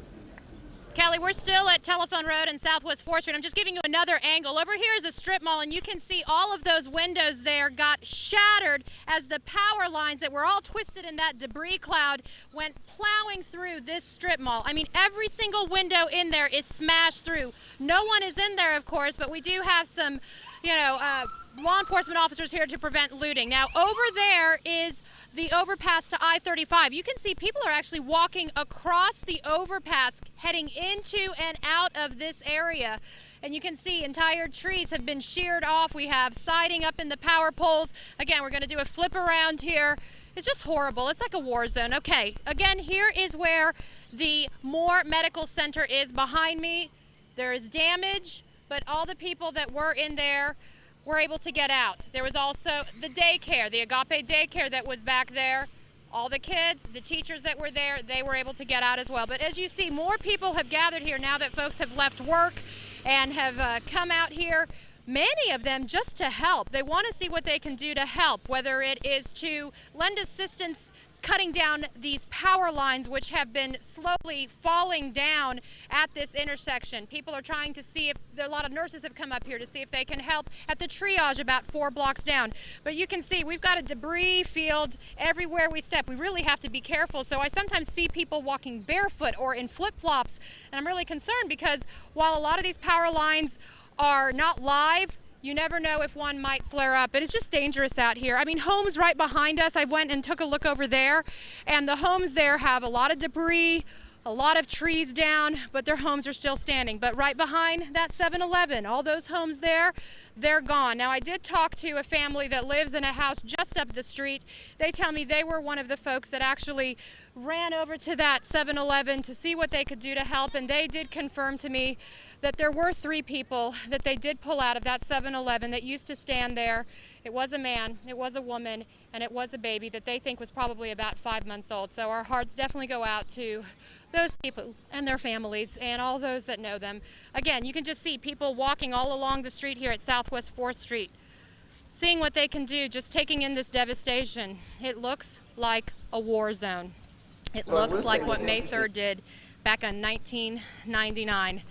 Kelly, we're still at Telephone Road and Southwest 4th Street. I'm just giving you another angle. Over here is a strip mall, and you can see all of those windows there got shattered as the power lines that were all twisted in that debris cloud went plowing through this strip mall. I mean, every single window in there is smashed through. No one is in there, of course, but we do have some, law enforcement officers here to prevent looting. Now, over there is the overpass to I-35. You can see people are actually walking across the overpass, heading into and out of this area. And you can see entire trees have been sheared off. We have siding up in the power poles. Again, we're going to do a flip around here. It's just horrible. It's like a war zone. Okay, again, here is where the Moore Medical Center is behind me. There is damage, but all the people that were in there were able to get out. There was also the daycare, the Agape daycare that was back there. All the kids, the teachers that were there, they were able to get out as well. But as you see, more people have gathered here now that folks have left work and have come out here, many of them just to help. They want to see what they can do to help, whether it is to lend assistance cutting down these power lines which have been slowly falling down at this intersection. People are trying to see if a lot of nurses have come up here to see if they can help at the triage about 4 blocks down. But you can see we've got a debris field everywhere we step. We really have to be careful. So I sometimes see people walking barefoot or in flip-flops, and I'm really concerned because while a lot of these power lines are not live, you never know if one might flare up, but it's just dangerous out here. I mean, homes right behind us, I went and took a look over there, and the homes there have a lot of debris, a lot of trees down, but their homes are still standing. But right behind that 7-Eleven, all those homes there, they're gone. Now, I did talk to a family that lives in a house just up the street. They tell me they were one of the folks that actually ran over to that 7-Eleven to see what they could do to help, and they did confirm to me that there were 3 people that they did pull out of that 7-Eleven that used to stand there. It was a man, it was a woman, and it was a baby that they think was probably about 5 months old. So our hearts definitely go out to those people and their families and all those that know them. Again, you can just see people walking all along the street here at Southwest 4th Street, seeing what they can do, just taking in this devastation. It looks like a war zone. It looks like what May 3rd did back in 1999.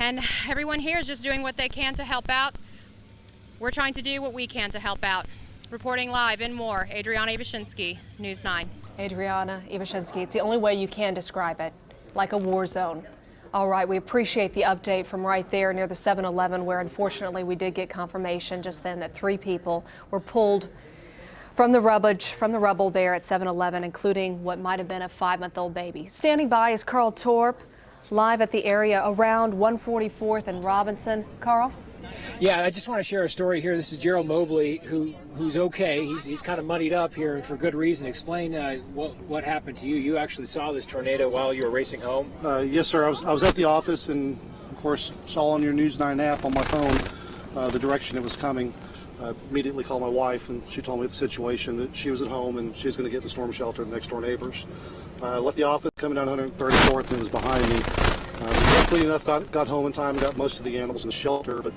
And everyone here is just doing what they can to help out. We're trying to do what we can to help out. Reporting live in Moore, Adriana Ibashinsky, News 9. Adriana Ibashinsky, it's the only way you can describe it, like a war zone. All right, we appreciate the update from right there near the 7-Eleven, where unfortunately we did get confirmation just then that 3 people were pulled from the rubble there at 7-Eleven, including what might have been a 5-month-old baby. Standing by is Carl Torp, live at the area around 144th and Robinson. Carl? Yeah, I just want to share a story here. This is Gerald Mobley, who's okay. He's kind of muddied up here, and for good reason. Explain what happened to you. You actually saw this tornado while you were racing home? Yes, sir. I was at the office, and of course saw on your News 9 app on my phone the direction it was coming. Immediately called my wife, and she told me the situation, that she was at home and she was going to get in the storm shelter of next door neighbors. Left the office coming down 134th and was behind me. Luckily enough, got home in time and got most of the animals in the shelter. But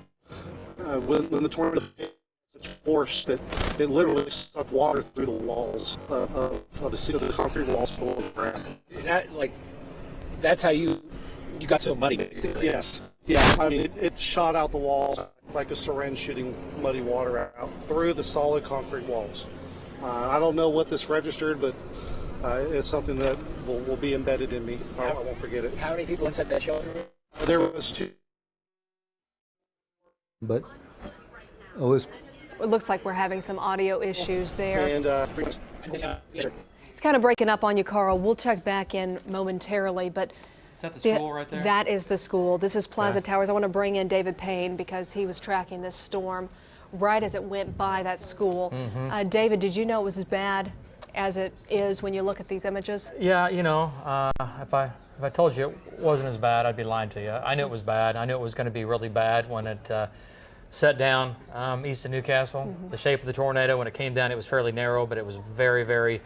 when the tornado hit, such force that it literally sucked water through the walls of the concrete walls below the ground. That's how you got so muddy, basically. Yes. Yeah. I mean, it shot out the walls like a syringe shooting muddy water out through the solid concrete walls. I don't know what this registered, but it's something that will be embedded in me. I won't forget it. How many people inside that shelter? There was 2. But it looks like we're having some audio issues there. And it's kind of breaking up on you, Carl. We'll check back in momentarily, but is that the school right there? That is the school. This is Plaza Okay. Towers. I want to bring in David Payne because he was tracking this storm right as it went by that school. David, did you know it was as bad as it is when you look at these images? Yeah, you know, if I told you it wasn't as bad, I'd be lying to you. I knew it was bad. I knew it was going to be really bad when it set down east of Newcastle. The shape of the tornado, when it came down, it was fairly narrow, but it was very, very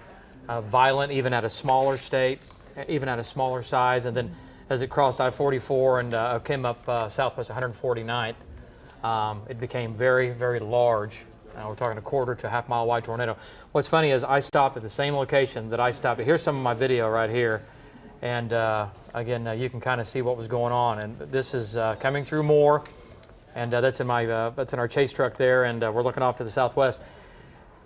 violent, even at a smaller state, even at a smaller size. And then as it crossed I-44 and came up southwest 149th, it became very, very large. We're talking a quarter to a half-mile wide tornado. What's funny is I stopped at the same location that I stopped at. Here's some of my video right here. And again, you can kind of see what was going on. And this is coming through more. And that's in our chase truck there. And we're looking off to the southwest.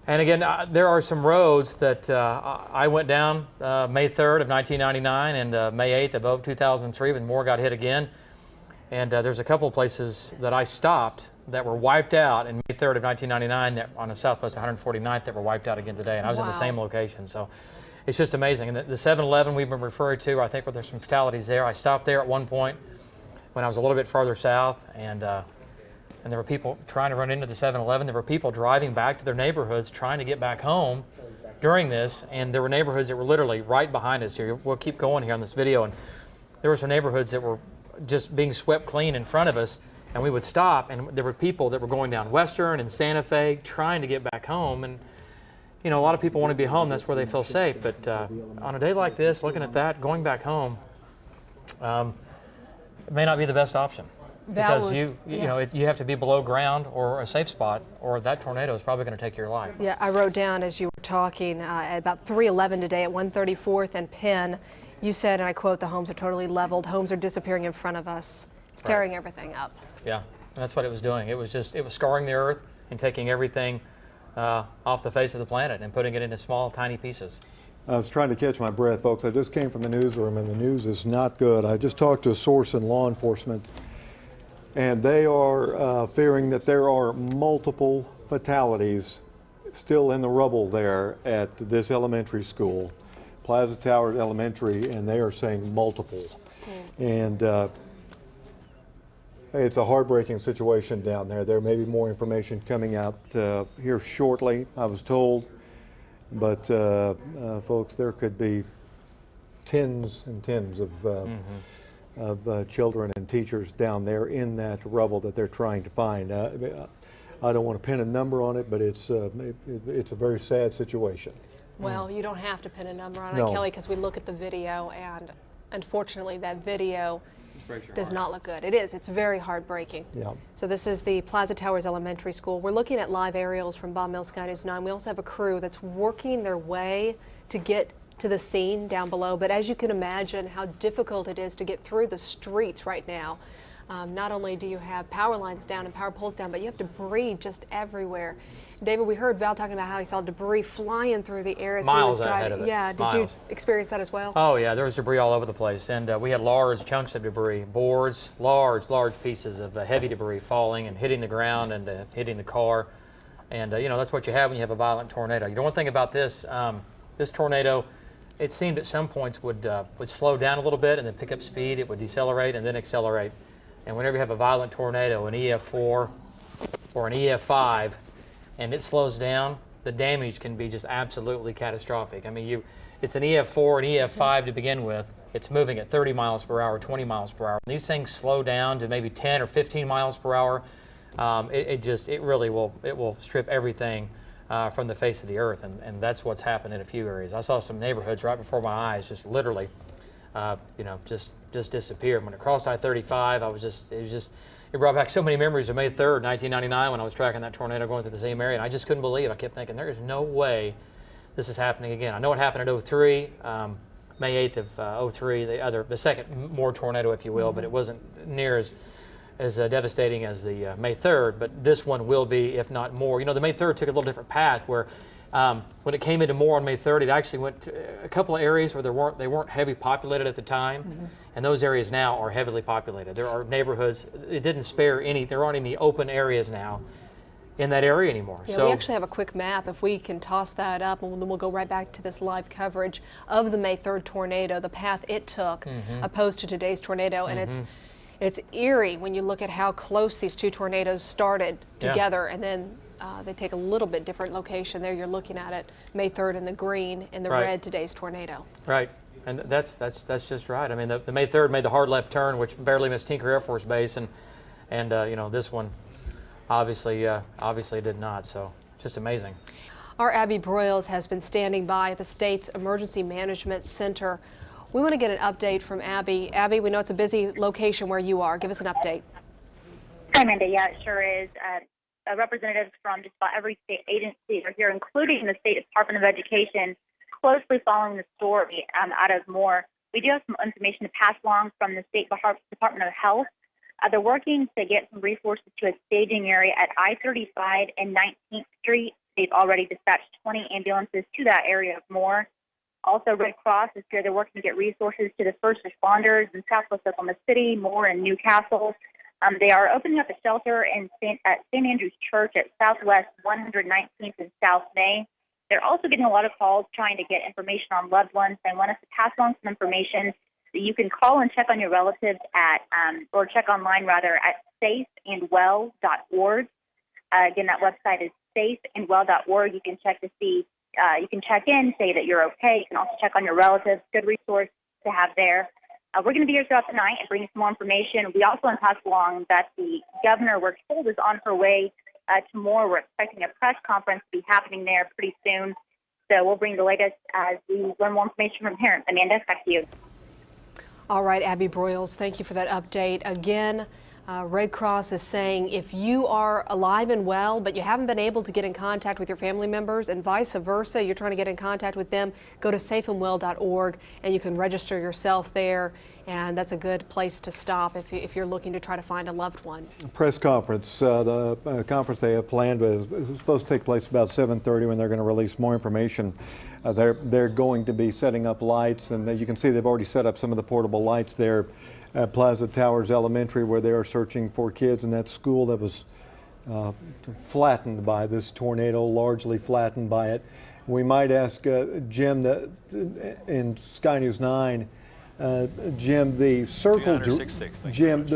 And again, there are some roads that I went down May 3rd of 1999 and May 8th of 2003 when more got hit again. And there's a couple of places that I stopped that were wiped out in May 3rd of 1999 that, on the southwest 149th that were wiped out again today. And I was in the same location. So it's just amazing. And the 7-Eleven we've been referring to, I think there's some fatalities there. I stopped there at one point when I was a little bit farther south, and there were people trying to run into the 7-Eleven. There were people driving back to their neighborhoods trying to get back home during this, and there were neighborhoods that were literally right behind us here. We'll keep going here on this video, and there were some neighborhoods that were just being swept clean in front of us, and we would stop, and there were people that were going down Western and Santa Fe trying to get back home. And you know, a lot of people want to be home. That's where they feel safe. But on a day like this, looking at that, going back home, it may not be the best option. Because you have to be below ground or a safe spot, or that tornado is probably going to take your life. Yeah, I wrote down as you were talking at about 3:11 today at 134th and Penn. You said, and I quote, "The homes are totally leveled. Homes are disappearing in front of us. It's tearing everything up." Yeah, that's what it was doing. It was scarring the earth and taking everything off the face of the planet and putting it into small, tiny pieces. I was trying to catch my breath, folks. I just came from the newsroom, and the news is not good. I just talked to a source in law enforcement, and they are fearing that there are multiple fatalities still in the rubble there at this elementary school, Plaza Towers Elementary, and they are saying multiple. And it's a heartbreaking situation down there. There may be more information coming out here shortly, I was told. But folks, there could be tens and tens of children and teachers down there in that rubble that they're trying to find. I don't want to pin a number on it, but it's a very sad situation. Well, you don't have to pin a number on it, No. Kelly, because we look at the video, and unfortunately that video does not look good. It is. It's very heartbreaking. Yeah. So this is the Plaza Towers Elementary School. We're looking at live aerials from Bob Mills Sky News 9. We also have a crew that's working their way to get to the scene down below. But as you can imagine how difficult it is to get through the streets right now. Not only do you have power lines down and power poles down, but you have debris just everywhere. David, we heard Val talking about how he saw debris flying through the air as he was driving. Ahead of it. Yeah, did you experience that as well? Oh yeah, there was debris all over the place, and we had large chunks of debris, boards, large pieces of heavy debris falling and hitting the ground and hitting the car. And you know, that's what you have when you have a violent tornado. You know, one thing about this, this tornado, it seemed at some points would slow down a little bit and then pick up speed. It would decelerate and then accelerate. And whenever you have a violent tornado, an EF-4 or an EF-5, and it slows down, the damage can be just absolutely catastrophic. I mean, it's an EF-4 and EF-5 to begin with. It's moving at 30 miles per hour, 20 miles per hour. These things slow down to maybe 10 or 15 miles per hour. it really will strip everything from the face of the earth, and that's what's happened in a few areas. I saw some neighborhoods right before my eyes just literally, just disappeared. When it crossed I-35, it brought back so many memories of May 3rd, 1999, when I was tracking that tornado going through the same area, and I just couldn't believe it. I kept thinking, there is no way this is happening again. I know it happened in 03, May 8th of 03, the second more tornado, if you will, but it wasn't near as devastating as the May 3rd, but this one will be, if not more. The May 3rd took a little different path where when it came into more on May 3rd, it actually went to a couple of areas where they weren't heavy populated at the time, and those areas now are heavily populated. There are neighborhoods, it didn't spare any, there aren't any open areas now in that area anymore. Yeah, so we actually have a quick map. If we can toss that up, and then we'll go right back to this live coverage of the May 3rd tornado, the path it took, opposed to today's tornado, and it's eerie when you look at how close these two tornadoes started together, and then they take a little bit different location. There you're looking at it, May 3rd in the green, and the red, today's tornado. Right, and that's just right. I mean, the May 3rd made the hard left turn, which barely missed Tinker Air Force Base, and this one obviously did not. So just amazing. Our Abby Broyles has been standing by at the state's Emergency Management Center. We want to get an update from Abby. Abby, we know it's a busy location where you are. Give us an update. Hi, Amanda. Yeah, it sure is. Representatives from just about every state agency are here, including the State Department of Education, closely following the story out of Moore. We do have some information to pass along from the State Department of Health. They're working to get some resources to a staging area at I-35 and 19th Street. They've already dispatched 20 ambulances to that area of Moore. Also, Red Cross is here. They're working to get resources to the first responders in Southwest Oklahoma City, Moore, and Newcastle. They are opening up a shelter at St. Andrew's Church at Southwest 119th and South May. They're also getting a lot of calls trying to get information on loved ones. They want us to pass along some information that you can call and check on your relatives or check online rather at safeandwell.org. Again, that website is safeandwell.org. You can check to see, you can check in, say that you're okay. You can also check on your relatives. Good resource to have there. We're going to be here throughout the night and bring you some more information. We also want to pass along that the governor, we're told, is on her way to Moore. We're expecting a press conference to be happening there pretty soon. So we'll bring the latest as we learn more information from parents. Amanda, back to you. All right, Abby Broyles, thank you for that update. Again, Red Cross is saying if you are alive and well, but you haven't been able to get in contact with your family members and vice versa, you're trying to get in contact with them, go to safeandwell.org and you can register yourself there. And that's a good place to stop if you're looking to try to find a loved one. Press conference. The conference they have planned is supposed to take place about 7:30 when they're going to release more information. They're going to be setting up lights, and you can see they've already set up some of the portable lights there at Plaza Towers Elementary, where they are searching for kids in that school that was flattened by this tornado, largely flattened by it. We might ask Jim in Sky News 9. Jim, the circle, Jim,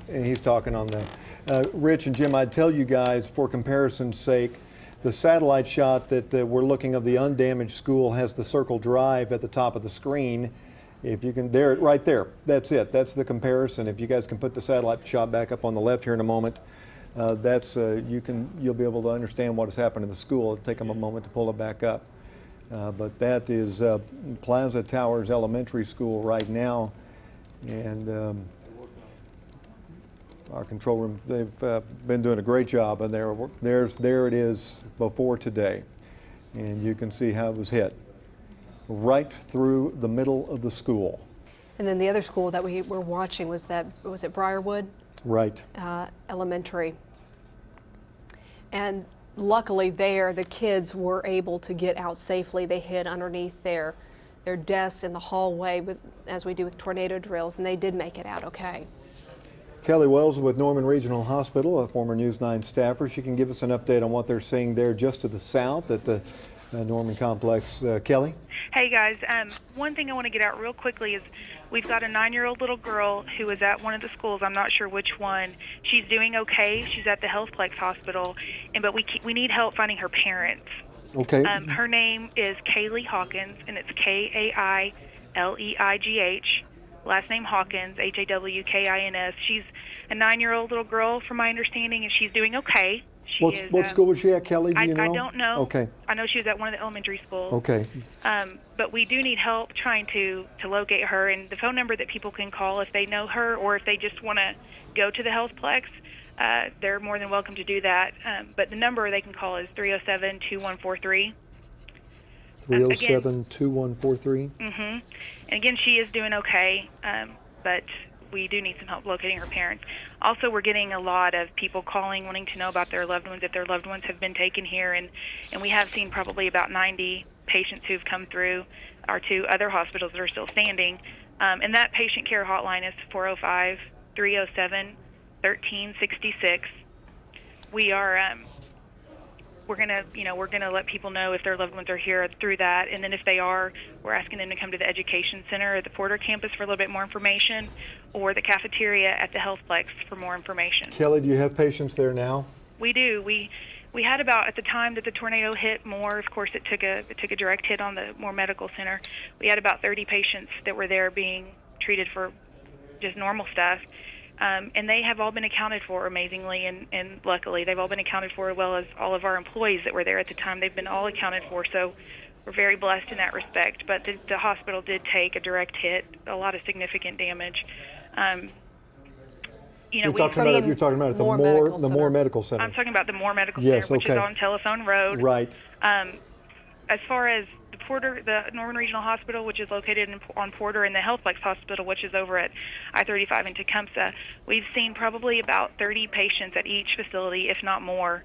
and he's talking on the, Rich and Jim, I'd tell you guys, for comparison's sake, the satellite shot that we're looking of the undamaged school has the circle drive at the top of the screen. If you can, there, right there, that's it. That's the comparison. If you guys can put the satellite shot back up on the left here in a moment, you'll be able to understand what has happened in the school. It'll take them a moment to pull it back up. But that is Plaza Towers Elementary School right now, and our control room, they've been doing a great job, and there it is before today, and you can see how it was hit right through the middle of the school. And then the other school that we were watching was it Briarwood? Right. Elementary. And luckily there, the kids were able to get out safely. They hid underneath their desks in the hallway, as we do with tornado drills, and they did make it out okay. Kelly Wells with Norman Regional Hospital, a former News 9 staffer. She can give us an update on what they're seeing there just to the south at the Norman complex. Kelly? Hey guys, one thing I want to get out real quickly is we've got a 9-year-old little girl who is at one of the schools. I'm not sure which one. She's doing okay. She's at the Healthplex Hospital, but we need help finding her parents. Okay. Her name is Kaylee Hawkins, and it's Kaileigh. last name Hawkins, Hawkins. She's a 9-year-old little girl, from my understanding, and she's doing okay. What school was she at, Kelly? Do you know? I don't know. Okay. I know she was at one of the elementary schools. Okay. But we do need help trying to locate her, and the phone number that people can call if they know her or if they just want to go to the healthplex, they're more than welcome to do that. But the number they can call is 307-2143. 307-2143. And again, she is doing okay, but we do need some help locating her parents. Also, we're getting a lot of people calling, wanting to know about their loved ones, if their loved ones have been taken here, and we have seen probably about 90 patients who've come through our 2 other hospitals that are still standing. And that patient care hotline is 405-307-1366. We are we're gonna let people know if their loved ones are here through that, and then if they are, we're asking them to come to the education center at the Porter campus for a little bit more information, or the cafeteria at the healthplex for more information. Kelly, do you have patients there now? We do. We had about, at the time that the tornado hit Moore, of course it took a direct hit on the Moore Medical Center. We had about 30 patients that were there being treated for just normal stuff. And they have all been accounted for amazingly, and luckily they've all been accounted for, as well as all of our employees that were there at the time. They've been all accounted for, so we're very blessed in that respect. But the hospital did take a direct hit, a lot of significant damage. You're talking about the Moore Medical Center. I'm talking about the Moore Medical Center, which is on Telephone Road. Right. As far as the Norman Regional Hospital, which is located on Porter, and the Healthplex Hospital, which is over at I-35 in Tecumseh, we've seen probably about 30 patients at each facility, if not more,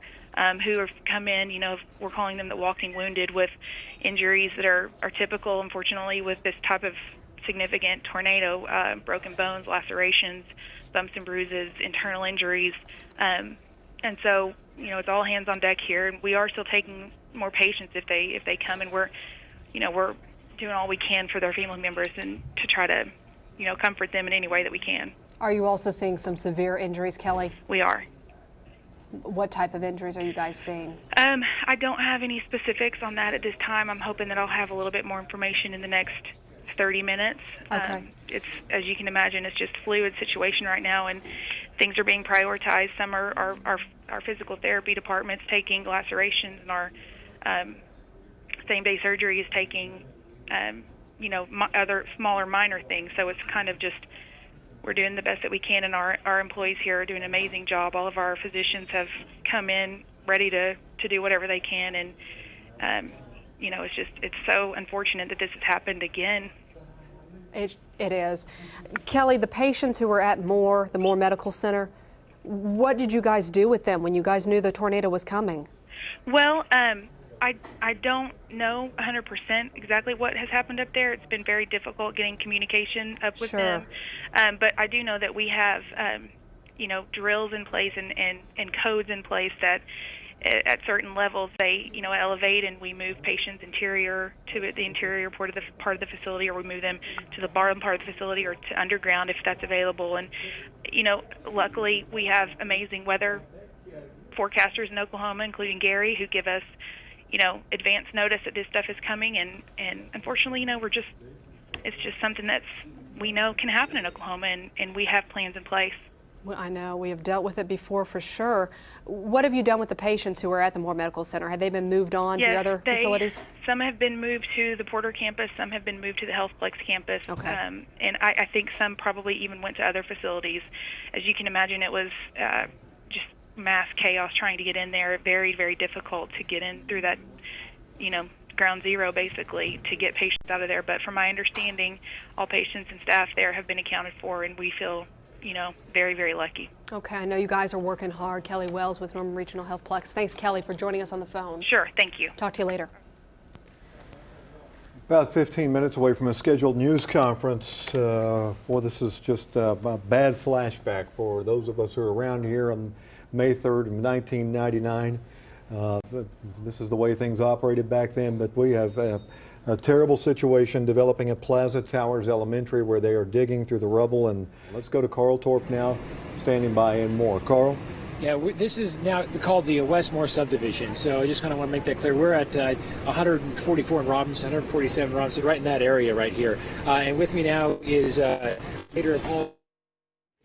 who have come in. We're calling them the walking wounded, with injuries that are typical, unfortunately, with this type of significant tornado: broken bones, lacerations, bumps and bruises, internal injuries, and so it's all hands on deck here. And we are still taking more patients if they come, and we're doing all we can for their family members and to try to comfort them in any way that we can. Are you also seeing some severe injuries, Kelly? We are. What type of injuries are you guys seeing? I don't have any specifics on that at this time. I'm hoping that I'll have a little bit more information in the next 30 minutes. Okay. It's, as you can imagine, it's just a fluid situation right now, and things are being prioritized. Some are our physical therapy department's taking lacerations, and our same-day surgery is taking, other smaller minor things. So it's kind of just, we're doing the best that we can, and our employees here are doing an amazing job. All of our physicians have come in ready to do whatever they can, and it's so unfortunate that this has happened again. It is. Kelly, the patients who were at the Moore Medical Center, what did you guys do with them when you guys knew the tornado was coming? Well, I don't know 100% exactly what has happened up there. It's been very difficult getting communication up with them. But I do know that we have, drills in place and codes in place that at certain levels they, elevate, and we move patients interior to the interior part of the facility, or we move them to the bottom part of the facility or to underground if that's available. And, luckily we have amazing weather forecasters in Oklahoma, including Gary, who give us, advance notice that this stuff is coming. And unfortunately, it's just something we know can happen in Oklahoma, and we have plans in place. Well, I know we have dealt with it before, for sure. What have you done with the patients who are at the Moore Medical Center? Have they been moved on to other facilities? Some have been moved to the Porter campus. Some have been moved to the Healthplex campus. Okay. And I think some probably even went to other facilities. As you can imagine, it was just mass chaos trying to get in there. Very, very difficult to get in through that, ground zero, basically, to get patients out of there. But from my understanding, all patients and staff there have been accounted for, and we feel very, very lucky. Okay, I know you guys are working hard. Kelly Wells with Norman Regional Healthplex. Thanks, Kelly, for joining us on the phone. Sure, thank you. Talk to you later. About 15 minutes away from a scheduled news conference. This is just a bad flashback for those of us who are around here on May 3rd, 1999. This is the way things operated back then, but we have a terrible situation developing at Plaza Towers Elementary, where they are digging through the rubble. And let's go to Carl Torp now, standing by, and more. Carl? Yeah, this is now called the Westmore subdivision, so I just kind of want to make that clear. We're at 144 in Robinson, 147 in Robinson, right in that area right here. And with me now is leader of Paul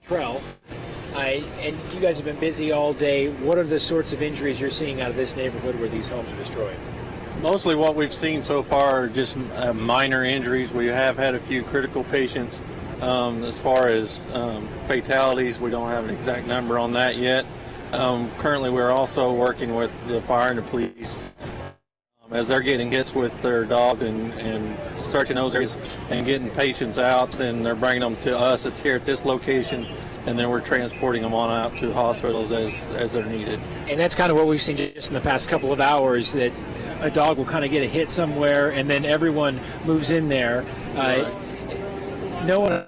Trell. And you guys have been busy all day. What are the sorts of injuries you're seeing out of this neighborhood where these homes are destroyed? Mostly what we've seen so far are just minor injuries. We have had a few critical patients. As far as fatalities, we don't have an exact number on that yet. Currently, we're also working with the fire and the police as they're getting hits with their dog and searching those areas and getting patients out. Then they're bringing them to us. It's here at this location, and then we're transporting them on out to hospitals as they're needed. And that's kind of what we've seen just in the past couple of hours, that a dog will kind of get a hit somewhere, and then everyone moves in there. No one,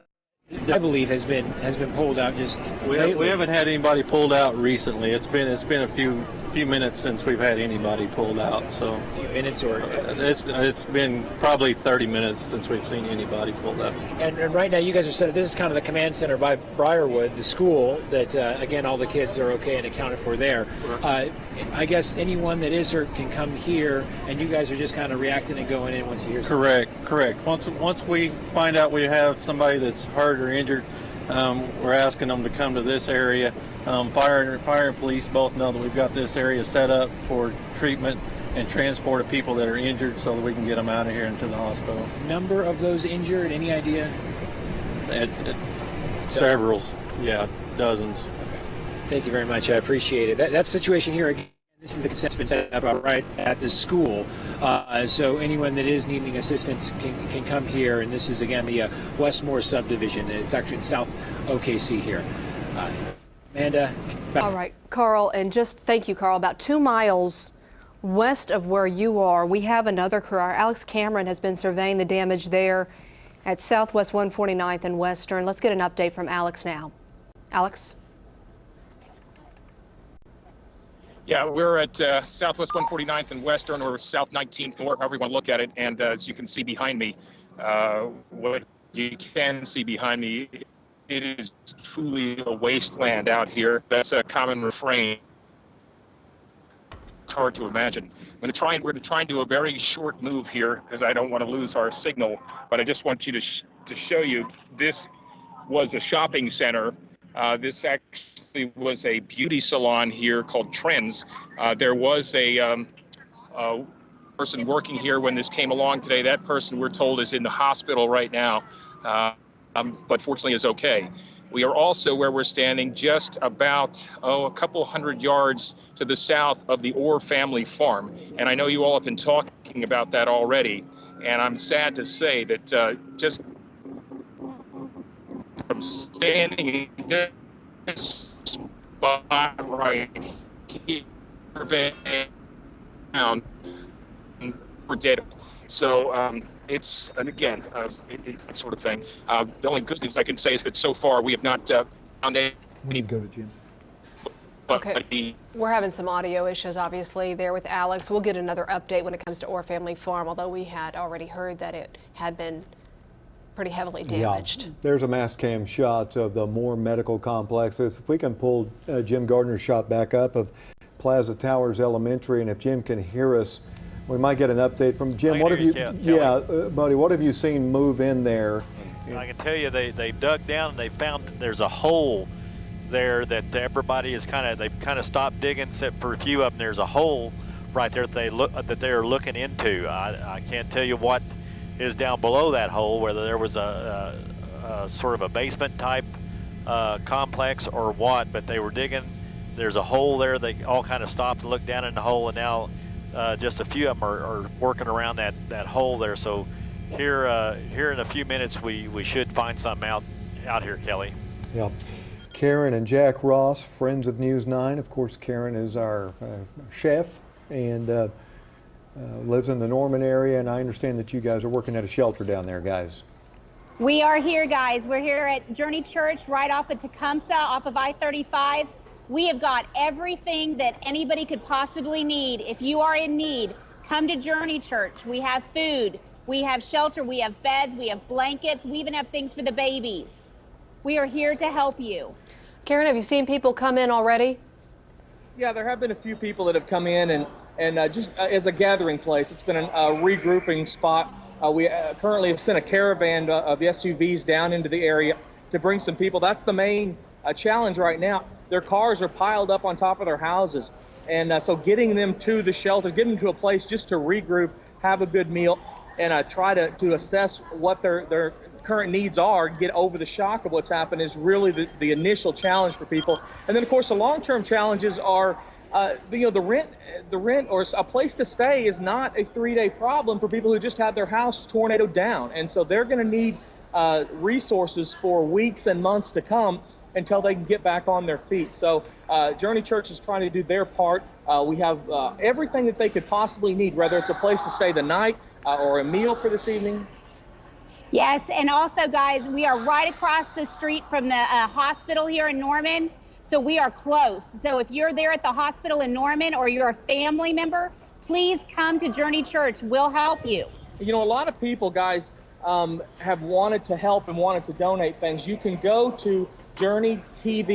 I believe, has been pulled out. Just we haven't had anybody pulled out recently. It's been a few minutes since we've had anybody pulled out. So a few minutes, or it's been probably 30 minutes since we've seen anybody pulled out. And right now, you guys are set up. This is kind of the command center by Briarwood, the school. That again, all the kids are okay and accounted for there. I guess anyone that is hurt can come here, and you guys are just kind of reacting and going in once you hear something. Correct. Once we find out we have somebody that's hurt or injured, we're asking them to come to this area. Fire and police both know that we've got this area set up for treatment and transport of people that are injured, so that we can get them out of here into the hospital. Number of those injured, any idea? It's several, yeah, dozens. Thank you very much. I appreciate it. That's the situation here. Again, this is the consent been set up right at the school. So anyone that is needing assistance can come here. And this is, again, the Westmore subdivision. It's actually in South OKC here. Amanda. All right, Carl, and just thank you, Carl. About 2 miles west of where you are, we have another crew. Our Alex Cameron has been surveying the damage there at Southwest 149th and Western. Let's get an update from Alex now. Alex? Yeah, we're at Southwest 149th and Western, or South 19th, however you want to look at it. And as you can see behind me, what you can see behind me, it is truly a wasteland out here. That's a common refrain. It's hard to imagine. We're going to try and do a very short move here, because I don't want to lose our signal. But I just want you to show you, this was a shopping center. This actually was a beauty salon here called Trends. There was a person working here when this came along today. That person, we're told, is in the hospital right now, but fortunately is okay. We are also, where we're standing, just about a couple hundred yards to the south of the Orr family farm. And I know you all have been talking about that already. And I'm sad to say that just from standing in this spot right here, we're dead. So it's, and again, that sort of thing. The only good news I can say is that so far we have not found any. We need to go to Jim. Okay. We're having some audio issues, obviously, there with Alex. We'll get another update when it comes to Orr Family Farm, although we had already heard that it had been pretty heavily damaged. Yeah. There's a mass cam shot of the Moore Medical Complexes. If we can pull Jim Gardner's shot back up of Plaza Towers Elementary, and if Jim can hear us, we might get an update from Jim. What have you, buddy, what have you seen move in there? I can tell you they dug down and they found there's a hole there that everybody is they've kind of stopped digging, except for a few of them. There's a hole right there that they're looking into. I can't tell you what is down below that hole, whether there was a sort of a basement type complex or what, but they were digging. There's a hole there. They all kind of stopped and looked down in the hole, and now just a few of them are working around that hole there. So here in a few minutes we should find something out here, Kelly. Yeah. Karen and Jack Ross, friends of News 9. Of course, Karen is our chef and lives in the Norman area, and I understand that you guys are working at a shelter down there, guys. We are here, guys. We're here at Journey Church right off of Tecumseh, off of I-35. We have got everything that anybody could possibly need. If you are in need, come to Journey Church. We have food, we have shelter, we have beds, we have blankets, we even have things for the babies. We are here to help you. Karen, have you seen people come in already? Yeah, there have been a few people that have come in and just as a gathering place. It's been a regrouping spot. We currently have sent a caravan of SUVs down into the area to bring some people. That's the main challenge right now. Their cars are piled up on top of their houses. And so getting them to the shelter, getting them to a place just to regroup, have a good meal, and try to assess what their current needs are, get over the shock of what's happened is really the initial challenge for people. And then, of course, the long-term challenges are, the rent or a place to stay is not a 3-day problem for people who just had their house tornadoed down. And so they're going to need resources for weeks and months to come until they can get back on their feet. So Journey Church is trying to do their part. We have everything that they could possibly need, whether it's a place to stay the night or a meal for this evening. Yes, and also, guys, we are right across the street from the hospital here in Norman, so we are close. So if you're there at the hospital in Norman or you're a family member, please come to Journey Church. We'll help you. You know, a lot of people, guys, have wanted to help and wanted to donate things. You can go to Journey Church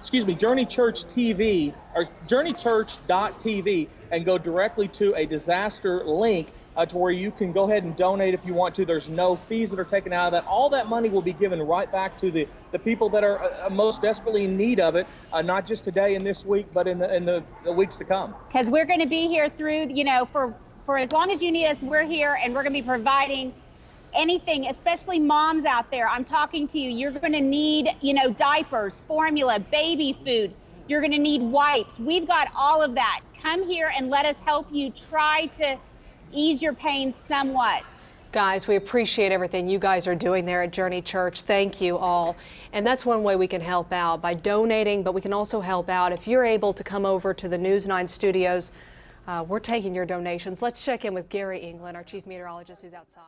TV or journeychurch.tv and go directly to a disaster link to where you can go ahead and donate if you want to. There's no fees that are taken out of that. All that money will be given right back to the people that are most desperately in need of it, not just today and this week, but in the weeks to come. Because we're going to be here through, for as long as you need us, we're here, and we're going to be providing anything, especially moms out there. I'm talking to you. You're going to need, diapers, formula, baby food. You're going to need wipes. We've got all of that. Come here and let us help you try to ease your pain somewhat. Guys, we appreciate everything you guys are doing there at Journey Church. Thank you all. And that's one way we can help out, by donating, but we can also help out if you're able to come over to the News 9 studios. We're taking your donations. Let's check in with Gary England, our chief meteorologist, who's outside.